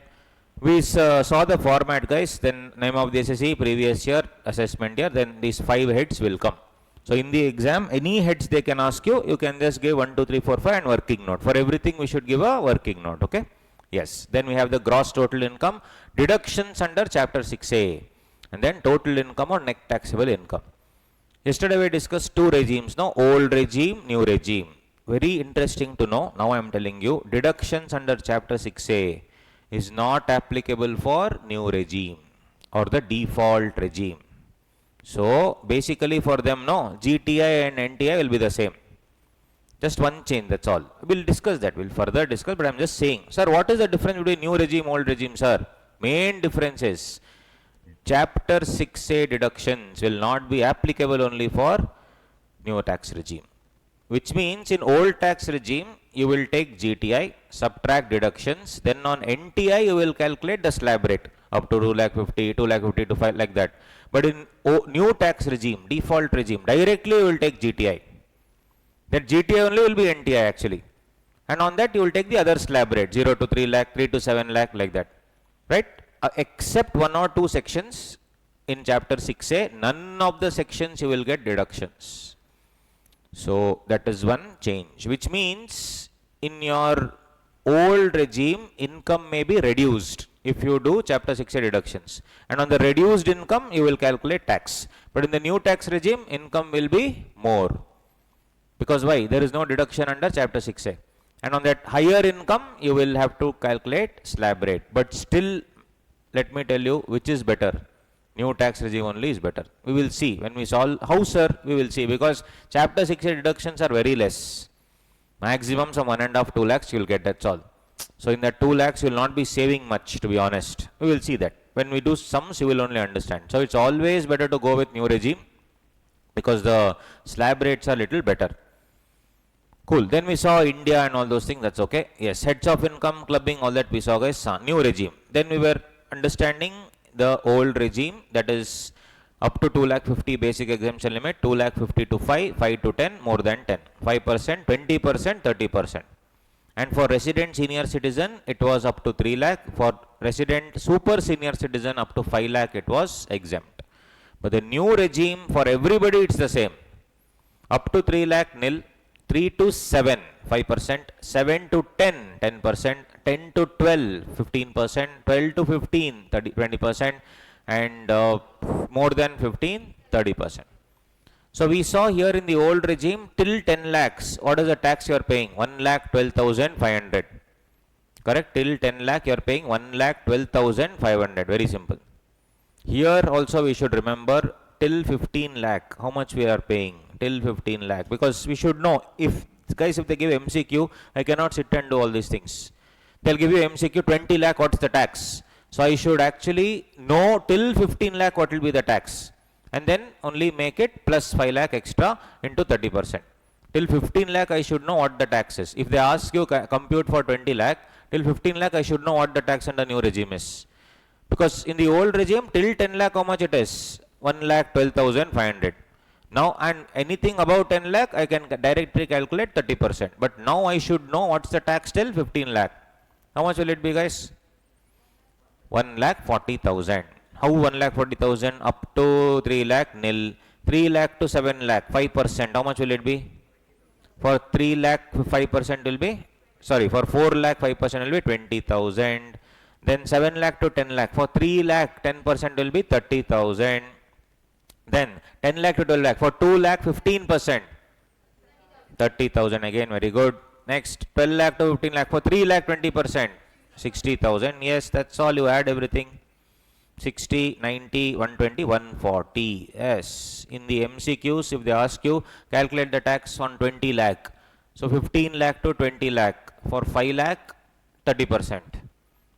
we saw the format, guys, then name of the SSE, previous year, assessment year, then these 5 heads will come. So, in the exam, any heads they can ask you, you can just give 1, 2, 3, 4, 5 and working note. For everything, we should give a working note, okay? Yes, then we have the gross total income, deductions under chapter 6A, and then total income or net taxable income. Yesterday we discussed 2 regimes, no? Old regime, new regime. Very interesting to know. Now I am telling you, deductions under chapter 6A is not applicable for new regime or the default regime. So basically for them, no, GTI and NTI will be the same. Just one change, that's all. We'll discuss that, we'll further discuss, but I'm just saying, sir, what is the difference between new regime, old regime, sir? Main difference is chapter 6A deductions will not be applicable only for new tax regime. Which means in old tax regime, you will take GTI, subtract deductions, then on NTI you will calculate the slab rate up to 2,50,000, 2,50,000 to 5 like that. But in new tax regime, default regime, directly you will take GTI. That GTI only will be NTI actually. And on that you will take the other slab rate, 0 to 3 lakh, 3 to 7 lakh like that. Right? Except 1 or 2 sections in chapter 6A, none of the sections you will get deductions. So that is one change, which means in your old regime, income may be reduced if you do chapter 6A deductions. And on the reduced income, you will calculate tax. But in the new tax regime, income will be more. Because why? There is no deduction under chapter 6A. And on that higher income, you will have to calculate slab rate. But still, let me tell you which is better. New tax regime only is better. We will see. When we solve, how sir? We will see. Because chapter 6A deductions are very less. Maximum some 1.5, 2 lakhs you will get, that's all. So in that 2 lakhs, you will not be saving much, to be honest. We will see that. When we do sums, you will only understand. So it's always better to go with new regime because the slab rates are little better. Cool. Then we saw India and all those things. That's okay. Yes. Heads of income, clubbing, all that we saw, guys. New regime. Then we were understanding the old regime, that is up to 2,50,000 basic exemption limit, 2,50,000 to 5, 5 to 10, more than 10, 5%, 20%, 30%. And for resident senior citizen, it was up to 3 lakh. For resident super senior citizen, up to 5 lakh, it was exempt. But the new regime, for everybody, it's the same. Up to 3 lakh, nil. 3 to 7, 5%, 7 to 10, 10%, 10 to 12, 15%, 12 to 15, 30, 20%, and more than 15, 30%. So we saw here in the old regime, till 10 lakhs, what is the tax you are paying? 1,12,500. Correct? Till 10 lakh, you are paying 1,12,500. Very simple. Here also we should remember, till 15 lakh, how much we are paying? Till 15 lakh, because we should know, if guys, if they give MCQ, I cannot sit and do all these things. They'll give you MCQ 20 lakh, what's the tax? So I should actually know till 15 lakh what will be the tax, and then only make it plus 5 lakh extra into 30%. Till 15 lakh I should know what the tax is. If they ask you compute for 20 lakh, till 15 lakh I should know what the tax under new regime is. Because in the old regime, till 10 lakh how much it is? 1,12,500. Now, and anything above 10 lakh, I can directly calculate 30%. But now I should know what's the tax till 15 lakh. How much will it be, guys? 1,40,000. How 1,40,000? Up to 3 lakh, nil. 3 lakh to 7 lakh, 5%. How much will it be? For 3 lakh, 5% will be, sorry, for 4 lakh, 5% will be 20,000. Then 7 lakh to 10 lakh. For 3 lakh, 10% will be 30,000. Then 10 lakh to 12 lakh. For 2 lakh, 15%. 30,000 again, very good. Next, 12 lakh to 15 lakh. For 3 lakh, 20%. 60,000. Yes, that's all. You add everything. 60, 90, 120, 140. Yes. In the MCQs, if they ask you, calculate the tax on 20 lakh. So 15 lakh to 20 lakh. For 5 lakh, 30%.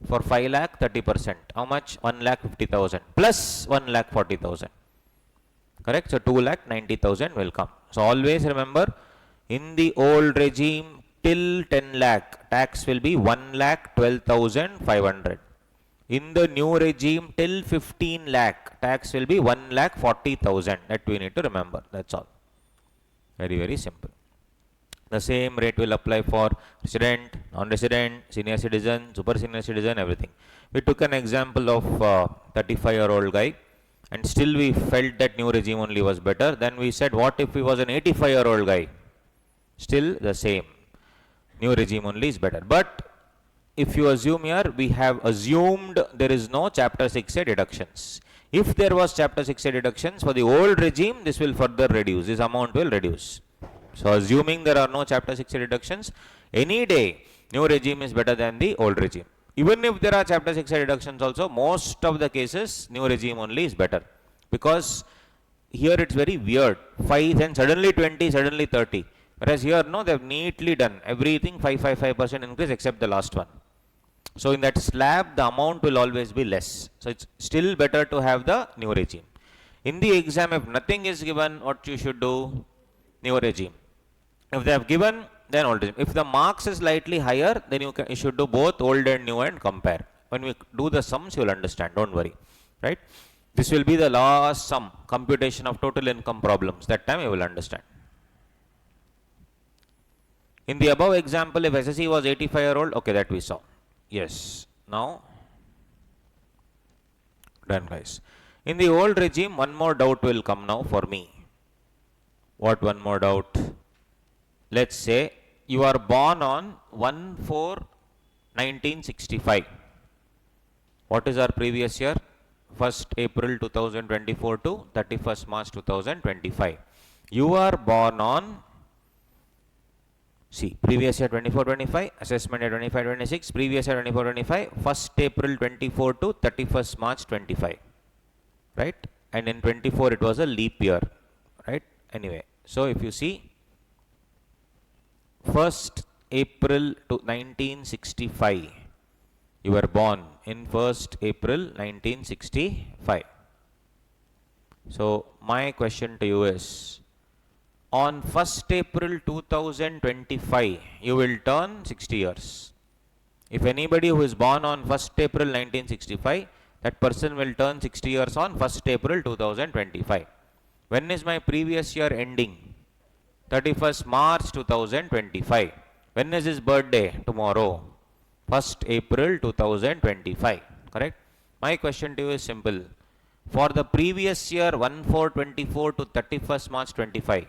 For 5 lakh, 30%. How much? 1,50,000 plus 1,40,000. Correct? So 2,90,000 will come. So always remember, In the old regime, till 10 lakh, tax will be 1,12,500. In the new regime, till 15 lakh, tax will be 1,40,000. That we need to remember. That's all. Very, very simple. The same rate will apply for resident, non-resident, senior citizen, super senior citizen, everything. We took an example of 35-year-old guy, and still we felt that new regime only was better. Then we said, what if he was an 85-year-old guy? Still the same. New regime only is better. But if you assume here, we have assumed there is no chapter 6A deductions. If there was chapter 6A deductions for the old regime, this will further reduce. This amount will reduce. So assuming there are no chapter 6A deductions, any day new regime is better than the old regime. Even if there are chapter 6A deductions also, most of the cases new regime only is better. Because here it's very weird. 5, then suddenly 20, suddenly 30. Whereas here, no, they have neatly done everything 555% increase except the last one. So in that slab, the amount will always be less. So it's still better to have the new regime. In the exam, if nothing is given, what you should do? New regime. If they have given, then old regime. If the marks is slightly higher, then you should do both old and new and compare. When we do the sums, you will understand. Don't worry. Right? This will be the last sum, computation of total income problems. That time you will understand. In the above example, if SSE was 85-year-old, okay, that we saw. Yes. Now, done, guys. In the old regime, one more doubt will come now for me. What one more doubt? Let's say you are born on 1/4/1965. What is our previous year? 1st April 2024 to 31st March 2025. You are born on, see, previous year 24-25, assessment year 25-26, previous year 24-25, 1st April 24 to 31st March 25. Right? And in 24 it was a leap year. Right? Anyway, so if you see, 1st April to 1965, you were born in 1st April 1965. So my question to you is, on 1st April 2025, you will turn 60 years. If anybody who is born on 1st April 1965, that person will turn 60 years on 1st April 2025. When is my previous year ending? 31st March 2025. When is his birthday? Tomorrow. 1st April 2025. Correct? My question to you is simple. For the previous year 1/4/24 to 31st March 25,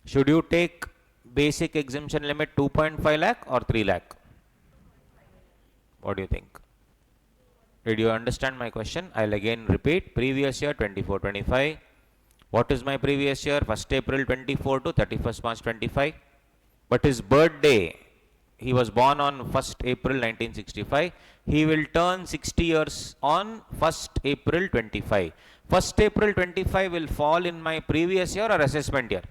should you take basic exemption limit 2.5 lakh or 3 lakh? What do you think? Did you understand my question? I'll again repeat. Previous year 24-25. What is my previous year? 1st April 24 to 31st March 25. But his birthday, he was born on 1st April 1965. He will turn 60 years on 1st April 25. 1st April 25 will fall in my previous year or assessment year?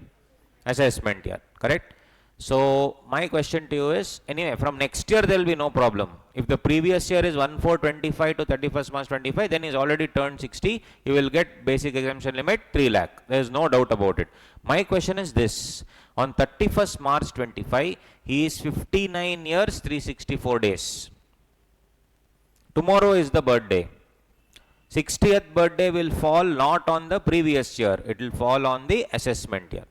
Assessment year. Correct? So my question to you is, anyway, from next year there will be no problem. If the previous year is 1/4/25 to 31st March 25, then he's already turned 60. He will get basic exemption limit 3 lakh. There is no doubt about it. My question is this. On 31st March 25, he is 59 years, 364 days. Tomorrow is the birthday. 60th birthday will fall not on the previous year. It will fall on the assessment year.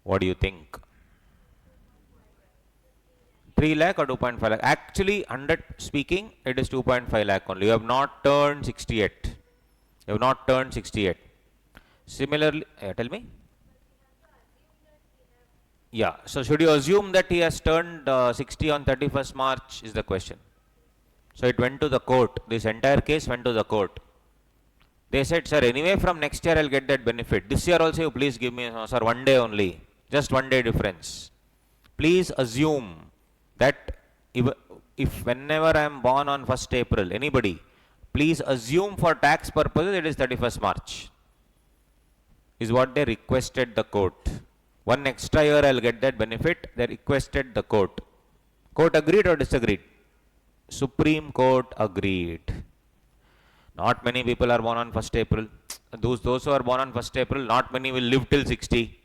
What do you think? 3 lakh or 2.5 lakh? Actually, 100 speaking, it is 2.5 lakh only. You have not turned 60 yet. You have not turned 60 yet. Similarly, tell me. Yeah, so should you assume that he has turned 60 on 31st March is the question. So it went to the court. This entire case went to the court. They said, sir, anyway from next year I'll get that benefit. This year also you please give me, sir, 1 day only. Just 1 day difference. Please assume that if whenever I am born on 1st April, anybody, please assume for tax purposes it is 31st March. Is what they requested the court. 1 extra year I'll get that benefit. They requested the court. Court agreed or disagreed? Supreme Court agreed. Not many people are born on 1st April. Those who are born on 1st April, not many will live till 60.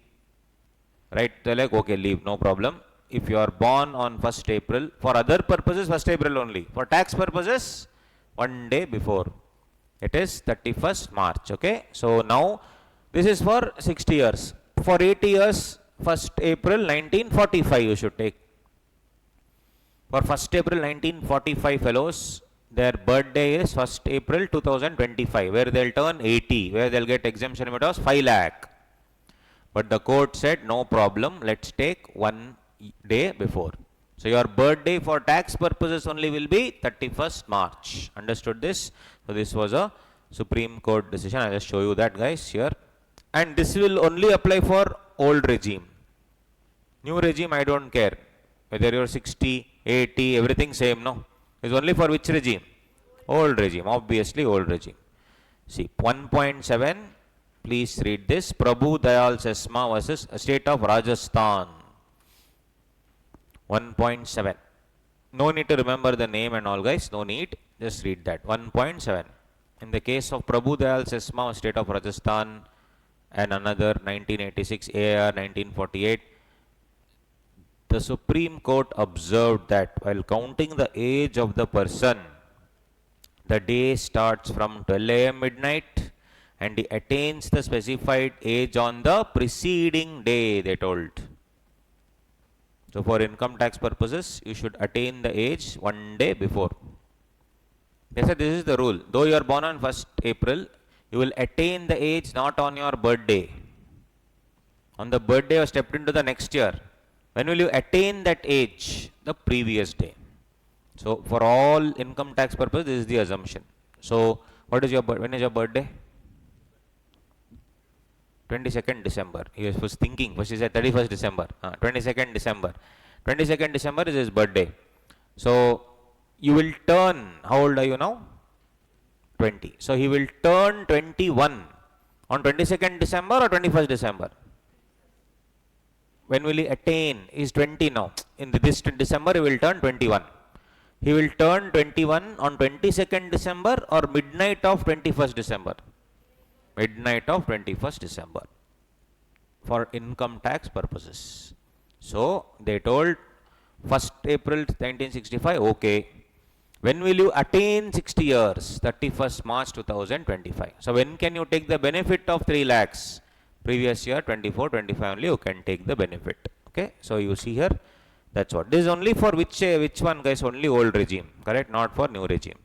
right? They're like, okay, leave, no problem. If you are born on 1st April, for other purposes 1st April only, for tax purposes 1 day before, it is 31st March. Okay, so now this is for 60 years. For 80 years, 1st April 1945 you should take. For 1st April 1945 fellows, their birthday is 1st April 2025, where they'll turn 80, where they'll get exemption limit of 5 lakh. But the court said, no problem, let's take 1 day before. So your birthday for tax purposes only will be 31st March. Understood this? So this was a Supreme Court decision. I'll just show you that, guys, here. And this will only apply for old regime. New regime, I don't care. Whether you're 60, 80, everything same, no? It's only for which regime? Old regime, obviously old regime. See, 1.7, please read this. Prabhu Dayal Sesma versus State of Rajasthan. 1.7. No need to remember the name and all, guys. No need. Just read that. 1.7. In the case of Prabhu Dayal Sesma, State of Rajasthan, and another 1986 AR 1948, the Supreme Court observed that while counting the age of the person, the day starts from 12 a.m. midnight and he attains the specified age on the preceding day, they told. So for income tax purposes, you should attain the age 1 day before. They said this is the rule. Though you are born on 1st April, you will attain the age not on your birthday. On the birthday you stepped into the next year. When will you attain that age? The previous day. So for all income tax purposes, this is the assumption. So what is your when is your birthday? 22nd December. He was thinking. First he said 31st December. 22nd December. 22nd December is his birthday. So you will turn. How old are you now? 20. So he will turn 21 on 22nd December or 21st December. When will he attain? He is 20 now. In this December, he will turn 21. He will turn 21 on 22nd December or midnight of 21st December. Midnight of 21st December for income tax purposes. So they told 1st April 1965, okay. When will you attain 60 years? 31st March 2025. So when can you take the benefit of 3 lakhs? Previous year 24, 25 only you can take the benefit. Okay, so you see here, that's what. This is only for which one, guys? Only old regime, correct? Not for new regime.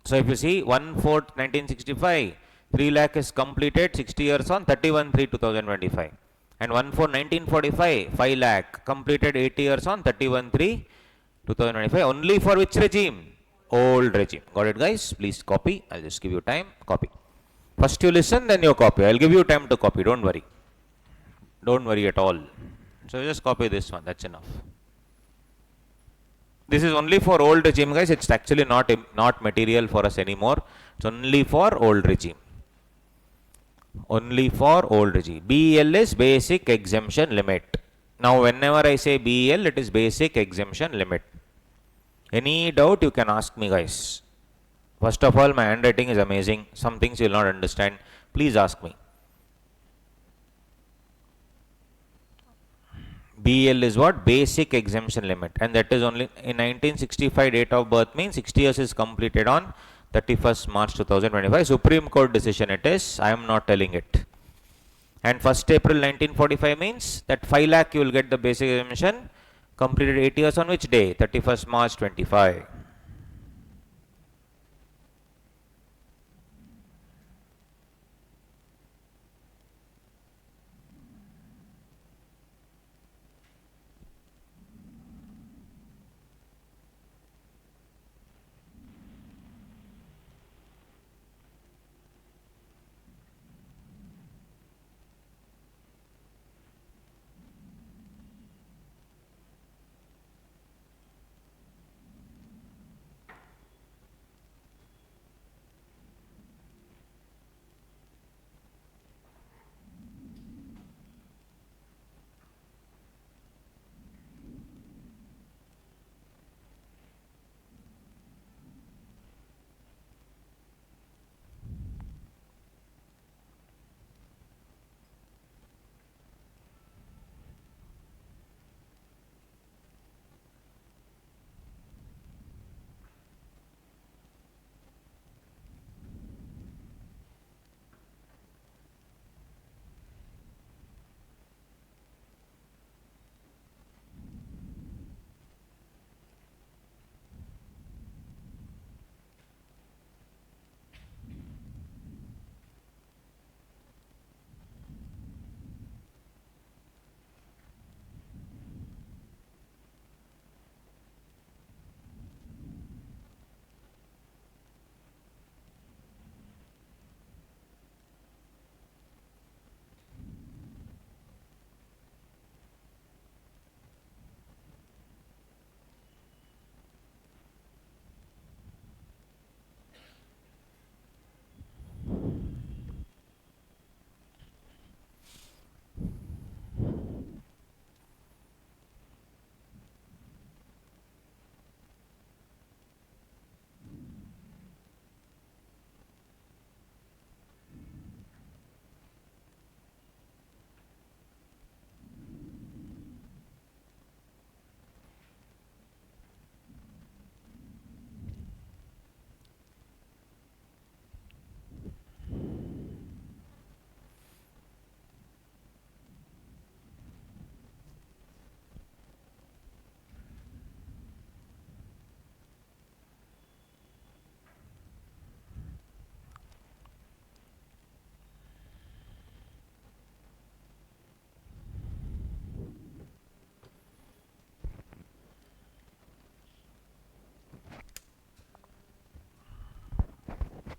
So if you see 1/4/1965, 3 lakh is completed 60 years on 31/3/2025. And 1/4/1945, 5 lakh completed 80 years on 31/3/2025. Only for which regime? Old regime. Got it, guys? Please copy. I'll just give you time. Copy. First you listen, then you copy. I'll give you time to copy. Don't worry. Don't worry at all. So just copy this one. That's enough. This is only for old regime, guys. It's actually not material for us anymore. It's only for old regime. Only for old regime. BEL is basic exemption limit. Now whenever I say BEL, it is basic exemption limit. Any doubt you can ask me, guys. First of all, my handwriting is amazing. Some things you will not understand. Please ask me. BEL is what? Basic exemption limit. And that is only in 1965 date of birth means 60 years is completed on 31st March 2025. Supreme Court decision it is. I am not telling it. And 1st April 1945 means that 5 lakh you will get the basic exemption completed 8 years on which day? 31st March 25.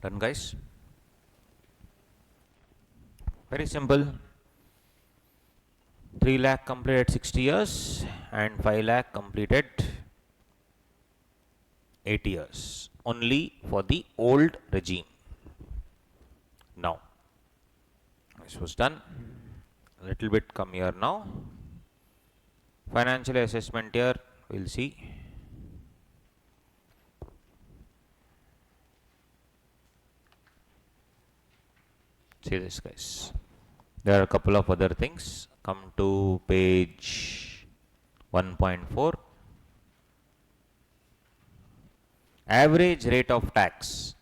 Done, guys? Very simple. 3 lakh completed 60 years and 5 lakh completed 80 years. Only for the old regime. Now, this was done. A little bit come here now. Financial assessment here, we'll see. See this, guys. There are a couple of other things. Come to page 1.4. Average rate of tax.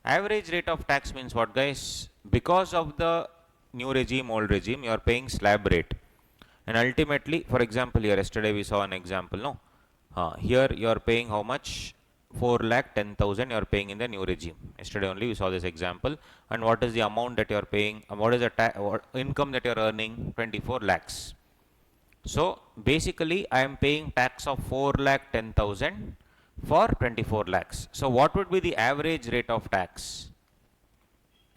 Average rate of tax means what, guys? Because of the new regime, old regime, you are paying slab rate. And ultimately, for example, here yesterday we saw an example, no? Here you are paying how much? 4,10,000 you are paying in the new regime. Yesterday only we saw this example. And what is the amount that you are paying? What is the income that you are earning? 24 lakhs. So basically I am paying tax of 4,10,000 for 24 lakhs. So what would be the average rate of tax?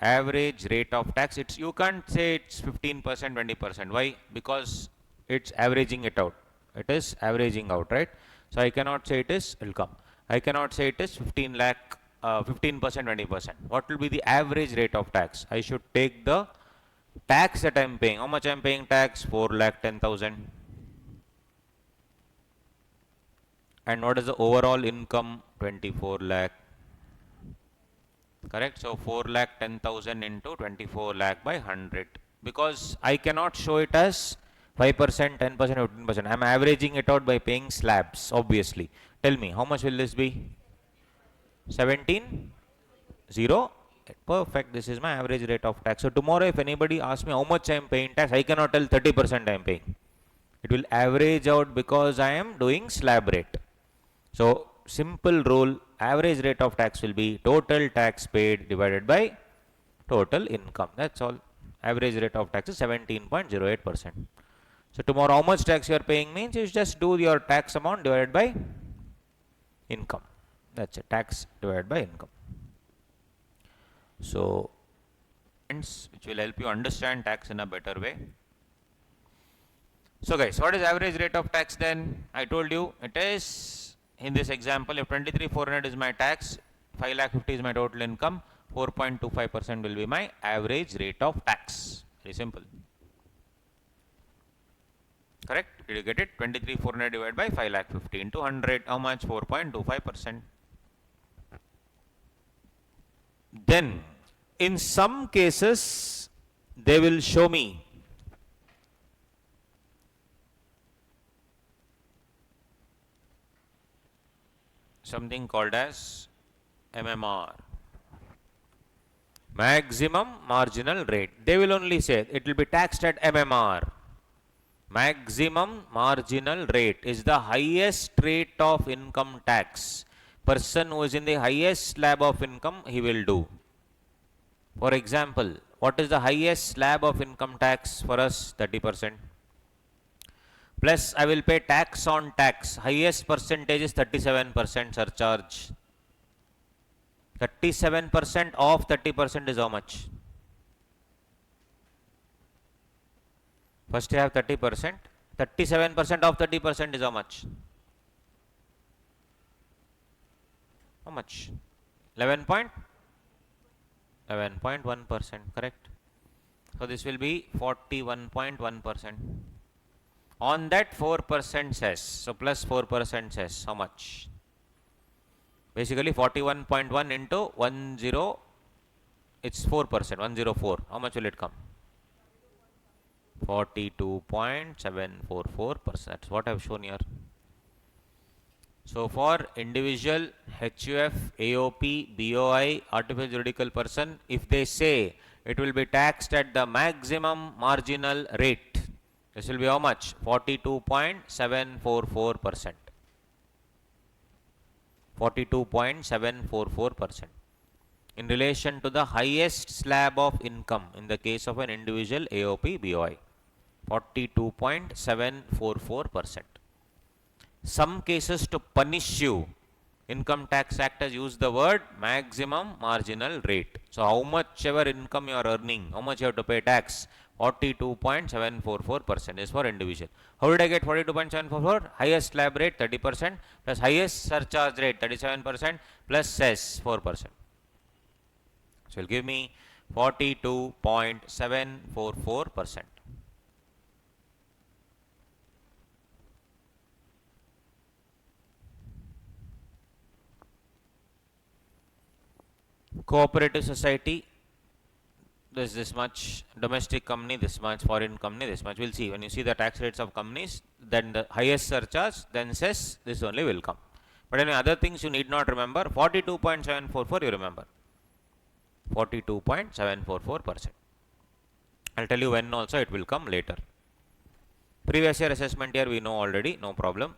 Average rate of tax, it's, you can't say it's 15%, 20%. Why? Because it's averaging it out. It is averaging out, right? So I cannot say it is, will come. I cannot say it is 15 lakh, 15%, 20%. What will be the average rate of tax? I should take the tax that I am paying. How much I am paying tax? 4,10,000. And what is the overall income? 24 lakh. Correct? So 4,10,000 into 24 lakh by 100. Because I cannot show it as 5%, 10%, 15%. I am averaging it out by paying slabs, obviously. Tell me, how much will this be? 17? 0? Perfect. This is my average rate of tax. So tomorrow if anybody asks me how much I am paying tax, I cannot tell 30% I am paying. It will average out because I am doing slab rate. So simple rule, average rate of tax will be total tax paid divided by total income. That's all. Average rate of tax is 17.08%. So tomorrow how much tax you are paying means you just do your tax amount divided by income. That's it. Tax divided by income. So which will help you understand tax in a better way. So guys, what is average rate of tax then? I told you it is, in this example, if 23,400 is my tax, 5,50,000 is my total income, 4.25% will be my average rate of tax. Very simple. Correct? Did you get it? 23,400 divided by 5,50,000 into 100. How much? 4.25%. Then, in some cases, they will show me something called as MMR, maximum marginal rate. They will only say it will be taxed at MMR. Maximum marginal rate is the highest rate of income tax. Person who is in the highest slab of income, he will do. For example, what is the highest slab of income tax for us? 30%. Plus I will pay tax on tax. Highest percentage is 37% surcharge. 37% of 30% is how much? First you have 30%. 37% of 30% is how much? How much? 11.1%, correct? So this will be 41.1%. On that 4% cess, so plus 4% cess, how much? Basically 41.1 into 10, it's 4%, 104. How much will it come? 42.744%. That's what I've shown here. So for individual, HUF, AOP, BOI, artificial juridical person, if they say it will be taxed at the maximum marginal rate, this will be how much? 42.744%. 42.744% in relation to the highest slab of income in the case of an individual AOP, BOI. 42.744%. Some cases to punish you, Income Tax Act has used the word maximum marginal rate. So how much ever income you are earning, how much you have to pay tax? 42.744% is for individual. How did I get 42.744? Highest slab rate 30% plus highest surcharge rate 37% plus cess 4%. So it will give me 42.744%. Cooperative society, there's this much, domestic company this much, foreign company this much. We'll see when you see the tax rates of companies, then the highest surcharge, then cess, this only will come. But any other things you need not remember. 42.744 you remember. 42.744%. I'll tell you when also, it will come later. Previous year assessment year we know already, no problem.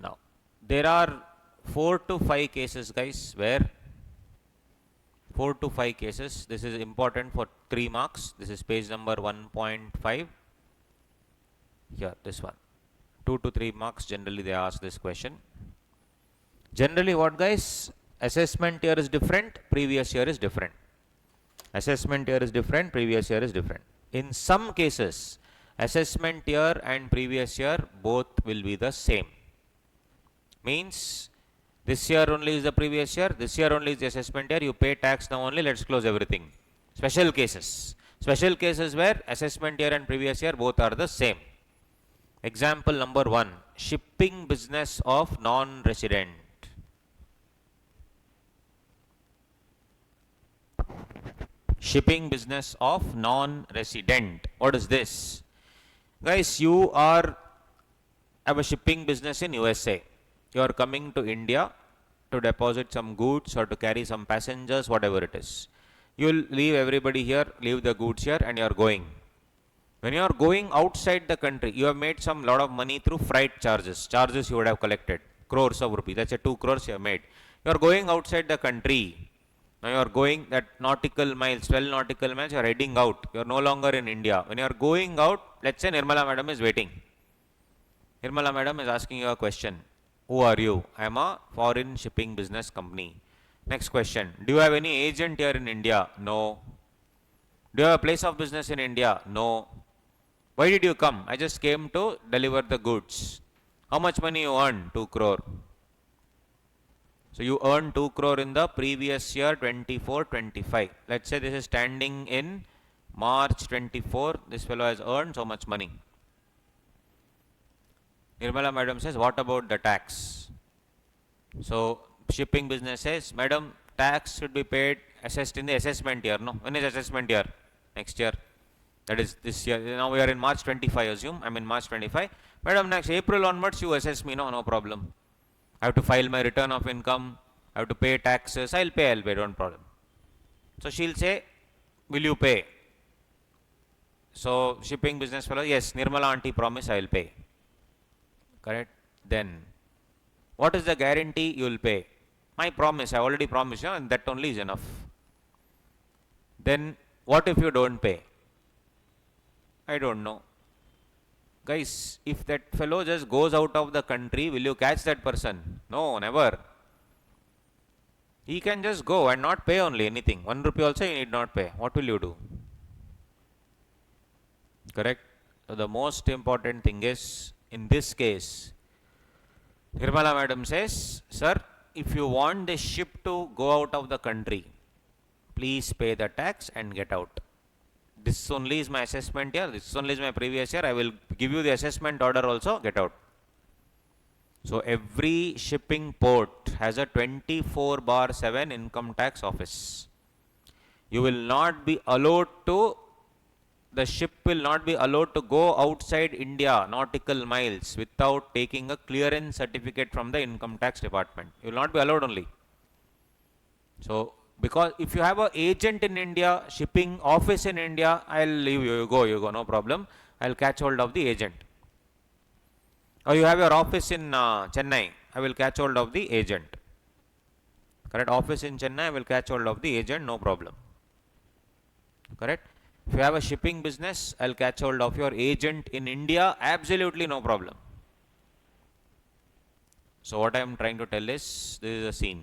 Now, there are 4 to 5 cases, guys, where 4 to 5 cases, this is important for 3 marks. This is page number 1.5. Here, this one. 2 to 3 marks, generally they ask this question. Generally what, guys? Assessment year is different, previous year is different. Assessment year is different, previous year is different. In some cases, assessment year and previous year both will be the same. Means this year only is the previous year, this year only is the assessment year, you pay tax now only, let's close everything. Special cases. Special cases where assessment year and previous year both are the same. Example number 1, shipping business of non-resident. Shipping business of non-resident. What is this? Guys, you have a shipping business in USA. You are coming to India to deposit some goods or to carry some passengers, whatever it is. You will leave everybody here, leave the goods here, and you are going. When you are going outside the country, you have made some lot of money through freight charges. Charges you would have collected, crores of rupees. That's a 2 crores you have made. You are going outside the country. Now you are going that nautical miles, 12 nautical miles, you are heading out. You are no longer in India. When you are going out, let's say Nirmala madam is waiting. Nirmala madam is asking you a question. Who are you? I am a foreign shipping business company. Next question. Do you have any agent here in India? No. Do you have a place of business in India? No. Why did you come? I just came to deliver the goods. How much money you earned? 2 crore. So you earned 2 crore in the previous year 24-25. Let's say this is standing in March 24. This fellow has earned so much money. Nirmala madam says, what about the tax? So shipping business says, madam, tax should be paid, assessed in the assessment year. No, when is assessment year? Next year. That is this year. Now we are in March 25, assume. I'm in March 25. Madam, next April onwards you assess me. No, no problem. I have to file my return of income. I have to pay taxes. I'll pay, don't problem. So she'll say, will you pay? So shipping business fellow, yes, Nirmala auntie promise I will pay. Correct? Then, what is the guarantee you will pay? My promise, I already promised you, and that only is enough. Then, what if you don't pay? I don't know. Guys, if that fellow just goes out of the country, will you catch that person? No, never. He can just go and not pay only anything. 1 rupee also you need not pay. What will you do? Correct? So the most important thing is, in this case, Nirmala madam says, sir, if you want the ship to go out of the country, please pay the tax and get out. This only is my assessment year, this only is my previous year, I will give you the assessment order also, get out. So every shipping port has a 24/7 income tax office. You will not be allowed to, the ship will not be allowed to go outside India nautical miles without taking a clearance certificate from the income tax department. You will not be allowed only. So, because if you have an agent in India, shipping office in India, I'll leave you, you go, no problem. I'll catch hold of the agent. Or you have your office in Chennai, I will catch hold of the agent. Correct? Office in Chennai, I will catch hold of the agent, no problem. Correct? If you have a shipping business, I'll catch hold of your agent in India, absolutely no problem. So what I am trying to tell is, this is a scene.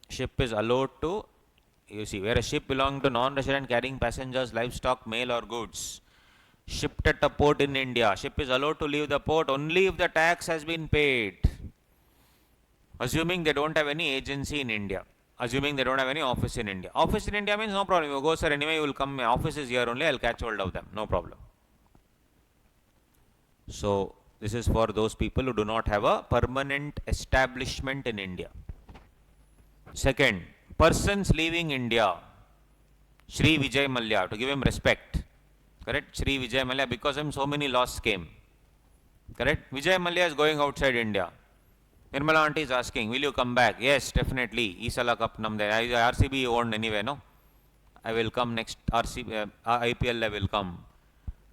Ship is allowed to, you see, where a ship belonging to non-resident carrying passengers, livestock, mail or goods, shipped at a port in India. Ship is allowed to leave the port only if the tax has been paid. Assuming they don't have any agency in India. Assuming they don't have any office in India. Office in India means no problem. You go, sir, anyway, you will come. My office is here only. I'll catch hold of them. No problem. So, this is for those people who do not have a permanent establishment in India. Second, persons leaving India. Shri Vijay Mallya, to give him respect. Correct? Shri Vijay Mallya, because of him so many laws came. Correct? Vijay Mallya is going outside India. Nirmala aunty is asking, will you come back? Yes, definitely. Isala Kapnam there. RCB owned anyway, no? I will come next IPL, I will come.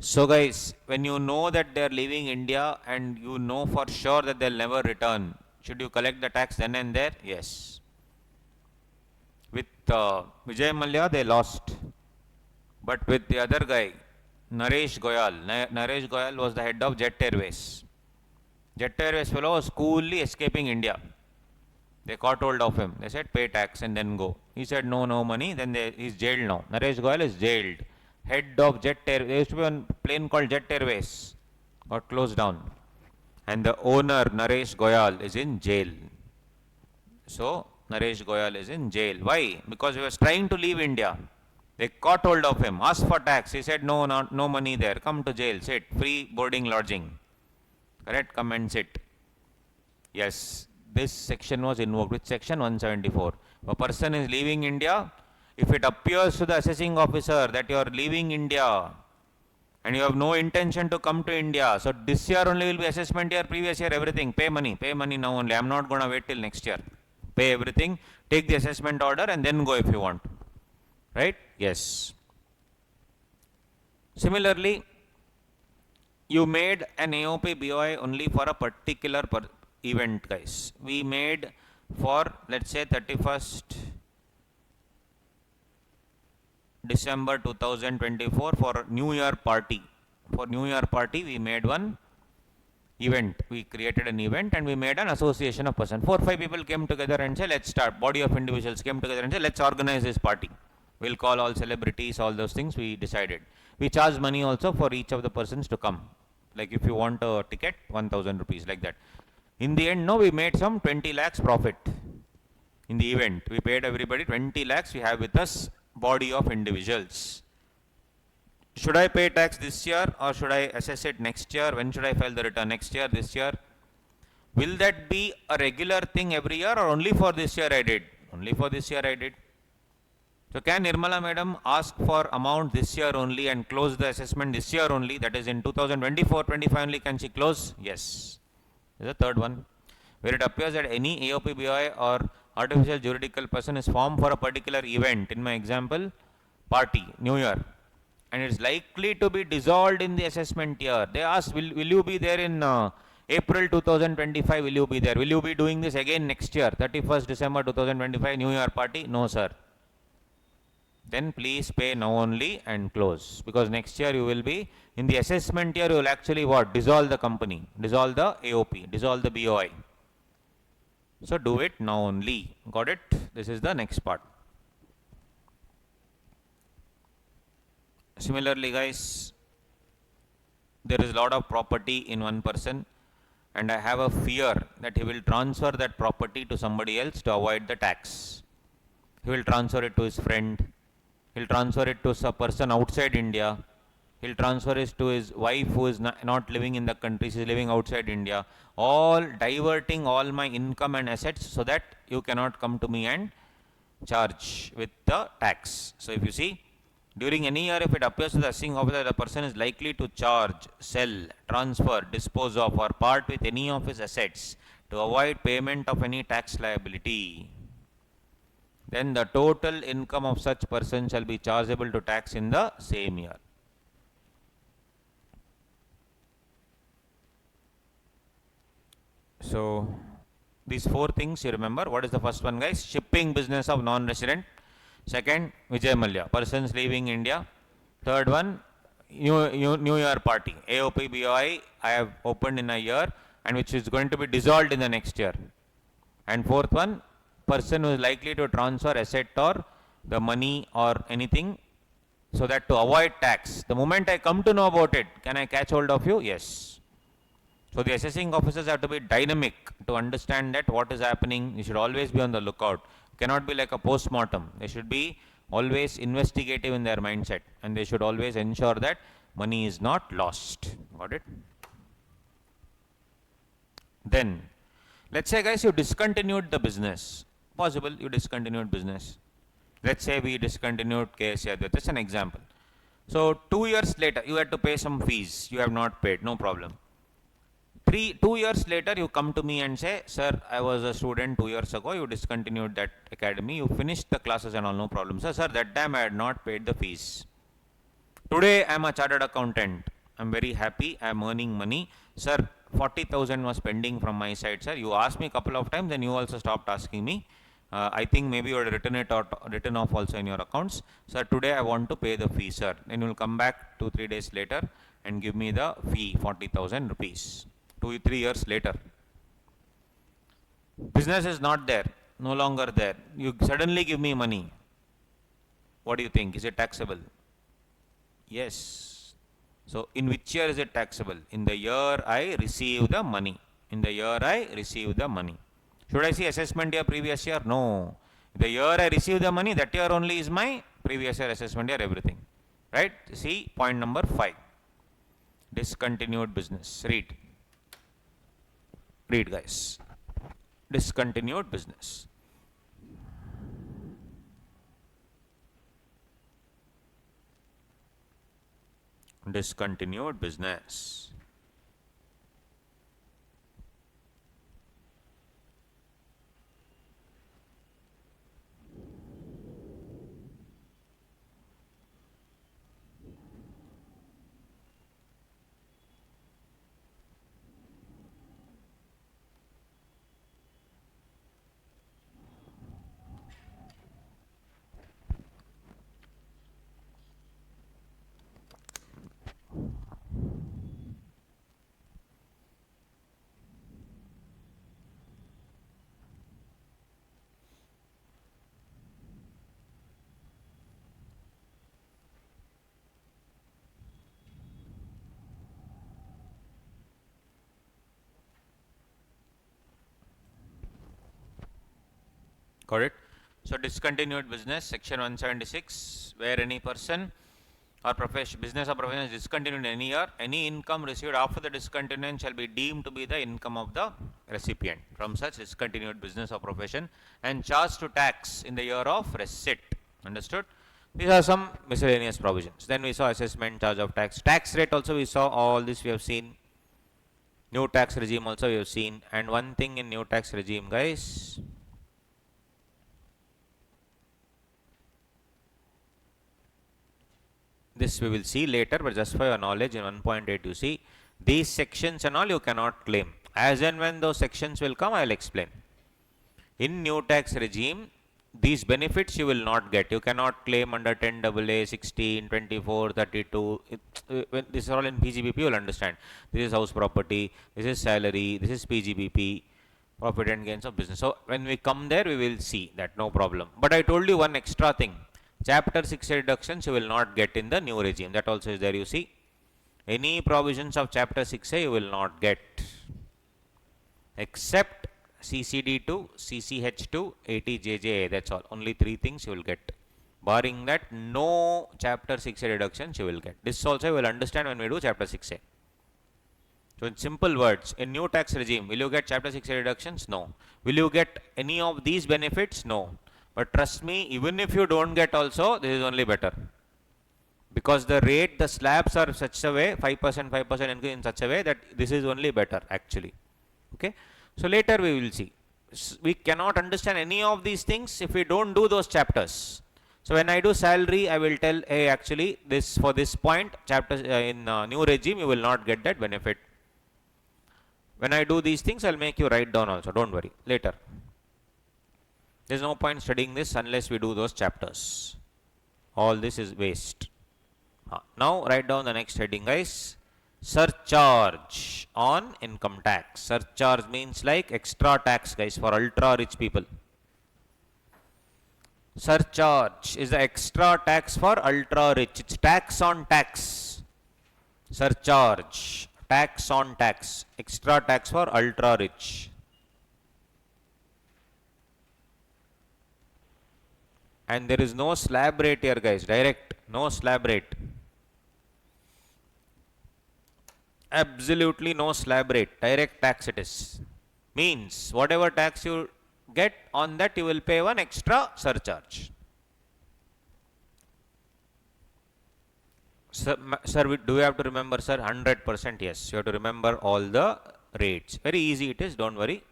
So guys, when you know that they are leaving India and you know for sure that they'll never return, should you collect the tax then and there? Yes. With Vijay Mallya, they lost. But with the other guy, Naresh Goyal, Naresh Goyal was the head of Jet Airways. Jet Airways fellow was coolly escaping India. They caught hold of him. They said, pay tax and then go. He said, no, no money. Then he's jailed now. Naresh Goyal is jailed. Head of Jet Airways. There used to be a plane called Jet Airways. Got closed down. And the owner, Naresh Goyal, is in jail. So, Naresh Goyal is in jail. Why? Because he was trying to leave India. They caught hold of him, asked for tax. He said, no, no money there. Come to jail. Sit. Free boarding lodging. Correct? Come and sit. Yes. This section was invoked. Which section? 174. A person is leaving India. If it appears to the assessing officer that you are leaving India and you have no intention to come to India, so this year only will be assessment year, previous year, everything. Pay money now only. I am not going to wait till next year. Pay everything. Take the assessment order and then go if you want. Right? Yes. Similarly, you made an AOP BOI only for a particular event, guys. We made for, let's say, 31st December 2024 for New Year party. For New Year party, we made one event. We created an event and we made an association of persons. 4 or 5 people came together and said, let's start. Body of individuals came together and said, let's organize this party. We'll call all celebrities, all those things we decided. We charge money also for each of the persons to come. Like if you want a ticket, 1000 rupees, like that. In the end, no, we made some 20 lakhs profit in the event. We paid everybody 20 lakhs. We have with us body of individuals. Should I pay tax this year or should I assess it next year? When should I file the return? Next year, this year? Will that be a regular thing every year or only for this year I did? Only for this year I did. So can Nirmala madam ask for amount this year only and close the assessment this year only? That is in 2024-25 only can she close? Yes. This is the third one. Where it appears that any AOP BOI or artificial juridical person is formed for a particular event. In my example, party, New Year. And it's likely to be dissolved in the assessment year. They asked, will you be there in April 2025? Will you be there? Will you be doing this again next year? 31st December 2025, New Year party? No, sir. Then please pay now only and close. Because next year you will be, in the assessment year, you will actually what? Dissolve the company. Dissolve the AOP. Dissolve the BOI. So do it now only. Got it? This is the next part. Similarly, guys, there is a lot of property in one person and I have a fear that he will transfer that property to somebody else to avoid the tax. He will transfer it to his friend. He'll transfer it to a person outside India. He'll transfer it to his wife who is not living in the country, she is living outside India. All diverting all my income and assets so that you cannot come to me and charge with the tax. So if you see, during any year, if it appears to the assessing officer, the person is likely to charge, sell, transfer, dispose of or part with any of his assets to avoid payment of any tax liability, then the total income of such person shall be chargeable to tax in the same year. So, these 4 things you remember. What is the first one, guys? Shipping business of non-resident. Second, Vijay Mallya, persons leaving India. Third one, New Year party. AOP BOI I have opened in a year. and which is going to be dissolved in the next year. And fourth one, person who is likely to transfer asset or the money or anything so that to avoid tax. The moment I come to know about it, can I catch hold of you? Yes. So the assessing officers have to be dynamic to understand that what is happening. You should always be on the lookout. Cannot be like a post-mortem. They should be always investigative in their mindset, and they should always ensure that money is not lost. Got it? Then, let's say guys, you discontinued the business. Possible you discontinued business. Let's say we discontinued KSA. That's an example. So 2 years later, you had to pay some fees. You have not paid, no problem. 2 years later, you come to me and say, sir, I was a student 2 years ago. You discontinued that academy. You finished the classes and all, no problem. Sir, that time I had not paid the fees. Today, I am a chartered accountant. I am very happy. I am earning money. Sir, 40,000 was pending from my side, sir. You asked me a couple of times, then you also stopped asking me. I think maybe you had written off also in your accounts. Sir, today I want to pay the fee, sir. Then you will come back 2-3 days later and give me the fee, 40,000 rupees. 2-3 years later. Business is not there, no longer there. You suddenly give me money. What do you think? Is it taxable? Yes. So, in which year is it taxable? In the year I receive the money. In the year I receive the money. Should I see assessment year, previous year? No. The year I receive the money, that year only is my previous year assessment year, everything. Right? See point number 5. Discontinued business. Read. Read, guys. Discontinued business. Discontinued business. Got it? So, discontinued business, section 176, where any person or business or profession is discontinued in any year, any income received after the discontinuance shall be deemed to be the income of the recipient from such discontinued business or profession and charged to tax in the year of receipt. Understood? These are some miscellaneous provisions. Then we saw assessment, charge of tax. Tax rate also we saw, all this we have seen. New tax regime also we have seen. And one thing in new tax regime, guys, this we will see later, but just for your knowledge, in 1.8 you see, these sections and all you cannot claim. As and when those sections will come, I will explain. In new tax regime, these benefits you will not get. You cannot claim under 10 AA, 16, 24, 32. This is all in PGBP, you will understand. This is house property, this is salary, this is PGBP, profit and gains of business. So, when we come there, we will see that, no problem. But I told you one extra thing. Chapter 6 reductions you will not get in the new regime. That also is there, you see. Any provisions of Chapter 6A you will not get, except CCD2, CCH2, 80JJA. That's all. Only 3 things you will get. Barring that, no Chapter 6A reductions you will get. This also you will understand when we do Chapter 6A. So, in simple words, in new tax regime, will you get Chapter 6A reductions? No. Will you get any of these benefits? No. But trust me, even if you don't get also, this is only better. Because the rate, the slabs are such a way, 5%, 5% increase in such a way that this is only better actually. Okay. So, later we will see. We cannot understand any of these things if we don't do those chapters. So, when I do salary, I will tell, hey, actually, this for this point, chapter in new regime, you will not get that benefit. When I do these things, I will make you write down also. Don't worry. Later. There is no point studying this unless we do those chapters. All this is waste. Now, write down the next heading, guys. Surcharge on income tax. Surcharge means like extra tax, guys, for ultra rich people. Surcharge is the extra tax for ultra rich. It's tax on tax. Surcharge, tax on tax, extra tax for ultra rich. And there is no slab rate here, guys, direct, no slab rate. Absolutely no slab rate, direct tax it is. Means whatever tax you get on that, you will pay one extra surcharge. Sir, do you have to remember, sir? 100% yes. You have to remember all the rates. Very easy it is, don't worry.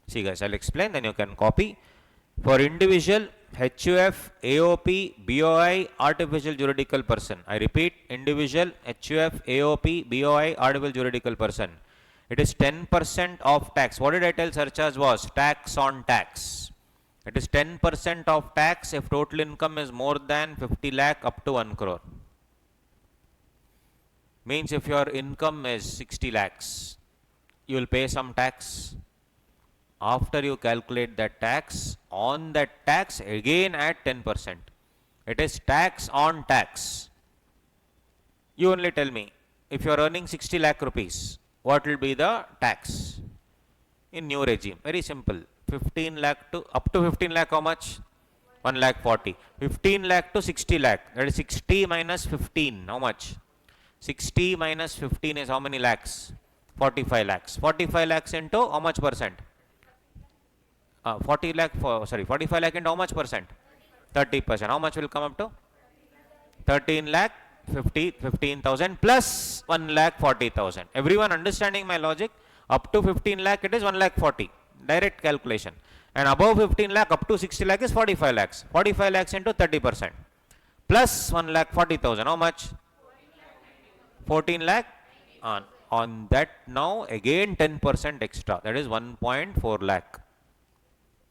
See guys, I'll explain, then you can copy. For individual, HUF, AOP, BOI, artificial juridical person. I repeat, individual, HUF, AOP, BOI, artificial juridical person. It is 10% of tax. What did I tell surcharge was? Tax on tax. It is 10% of tax if total income is more than 50 lakh up to 1 crore. Means if your income is 60 lakhs, you will pay some tax. After you calculate that tax, on that tax again add 10%. It is tax on tax. You only tell me, if you are earning 60 lakh rupees, what will be the tax in new regime? Very simple. 15 lakh to up to 15 lakh, how much? 1 lakh 40. 15 lakh to 60 lakh, that is 60 minus 15, how much? 60 minus 15 is how many lakhs? 45 lakhs. 45 lakhs into how much percent? 45 lakh into how much percent? 30%. How much will come up to? 13 lakh 15,000 plus 1 lakh 40,000. Everyone understanding my logic? Up to 15 lakh it is 1 lakh 40. Direct calculation. And above 15 lakh up to 60 lakh is 45 lakhs. 45 lakhs into 30%. Plus 1 lakh 40,000. How much? 14 lakh. On that now again 10% extra. That is 1.4 lakh.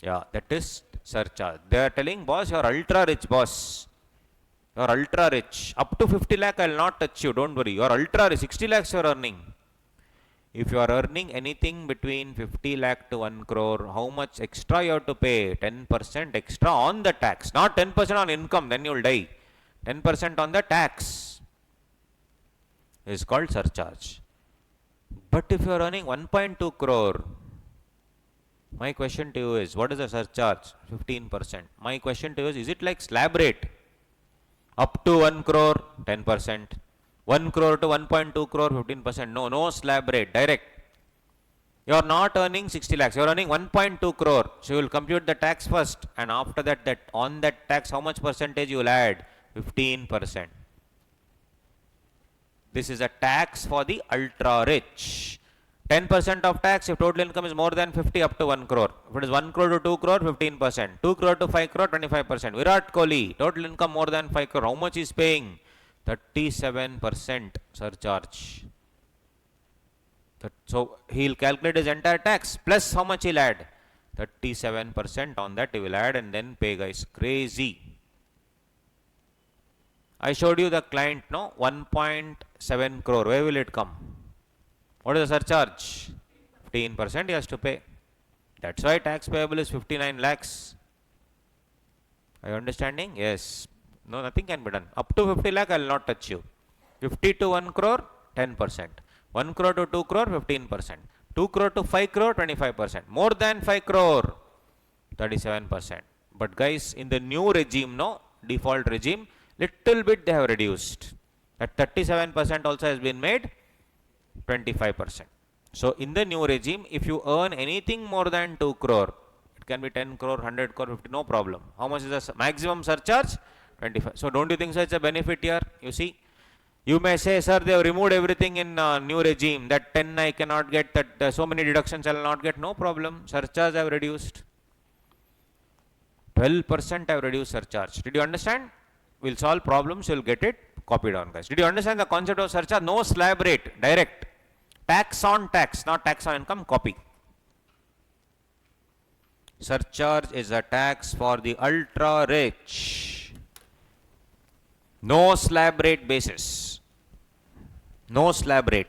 Yeah, that is surcharge. They are telling, boss, you are ultra rich, boss. You are ultra rich. Up to 50 lakh, I will not touch you. Don't worry. You are ultra rich. 60 lakhs you are earning. If you are earning anything between 50 lakh to 1 crore, how much extra you have to pay? 10% extra on the tax. Not 10% on income, then you will die. 10% on the tax is called surcharge. But if you are earning 1.2 crore, my question to you is, what is the surcharge? 15%. My question to you is it like slab rate? Up to 1 crore, 10%. 1 crore to 1.2 crore, 15%. No, no slab rate, direct. You are not earning 60 lakhs. You are earning 1.2 crore. So you will compute the tax first. And after that, on that tax, how much percentage you will add? 15%. This is a tax for the ultra rich. 10% of tax if total income is more than 50 up to 1 crore. If it is 1 crore to 2 crore, 15%. 2 crore to 5 crore, 25%. Virat Kohli, total income more than 5 crore. How much is paying? 37% surcharge. So he will calculate his entire tax plus how much he will add? 37% on that he will add and then pay, guys. Crazy. I showed you the client, no? 1.7 crore. Where will it come? What is the surcharge? 15% he has to pay. That's why tax payable is 59 lakhs. Are you understanding? Yes. No, nothing can be done. Up to 50 lakh, I will not touch you. 50 to 1 crore, 10%. 1 crore to 2 crore, 15%. 2 crore to 5 crore, 25%. More than 5 crore, 37%. But guys, in the new regime, no, default regime, little bit they have reduced. That 37% also has been made 25%. So in the new regime, if you earn anything more than 2 crore, it can be 10 crore, 100 crore, 50, no problem. How much is the maximum surcharge? 25. So don't you think so it's a benefit here? You see, you may say, sir, they have removed everything in new regime. That 10 I cannot get, that so many deductions I will not get. No problem. Surcharge I have reduced. 12% I have reduced surcharge. Did you understand? We'll solve problems, you'll get it. Copy down, guys. Did you understand the concept of surcharge? No slab rate, direct. Tax on tax, not tax on income. Copy. Surcharge is a tax for the ultra rich. No slab rate basis. No slab rate.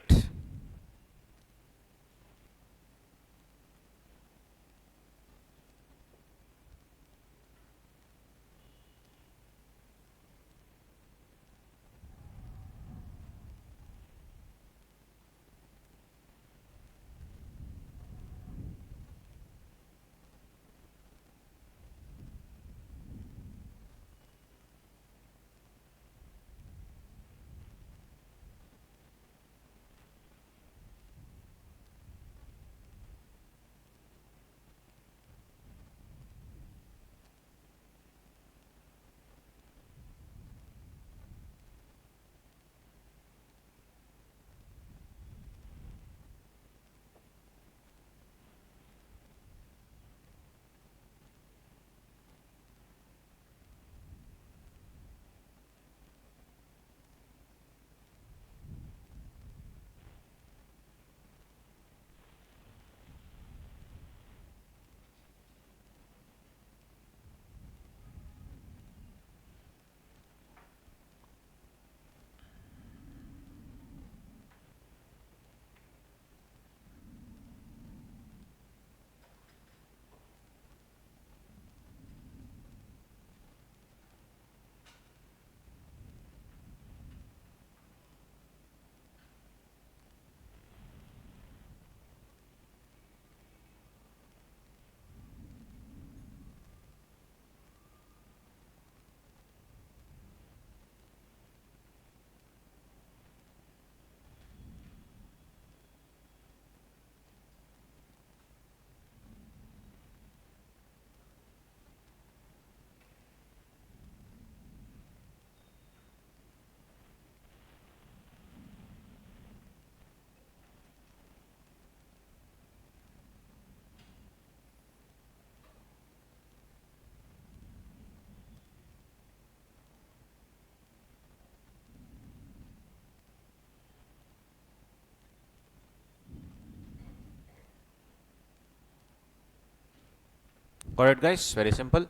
Got it, guys? Very simple.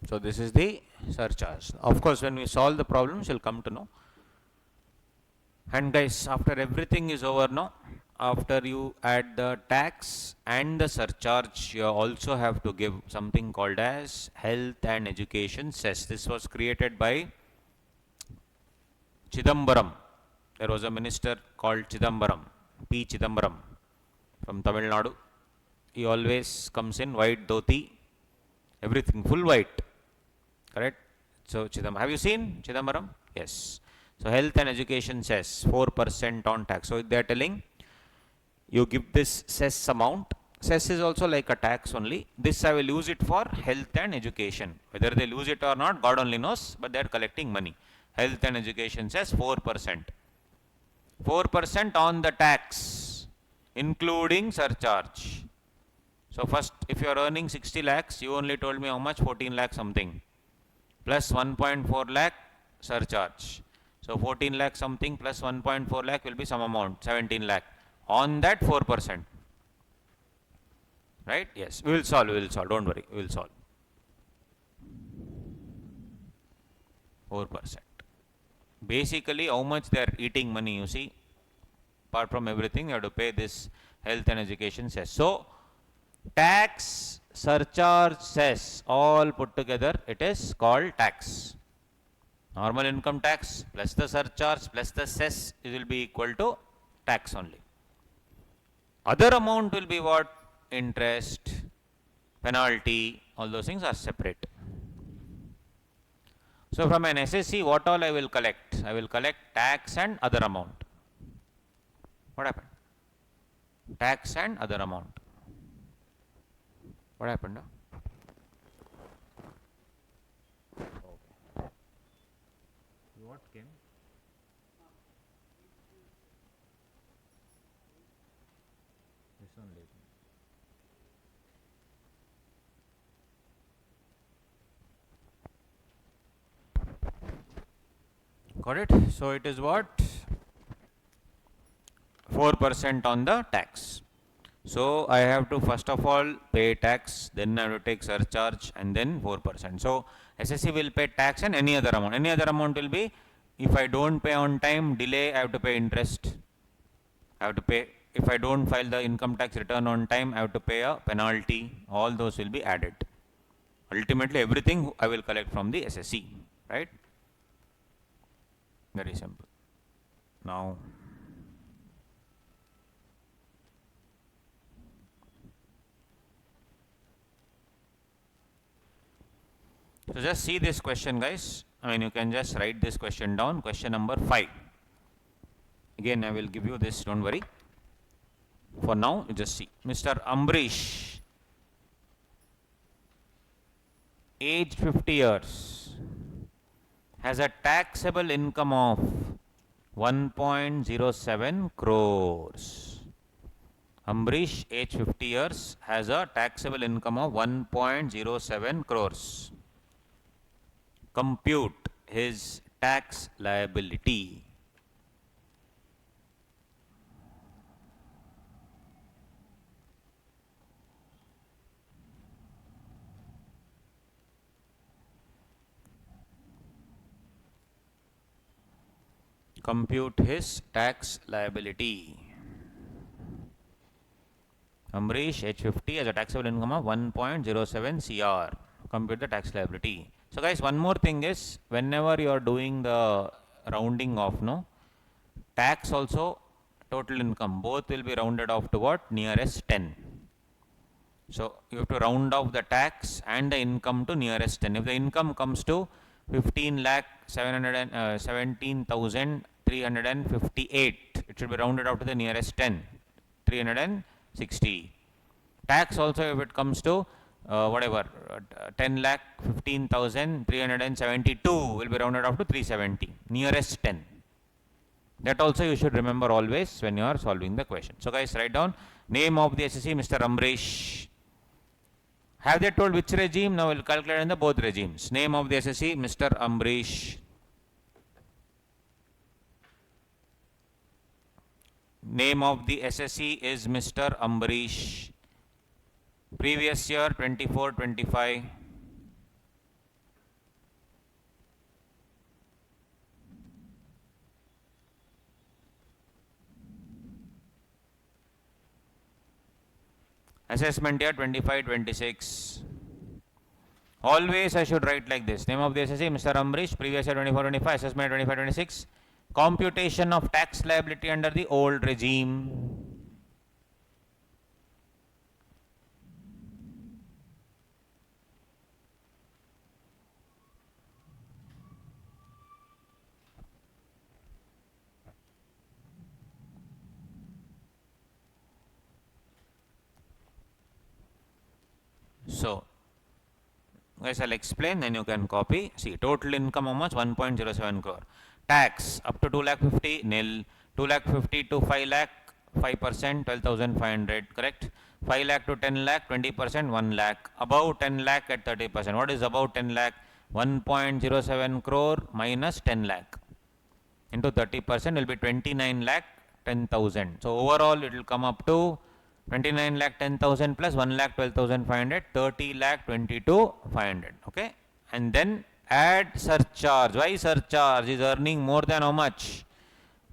So this is the surcharge. Of course, when we solve the problems, you'll come to know. And guys, after everything is over now, after you add the tax and the surcharge, you also have to give something called as health and education cess. This was created by Chidambaram. There was a minister called Chidambaram, P. Chidambaram from Tamil Nadu. He always comes in white dhoti, everything full white, correct? So Chidambaram, have you seen Chidambaram? Yes. So health and education cess 4% on tax. So they are telling you give this cess amount. Cess is also like a tax only. This I will use it for health and education. Whether they lose it or not, God only knows, but they are collecting money. Health and education cess 4%. 4% on the tax, including surcharge. So first, if you are earning 60 lakhs, you only told me how much? 14 lakh something. Plus 1.4 lakh surcharge. So 14 lakh something plus 1.4 lakh will be some amount, 17 lakh. On that 4%. Right? Yes. We will solve. Don't worry. We will solve. 4%. Basically, how much they are eating money, you see. Apart from everything, you have to pay this health and education cess. So, tax, surcharge, cess, all put together, it is called tax. Normal income tax plus the surcharge plus the cess, it will be equal to tax only. Other amount will be what? Interest, penalty, all those things are separate. So from an SSC, what all I will collect? I will collect tax and other amount. What happened? Tax and other amount. What happened? Okay. What came? This only. Got it? So it is what? 4% on the tax. So I have to first of all pay tax, then I have to take surcharge and then 4%. So SSC will pay tax and any other amount. Any other amount will be If I don't pay on time, delay, I have to pay interest. I have to pay, if I don't file the income tax return on time, I have to pay a penalty. All those will be added. Ultimately, everything I will collect from the SSC, right? Very simple. Now, so just see this question, guys. I mean, you can just write this question down. Question number 5. Again, I will give you this, don't worry. For now, you just see. Mr. Ambrish, age 50 years, has a taxable income of 1.07 crores. Ambrish, age 50 years, has a taxable income of 1.07 crores. Compute his tax liability. Compute his tax liability. Ambrish, age 50, has a taxable income of 1.07 CR. Compute the tax liability. So guys, one more thing is, whenever you are doing the rounding off, no, tax also, total income, both will be rounded off to what? Nearest 10. So you have to round off the tax and the income to nearest 10. If the income comes to 15,17,358, it should be rounded out to the nearest 10, 360. Tax also, if it comes to 10 lakh 15,372, will be rounded off to 370, nearest 10. That also you should remember always when you are solving the question. So guys, write down name of the SSC, Mr. Ambrish. Have they told which regime? Now we'll calculate in the both regimes. Name of the SSC, Mr. Ambrish. Name of the SSC is Mr. Ambrish. Previous year 24-25. Assessment year 25-26. Always I should write like this. Name of the SSC, Mr. Ambrish. Previous year 24-25. Assessment 25-26. Computation of tax liability under the old regime. So, guys, I'll explain, then you can copy. See, total income how much? 1.07 crore. Tax up to 2 lakh 50, nil. 2 lakh 50 to 5 lakh, 5%, 12,500, correct? 5 lakh to 10 lakh, 20%, 1 lakh. Above 10 lakh at 30%. What is above 10 lakh? 1.07 crore minus 10 lakh. Into 30% will be 29 lakh 10,000. So, overall it will come up to 29 lakh 10,000 plus 1 lakh 12,500, 30 lakh 22,500. Okay. And then add surcharge. Why surcharge? Is earning more than how much?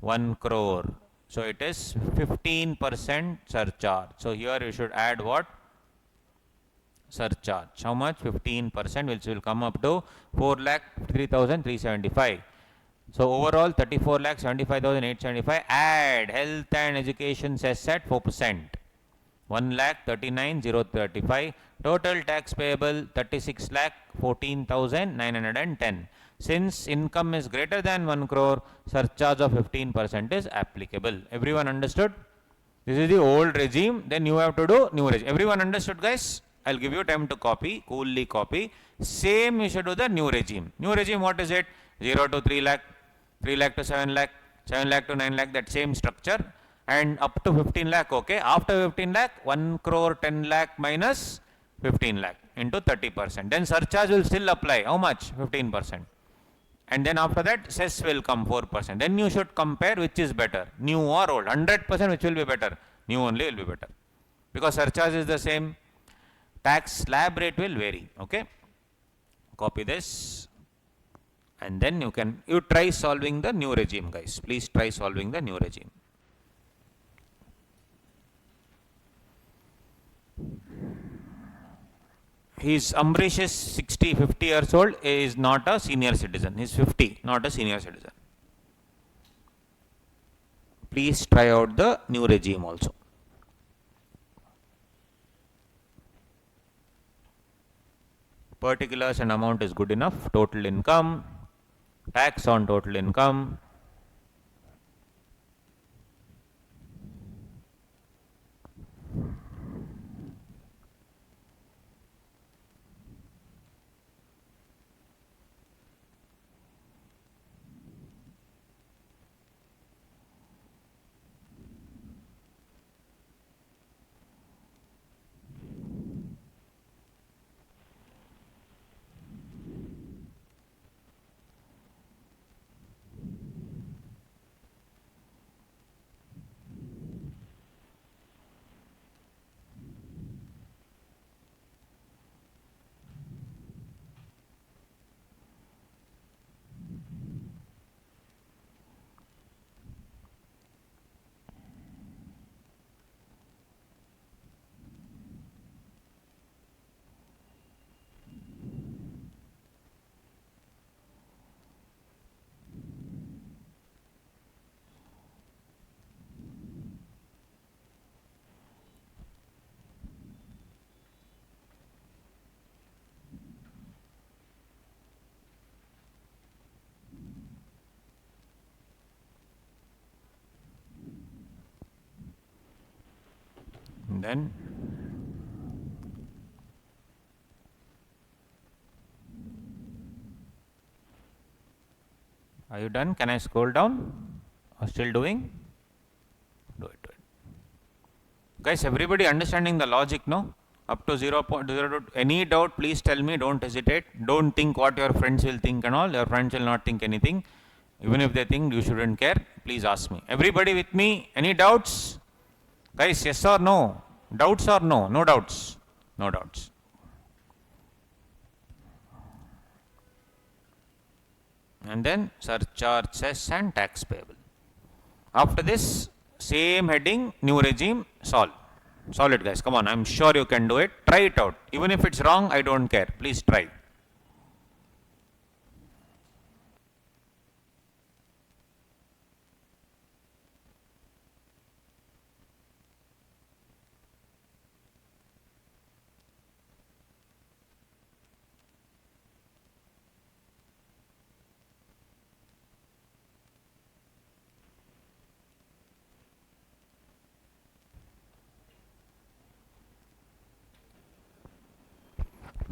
1 crore. So it is 15% surcharge. So here you should add what? Surcharge. How much? 15%, which will come up to 4,53,375. So overall 34,75,875. Add health and education cess at 4%. 1,39,035. Total tax payable 36,14,910. Since income is greater than 1 crore, surcharge of 15% is applicable. Everyone understood? This is the old regime. Then you have to do new regime. Everyone understood, guys? I'll give you time to copy. Coolly copy. Same you should do the new regime. New regime, what is it? 0 to 3 lakh, 3 lakh to 7 lakh, 7 lakh to 9 lakh. That same structure. And up to 15 lakh, okay. After 15 lakh, 1 crore 10 lakh minus 15 lakh into 30%. Then surcharge will still apply. How much? 15%. And then after that, cess will come 4%. Then you should compare which is better, new or old. 100% which will be better? New only will be better. Because surcharge is the same, tax slab rate will vary. Okay. Copy this And then you try solving the new regime, guys. Please try solving the new regime. Ambrish is 50 years old, is not a senior citizen. He's 50, not a senior citizen. Please try out the new regime also. Particulars and amount is good enough. Total income, tax on total income. And then are you done? Can I scroll down? Are still doing? Do it. Guys, everybody understanding the logic, no? Up to 0.0. Any doubt, please tell me. Don't hesitate. Don't think what your friends will think and all. Your friends will not think anything. Even if they think, you shouldn't care. Please ask me. Everybody with me? Any doubts? Guys, yes or no? Doubts or no? No doubts. No doubts. And then surcharge, cess and tax payable. After this, same heading, new regime, solve. Solve it, guys. Come on, I'm sure you can do it. Try it out. Even if it's wrong, I don't care. Please try.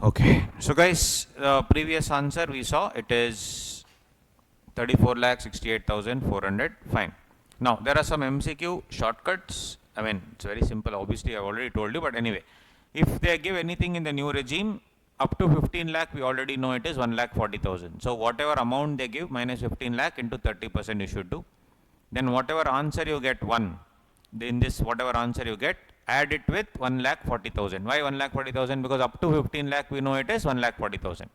Okay, so guys, previous answer we saw, it is 34,68,400. Fine. Now there are some MCQ shortcuts. I mean, it's very simple. Obviously, I've already told you, but anyway, if they give anything in the new regime up to 15 lakh, we already know it is 1,40,000. So whatever amount they give minus 15 lakh into 30% you should do. Then whatever answer you get 1, in this whatever answer you get, add it with 1,40,000. Why 1,40,000? Because up to 15 lakh we know it is 1,40,000.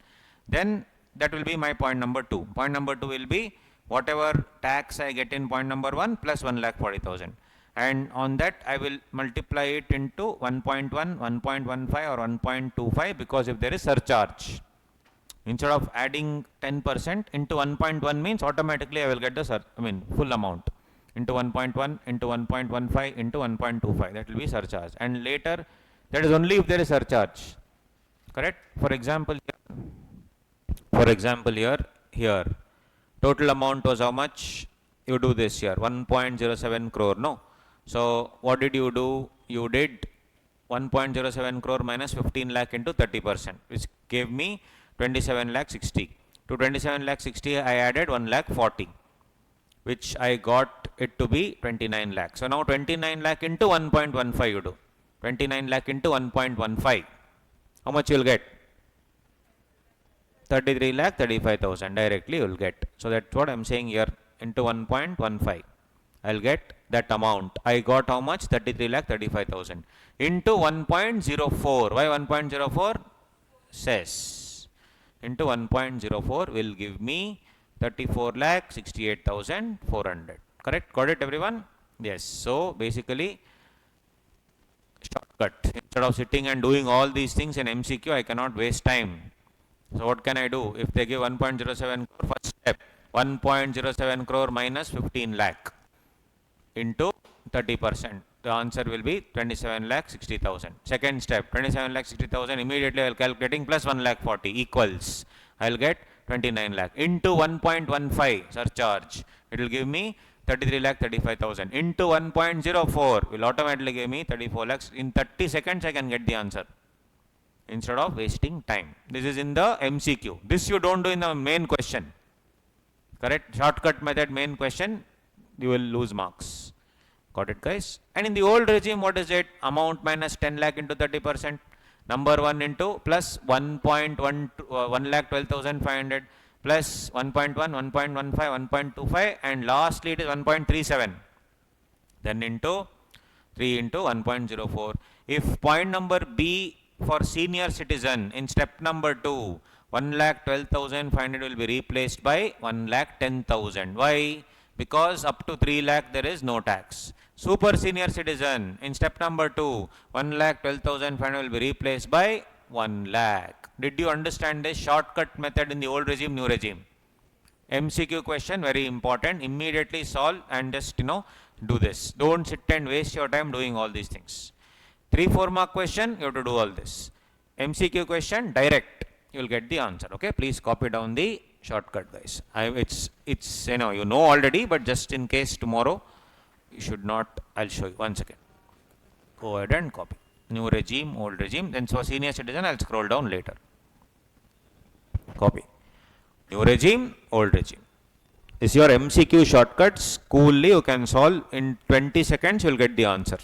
Then that will be my point number 2. Point number 2 will be whatever tax I get in point number 1 plus 1,40,000. And on that I will multiply it into 1.1, 1.15 or 1.25, because if there is surcharge, instead of adding 10% into 1.1 means automatically I will get the full amount. Into 1.1 into 1.15 into 1.25, that will be surcharge. And later, that is only if there is surcharge. Correct? For example, here, total amount was how much? You do this here, 1.07 crore, no? So, what did you do? You did 1.07 crore minus 15 lakh into 30%, which gave me 27 lakh 60. To 27 lakh 60, I added 1 lakh 40. Which I got it to be 29 lakh. So now 29 lakh into 1.15 you do. 29 lakh into 1.15. How much you will get? 33 lakh 35,000 directly you will get. So that's what I am saying here, into 1.15. I will get that amount. I got how much? 33 lakh 35,000 into 1.04. Why 1.04? Cess. into 1.04 will give me 34,68,400. Correct? Got it, everyone? Yes. So basically, shortcut. Instead of sitting and doing all these things in MCQ, I cannot waste time. So what can I do? If they give 1.07 crore, first step, 1.07 crore minus 15 lakh into 30%. The answer will be 27 lakh 60,000. Second step, 27 lakh 60,000. Immediately I will calculating plus 1 lakh 40 equals. I will get 29 lakh into 1.15 surcharge. It will give me 33 lakh 35,000 into 1.04 will automatically give me 34 lakhs. In 30 seconds I can get the answer instead of wasting time. This is in the MCQ. This you don't do in the main question. Correct? Shortcut method main question, you will lose marks. Got it, guys? And in the old regime, what is it? Amount minus 10 lakh into 30%. Number 1 into plus 1 lakh 12,500 plus 1.1, 1.15, 1.25 and lastly it is 1.37. Then into 3 into 1.04. If point number B for senior citizen in step number 2, 1,12,500 will be replaced by 1,10,000. Why? Because up to 3 lakh there is no tax. Super senior citizen in step number 2, 1,12,500 will be replaced by 1 lakh. Did you understand this shortcut method in the old regime, new regime? MCQ question, very important. Immediately solve and just do this. Don't sit and waste your time doing all these things. 3-4 mark question, you have to do all this. MCQ question, direct, you will get the answer. Okay, please copy down the shortcut, guys. It's you know already, but just in case tomorrow you should not. I'll show you. One second. Go ahead and copy. New regime, old regime. Then for senior citizen, I'll scroll down later. Copy. New regime, old regime. This is your MCQ shortcuts. Coolly you can solve in 20 seconds. You'll get the answer.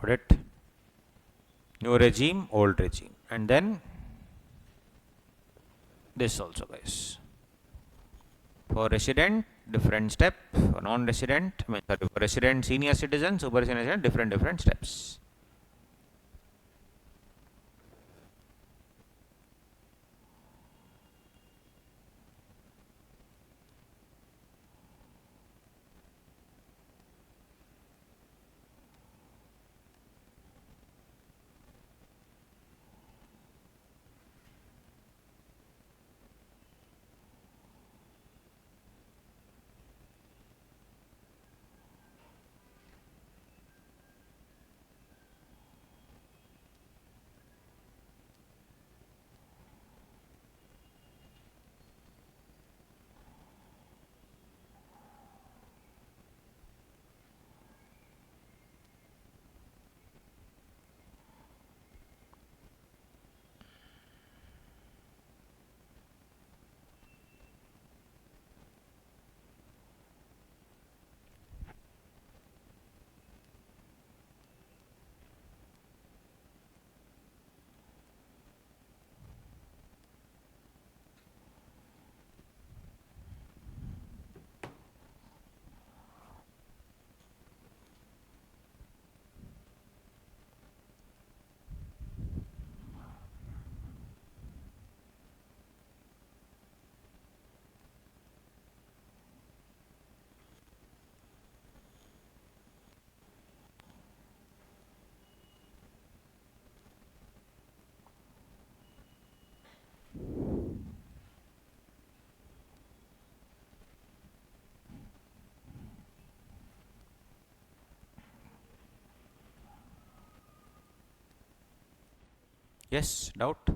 Got it? New regime, old regime. And then this also, guys. For resident, different step. For non-resident, for resident, senior citizen, super senior citizen, different steps. Yes, doubt?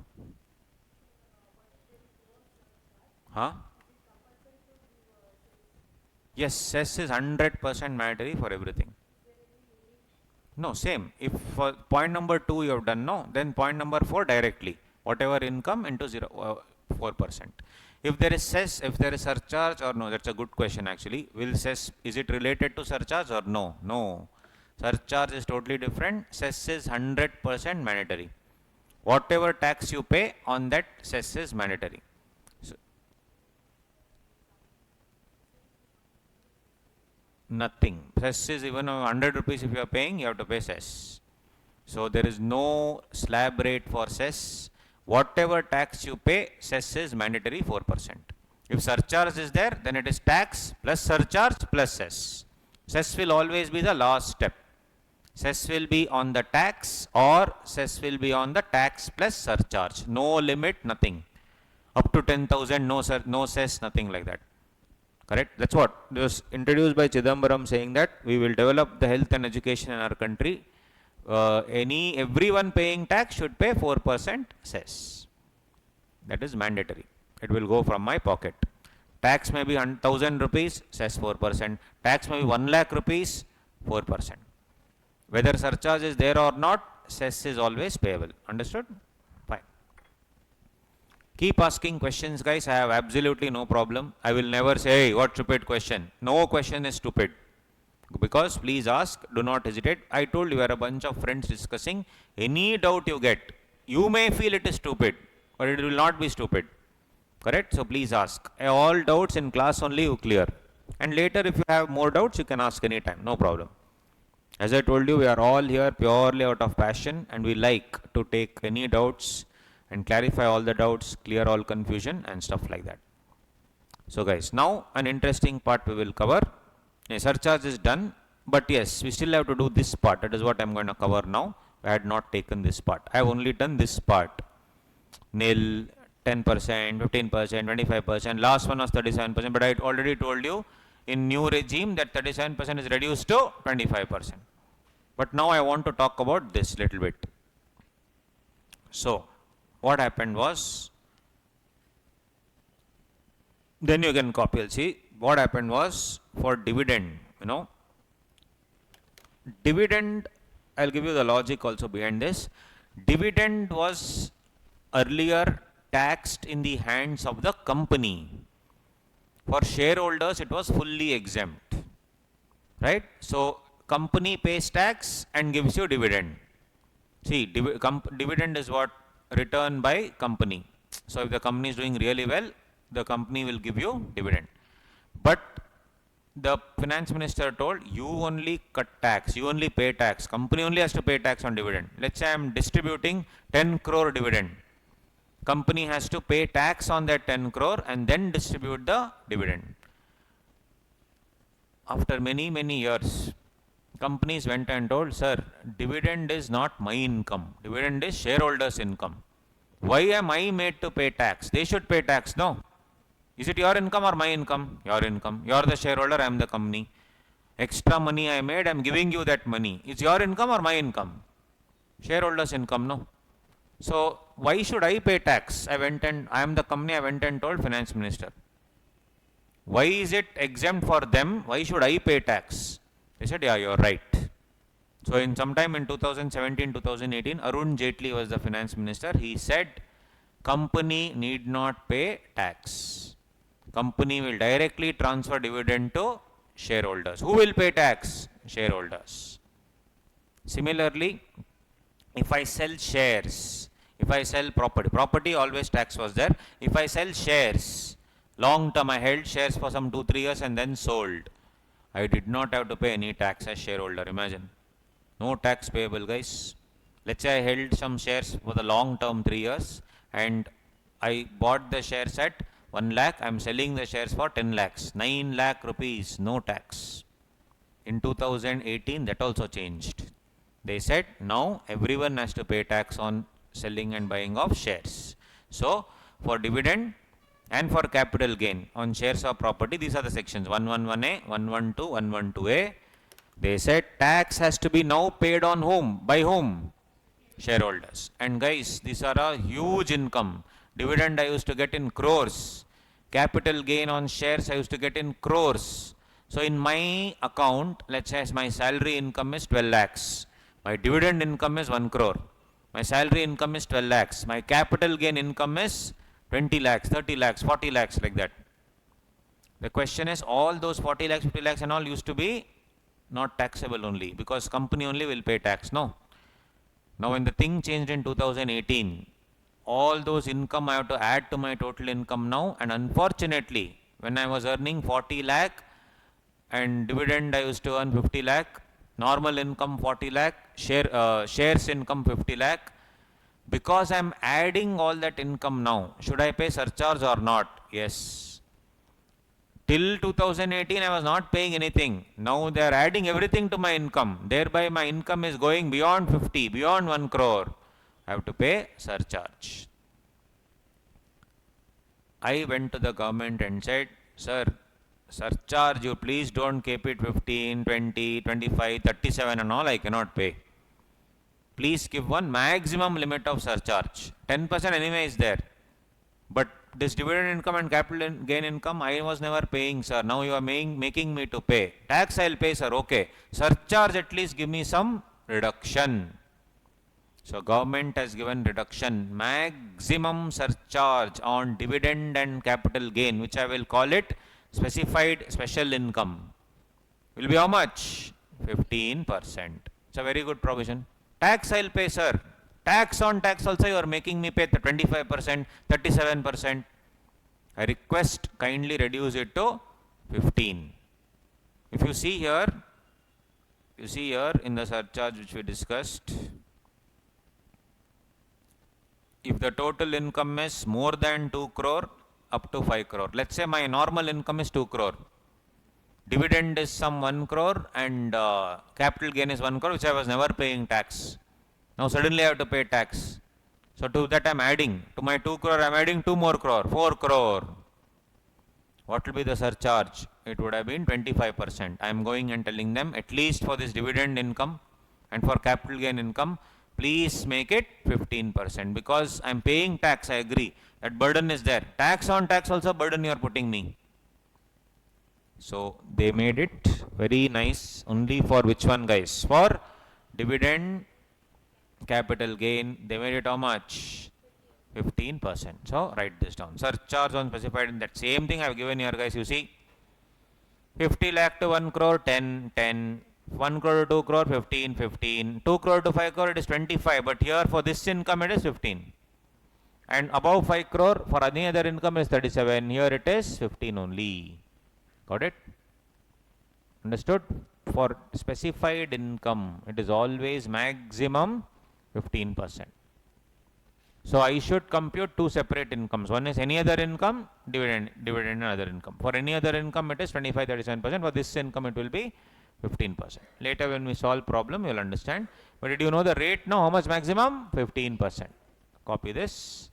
Huh? Yes, cess is 100% mandatory for everything. No, same. If for point number 2 you have done no, then point number 4 directly. Whatever income into 4%. If there is cess, if there is surcharge or no, that's a good question actually. Will cess, is it related to surcharge or no? No. Surcharge is totally different. Cess is 100% mandatory. Whatever tax you pay on that cess is mandatory. So, nothing. Cess is even 100 rupees if you are paying, you have to pay cess. So there is no slab rate for cess. Whatever tax you pay, cess is mandatory 4%. If surcharge is there, then it is tax plus surcharge plus cess. Cess will always be the last step. Cess will be on the tax or cess will be on the tax plus surcharge. No limit, nothing. Up to 10,000, no cess, nothing like that. Correct? That's what was introduced by Chidambaram, saying that we will develop the health and education in our country. Everyone paying tax should pay 4% cess. That is mandatory. It will go from my pocket. Tax may be 1,000 rupees, cess 4%. Tax may be 1 lakh rupees, 4%. Whether surcharge is there or not, cess is always payable. Understood? Fine. Keep asking questions, guys. I have absolutely no problem. I will never say, hey, what stupid question. No question is stupid. Because please ask, do not hesitate. I told you, we are a bunch of friends discussing. Any doubt you get, you may feel it is stupid, but it will not be stupid. Correct? So please ask. All doubts in class only you clear. And later, if you have more doubts, you can ask anytime. No problem. As I told you, we are all here purely out of passion, and we like to take any doubts and clarify all the doubts, clear all confusion and stuff like that. So guys, now an interesting part we will cover. Surcharge is done, but yes, we still have to do this part. That is what I am going to cover now. I had not taken this part. I have only done this part. Nil, 10%, 15%, 25%. Last one was 37%, but I already told you in new regime that 37% is reduced to 25%. But now I want to talk about this little bit. So, what happened was, then you can copy, you'll see. What happened was, for dividend, dividend, I'll give you the logic also behind this. Dividend was earlier taxed in the hands of the company. For shareholders, it was fully exempt, right? So, company pays tax and gives you dividend. See, dividend is what? Returned by company. So, if the company is doing really well, the company will give you dividend. But the finance minister told, you only cut tax, you only pay tax. Company only has to pay tax on dividend. Let's say I am distributing 10 crore dividend. Company has to pay tax on that 10 crore and then distribute the dividend. After many, many years, companies went and told, sir, dividend is not my income. Dividend is shareholders' income. Why am I made to pay tax? They should pay tax, no? Is it your income or my income? Your income. You are the shareholder, I am the company. Extra money I made, I am giving you that money. Is your income or my income? Shareholders' income, no? So, why should I pay tax? I am the company, I went and told finance minister. Why is it exempt for them? Why should I pay tax? They said, yeah, you're right. So, sometime in 2017-2018, Arun Jaitley was the finance minister. He said, company need not pay tax. Company will directly transfer dividend to shareholders. Who will pay tax? Shareholders. Similarly, if I sell shares, if I sell property always tax was there. If I sell shares, long term I held shares for some 2-3 years and then sold, I did not have to pay any tax as shareholder, imagine. No tax payable, guys. Let's say I held some shares for the long term 3 years and I bought the shares at 1 lakh, I am selling the shares for 10 lakhs, 9 lakh rupees, no tax. In 2018, that also changed. They said now everyone has to pay tax on selling and buying of shares. So, for dividend and for capital gain on shares of property, these are the sections 111A, 112, 112A. They said tax has to be now paid on whom? By whom? shareholders. And guys, these are a huge income. Dividend I used to get in crores. Capital gain on shares I used to get in crores. So in my account, let's say my salary income is 12 lakhs. My dividend income is 1 crore. My salary income is 12 lakhs. My capital gain income is 20 lakhs, 30 lakhs, 40 lakhs, like that. The question is, all those 40 lakhs, 50 lakhs and all used to be not taxable only, because company only will pay tax. No. Now when the thing changed in 2018, all those income I have to add to my total income now, and unfortunately, when I was earning 40 lakh and dividend I used to earn 50 lakh, normal income 40 lakh, shares income 50 lakh, because I am adding all that income now, should I pay surcharge or not? Yes. Till 2018 I was not paying anything. Now they are adding everything to my income. Thereby my income is going beyond 50, beyond 1 crore. I have to pay surcharge. I went to the government and said, sir, surcharge you please don't keep it 15, 20, 25, 37 and all, I cannot pay. Please give one maximum limit of surcharge. 10% anyway is there. But this dividend income and capital gain income, I was never paying, sir. Now you are making me to pay. Tax I'll pay, sir. Okay. Surcharge, at least give me some reduction. So government has given reduction, maximum surcharge on dividend and capital gain, which I will call it specified special income. Will be how much? 15%. It's a very good provision. Tax I'll pay, sir. Tax on tax also you are making me pay the 25%, 37%. I request kindly reduce it to 15. If you see here in the surcharge which we discussed, if the total income is more than 2 crore up to 5 crore, let's say my normal income is 2 crore, dividend is some 1 crore and capital gain is 1 crore, which I was never paying tax. Now suddenly I have to pay tax. So to that I am adding, to my 2 crore I am adding 2 more crore, 4 crore. What will be the surcharge? It would have been 25%. I am going and telling them, at least for this dividend income and for capital gain income, please make it 15%, because I am paying tax, I agree. That burden is there. Tax on tax also burden you are putting me. So they made it very nice only for which one, guys? For dividend, capital gain, they made it how much? 15%. So write this down. Surcharge on specified in that same thing I have given here, guys. You see, 50 lakh to 1 crore, 10, 10. 1 crore to 2 crore, 15, 15. 2 crore to 5 crore, it is 25. But here for this income, it is 15. And above 5 crore, for any other income, is 37. Here it is 15 only. Got it? Understood? For specified income, it is always maximum 15%. So I should compute two separate incomes. One is any other income, dividend and other income. For any other income, it is 25, 37%. For this income, it will be 15%. Later when we solve problem, you will understand. But did you know the rate now? How much maximum? 15%. Copy this.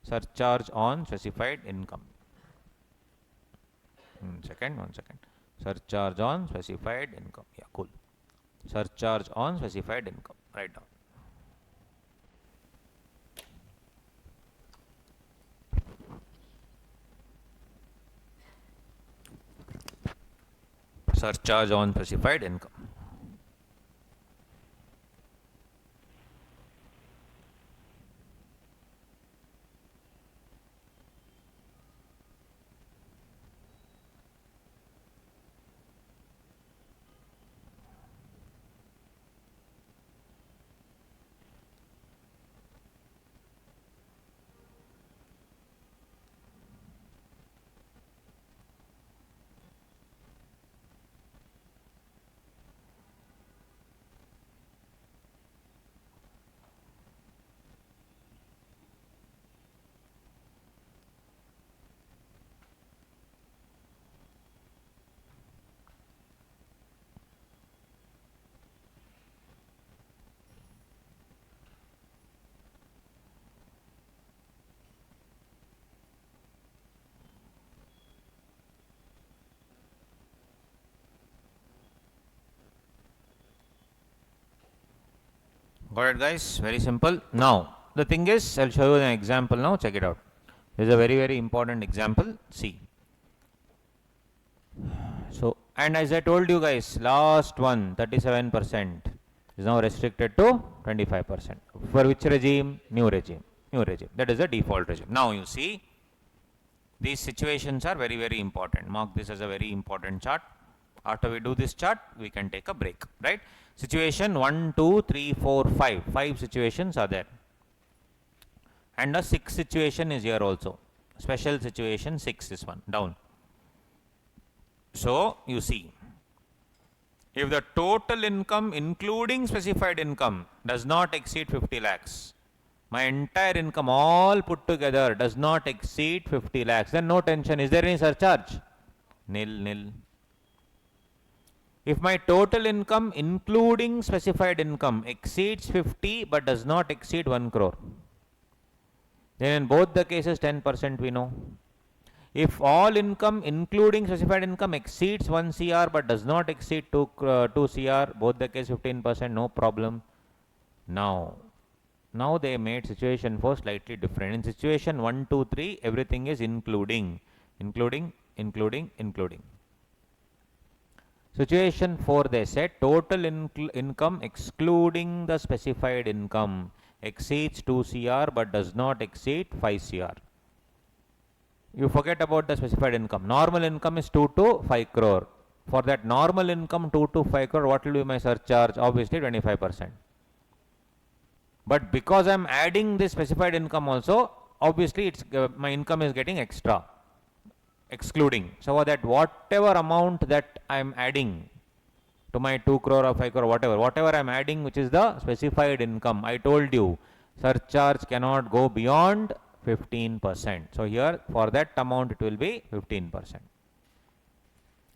Surcharge on specified income. One second. Surcharge on specified income. Yeah, cool. Surcharge on specified income. Write down. Surcharge on specified income. Got it, guys? Very simple. Now, the thing is, I'll show you an example now. Check it out. This is a very, very important example. See. So, and as I told you guys, last one, 37% is now restricted to 25%. For which regime? New regime. New regime. That is the default regime. Now, you see, these situations are very, very important. Mark this as a very important chart. After we do this chart, we can take a break, right? Situation 1, 2, 3, 4, 5. 5 situations are there. And the 6th situation is here also. Special situation 6 is one, down. So, you see, if the total income including specified income does not exceed 50 lakhs, my entire income all put together does not exceed 50 lakhs, then no tension. Is there any surcharge? Nil, nil. If my total income including specified income exceeds 50 but does not exceed 1 crore, then in both the cases 10% we know. If all income including specified income exceeds 1 CR but does not exceed 2 CR, both the case 15%, no problem. Now they made situation 4 slightly different. In situation 1, 2, 3, everything is including. Situation 4, they said total income excluding the specified income exceeds 2 CR but does not exceed 5 CR. You forget about the specified income. Normal income is 2 to 5 crore. For that normal income 2 to 5 crore, what will be my surcharge? Obviously 25%. But because I am adding this specified income also, obviously it's my income is getting extra, excluding. So that whatever amount that I am adding to my 2 crore or 5 crore, whatever I am adding, which is the specified income, I told you, surcharge cannot go beyond 15%. So here for that amount it will be 15%.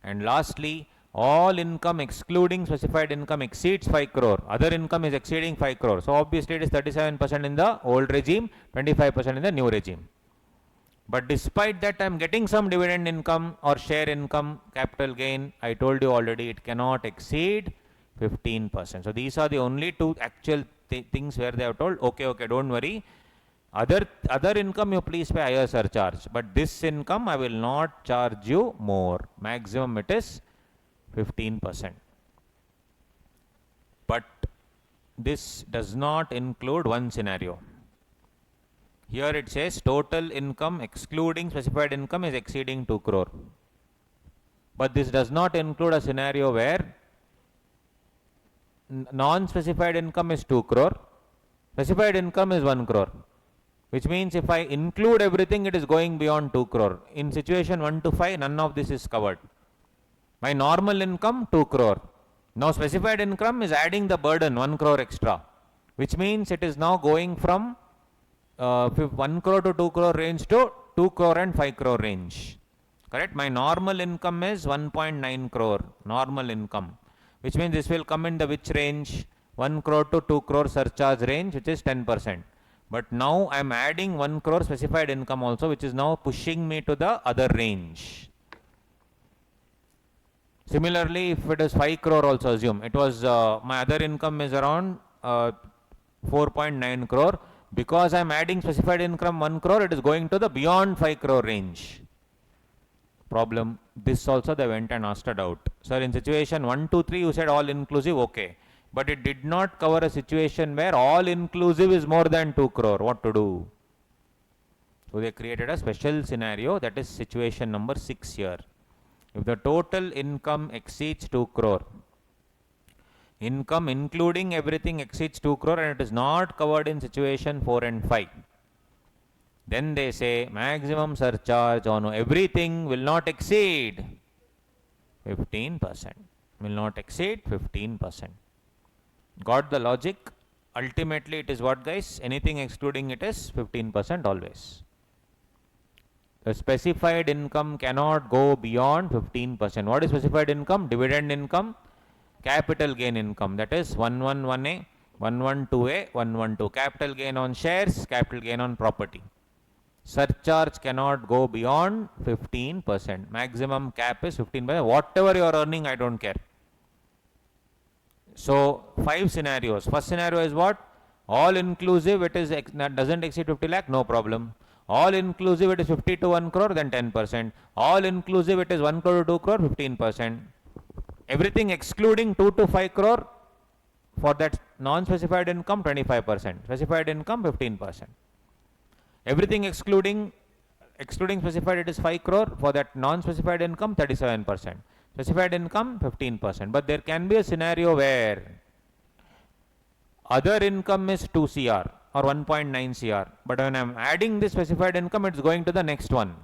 And lastly, all income excluding specified income exceeds 5 crore. Other income is exceeding 5 crore. So obviously it is 37% in the old regime, 25% in the new regime. But despite that I am getting some dividend income or share income, capital gain, I told you already it cannot exceed 15%. So these are the only two actual things where they have told, okay, don't worry. Other income you please pay higher surcharge, but this income I will not charge you more. Maximum it is 15%. But this does not include one scenario. Here it says total income excluding specified income is exceeding 2 crore. But this does not include a scenario where non-specified income is 2 crore, specified income is 1 crore. Which means if I include everything, it is going beyond 2 crore. In situation 1 to 5, none of this is covered. My normal income 2 crore. Now specified income is adding the burden 1 crore extra. Which means it is now going from 1 crore to 2 crore range to 2 crore and 5 crore range. Correct? My normal income is 1.9 crore. Normal income. Which means this will come in the which range? 1 crore to 2 crore surcharge range, which is 10%. But now I am adding 1 crore specified income also, which is now pushing me to the other range. Similarly, if it is 5 crore also assume, it was my other income is around 4.9 crore. Because I am adding specified income 1 crore, it is going to the beyond 5 crore range. Problem, this also they went and asked a doubt. Sir, in situation 1, 2, 3, you said all inclusive, okay. But it did not cover a situation where all inclusive is more than 2 crore. What to do? So they created a special scenario, that is situation number 6 here. If the total income exceeds 2 crore, income including everything exceeds 2 crore and it is not covered in situation 4 and 5, then they say maximum surcharge on everything will not exceed 15%. Will not exceed 15%. Got the logic? Ultimately it is what, guys? Anything excluding it is 15% always. The specified income cannot go beyond 15%. What is specified income? Dividend income, capital gain income. That is 111A, 112A, 112. Capital gain on shares, capital gain on property. Surcharge cannot go beyond 15%. Maximum cap is 15%. Whatever you are earning, I don't care. So 5 scenarios. First scenario is what? All inclusive, it is doesn't exceed 50 lakh, no problem. All inclusive, it is 50 to 1 crore, then 10%. All inclusive, it is 1 crore to 2 crore, 15%. Everything excluding 2 to 5 crore, for that non-specified income, 25%. Specified income, 15%. Everything excluding specified, it is 5 crore. For that non-specified income, 37%. Specified income, 15%. But there can be a scenario where other income is 2 CR or 1.9 CR. But when I am adding this specified income, it's going to the next one.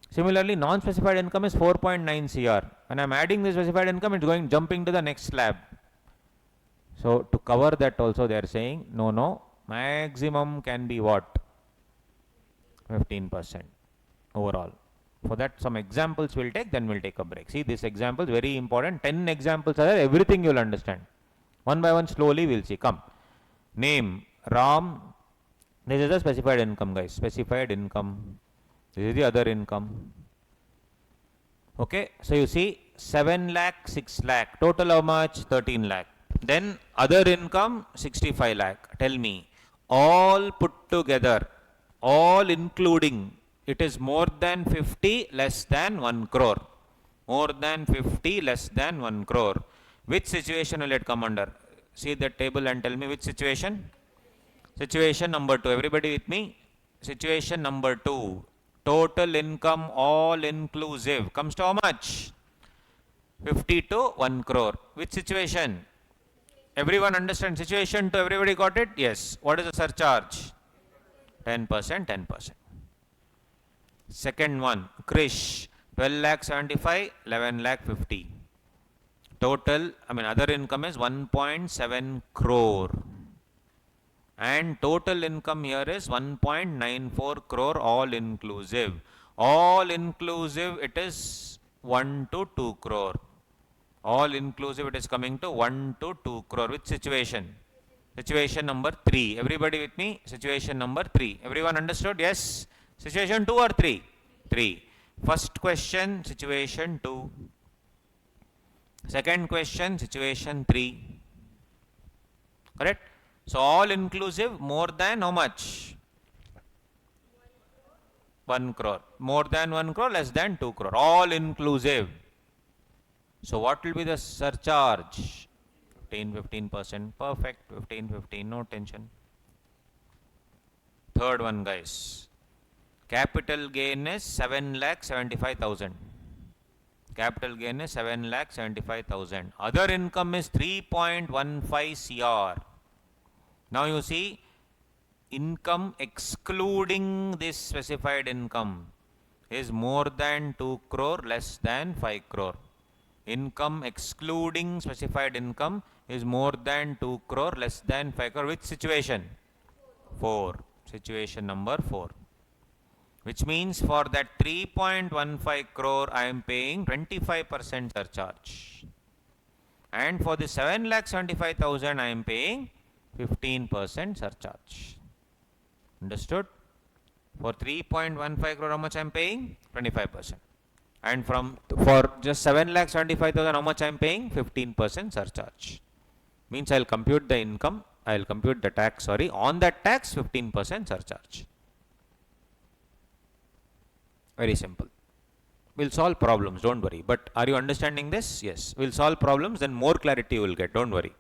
Similarly, non-specified income is 4.9 CR. When I am adding this specified income, it's jumping to the next slab. So to cover that also, they are saying, no, maximum can be what? 15% overall. For that, some examples we'll take, then we'll take a break. See, this example is very important. 10 examples are there, everything you'll understand. One by one, slowly we'll see. Come. Name, Ram. This is the specified income, guys. Specified income. This is the other income. Okay, so you see 7 lakh, 6 lakh. Total how much? 13 lakh. Then other income 65 lakh. Tell me, all put together, all including, it is more than 50, less than 1 crore. More than 50, less than 1 crore. Which situation will it come under? See the table and tell me which situation? Situation number 2. Everybody with me? Situation number 2. Total income all inclusive comes to how much? 50 to 1 crore. Which situation? Everyone understand situation 2? Everybody got it? Yes. What is the surcharge? 10%, 10%. Second one, Krish, 12 lakh 75, 11 lakh 50. Total, other income is 1.7 crore. And total income here is 1.94 crore all inclusive. All inclusive, it is 1 to 2 crore. All inclusive, it is coming to 1 to 2 crore. Which situation? Situation number 3. Everybody with me? Situation number 3. Everyone understood? Yes? Situation 2 or 3? 3. First question, situation 2. Second question, situation 3. Correct? So all inclusive, more than how much? 1 crore. More than 1 crore, less than 2 crore. All inclusive. So what will be the surcharge? 15%. Perfect. 15, no tension. Third one, guys. Capital gain is 7,75,000. Capital gain is 7,75,000. Other income is 3.15 CR. Now you see, income excluding this specified income is more than 2 crore, less than 5 crore. Income excluding specified income is more than 2 crore, less than 5 crore. Which situation? 4. Situation number 4. Which means for that 3.15 crore, I am paying 25% surcharge. And for the 7,75,000, I am paying 15% surcharge. Understood? For 3.15 crore, how much I am paying? 25%. And for just 7,75,000, how much I am paying? 15% surcharge. Means I will compute the income, I will compute the tax, on that tax 15% surcharge. Very simple. We'll solve problems, don't worry. But are you understanding this? Yes. We'll solve problems, then more clarity you will get, don't worry.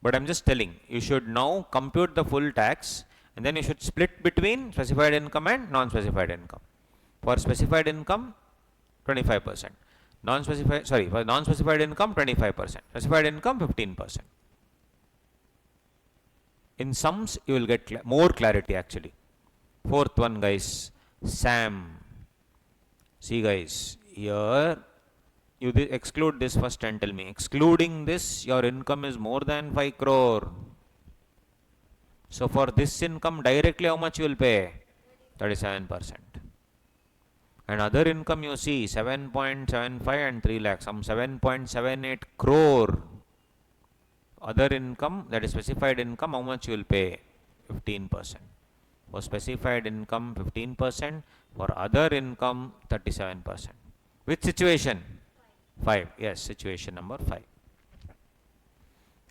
But I'm just telling, you should now compute the full tax, and then you should split between specified income and non-specified income. For specified income, 25%. For non-specified income, 25%. Specified income, 15%. In sums, you will get more clarity actually. Fourth one, guys, Sam. See, guys, here you exclude this first and tell me. Excluding this, your income is more than 5 crore. So for this income, directly how much you will pay? 37%. And other income you see 7.75 and 3 lakhs, some 7.78 crore. Other income, that is specified income, how much you will pay? 15%. For specified income, 15%. For other income, 37%. Which situation? 5. Yes, situation number 5.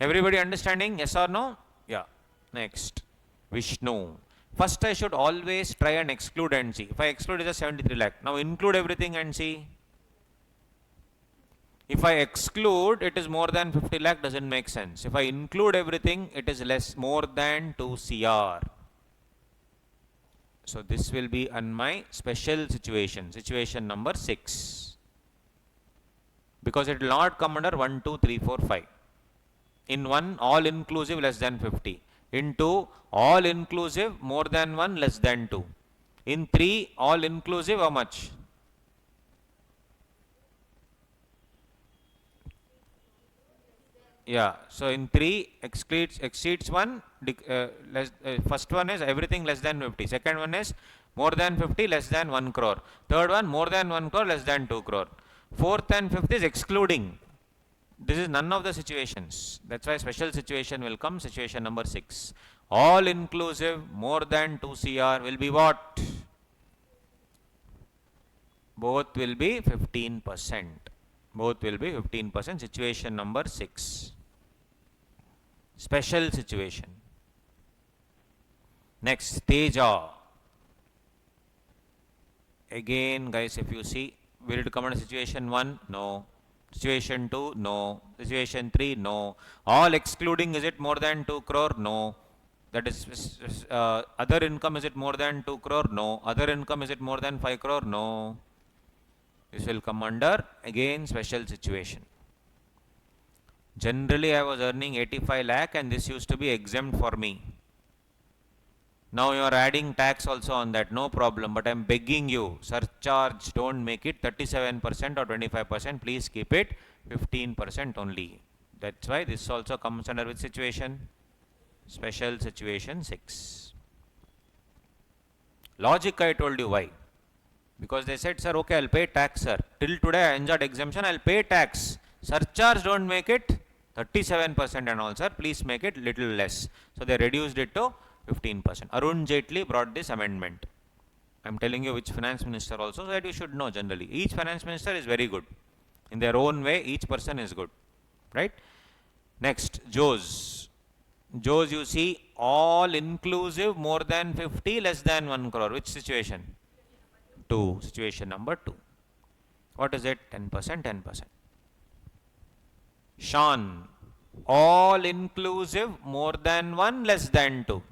Everybody understanding? Yes or no? Yeah. Next. Vishnu. First I should always try and exclude and see. If I exclude, it is 73 lakh. Now include everything and see. If I exclude, it is more than 50 lakh, doesn't make sense. If I include everything, it is more than 2 CR. So this will be on my special situation, situation number 6. Because it will not come under 1, 2, 3, 4, 5. In 1, all inclusive less than 50. In 2, all inclusive more than 1 less than 2. In 3, all inclusive how much? Yeah, so in 3 exceeds 1, first one is everything less than 50. Second one is more than 50 less than 1 crore. Third one more than 1 crore less than 2 crore. Fourth and fifth is excluding. This is none of the situations. That's why special situation will come, situation number 6. All inclusive more than 2 CR will be what? Both will be 15%. Both will be 15%, situation number 6. Special situation. Next, Teja. Again, guys, if you see, will it come under situation 1? No. Situation 2? No. Situation 3? No. All excluding, is it more than 2 crore? No. That is, other income, is it more than 2 crore? No. Other income, is it more than 5 crore? No. This will come under, again, special situation. Generally, I was earning 85 lakh and this used to be exempt for me. Now you are adding tax also on that, no problem, but I am begging you, surcharge, don't make it 37% or 25%, please keep it 15% only. That's why this also comes under which situation? Special situation 6. Logic I told you why. Because they said, sir, okay, I'll pay tax, sir. Till today I enjoyed exemption, I'll pay tax. Surcharge, don't make it 37% and all, sir. Please make it little less. So they reduced it to 15%. Arun Jaitley brought this amendment. I'm telling you which finance minister also, so that you should know generally. Each finance minister is very good. In their own way, each person is good. Right? Next, Joes. Joes, you see, all inclusive more than 50, less than 1 crore. Which situation? 2. Situation number 2. What is it? 10%, 10%. Sean, all inclusive more than 1, less than 2.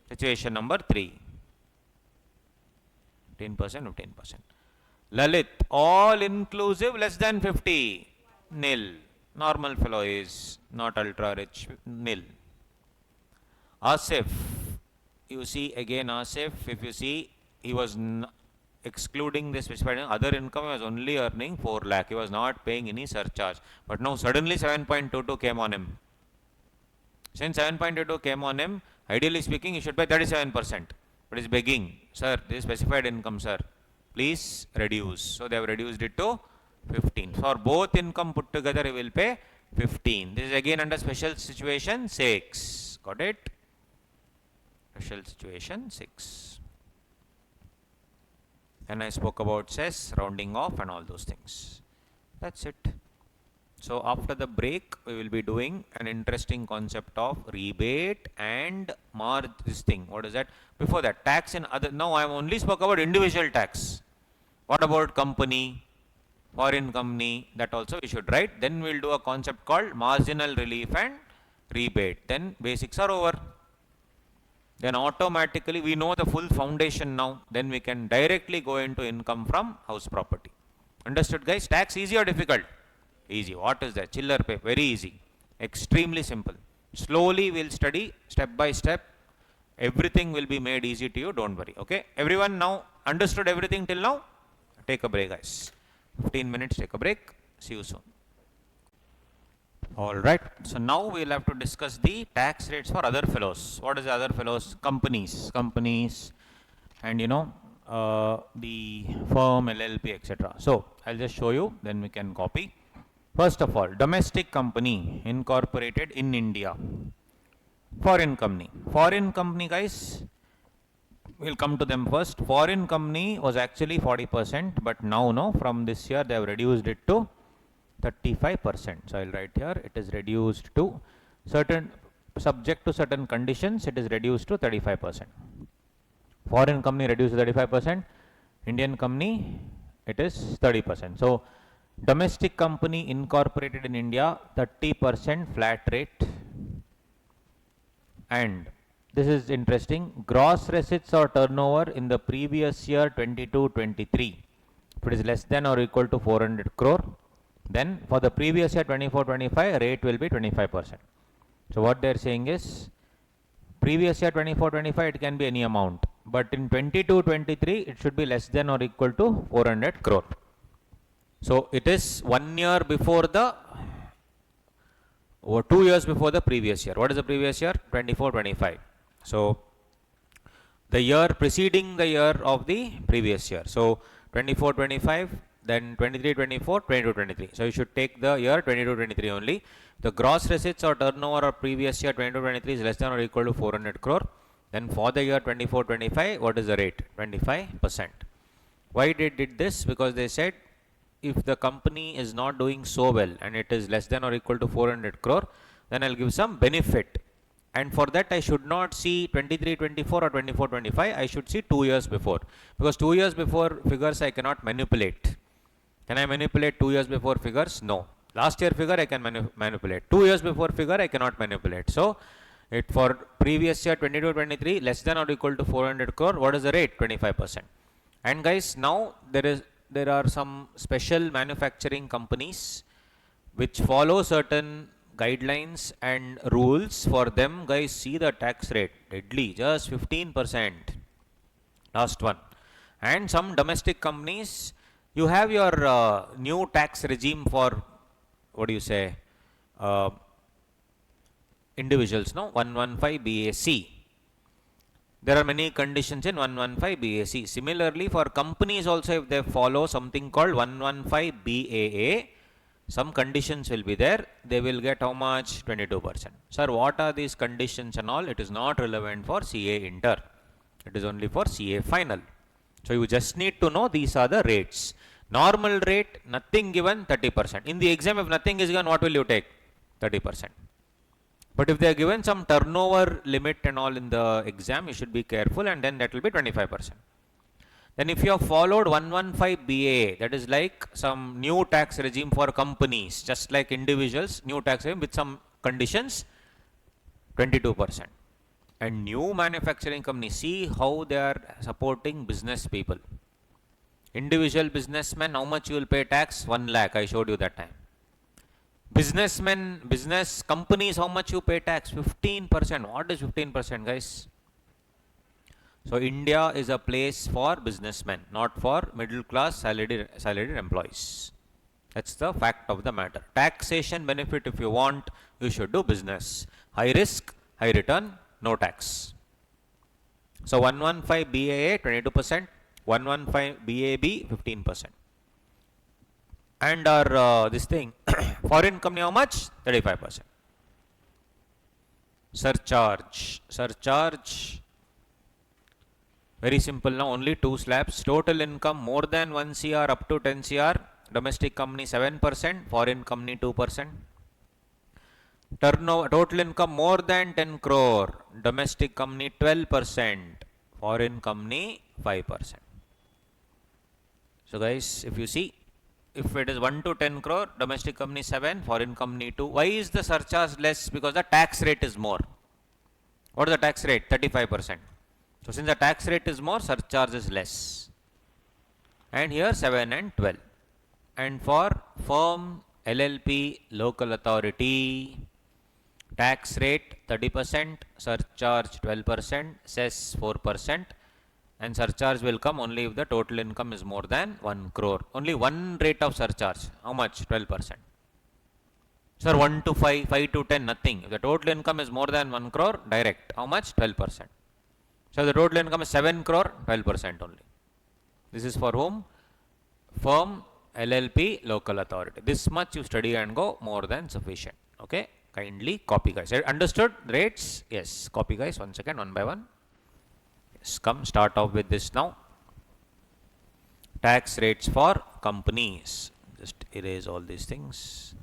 Situation number 3. 15%, 15%. Lalit, all inclusive less than 50. Nil. Normal fellow is not ultra rich. Nil. Asif, you see again Asif, if you see, he was excluding this specified other income, he was only earning 4 lakh. He was not paying any surcharge. But now suddenly 7.22 came on him. Since 7.22 came on him, ideally speaking, he should pay 37%. But he's begging, sir, this is specified income, sir. Please reduce. So they have reduced it to 15. For both income put together, he will pay 15. This is again under special situation 6. Got it? Special situation 6. And I spoke about cess, rounding off and all those things. That's it. So after the break, we will be doing an interesting concept of rebate and this thing. What is that? Before that, tax and other. Now I only spoke about individual tax. What about company, foreign company? That also we should write. Then we'll do a concept called marginal relief and rebate. Then basics are over. Then automatically we know the full foundation now. Then we can directly go into income from house property. Understood, guys? Tax easy or difficult? Easy. What is that? Chiller pay. Very easy. Extremely simple. Slowly we'll study step by step. Everything will be made easy to you. Don't worry. Okay? Everyone now understood everything till now? Take a break, guys. 15 minutes. Take a break. See you soon. Alright, so now we will have to discuss the tax rates for other fellows. What is the other fellows? Companies, and the firm, LLP, etc. So I'll just show you, then we can copy. First of all, domestic company incorporated in India. Foreign company, guys, we'll come to them first. Foreign company was actually 40%, but now, no, from this year they have reduced it to 35%. So I'll write here, it is reduced to subject to certain conditions, it is reduced to 35%. Foreign company reduced to 35%, Indian company it is 30%. So domestic company incorporated in India 30% flat rate. And this is interesting, gross receipts or turnover in the previous year 22-23, if it is less than or equal to 400 crore, then for the previous year 24-25 rate will be 25%. So what they are saying is, previous year 24-25 it can be any amount, but in 22-23 it should be less than or equal to 400 crore. So it is 1 year before the, or 2 years before the previous year. What is the previous year? 24-25. So the year preceding the year of the previous year. So 24-25, then 23-24, 22-23. So you should take the year 22-23 only. The gross receipts or turnover of previous year 22-23 is less than or equal to 400 crore. Then for the year 24-25, what is the rate? 25%. Why they did this? Because they said, if the company is not doing so well and it is less than or equal to 400 crore, then I'll give some benefit. And for that I should not see 23-24 or 24-25, I should see 2 years before. Because 2 years before figures I cannot manipulate. Can I manipulate 2 years before figures? No. Last year figure I can manipulate. 2 years before figure I cannot manipulate. So it for previous year 22-23 less than or equal to 400 crore, what is the rate? 25%. And guys, now there are some special manufacturing companies which follow certain guidelines and rules. For them, guys, see the tax rate, deadly, just 15%, last one. And some domestic companies, you have your new tax regime for, what do you say, individuals, no, 115 BAC. There are many conditions in 115 BAC. Similarly, for companies also, if they follow something called 115 BAA, some conditions will be there. They will get how much? 22%. Sir, what are these conditions and all? It is not relevant for CA Inter. It is only for CA Final. So you just need to know these are the rates. Normal rate, nothing given, 30%. In the exam, if nothing is given, what will you take? 30%. But if they are given some turnover limit and all in the exam, you should be careful, and then that will be 25%. Then if you have followed 115 BA, that is like some new tax regime for companies, just like individuals, new tax regime with some conditions, 22%. And new manufacturing companies, see how they are supporting business people. Individual businessmen, how much you will pay tax? 1 lakh, I showed you that time. Businessmen, business companies, how much you pay tax? 15%. What is 15%, guys? So India is a place for businessmen, not for middle class salaried employees. That's the fact of the matter. Taxation benefit, if you want, you should do business. High risk, high return, no tax. So 115 BAA 22%, 115 BAB 15%. And our this thing, foreign company, how much? 35%. Surcharge. Very simple now, only 2 slabs. Total income more than 1 CR up to 10 CR. Domestic company 7%, foreign company 2%. Turnover, total income more than 10 crore. Domestic company 12%, foreign company 5%. So guys, if you see, if it is 1 to 10 crore, domestic company 7, foreign company 2. Why is the surcharge less? Because the tax rate is more. What is the tax rate? 35%. So since the tax rate is more, surcharge is less. And here 7 and 12. And for firm, LLP, local authority, tax rate 30%, surcharge 12%, cess 4%. And surcharge will come only if the total income is more than 1 crore. Only one rate of surcharge. How much? 12%. Sir, 1 to 5, 5 to 10, nothing. If the total income is more than 1 crore, direct. How much? 12%. So the total income is 7 crore, 12% only. This is for whom? Firm, LLP, local authority. This much you study and go, more than sufficient. Okay? Kindly copy, guys. Understood? Rates? Yes. Copy, guys. 1 second, one by one. Come start off with this now. Tax rates for companies. Just erase all these things.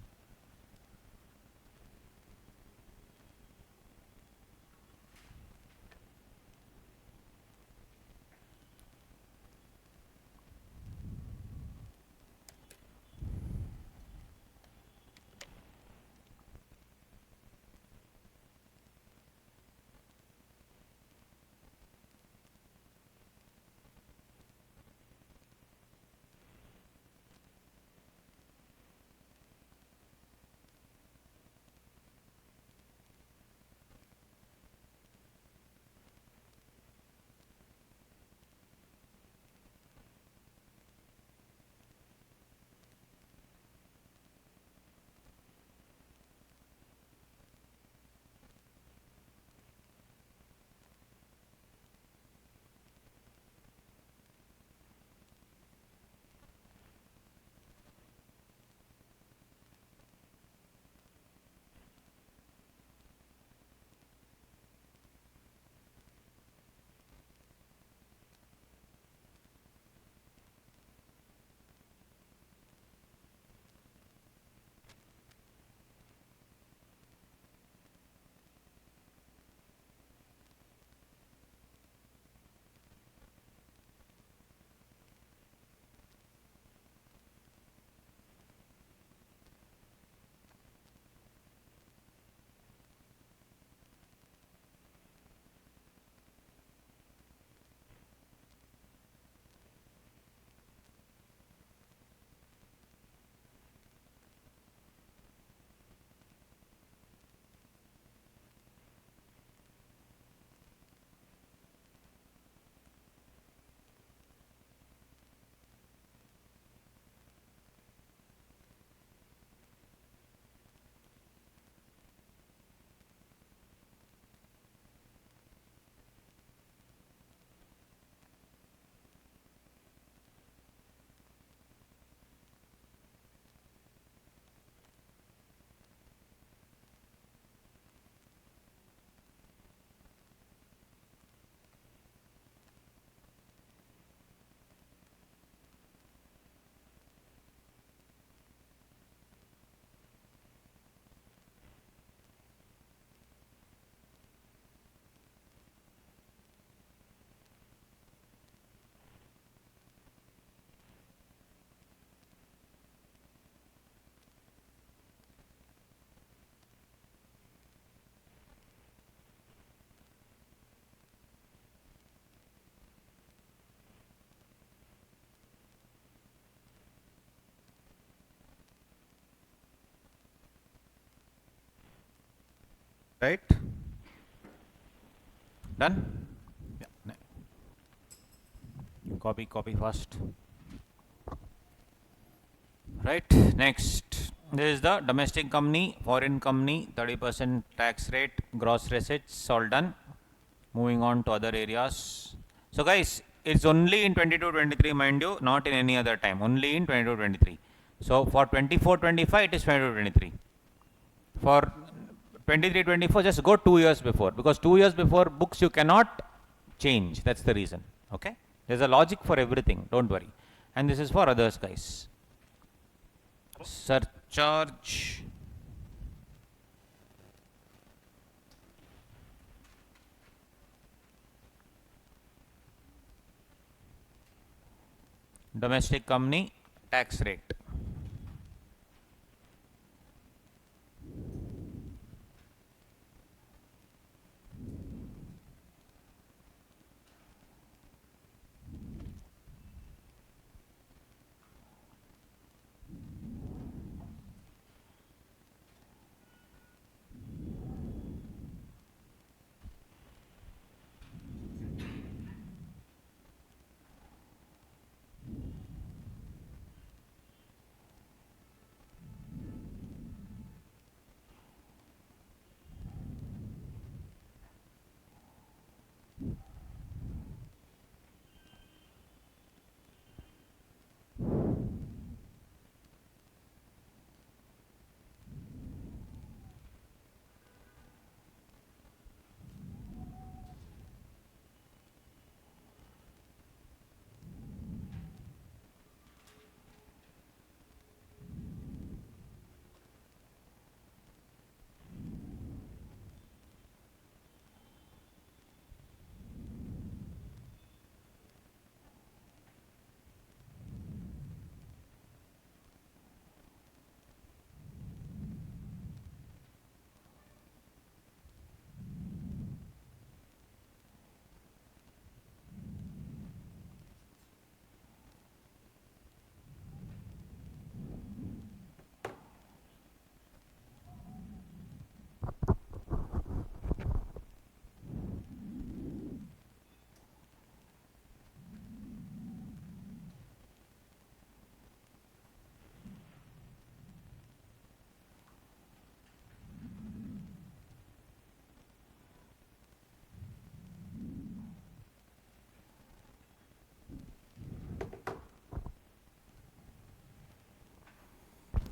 right? Done? Yeah. Copy fast. Right, next. This is the domestic company, foreign company, 30% tax rate, gross receipts, all done. Moving on to other areas. So guys, it's only in 22-23, mind you, not in any other time, only in 22-23. So for 24-25, it is 22-23. For 23-24, just go 2 years before, because 2 years before books you cannot change. That's the reason. Okay, there's a logic for everything, don't worry. And this is for others, guys. Surcharge. Domestic company tax rate.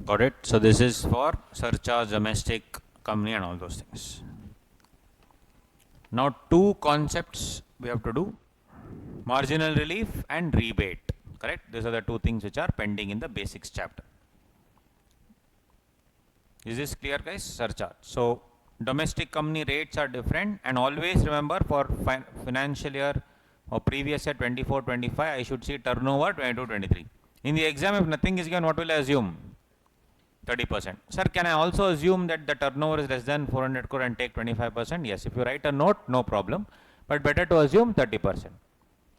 Got it? So this is for surcharge, domestic company and all those things. Now two concepts we have to do. Marginal relief and rebate. Correct? These are the two things which are pending in the basics chapter. Is this clear, guys? Surcharge. So domestic company rates are different, and always remember for financial year or previous year 24-25, I should see turnover 22-23. In the exam, if nothing is given, what will I assume? 30%. Sir, can I also assume that the turnover is less than 400 crore and take 25%? Yes, if you write a note, no problem, but better to assume 30%.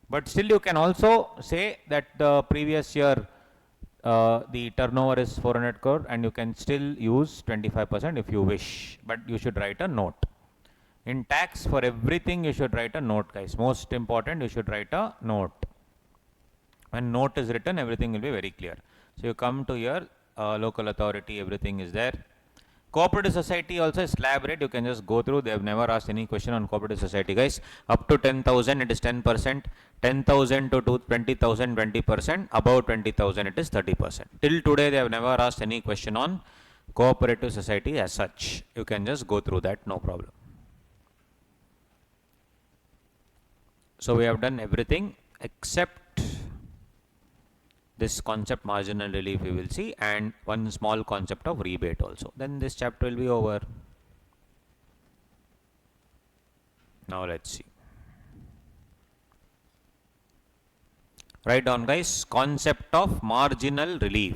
But still you can also say that the previous year the turnover is 400 crore and you can still use 25% if you wish, but you should write a note. In tax, for everything you should write a note, guys. Most important, you should write a note. When note is written, everything will be very clear. So you come to here, local authority, everything is there. Cooperative society also is slab rate. You can just go through. They have never asked any question on cooperative society, guys. Up to 10,000, it is 10%. 10,000 to 20,000, 20%. Above 20,000, it is 30%. Till today, they have never asked any question on cooperative society as such. You can just go through that, no problem. So we have done everything except this concept marginal relief we will see, and one small concept of rebate also. Then this chapter will be over. Now let's see. Write down, guys, concept of marginal relief.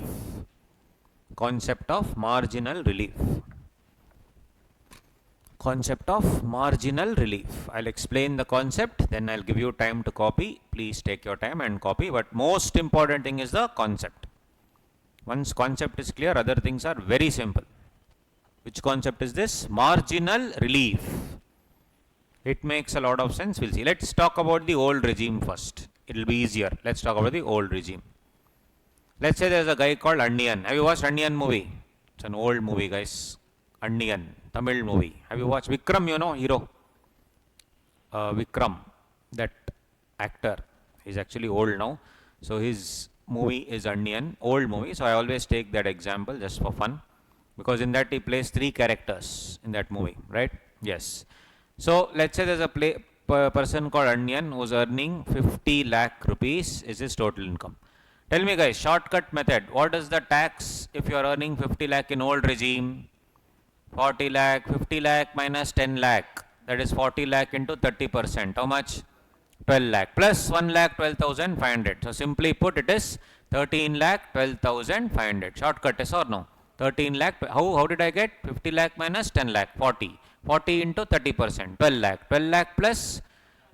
Concept of marginal relief. Concept of marginal relief. I'll explain the concept, then I'll give you time to copy. Please take your time and copy, but most important thing is the concept. Once concept is clear, other things are very simple. Which concept is this? Marginal relief. It makes a lot of sense. We'll see. Let's talk about the old regime first. It will be easier. Let's talk about the old regime. Let's say there's a guy called Onion. Have you watched Onion movie? It's an old movie, guys. Onion, Tamil movie. Have you watched Vikram, you know, hero? Vikram, that actor, is actually old now. So his movie is Onion, old movie. So I always take that example just for fun. Because in that he plays 3 characters in that movie, right? Yes. So let's say there's a person called Onion who's earning 50 lakh rupees is his total income. Tell me guys, shortcut method, what is the tax if you are earning 50 lakh in old regime? 40 lakh, 50 lakh minus 10 lakh, that is 40 lakh into 30%. How much? 12 lakh plus 1 lakh 12,500. So simply put, it is 13 lakh 12,500. Shortcut, yes or no? 13 lakh, how did I get? 50 lakh minus 10 lakh, 40. 40 into 30%, 12 lakh. 12 lakh plus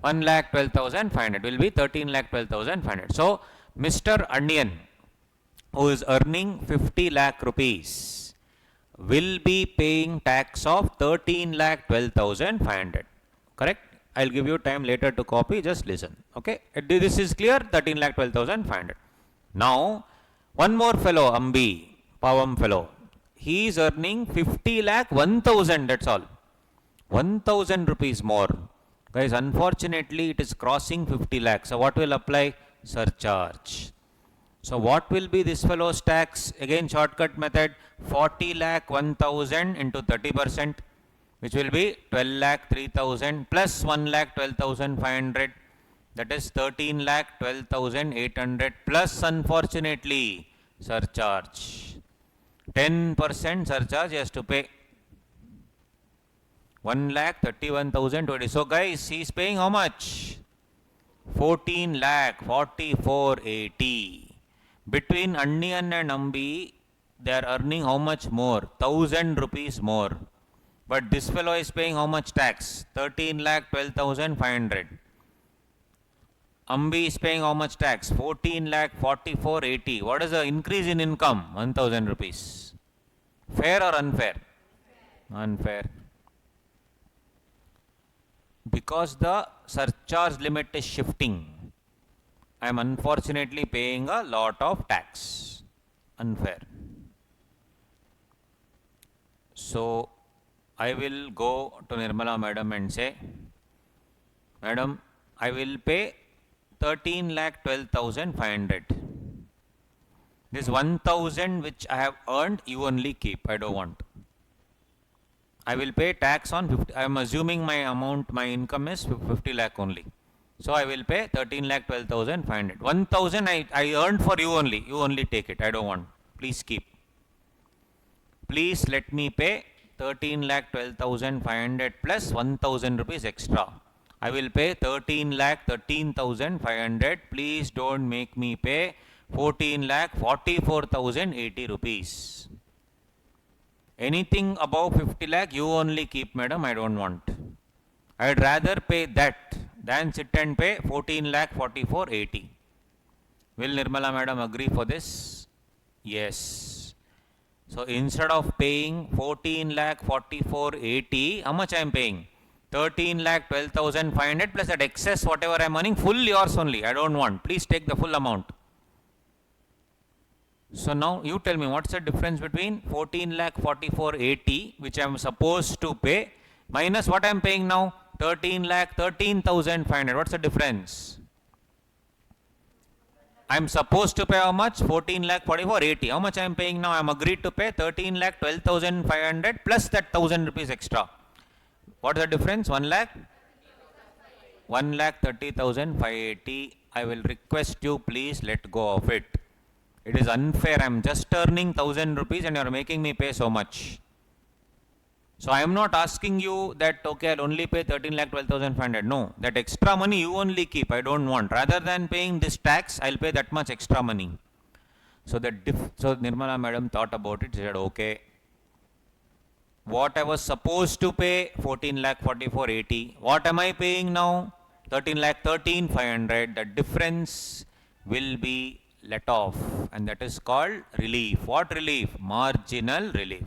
1 lakh 12,500 will be 13 lakh 12,500. So Mr. Onion, who is earning 50 lakh rupees, will be paying tax of 13 lakh 12,500. Correct? I'll give you time later to copy, just listen. Okay? This is clear, 13 lakh 12,500. Now, one more fellow, Ambi, Pavam fellow, he is earning 50 lakh 1,000, that's all. 1,000 rupees more. Guys, unfortunately, it is crossing 50 lakh. So, what will apply? Surcharge. So, what will be this fellow's tax? Again, shortcut method, 40 lakh 1,000 into 30%, which will be 12 lakh 3,000 plus 1 lakh 12,500. That is 13 lakh 12,800 plus, unfortunately, surcharge. 10% surcharge he has to pay. 1 lakh 31,020. So, guys, he is paying how much? 14 lakh 4480. Between Onion and Ambi, they are earning how much more? 1,000 rupees more. But this fellow is paying how much tax? 13 lakh 12,500. Ambi is paying how much tax? 14 lakh 4480. What is the increase in income? 1,000 rupees. Fair or unfair? Unfair. Because the surcharge limit is shifting, I am unfortunately paying a lot of tax. Unfair. So, I will go to Nirmala madam and say, Madam, I will pay 13 lakh 12,500. This 1,000 which I have earned, you only keep. I don't want. I will pay tax on 50. I am assuming my amount, my income is 50 lakh only. So I will pay 13 lakh 12,500. 1,000 I earned for you only. You only take it. I don't want. Please keep. Please let me pay 13 lakh 12,500 plus 1,000 rupees extra. I will pay 13 lakh 13,500. Please don't make me pay 14 lakh 44,080 rupees. Anything above 50 lakh, you only keep, madam. I don't want. I would rather pay that than sit and pay 14 lakh 4480. Will Nirmala madam agree for this? Yes. So instead of paying 14 lakh 4480, how much I am paying? 13 lakh 12,500 plus that excess whatever I am earning, full yours only. I don't want. Please take the full amount. So now you tell me, what's the difference between 14 lakh 4480 which I am supposed to pay minus what I am paying now, 13 lakh 13,500. What's the difference? I am supposed to pay how much? 14 lakh 4480. How much I am paying now? I am agreed to pay 13 lakh 12,500 plus that 1,000 rupees extra. What is the difference? 1 lakh? 1 lakh 30,580. I will request you, please let go of it. It is unfair. I am just earning 1,000 rupees and you are making me pay so much. So I am not asking you that, okay, I'll only pay 13 lakh 12,500. No, that extra money you only keep. I don't want. Rather than paying this tax, I'll pay that much extra money. So so Nirmala madam thought about it. She said, okay, what I was supposed to pay, 14 lakh 4480. What am I paying now? 13 lakh 13,500. The difference will be let off, and that is called relief. What relief? Marginal relief.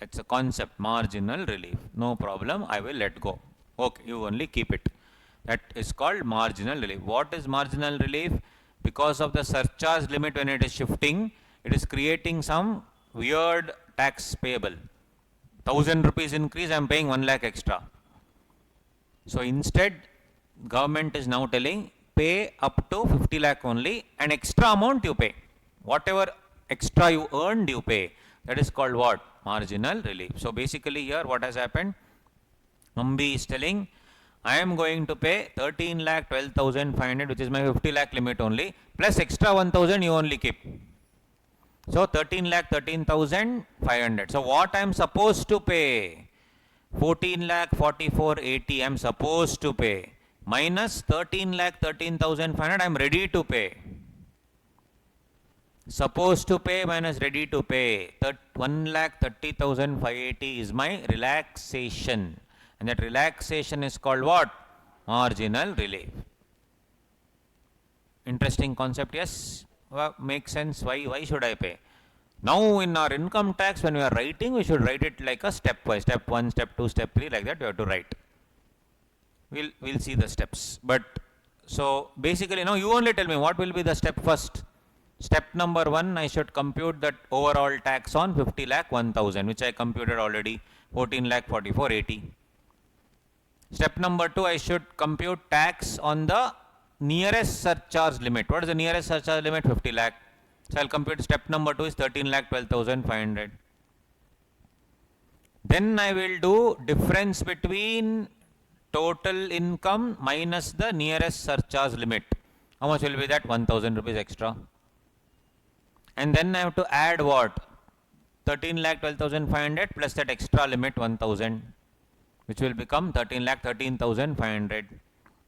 That's a concept, marginal relief. No problem, I will let go. Okay, you only keep it. That is called marginal relief. What is marginal relief? Because of the surcharge limit when it is shifting, it is creating some weird tax payable. 1000 rupees increase, I am paying 1 lakh extra. So instead, government is now telling pay up to 50 lakh only, and extra amount you pay. Whatever extra you earned, you pay. That is called what? Marginal relief. So basically here what has happened? Mumbai is telling, I am going to pay 13 lakh 12,500, which is my 50 lakh limit only, plus extra 1,000 you only keep. So 13 lakh 13,500. So what I am supposed to pay? 14 lakh 4480 I am supposed to pay, minus 13 lakh 13,500 I am ready to pay. Supposed to pay minus ready to pay. 1,30,580 is my relaxation. And that relaxation is called what? Marginal relief. Interesting concept, yes? Well, makes sense. Why should I pay? Now in our income tax, when we are writing, we should write it like a stepwise. Step 1, step 2, step 3, like that we have to write. We'll see the steps. But so basically now you only tell me what will be the step first. Step number 1, I should compute that overall tax on 50 lakh 1,000, which I computed already, 14 lakh 4480. Step number 2, I should compute tax on the nearest surcharge limit. What is the nearest surcharge limit? 50 lakh. So I'll compute step number 2 is 13 lakh 12,500. Then I will do difference between total income minus the nearest surcharge limit. How much will be that? 1,000 rupees extra. And then I have to add what? 13 lakh 12,500 plus that extra limit 1,000, which will become 13 lakh 13,500.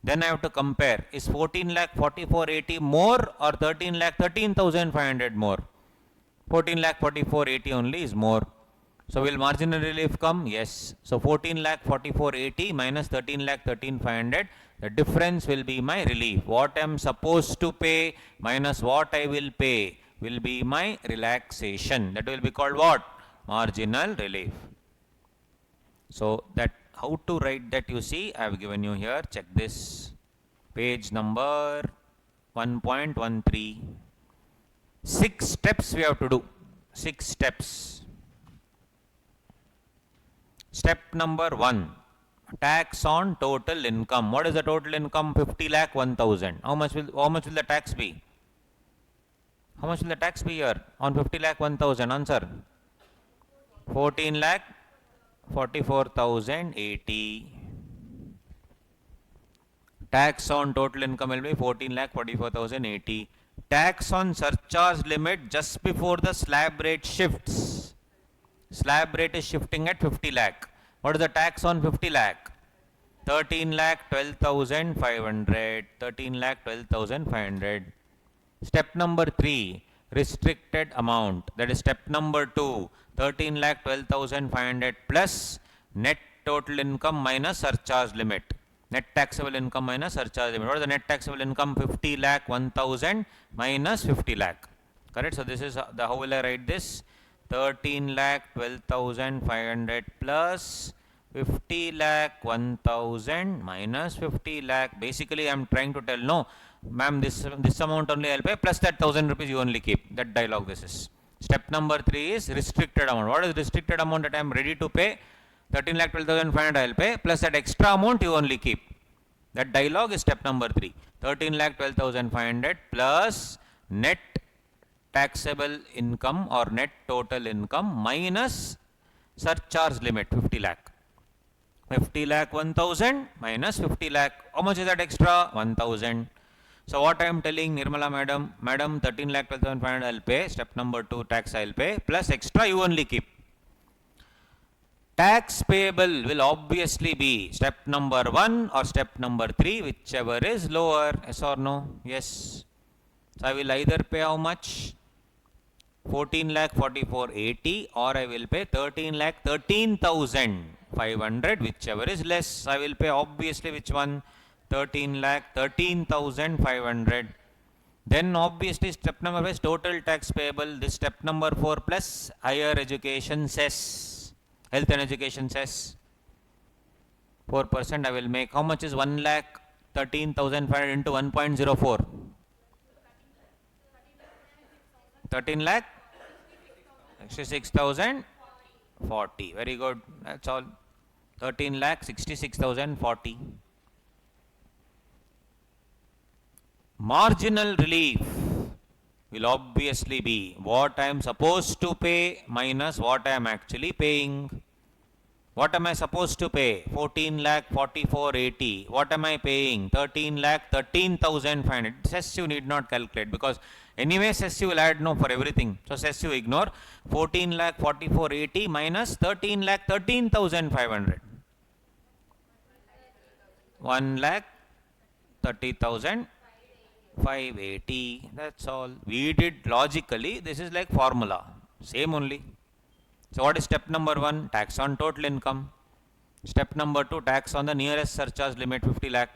Then I have to compare, is 14 lakh 4480 more or 13 lakh 13,500 more? 14 lakh 4480 only is more. So will marginal relief come? Yes. So 14 lakh 4480 minus 13 lakh 13,500, the difference will be my relief. What I am supposed to pay minus what I will pay will be my relaxation. That will be called what? Marginal relief. So that how to write that, you see, I have given you here. Check this. Page number 1.13. 6 steps we have to do. 6 steps. Step number 1. Tax on total income. What is the total income? 50 lakh 1,000. How much will the tax be? How much will the tax be here on 50 lakh 1,000? Answer. 14 lakh 44,080. Tax on total income will be 14 lakh 44,080. Tax on surcharge limit just before the slab rate shifts. Slab rate is shifting at 50 lakh. What is the tax on 50 lakh? 13 lakh 12,500. 13 lakh 12,500. Step number 3, restricted amount. That is step number 2, 13 lakh 12,500 plus net total income minus surcharge limit. Net taxable income minus surcharge limit. What is the net taxable income? 50 lakh 1,000 minus 50 lakh. Correct? So this is the, how will I write this? 13 lakh 12,500 plus 50 lakh 1,000 minus 50 lakh. Basically I am trying to tell, no, ma'am, this amount only I will pay, plus that 1,000 rupees you only keep. That dialogue this is. Step number 3 is restricted amount. What is restricted amount that I am ready to pay? 13 lakh 12,500 I will pay, plus that extra amount you only keep. That dialogue is step number 3. 13 lakh 12,500 plus net taxable income or net total income minus surcharge limit 50 lakh. 50 lakh 1,000 minus 50 lakh. How much is that extra? 1,000. So what I am telling Nirmala madam, 13 lakh 12,500 I will pay. Step number 2, tax I will pay, plus extra you only keep. Tax payable will obviously be step number 1 or step number 3, whichever is lower. Yes or no? Yes. So I will either pay how much? 14 lakh 4480 or I will pay 13 lakh 13,500, whichever is less. I will pay obviously which one? 13 lakh 13,500. Then obviously step number 5 is total tax payable. This step number 4 plus higher education cess. Health and education cess 4% I will make. How much is 1,13,500 into 1.04? 13 lakh 66,040. Very good. That's all. 13 lakh 66,040. Marginal relief will obviously be what I am supposed to pay minus what I am actually paying. What am I supposed to pay? 14 lakh 4480. What am I paying? 13 lakh 13,500. Cess you need not calculate because anyway cess you will add no for everything. So cess you ignore. 14 lakh 4480 minus 13 lakh 13,500. 1 lakh 30,580. That's all. We did logically. This is like formula. Same only. So what is step number 1? Tax on total income. Step number 2, tax on the nearest surcharge limit 50 lakh.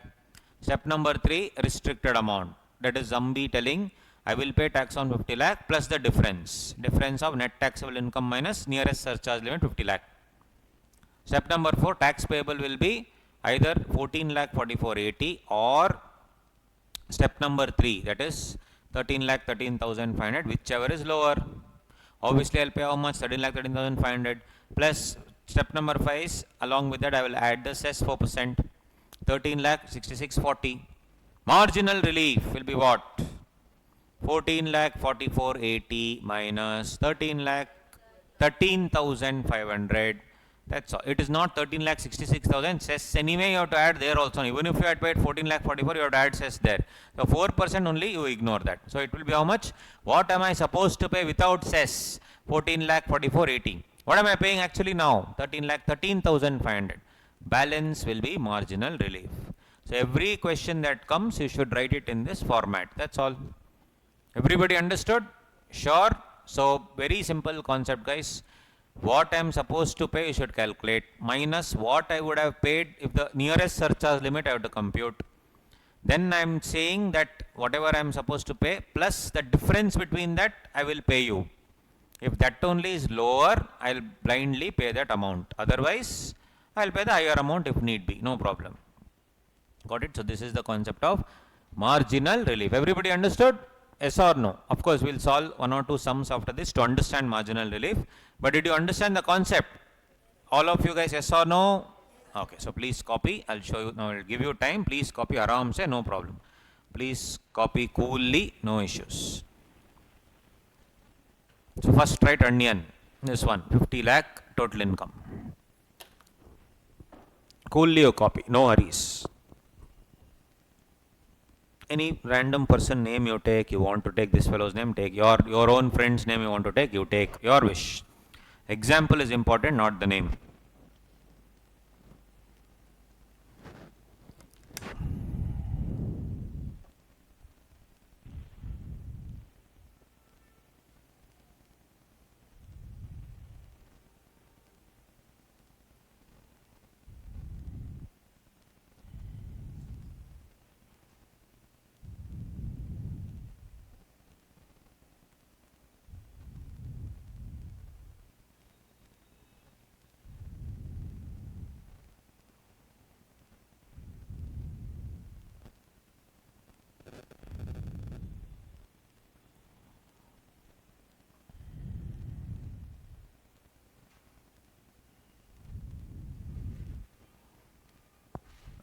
Step number 3, restricted amount. That is Zambi telling I will pay tax on 50 lakh plus the difference. Difference of net taxable income minus nearest surcharge limit 50 lakh. Step number 4, tax payable will be either 14 lakh 4480 or step number 3, that is 13 lakh 13,500, whichever is lower. Obviously, I will pay how much? 13 lakh 13,500 plus step number 5 is along with that I will add the cess 4%. 13 lakh 6640. Marginal relief will be what? 14 lakh 4480 minus 13 lakh 13,500. That's all. It is not 13 lakh 66,000. Cess anyway you have to add there also. Even if you had paid 14 lakh 44, you have to add cess there. So 4% only you ignore that. So it will be how much? What am I supposed to pay without cess? 14 lakh 4480. What am I paying actually now? 13 lakh 13,500. Balance will be marginal relief. So every question that comes, you should write it in this format. That's all. Everybody understood? Sure. So very simple concept, guys. What I am supposed to pay, you should calculate, minus what I would have paid if the nearest surcharge limit I have to compute. Then I am saying that whatever I am supposed to pay, plus the difference between that, I will pay you. If that only is lower, I will blindly pay that amount. Otherwise, I will pay the higher amount if need be. No problem. Got it? So this is the concept of marginal relief. Everybody understood? Yes or no? Of course, we will solve 1 or 2 sums after this to understand marginal relief. But did you understand the concept? All of you guys, yes or no? Okay, so please copy. I'll show you. Now, I'll give you time. Please copy. Aram se, no problem. Please copy coolly. No issues. So first write onion. This one, 50 lakh total income. Coolly you copy. No hurries. Any random person name you take, you want to take this fellow's name, take your own friend's name you want to take, you take your wish. Example is important, not the name.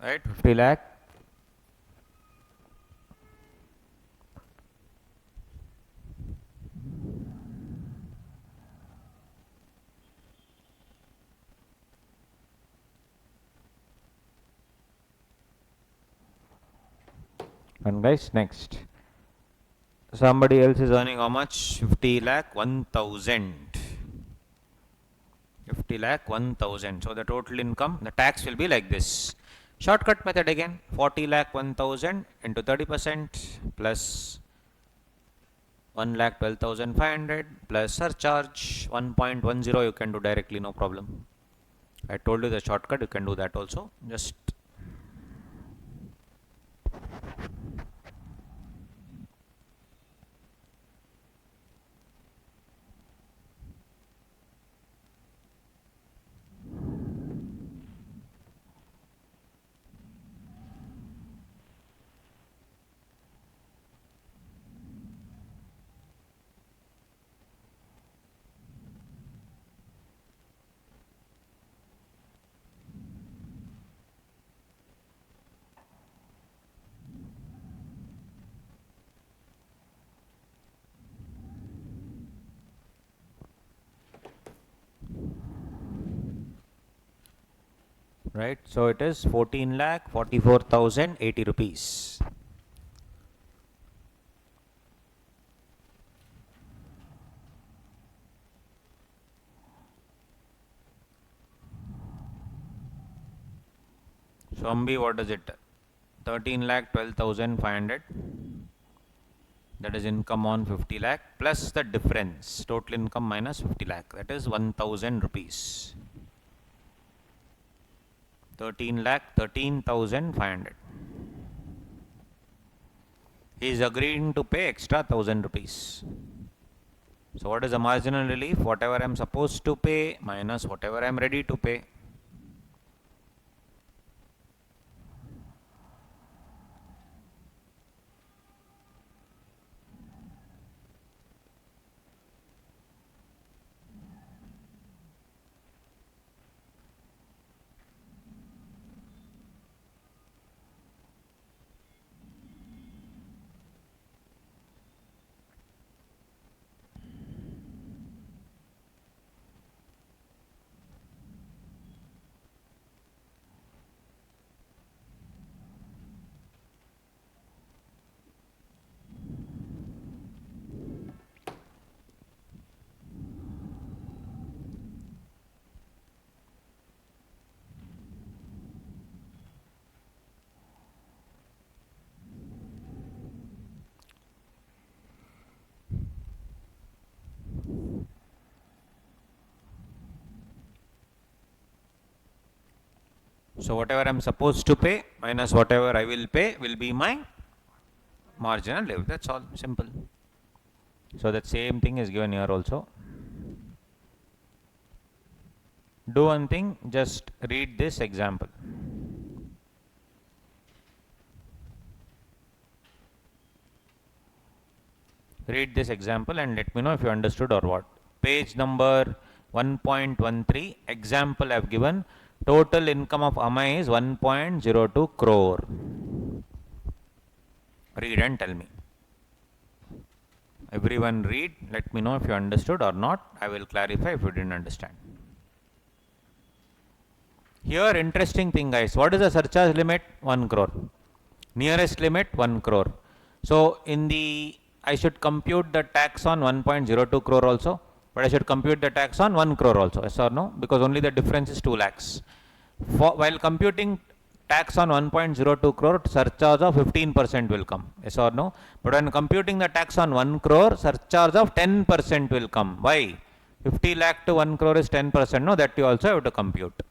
Right, 50 lakh. And guys, next. Somebody else is earning how much? 50 lakh 1,000. 50 lakh 1,000. So the total income, the tax will be like this. Shortcut method again, 40 lakh 1,000 into 30% plus 1 lakh 12,500 plus surcharge 1.10 you can do directly, no problem. I told you the shortcut, you can do that also. Just right? So it is 14,44,080 rupees. So Ambi, what is it? 13,12,500. That is income on 50 lakh plus the difference, total income minus 50 lakh. That is 1,000 rupees. 13,13,500. He is agreeing to pay extra 1,000 rupees. So what is the marginal relief? Whatever I am supposed to pay minus whatever I am ready to pay. So whatever I am supposed to pay minus whatever I will pay will be my marginal relief. That's all, simple. So that same thing is given here also. Do one thing, just read this example. Read this example and let me know if you understood or what. Page number 1.13, example I have given. Total income of Amai is 1.02 crore. Read and tell me. Everyone read, let me know if you understood or not. I will clarify if you didn't understand. Here interesting thing guys, what is the surcharge limit? 1 crore. Nearest limit 1 crore. So in the, I should compute the tax on 1.02 crore also, but I should compute the tax on 1 crore also, yes or no? Because only the difference is 2 lakhs. While computing tax on 1.02 crore, surcharge of 15% will come, yes or no? But when computing the tax on 1 crore, surcharge of 10% will come. Why? 50 lakh to 1 crore is 10%, no? That you also have to compute.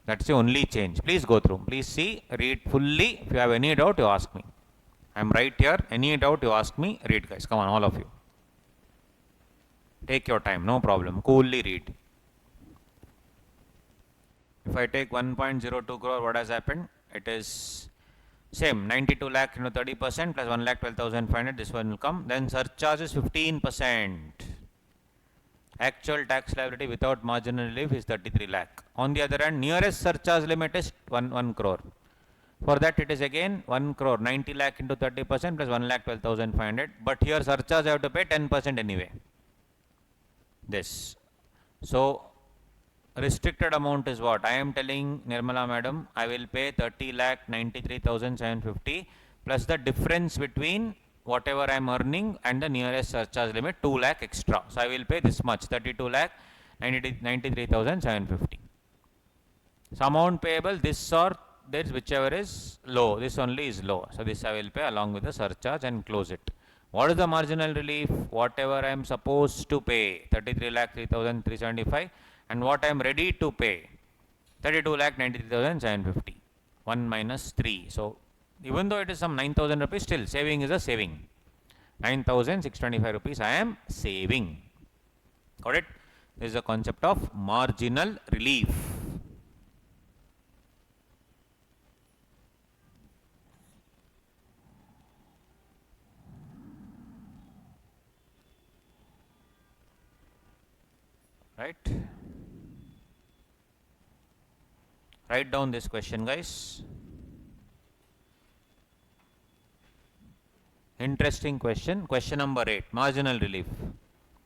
That's the only change. Please go through. Please see, read fully. If you have any doubt, you ask me. I am right here. Any doubt, you ask me. Read guys. Come on, all of you. Take your time. No problem. Coolly read. If I take 1.02 crore, what has happened? It is same. 92 lakh into 30% plus 1,12,500. This one will come. Then surcharge is 15%. Actual tax liability without marginal relief is 33 lakh. On the other hand, nearest surcharge limit is 1 crore. For that it is again 1 crore, 90 lakh into 30% plus 1,12,500. But here surcharge I have to pay 10% anyway. This. So restricted amount is what? I am telling Nirmala madam, I will pay 30,93,750 plus the difference between whatever I am earning and the nearest surcharge limit, 2 lakh extra. So I will pay this much, 32 lakh 93,750. So amount payable, this or this, whichever is low, this only is low. So this I will pay along with the surcharge and close it. What is the marginal relief? Whatever I am supposed to pay, 33 lakh 3,375, and what I am ready to pay, 32 lakh 93,750. 1 minus 3. So even though it is some 9,000 rupees, still saving is a saving. 9,625 rupees I am saving. Got it? This is the concept of marginal relief. Right? Write down this question guys. Interesting question. Question number 8. Marginal relief.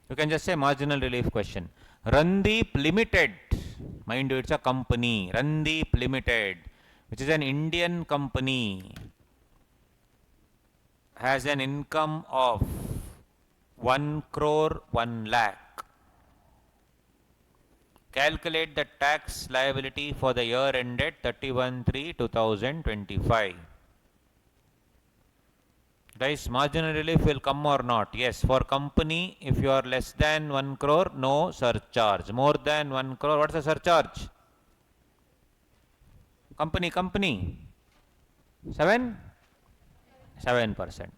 You can just say marginal relief question. Randeep Limited Mind you, it's a company, Randeep Limited, which is an Indian company, has an income of 1 crore 1 lakh. Calculate the tax liability for the year ended 31/3/2025. Guys, marginal relief will come or not? Yes, for company, if you are less than 1 crore, no surcharge. More than 1 crore, what's the surcharge? Company. 7? 7%.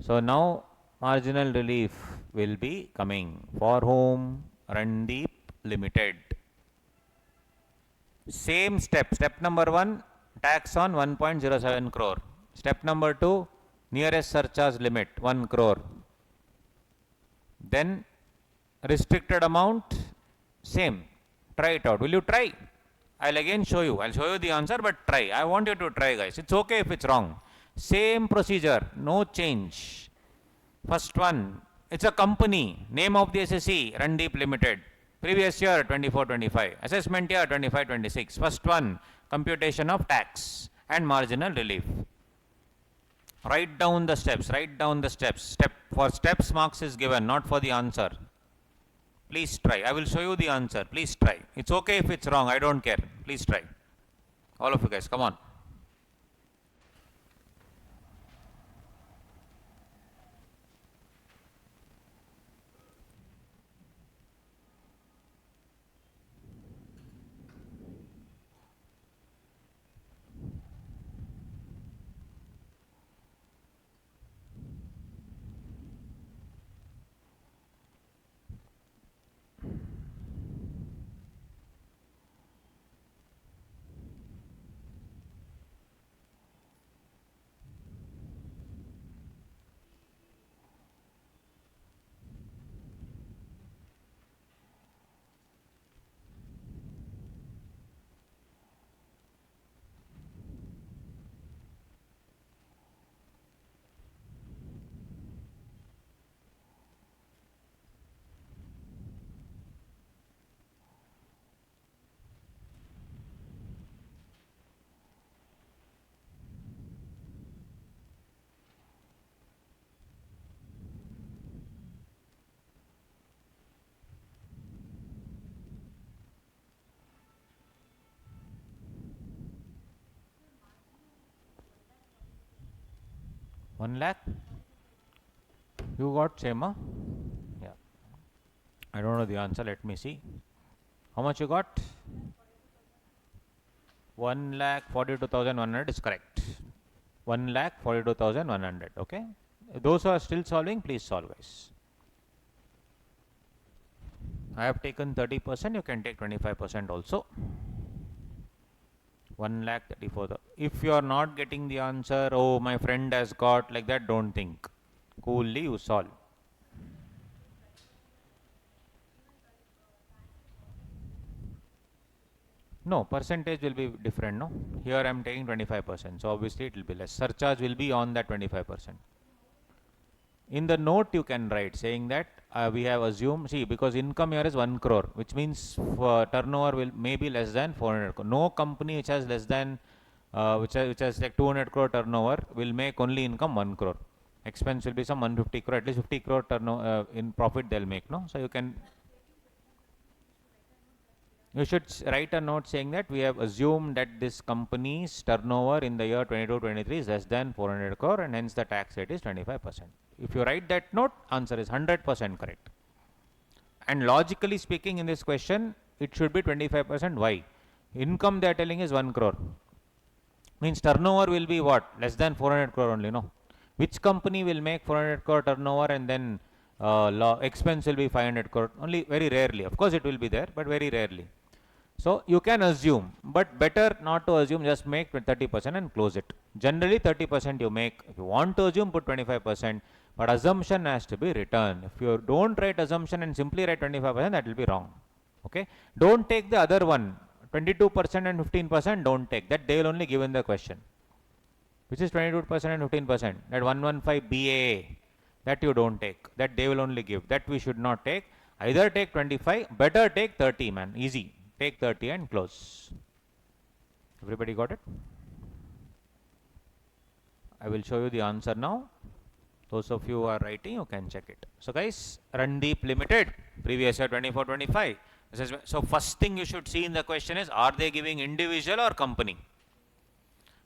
So now marginal relief will be coming. For whom? Randeep Limited. Same step. Step number 1, tax on 1.07 crore. Step number 2, nearest surcharge limit 1 crore. Then restricted amount, same. Try it out. Will you try? I'll again show you. I'll show you the answer, but try. I want you to try, guys. It's okay if it's wrong. Same procedure, no change. First one, it's a company. Name of the SSE, Randeep Limited. Previous year, 24-25. Assessment year, 25-26. First one, computation of tax and marginal relief. Write down the steps. For steps, marks is given, not for the answer. Please try. I will show you the answer. Please try. It's okay if it's wrong. I don't care. Please try. All of you guys, come on. One lakh? You got same, huh? Yeah. I don't know the answer. Let me see. How much you got? 1,42,100 is correct. 1,42,100. Okay. Those who are still solving, please solve, guys. I have taken 30%. You can take 25% also. 1,34,000. If you are not getting the answer, oh, my friend has got like that, don't think. Coolly you solve. No, percentage will be different, no? Here I am taking 25%, so obviously it will be less. Surcharge will be on that 25%. In the note you can write saying that we have assumed, see, because income here is 1 crore, which means turnover will maybe less than 400 crore. No company which has less than, which has like 200 crore turnover will make only income 1 crore. Expense will be some 150 crore, at least 50 crore turnover in profit they'll make, no? So you can, you should write a note saying that we have assumed that this company's turnover in the year 22-23 is less than 400 crore and hence the tax rate is 25%. If you write that note, answer is 100% correct. And logically speaking in this question, it should be 25%. Why? Income they are telling is 1 crore. Means turnover will be what? Less than 400 crore only, no? Which company will make 400 crore turnover and then expense will be 500 crore? Only very rarely. Of course it will be there, but very rarely. So you can assume, but better not to assume, just make 30% and close it. Generally 30% you make. If you want to assume, put 25%, but assumption has to be written. If you don't write assumption and simply write 25%, that will be wrong. Okay. Don't take the other one, 22% and 15%, don't take. That they will only give in the question. Which is 22% and 15%. That 115 BAA, that you don't take. That they will only give. That we should not take. Either take 25, better take 30, man. Easy. Take 30 and close. Everybody got it? I will show you the answer now. Those of you who are writing, you can check it. So guys, Randeep Limited, previous year 24-25. So first thing you should see in the question is, are they giving individual or company?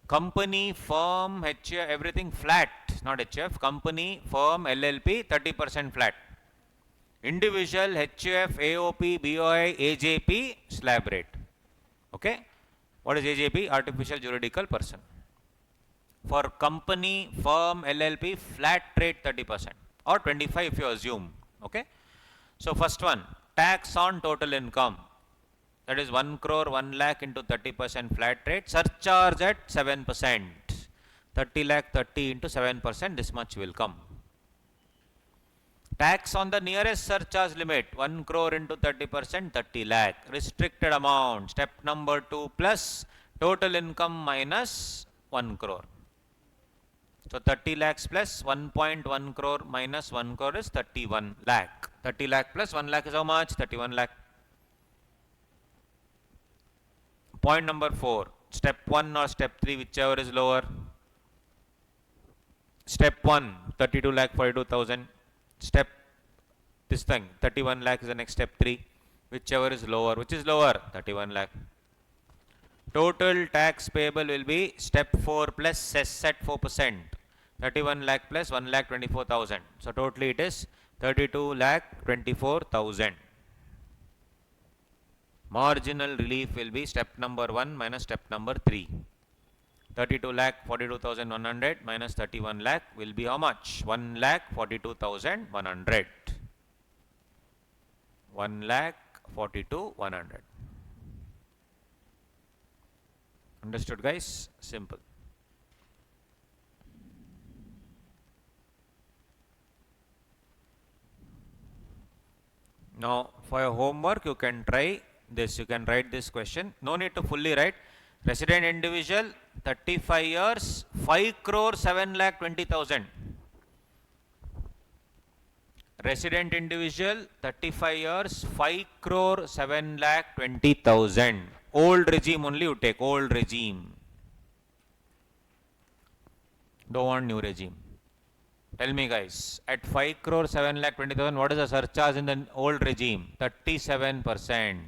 Company, firm, HF, everything flat, not HF. Company, firm, LLP, 30% flat. Individual, HF, AOP, BOI, AJP, slab rate. Okay? What is AJP? Artificial juridical person. For company, firm, LLP, flat rate 30% or 25 if you assume. Okay? So first one, tax on total income. That is 1 crore 1 lakh into 30% flat rate, surcharge at 7%. 30 lakh 30 into 7%, this much will come. Tax on the nearest surcharge limit, 1 crore into 30%, 30 lakh. Restricted amount, step number 2 plus total income minus 1 crore. So 30 lakhs plus 1.1 crore minus 1 crore is 31 lakh. 30 lakh plus 1 lakh is how much? 31 lakh. Point number 4, step 1 or step 3, whichever is lower. Step 1, 32 lakh 42,000. Step this thing, 31 lakh is the next step 3, whichever is lower. Which is lower? 31 lakh. Total tax payable will be step 4 plus cess at 4%. 31 lakh plus 1 lakh 24,000. So totally it is 32 lakh 24,000. Marginal relief will be step number 1 minus step number 3. 32 lakh 42,100 minus 31 lakh will be how much? 1 lakh 42,100. 1 lakh 42,100. Understood guys? Simple. Now for your homework you can try this. You can write this question. No need to fully write. Resident individual, 35 years, 5 crore 7 lakh 20,000. Resident individual, 35 years, 5 crore 7 lakh 20,000. Old regime only you take, old regime. Don't want new regime. Tell me guys, at 5 crore 7 lakh 20,000, what is the surcharge in the old regime? 37%.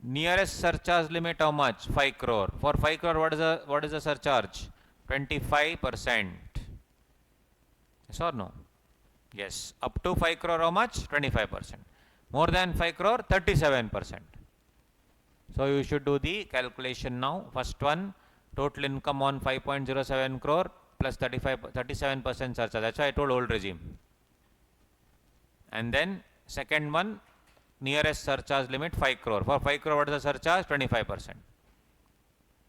Nearest surcharge limit how much? 5 crore. For 5 crore, what is the surcharge? 25%. Yes or no? Yes. Up to 5 crore how much? 25%. More than 5 crore, 37%. So you should do the calculation now. First one, total income on 5.07 crore plus 37% surcharge. That's why I told old regime. And then second one, nearest surcharge limit 5 crore. For 5 crore, what is the surcharge? 25%.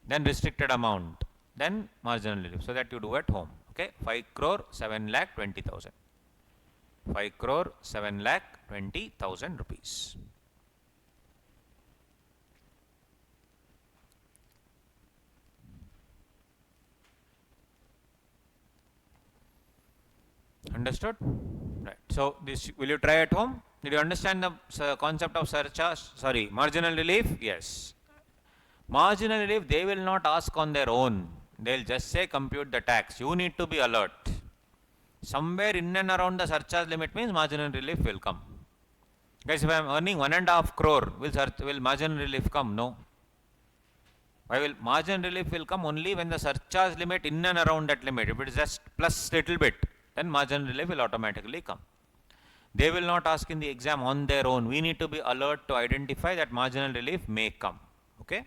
Then restricted amount. Then marginal relief. So that you do at home. Okay. 5 crore 7 lakh 20,000. 5 crore 7 lakh 20,000 rupees. Understood? Right. So this will you try at home? Did you understand the concept of surcharge? Sorry, marginal relief? Yes. Marginal relief they will not ask on their own. They will just say compute the tax. You need to be alert. Somewhere in and around the surcharge limit means marginal relief will come. Guys, if I am earning 1.5 crore, will marginal relief come? No. Why will marginal relief will come only when the surcharge limit in and around that limit. If it is just plus little bit, then marginal relief will automatically come. They will not ask in the exam on their own. We need to be alert to identify that marginal relief may come. Okay.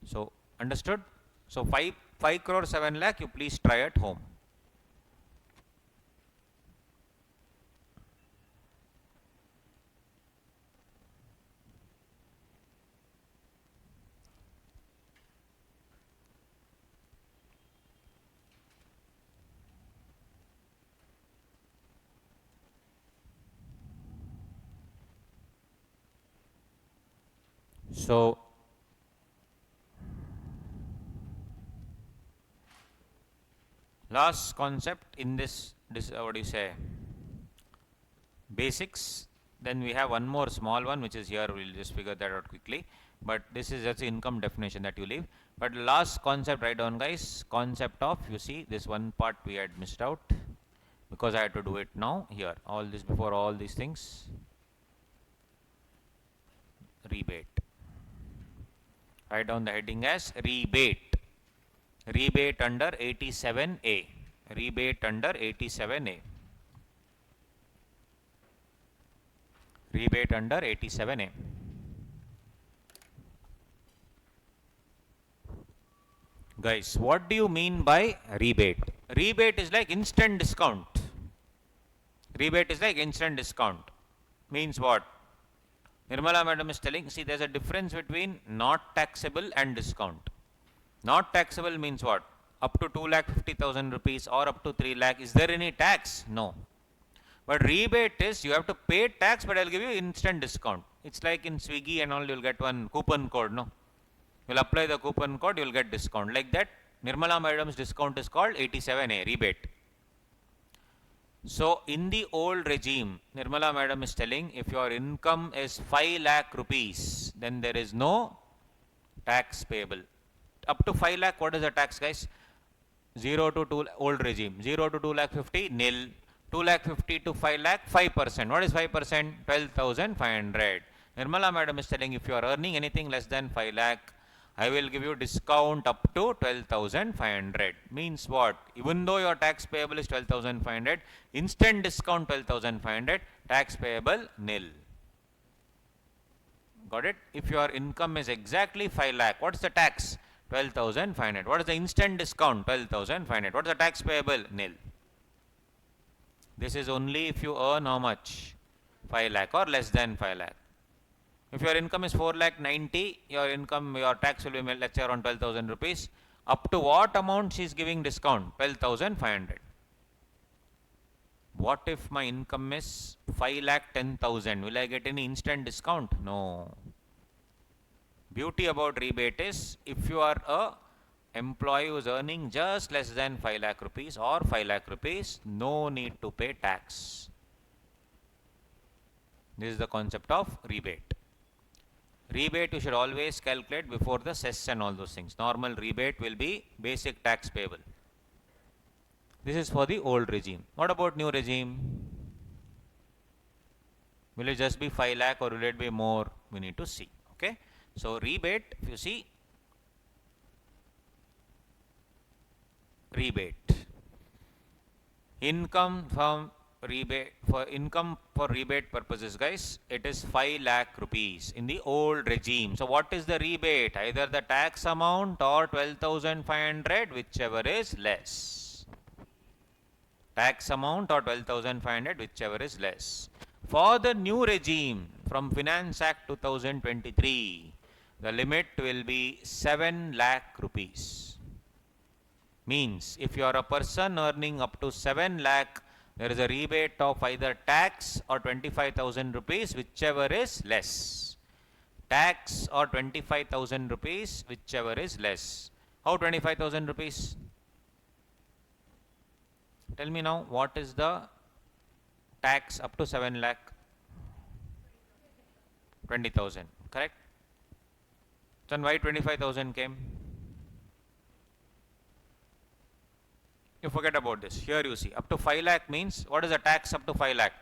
So understood? So 5 crore 7 lakh you please try at home. So last concept in this what do you say, basics. Then we have one more small one which is here, we will just figure that out quickly. But this is just income definition that you leave. But last concept write down guys, concept of, you see this one part we had missed out because I had to do it now here. All this before all these things. Rebate. Write down the heading as rebate. Rebate under 87A. Rebate under 87A. Rebate under 87A. Guys, what do you mean by rebate? Rebate is like instant discount. Rebate is like instant discount. Means what? Nirmala madam is telling, see there's a difference between not taxable and discount. Not taxable means what? Up to 2,50,000 rupees or up to 3 lakh. Is there any tax? No. But rebate is you have to pay tax, but I'll give you instant discount. It's like in Swiggy and all, you'll get one coupon code, no? You'll apply the coupon code, you'll get discount. Like that, Nirmala madam's discount is called 87A, rebate. So, in the old regime, Nirmala madam is telling, if your income is 5 lakh rupees, then there is no tax payable. Up to 5 lakh, what is the tax, guys? 0 to 2, old regime. 0 to 2 lakh 50, nil. 2 lakh 50 to 5 lakh, 5%. What is 5%? 12,500. Nirmala madam is telling, if you are earning anything less than 5 lakh, I will give you discount up to 12,500. Means what? Even though your tax payable is 12,500, instant discount 12,500, tax payable nil. Got it? If your income is exactly 5 lakh, what's the tax? 12,500. What is the instant discount? 12,500. What is the tax payable? Nil. This is only if you earn how much? 5 lakh or less than 5 lakh. If your income is 4 lakh 90, your tax will be, let's say, around 12,000 rupees. Up to what amount she is giving discount? 12,500. What if my income is 5 lakh 10,000? Will I get any instant discount? No. Beauty about rebate is, if you are a employee who is earning just less than 5 lakh rupees or 5 lakh rupees, no need to pay tax. This is the concept of rebate. Rebate you should always calculate before the cess and all those things. Normal rebate will be basic tax payable. This is for the old regime. What about new regime? Will it just be 5 lakh or will it be more? We need to see. Okay. So rebate, if you see, rebate, income from rebate, for rebate purposes, guys, it is 5 lakh rupees in the old regime. So what is the rebate? Either the tax amount or 12,500, whichever is less. Tax amount or 12,500, whichever is less. For the new regime from Finance Act 2023, the limit will be 7 lakh rupees. Means if you are a person earning up to 7 lakh, there is a rebate of either tax or 25,000 rupees, whichever is less. Tax or 25,000 rupees, whichever is less. How 25,000 rupees? Tell me now, what is the tax up to 7 lakh? 20,000, correct? Then why 25,000 came? You forget about this. Here you see, up to 5 lakh means, what is the tax up to 5 lakh?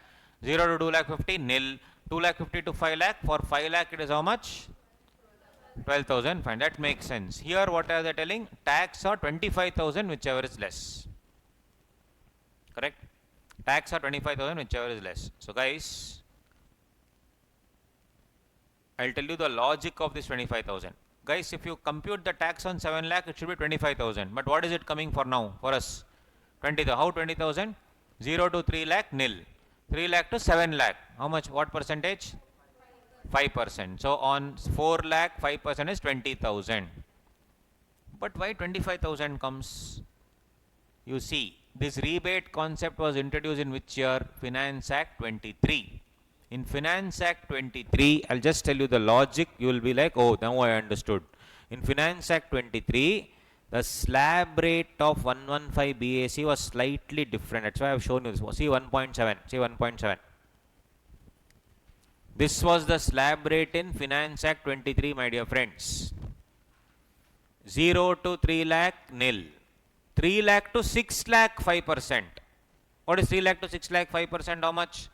0 to 2 lakh 50, nil. 2 lakh 50 to 5 lakh, for 5 lakh it is how much? 12,000, fine, that makes sense. Here what are they telling? Tax or 25,000, whichever is less. Correct? Tax or 25,000, whichever is less. So guys, I'll tell you the logic of this 25,000. Guys, if you compute the tax on 7 lakh, it should be 25,000. But what is it coming for now, for us? 20,000. How 20,000? 0 to 3 lakh, nil. 3 lakh to 7 lakh. How much? What percentage? 5%. So on 4 lakh, 5% is 20,000. But why 25,000 comes? You see, this rebate concept was introduced in which year? Finance Act 23. In Finance Act 23, I'll just tell you the logic. You will be like, oh, now I understood. In Finance Act 23, the slab rate of 115 BAC was slightly different. That's why I've shown you this. See 1.7. See 1.7. This was the slab rate in Finance Act 23, my dear friends. 0 to 3 lakh, nil. 3 lakh to 6 lakh, 5%. What is 3 lakh to 6 lakh, 5%? How much?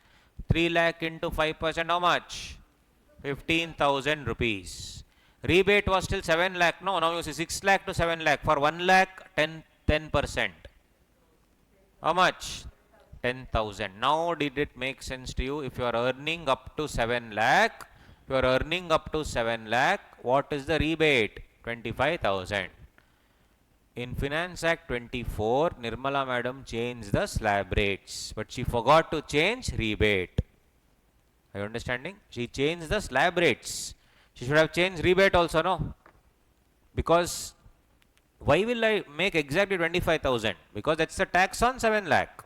3 lakh into 5%, how much? 15,000 rupees. Rebate was still 7 lakh. No, now you see 6 lakh to 7 lakh. For 1 lakh, 10%. How much? 10,000. Now did it make sense to you? If you are earning up to 7 lakh, if you are earning up to 7 lakh, what is the rebate? 25,000. In Finance Act 24, Nirmala madam changed the slab rates, but she forgot to change rebate. Are you understanding? She changed the slab rates. She should have changed rebate also, no? Because why will I make exactly 25,000? Because that's the tax on 7 lakh.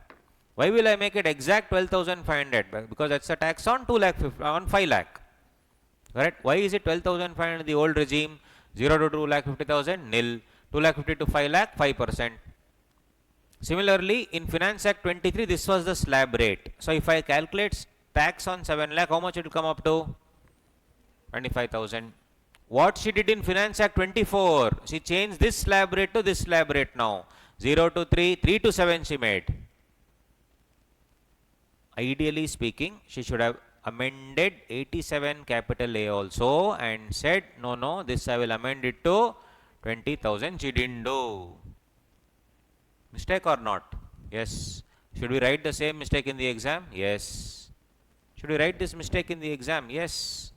Why will I make it exact 12,500? Because that's the tax on 2 lakh, on 5 lakh. Correct? Why is it 12,500 in the old regime? 0 to 2 lakh 50,000, nil. 2 lakh 50 to 5 lakh, 5%. Similarly, in Finance Act 23, this was the slab rate. So if I calculate tax on 7 lakh, how much it will come up to? 25,000. What she did in Finance Act 24, she changed this slab rate to this slab rate now. 0 to 3, 3 to 7 she made. Ideally speaking, she should have amended 87 capital A also and said, no, this I will amend it to 20,000. She didn't do. Mistake or not? Yes. Should we write the same mistake in the exam? Yes. Should we write this mistake in the exam? Yes.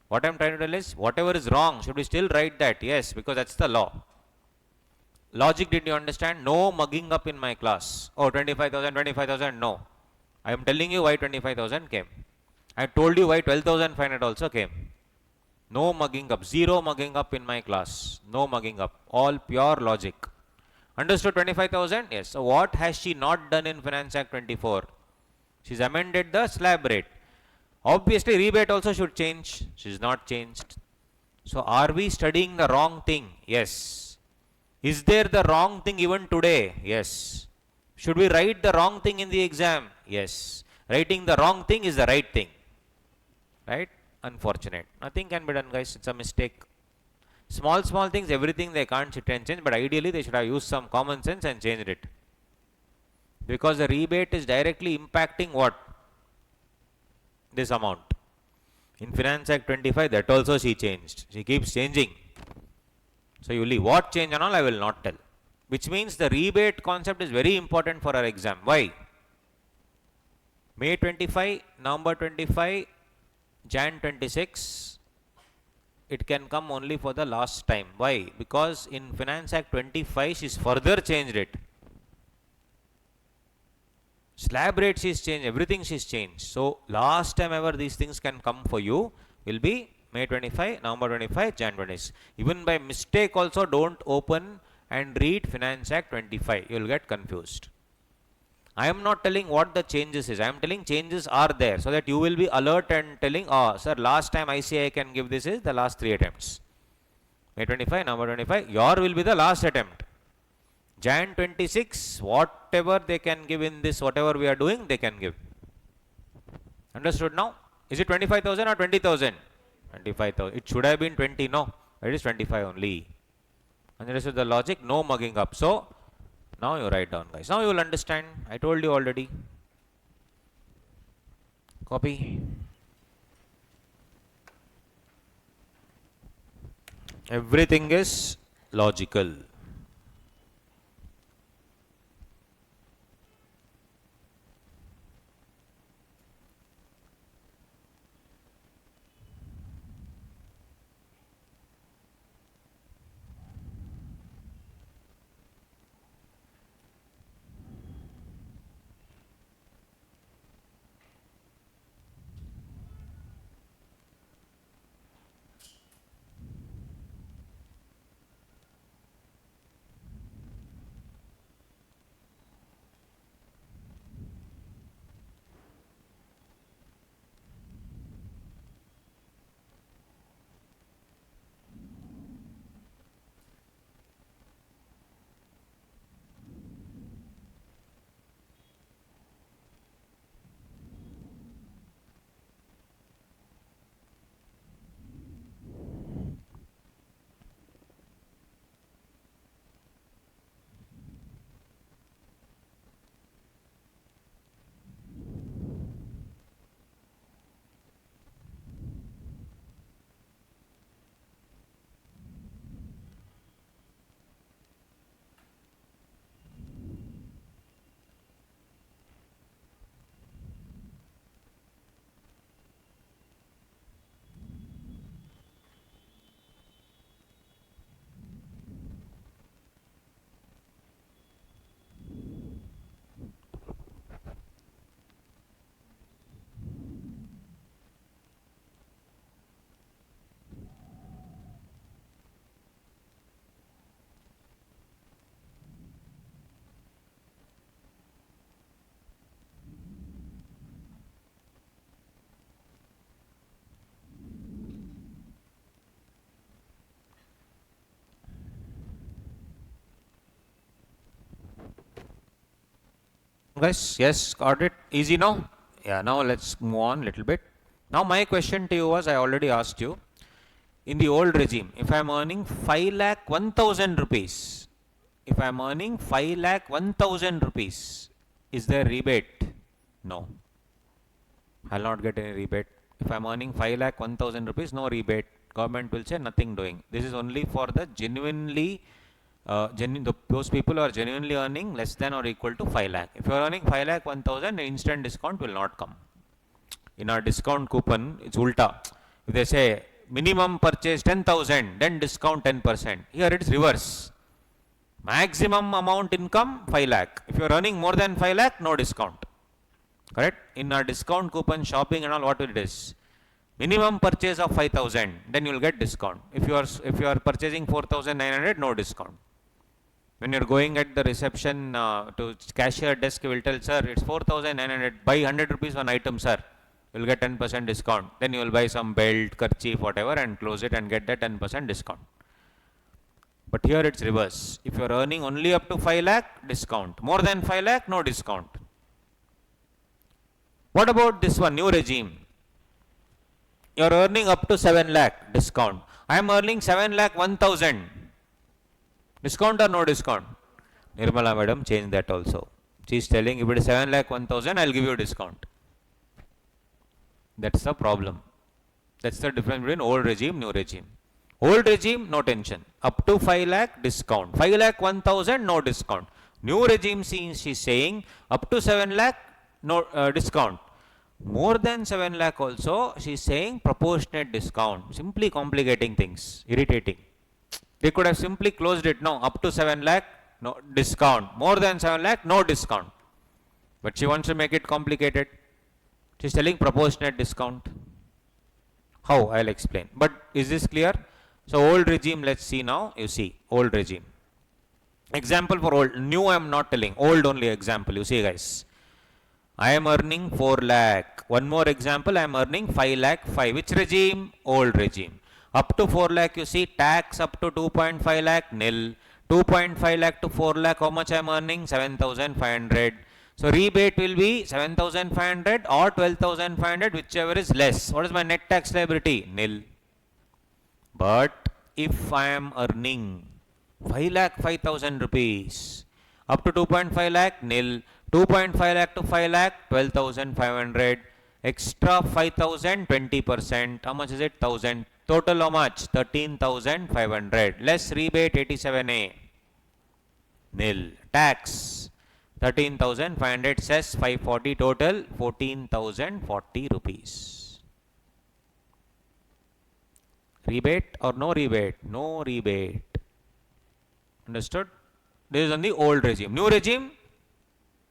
What I am trying to tell is, whatever is wrong, should we still write that? Yes, because that's the law. Logic, did you understand? No mugging up in my class. Oh, 25,000, 25,000, no. I am telling you why 25,000 came. I told you why 12,500 also came. No mugging up, zero mugging up in my class. No mugging up, all pure logic. Understood 25,000? Yes. So what has she not done in Finance Act 24? She's amended the slab rate. Obviously rebate also should change. She's not changed. So are we studying the wrong thing? Yes. Is there the wrong thing even today? Yes. Should we write the wrong thing in the exam? Yes. Writing the wrong thing is the right thing. Right? Unfortunate. Nothing can be done, guys. It's a mistake. Small things, everything they can't sit and change, but ideally they should have used some common sense and changed it. Because the rebate is directly impacting what? This amount. In Finance Act 25, that also she changed. She keeps changing. So you leave. What change and all, I will not tell. Which means the rebate concept is very important for our exam. Why? May 25, November 25, Jan 26, it can come only for the last time. Why? Because in Finance Act 25, she's further changed it. Slab rate she's changed, everything she's changed. So last time ever these things can come for you will be May 25, November 25, Jan 26. Even by mistake also don't open and read Finance Act 25. You will get confused. I am not telling what the changes is. I am telling changes are there so that you will be alert and telling, oh, sir, last time ICI can give this is the last 3 attempts. May 25, November 25, your will be the last attempt. Jan 26, whatever they can give in this, whatever we are doing, they can give. Understood now? Is it 25,000 or 20,000? 25,000. It should have been 20, no. It is 25 only. Understood the logic? No mugging up. So, now you write down, guys. Now you will understand. I told you already. Copy. Everything is logical. Guys, yes, got it. Easy now? Yeah, now let's move on a little bit. Now my question to you was, I already asked you, in the old regime, if I am earning 5 lakh 1000 rupees, if I am earning 5 lakh 1000 rupees, is there rebate? No. I will not get any rebate. If I am earning 5 lakh 1000 rupees, no rebate. Government will say nothing doing. This is only for the genuinely, those people who are genuinely earning less than or equal to 5 lakh. If you are earning 5 lakh 1000, instant discount will not come. In our discount coupon, it's ulta. If they say minimum purchase 10,000, then discount 10%. Here it's reverse. Maximum amount income 5 lakh. If you are earning more than 5 lakh, no discount. Correct? In our discount coupon shopping and all, what it is? Minimum purchase of 5,000, then you will get discount. If you are purchasing 4,900, no discount. When you are going at the reception to cashier desk, you will tell, sir, it's 4,900. Buy 100 rupees one item, sir. You will get 10% discount. Then you will buy some belt, kerchief, whatever, and close it and get that 10% discount. But here it's reverse. If you are earning only up to 5 lakh, discount. More than 5 lakh, no discount. What about this one, new regime? You are earning up to 7 lakh, discount. I am earning 7 lakh 1000. Discount or no discount? Nirmala madam, change that also. She is telling if it is 7 lakh 1000, I will give you a discount. That's the problem. That's the difference between old regime, new regime. Old regime, no tension. Up to 5 lakh, discount. 5 lakh 1000, no discount. New regime, she is saying up to 7 lakh, no discount. More than 7 lakh also, she is saying proportionate discount. Simply complicating things, irritating. They could have simply closed it, no, up to 7 lakh, no discount. More than 7 lakh, no discount. But she wants to make it complicated. She is telling proportionate discount. How? I will explain. But is this clear? So old regime, let's see now. You see, old regime. Example for old. New I am not telling. Old only example. You see guys. I am earning 4 lakh. One more example. I am earning 5 lakh 5. Which regime? Old regime. Up to 4 lakh, you see, tax up to 2.5 lakh, nil. 2.5 lakh to 4 lakh, how much I am earning? 7,500. So rebate will be 7,500 or 12,500, whichever is less. What is my net tax liability? Nil. But if I am earning 5 lakh 5,000 rupees, up to 2.5 lakh, nil. 2.5 lakh to 5 lakh, 12,500. Extra 5,000, 20%. How much is it? 1,000. Total how much? 13,500. Less rebate 87A. Nil. Tax 13,500 cess 540, total 14,040 rupees. Rebate or no rebate? No rebate. Understood? This is on the old regime. New regime,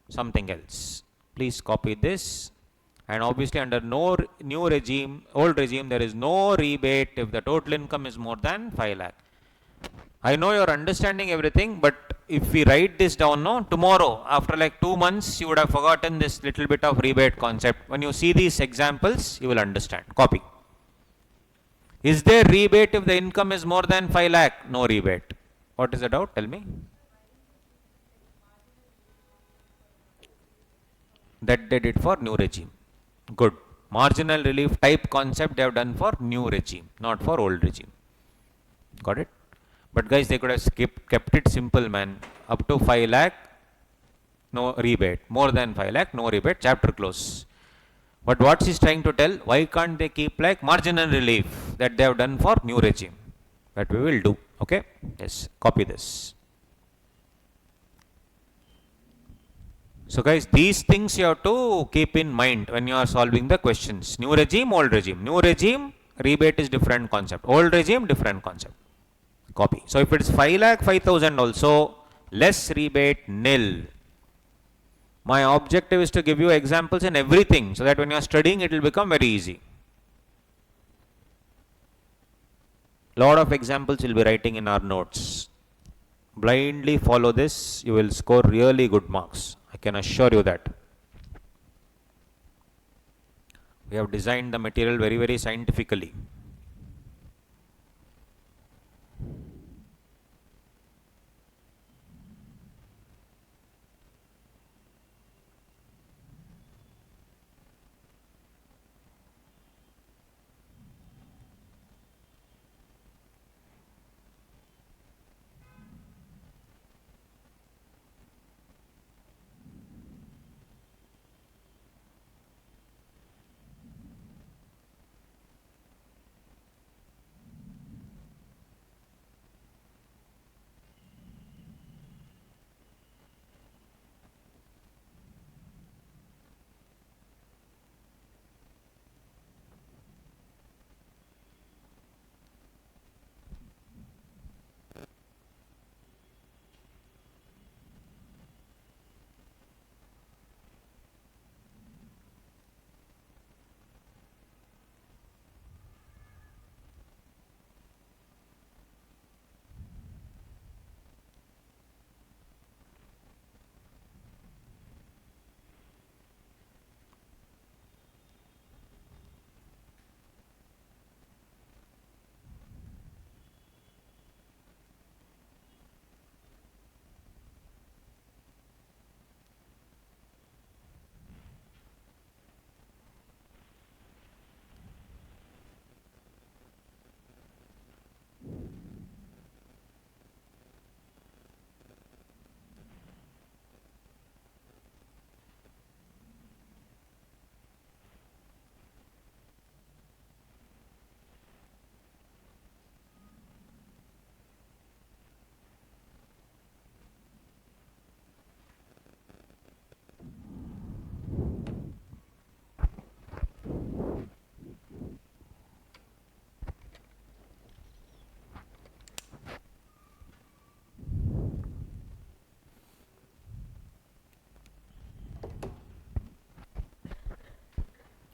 something else. Please copy this. And obviously under no new regime, old regime, there is no rebate if the total income is more than 5 lakh. I know you are understanding everything, but if we write this down now, tomorrow, after like 2 months, you would have forgotten this little bit of rebate concept. When you see these examples, you will understand. Copy. Is there rebate if the income is more than 5 lakh? No rebate. What is the doubt? Tell me. That they did for new regime. Good. Marginal relief type concept they have done for new regime, not for old regime. Got it? But guys, they could have kept it simple, man. Up to 5 lakh, no rebate. More than 5 lakh, no rebate. Chapter close. But what she's trying to tell, why can't they keep like marginal relief that they have done for new regime? That we will do. Okay? Yes. Copy this. So guys, these things you have to keep in mind when you are solving the questions. New regime, old regime. New regime, rebate is different concept. Old regime, different concept. Copy. So if it is 5 lakh 5,000 also, less rebate, nil. My objective is to give you examples in everything so that when you are studying, it will become very easy. Lot of examples will be writing in our notes. Blindly follow this, you will score really good marks. I can assure you that. We have designed the material very, very scientifically.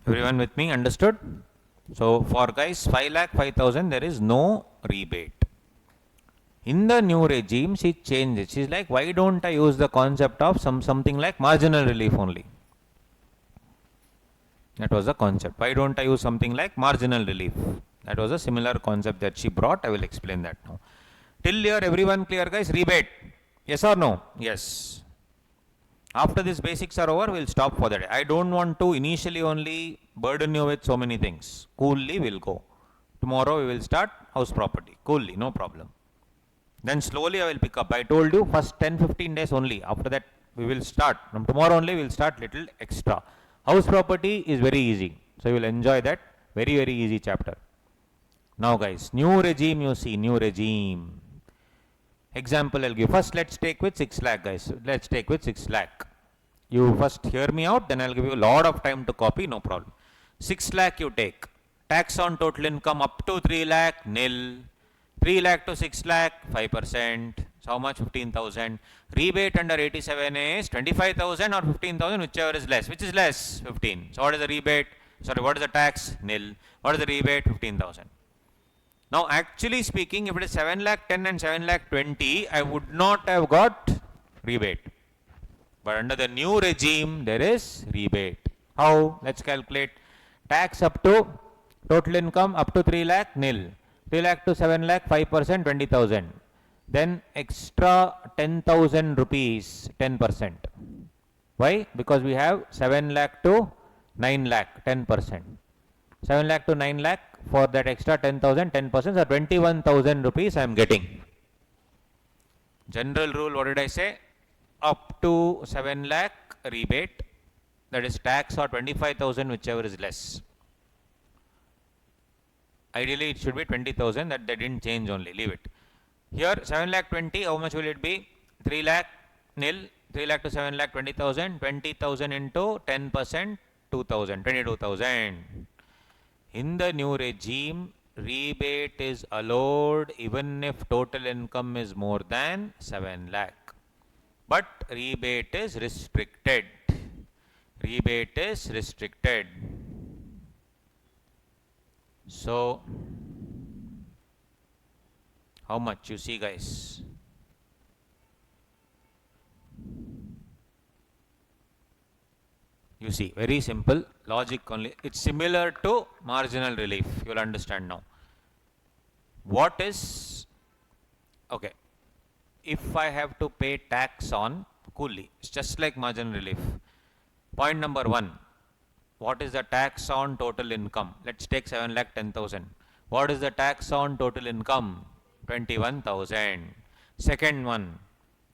Everyone with me? Understood? So for guys 5 lakh 5,000 there is no rebate. In the new regime she changed it. She's like, why don't I use the concept of something like marginal relief only? That was the concept. Why don't I use something like marginal relief? That was a similar concept that she brought. I will explain that now. Till here everyone clear guys? Rebate. Yes or no? Yes. After these basics are over, we'll stop for the day. I don't want to initially only burden you with so many things. Coolly we'll go. Tomorrow we will start house property. Coolly, no problem. Then slowly I will pick up. I told you first 10-15 days only. After that we will start. From tomorrow only we will start little extra. House property is very easy. So you will enjoy that. Very, very easy chapter. Now guys, new regime you see, new regime. Example I'll give. First let's take with 6 lakh guys. Let's take with 6 lakh. You first hear me out, then I'll give you a lot of time to copy, no problem. 6 lakh you take. Tax on total income up to 3 lakh, nil. 3 lakh to 6 lakh, 5%. So how much? 15,000. Rebate under 87A is 25,000 or 15,000, whichever is less. Which is less? 15. So what is the rebate? Sorry, what is the tax? Nil. What is the rebate? 15,000. Now actually speaking, if it is 7 lakh 10 and 7 lakh 20, I would not have got rebate. But under the new regime, there is rebate. How? Let's calculate. Tax up to total income up to 3 lakh, nil. 3 lakh to 7 lakh, 5%, 20,000. Then extra 10,000 rupees, 10%. Why? Because we have 7 lakh to 9 lakh, 10%. 7 lakh to 9 lakh, for that extra 10,000, 10%, so 21,000 rupees I am getting. General rule, what did I say? Up to 7 lakh rebate, that is tax, or 25,000, whichever is less. Ideally it should be 20,000, that they didn't change only, leave it. Here 7 lakh 20, how much will it be? 3 lakh, nil. 3 lakh to 7 lakh, 20,000. 20,000 into 10%, 2,000, 22,000. In the new regime, rebate is allowed even if total income is more than 7 lakh. But rebate is restricted. Rebate is restricted. So, how much you see guys? You see, very simple logic only. It's similar to marginal relief. You will understand now. What is, okay, if I have to pay tax on coolie, it's just like marginal relief. Point number 1, what is the tax on total income? Let's take 7 lakh 10,000. What is the tax on total income? 21,000. Second one,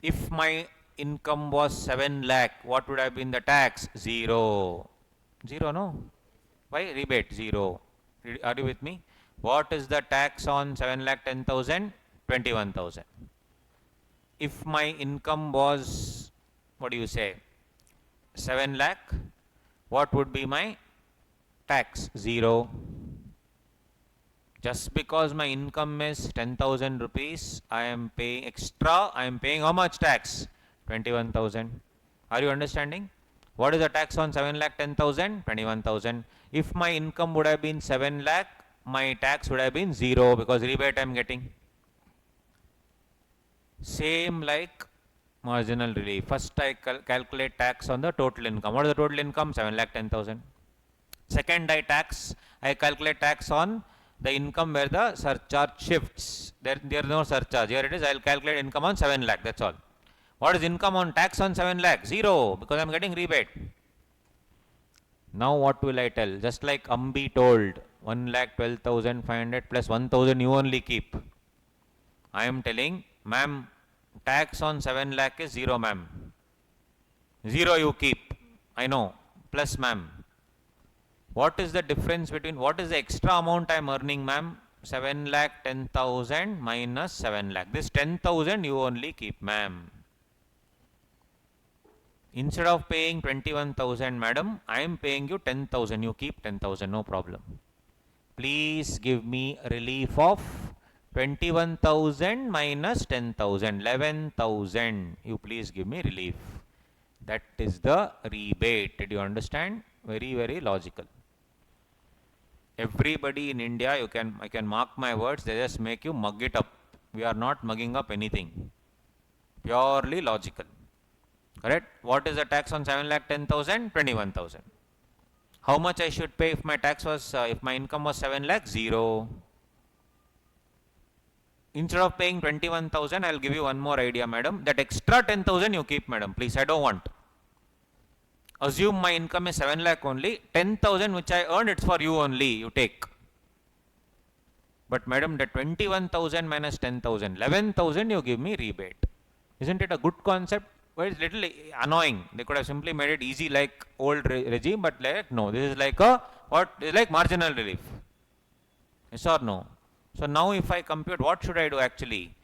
if my income was 7 lakh, what would have been the tax? 0. 0, no? Why? Rebate, 0. Are you with me? What is the tax on 7 lakh 10,000? 21,000. If my income was, what do you say, 7 lakh, what would be my tax? 0. Just because my income is 10,000 rupees, I am paying extra, I am paying how much tax? 21,000. Are you understanding? What is the tax on 7 lakh 10,000? 21,000. If my income would have been 7 lakh, my tax would have been 0 because rebate I am getting. Same like marginal relief. First I calculate tax on the total income. What is the total income? 7 lakh 10,000. Second I calculate tax on the income where the surcharge shifts. There is no surcharge. Here it is. I will calculate income on 7 lakh. That's all. What is income on tax on 7 lakh? 0 because I am getting rebate. Now what will I tell? Just like Ambi told, 1,12,500 plus 1,000 you only keep. I am telling, ma'am, tax on 7 lakh is 0, ma'am. 0 you keep. I know. Plus, ma'am. What is the difference between, what is the extra amount I am earning, ma'am? 7 lakh 10,000 minus 7 lakh. This 10,000 you only keep, ma'am. Instead of paying 21,000, madam, I am paying you 10,000. You keep 10,000, no problem. Please give me a relief of 21,000 minus 10,000, 11,000. You please give me relief. That is the rebate. Did you understand? Very, very logical. Everybody in India, I can mark my words, they just make you mug it up. We are not mugging up anything. Purely logical. Correct? What is the tax on 7,10,000? 21,000. How much I should pay if my tax was, if my income was 7 lakh? 0. Instead of paying 21,000, I'll give you one more idea, madam. That extra 10,000 you keep, madam. Please, I don't want. Assume my income is 7 lakh only. 10,000 which I earned, it's for you only. You take. But madam, the 21,000 minus 10,000, 11,000 you give me rebate. Isn't it a good concept? Well, it's little annoying. They could have simply made it easy like old regime, but like, no, this is like a, what? It's like marginal relief. Yes or no? So now if I compute, what should I do actually?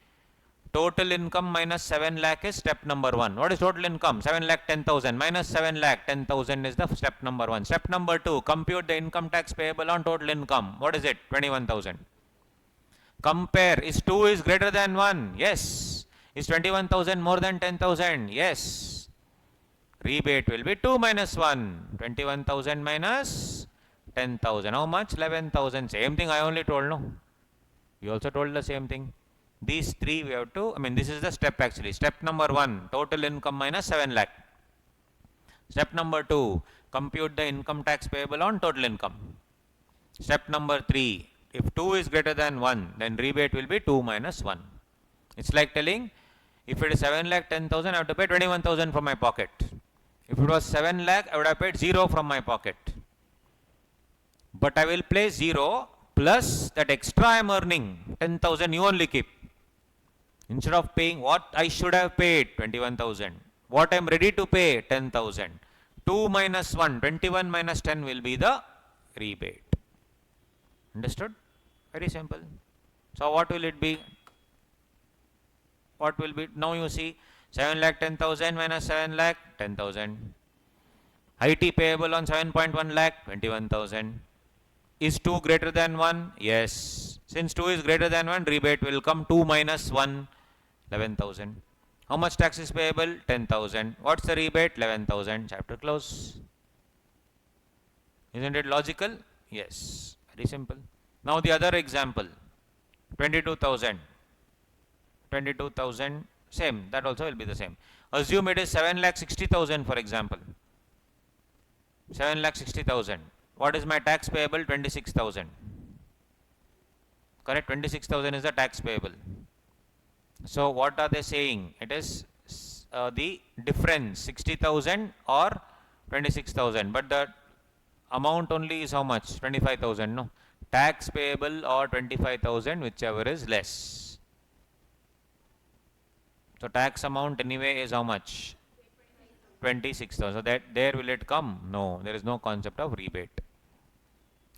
Total income minus 7 lakh is step number 1. What is total income? 7 lakh 10,000 minus 7 lakh 10,000 is the step number 1. Step number 2, compute the income tax payable on total income. What is it? 21,000. Compare, is 2 is greater than 1? Yes. Is 21,000 more than 10,000? Yes. Rebate will be 2 minus 1. 21,000 minus 10,000. How much? 11,000. Same thing I only told, no? You also told the same thing. These three we have to, this is the step actually. Step number 1, total income minus 7 lakh. Step number 2, compute the income tax payable on total income. Step number 3, if 2 is greater than 1, then rebate will be 2 minus 1. It's like telling, if it is 7 lakh 10,000, I have to pay 21,000 from my pocket. If it was 7 lakh, I would have paid 0 from my pocket. But I will pay 0 plus that extra I am earning, 10,000 you only keep. Instead of paying what I should have paid, 21,000. What I am ready to pay, 10,000. 2 minus 1, 21 minus 10 will be the rebate. Understood? Very simple. So what will it be? What will be? Now you see, 7 lakh 10,000 minus 7 lakh 10,000. IT payable on 7.1 lakh 21,000. Is 2 greater than 1? Yes. Since 2 is greater than 1, rebate will come 2 minus 1, 11,000. How much tax is payable? 10,000. What's the rebate? 11,000. Chapter close. Isn't it logical? Yes. Very simple. Now the other example. 22,000. 22,000. Same. That also will be the same. Assume it is 7 lakh 60,000 for example. 7 lakh 60,000. What is my tax payable? 26,000. Correct? 26,000 is the tax payable. So what are they saying? It is the difference, 60,000 or 26,000. But the amount only is how much? 25,000. No. Tax payable or 25,000, whichever is less. So tax amount anyway is how much? 26,000. So that there will it come? No. There is no concept of rebate.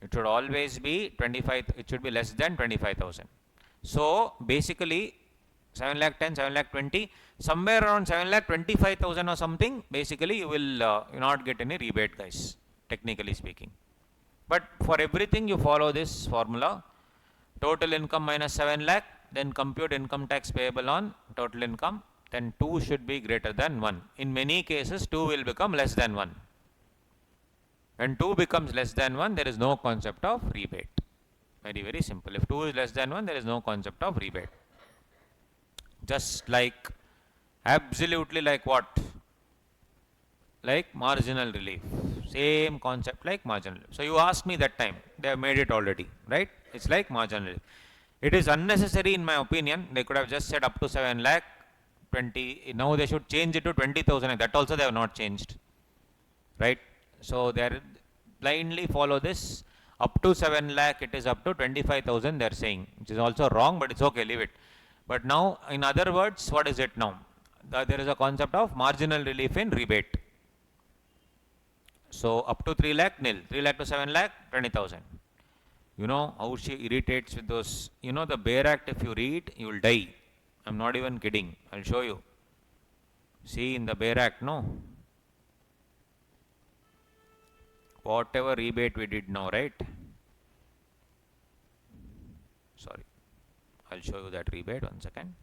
It should always be 25, it should be less than 25,000. So basically 7 lakh 10, 7 lakh 20, somewhere around 7 lakh 25,000 or something, basically you will not get any rebate guys, technically speaking. But for everything you follow this formula, total income minus 7 lakh, then compute income tax payable on total income, then 2 should be greater than 1. In many cases 2 will become less than 1. When 2 becomes less than 1, there is no concept of rebate. Very, very simple. If 2 is less than 1, there is no concept of rebate. Just like, absolutely like what? Like marginal relief. Same concept like marginal relief. So you asked me that time. They have made it already, right? It's like marginal relief. It is unnecessary in my opinion. They could have just said up to 7 lakh 20. Now they should change it to 20,000. That also they have not changed, right? So they are blindly follow this. Up to 7 lakh, it is up to 25,000 they are saying, which is also wrong, but it's okay, leave it. But now, in other words, what is it now? There is a concept of marginal relief in rebate. So up to 3 lakh, nil. 3 lakh to 7 lakh, 20,000. You know how she irritates with those. You know the Bear Act, if you read, you will die. I'm not even kidding. I'll show you. See in the Bear Act, no? Whatever rebate we did now, right? Sorry. I'll show you that rebate, 1 second.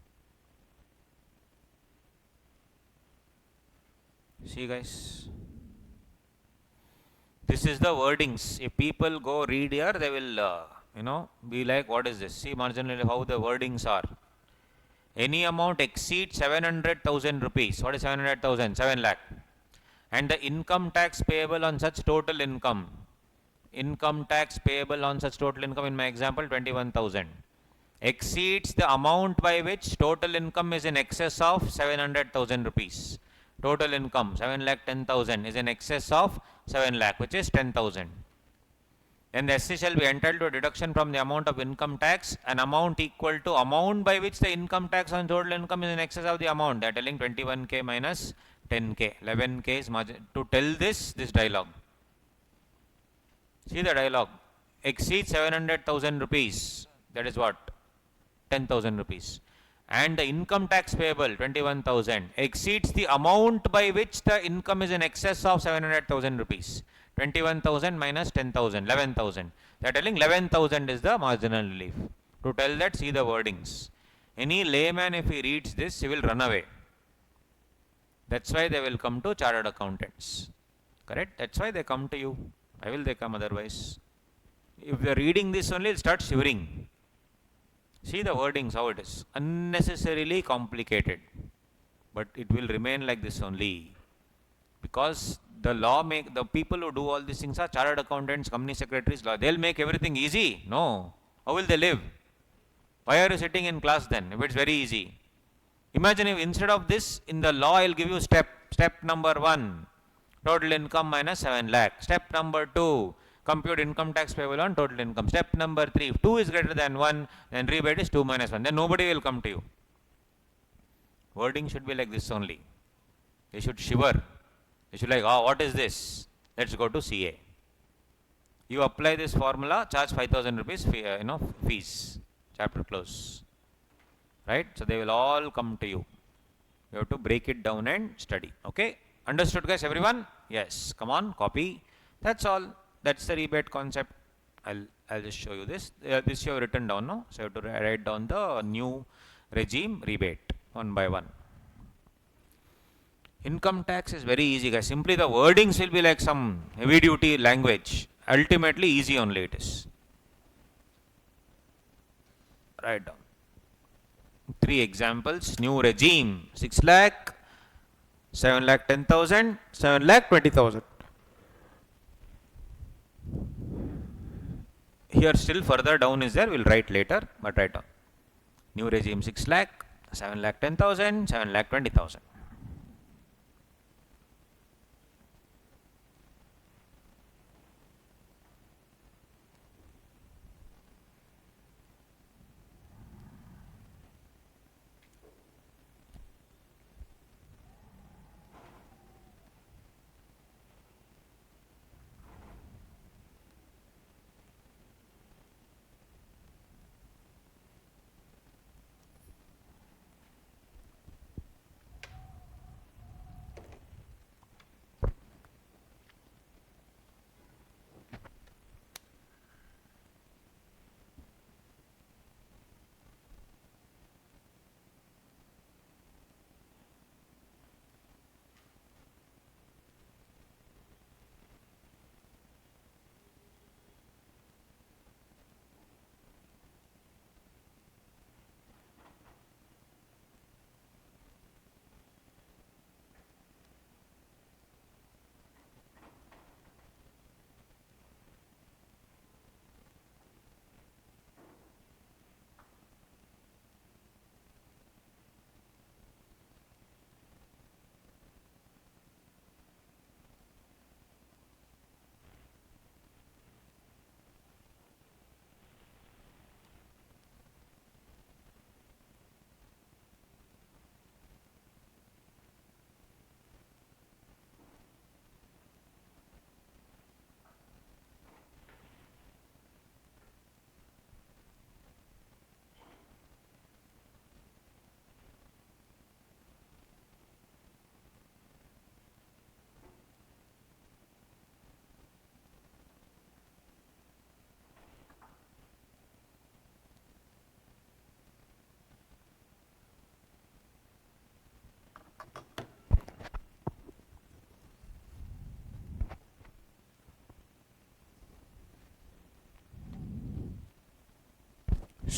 See guys. This is the wordings. If people go read here, they will, be like, what is this? See marginally how the wordings are. Any amount exceeds 700,000 rupees. What is 700,000? 7 lakh. And the income tax payable on such total income. Income tax payable on such total income, in my example, 21,000. Exceeds the amount by which total income is in excess of 700,000 rupees. Total income 7 lakh 10,000 is in excess of 7 lakh, which is 10,000. Then the SC shall be entitled to a deduction from the amount of income tax, an amount equal to amount by which the income tax on total income is in excess of the amount. They are telling 21k minus 10k. 11k is margin. To tell this dialogue. See the dialogue. Exceeds 700,000 rupees. That is what? 10,000 rupees. And the income tax payable 21,000 exceeds the amount by which the income is in excess of 700,000 rupees. 21,000 minus 10,000, 11,000. They are telling 11,000 is the marginal relief. To tell that, see the wordings. Any layman, if he reads this, he will run away. That's why they will come to chartered accountants. Correct? That's why they come to you. Why will they come otherwise? If they are reading this only, they'll start shivering. See the wordings, how it is. Unnecessarily complicated. But it will remain like this only. Because the people who do all these things are chartered accountants, company secretaries, law. They'll make everything easy. No. How will they live? Why are you sitting in class then, if it's very easy? Imagine if instead of this, in the law, I'll give you step number 1, total income minus 7 lakh. Step number 2, compute income tax payable on total income. Step number 3, if 2 is greater than 1, then rebate is 2 minus 1. Then nobody will come to you. Wording should be like this only. They should shiver. They should like, oh, what is this? Let's go to CA. You apply this formula, charge 5,000 rupees fees. Chapter close. Right? So they will all come to you. You have to break it down and study. Okay? Understood, guys, everyone? Yes. Come on, copy. That's all. That's the rebate concept. I'll just show you this. This you have written down, no? So you have to write down the new regime rebate one by one. Income tax is very easy, guys. Simply the wordings will be like some heavy duty language. Ultimately easy only it is. Write down. 3 examples. New regime 6 lakh, 7 lakh 10,000, 7 lakh 20,000. Here still further down is there, we'll write later, but write down. New regime 6 lakh, 7 lakh 10,000, 7 lakh 20,000.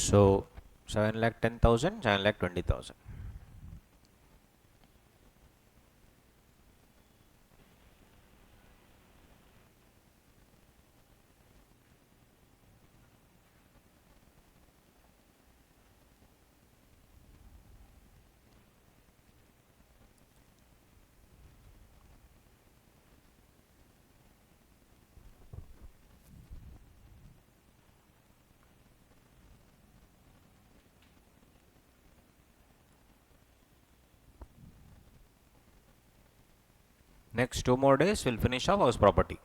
So 7,10,000, 7,20,000. Next 2 more days we'll finish off house property.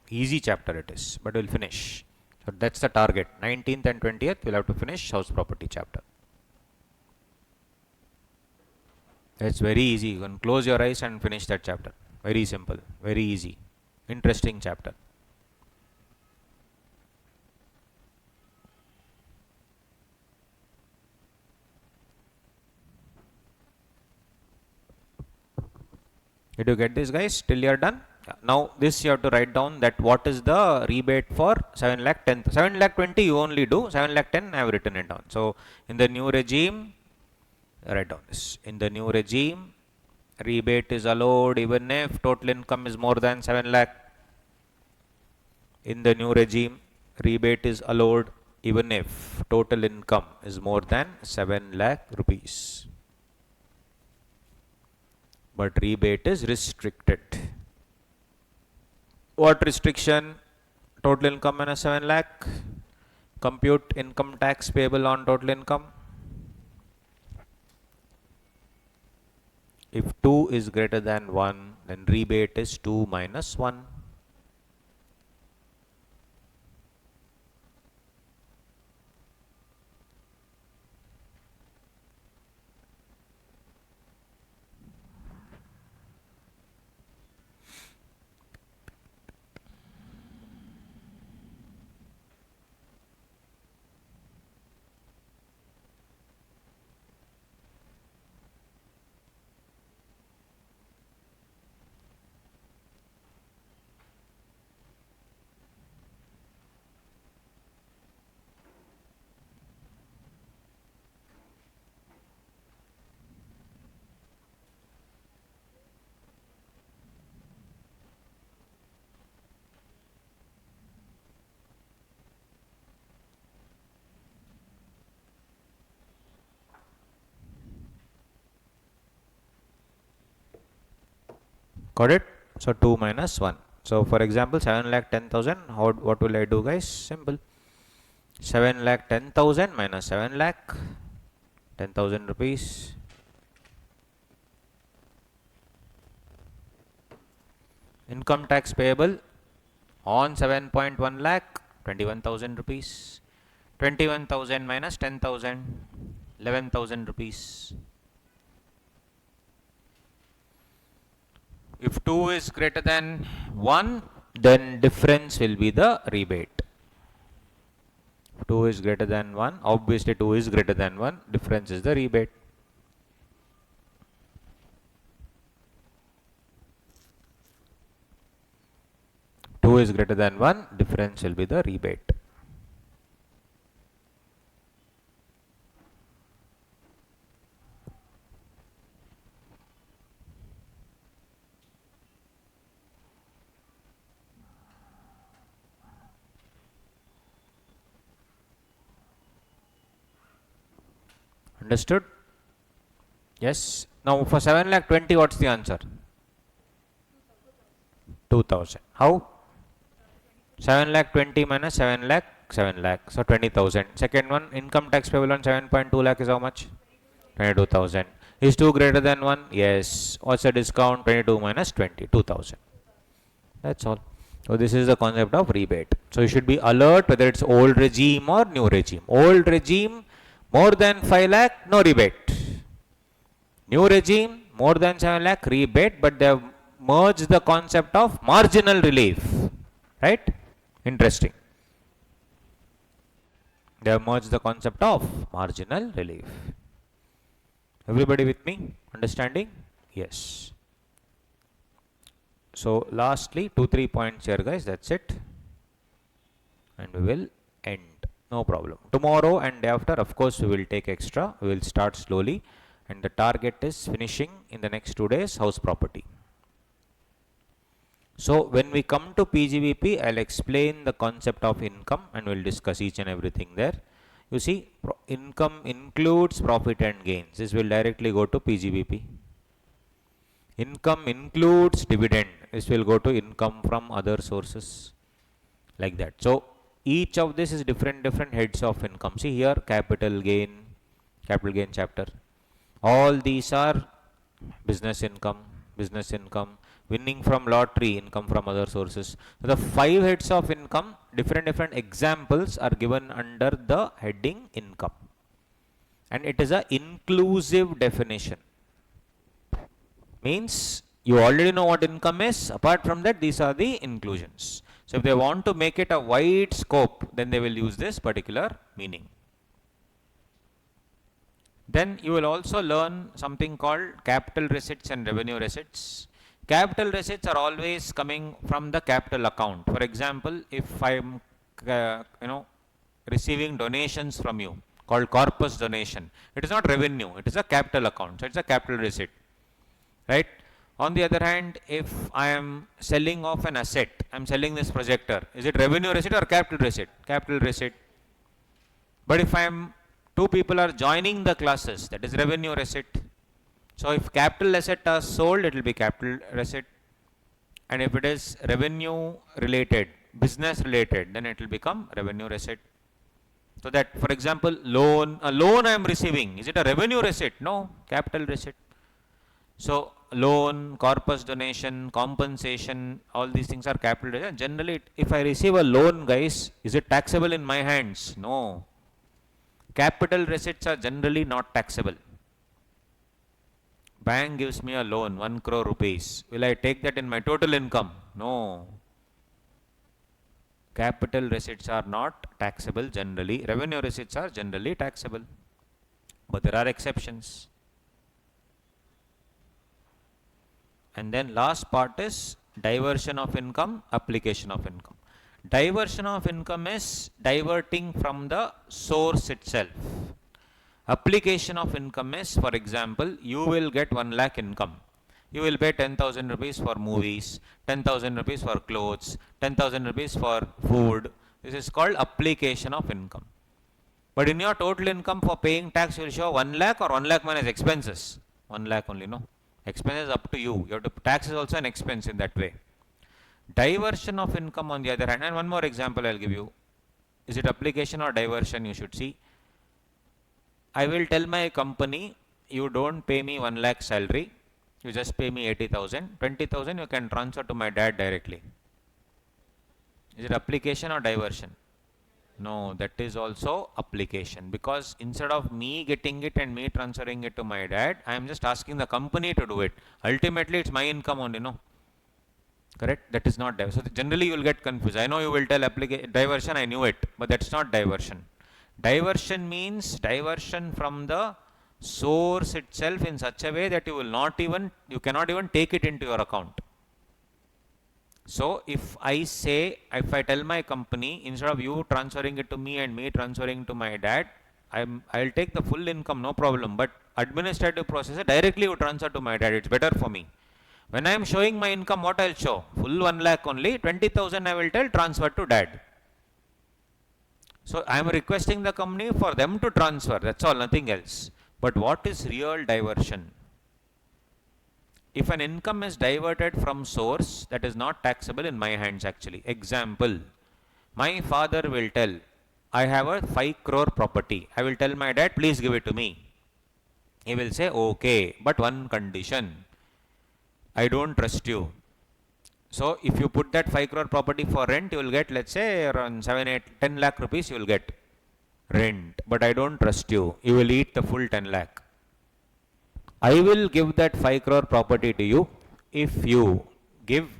Easy chapter it is, but we'll finish. So that's the target. 19th and 20th we'll have to finish house property chapter. It's very easy. You can close your eyes and finish that chapter. Very simple, very easy. Interesting chapter. Did you get this, guys? Till you are done? Yeah. Now this you have to write down that what is the rebate for 7 lakh 10. 7 lakh 20 you only do. 7 lakh 10 I have written it down. So in the new regime, write down this. In the new regime, rebate is allowed even if total income is more than 7 lakh. In the new regime, rebate is allowed even if total income is more than 7 lakh rupees. But rebate is restricted. What restriction? Total income minus 7 lakh. Compute income tax payable on total income. If 2 is greater than 1, then rebate is 2 minus 1. Got it? So 2 minus 1. So for example, 7 lakh 10,000. What will I do, guys? Simple. 7 lakh 10,000 minus 7 lakh 10,000 rupees. Income tax payable on 7.1 lakh 21,000 rupees. 21,000 minus 10,000 11,000 rupees. If 2 is greater than 1, then difference will be the rebate. If 2 is greater than 1, obviously 2 is greater than 1, difference is the rebate. Two is greater than 1, difference will be the rebate. Understood? Yes. Now for 7 lakh 20, what's the answer? 2,000. How? 7 lakh 20 minus 7 lakh 7 lakh. So 20,000. Second one, income tax payable on 7.2 lakh is how much? 22,000. Is 2 greater than 1? Yes. What's the discount? 22 minus 20. 2,000. That's all. So this is the concept of rebate. So you should be alert whether it's old regime or new regime. Old regime, more than 5 lakh, no rebate. New regime, more than 7 lakh, rebate, but they have merged the concept of marginal relief. Right? Interesting. They have merged the concept of marginal relief. Everybody with me? Understanding? Yes. So lastly, 2-3 points here, guys. That's it. And we will end. No problem. Tomorrow and day after, of course, we will take extra. We will start slowly. And the target is finishing in the next 2 days house property. So when we come to PGBP, I'll explain the concept of income and we'll discuss each and everything there. You see, income includes profit and gains. This will directly go to PGBP. Income includes dividend. This will go to income from other sources, like that. So each of this is different heads of income. See here, capital gain chapter. All these are business income, winning from lottery, income from other sources. So the 5 heads of income, different examples are given under the heading income. And it is a inclusive definition. Means you already know what income is. Apart from that, these are the inclusions. So if they want to make it a wide scope, then they will use this particular meaning. Then you will also learn something called capital receipts and revenue receipts. Capital receipts are always coming from the capital account. For example, if I am receiving donations from you, called corpus donation, it is not revenue, it is a capital account, so it's a capital receipt, right? On the other hand, if I am selling off an asset, I am selling this projector, is it revenue receipt or capital receipt? Capital receipt. But if I am, 2 people are joining the classes, that is revenue receipt. So if capital asset are sold, it will be capital receipt. And if it is revenue related, business related, then it will become revenue receipt. So that, for example, a loan I am receiving, is it a revenue receipt? No, capital receipt. So loan, corpus donation, compensation, all these things are capital receipt. Generally, if I receive a loan, guys, is it taxable in my hands? No. Capital receipts are generally not taxable. Bank gives me a loan, 1 crore rupees. Will I take that in my total income? No. Capital receipts are not taxable generally. Revenue receipts are generally taxable. But there are exceptions. And then last part is diversion of income, application of income. Diversion of income is diverting from the source itself. Application of income is, for example, you will get 1 lakh income. You will pay 10,000 rupees for movies, 10,000 rupees for clothes, 10,000 rupees for food. This is called application of income. But in your total income for paying tax, you will show 1 lakh or 1 lakh minus expenses. 1 lakh only, no. Expenses up to you. You have to, tax is also an expense in that way. Diversion of income on the other hand, and one more example I'll give you. Is it application or diversion? You should see. I will tell my company, you don't pay me 1 lakh salary, you just pay me 80,000, 20,000 you can transfer to my dad directly. Is it application or diversion? No, that is also application, because instead of me getting it and me transferring it to my dad, I am just asking the company to do it. Ultimately, it's my income only, no? Correct? That is not diversion. So generally, you will get confused. I know you will tell diversion, I knew it, but that's not diversion. Diversion means diversion from the source itself in such a way that you cannot even take it into your account. So if I tell my company, instead of you transferring it to me and me transferring to my dad, I'll take the full income, no problem. But administrative process, directly you transfer to my dad, it's better for me. When I am showing my income, what I'll show? Full 1 lakh only, 20,000 I will tell transfer to dad. So I am requesting the company for them to transfer, that's all, nothing else. But what is real diversion? If an income is diverted from source, that is not taxable in my hands actually. Example, my father will tell, I have a 5 crore property. I will tell my dad, please give it to me. He will say, okay, but one condition, I don't trust you. So if you put that 5 crore property for rent, you will get, let's say, around 7, 8, 10 lakh rupees you will get rent. But I don't trust you. You will eat the full 10 lakh. I will give that 5 crore property to you if you give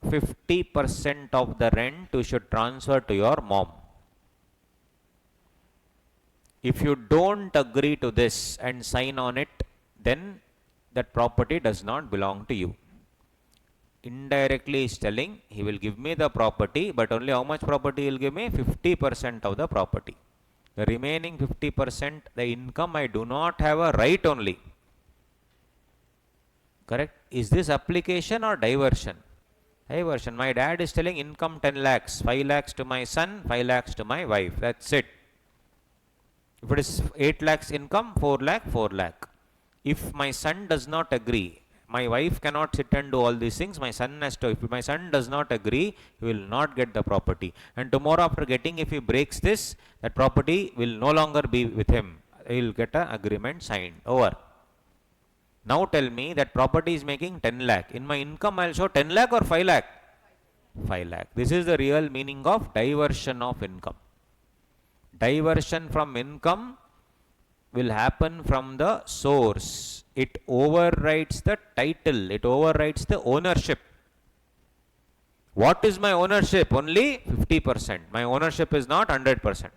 50% of the rent you should transfer to your mom. If you don't agree to this and sign on it, then that property does not belong to you. indirectly is telling he will give me the property, but only how much property he will give me? 50% of the property. The remaining 50%, the income, I do not have a right only. Correct? Is this application or diversion? Diversion. My dad is telling income 10 lakhs, 5 lakhs to my son, 5 lakhs to my wife. That's it. If it is 8 lakhs income, 4 lakh, 4 lakh. If my son does not agree, my wife cannot sit and do all these things. My son has to. If my son does not agree, he will not get the property. And tomorrow after getting, if he breaks this, that property will no longer be with him. He will get an agreement signed. Over. Now tell me that property is making 10 lakh. In my income, I will show 10 lakh or 5 lakh? 5 lakh. This is the real meaning of diversion of income. Diversion from income will happen from the source. It overrides the title. It overrides the ownership. What is my ownership? Only 50%. My ownership is not 100%.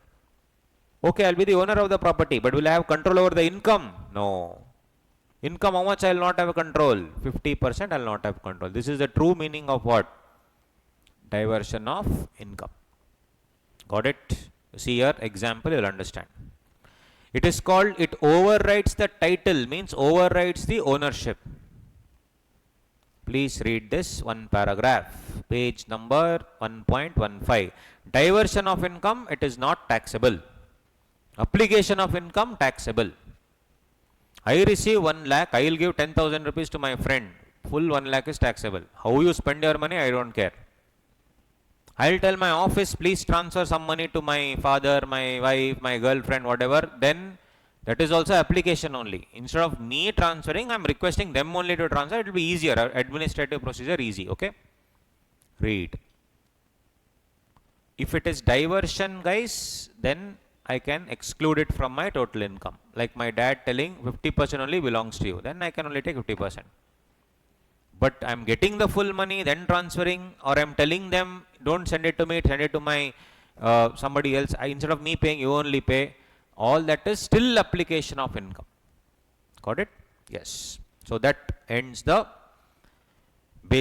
Okay, I will be the owner of the property, but will I have control over the income? No. Income, how much I will not have control? 50% I will not have control. This is the true meaning of what? Diversion of income. Got it? See here, example, you will understand. It is called, it overrides the title, means overrides the ownership. Please read this one paragraph, page number 1.15. Diversion of income, it is not taxable. Application of income, taxable. I receive 1 lakh, I will give 10,000 rupees to my friend. Full 1 lakh is taxable. How you spend your money, I don't care. I will tell my office, please transfer some money to my father, my wife, my girlfriend, whatever. Then that is also application only. Instead of me transferring, I am requesting them only to transfer. It will be easier. Administrative procedure easy. Okay. Read. If it is diversion, guys, then I can exclude it from my total income. Like my dad telling 50% only belongs to you. Then I can only take 50%. But I am getting the full money, then transferring, or I am telling them, don't send it to me, send it to my somebody else. Instead of me paying, you only pay. All that is still application of income. Got it? Yes. So that ends the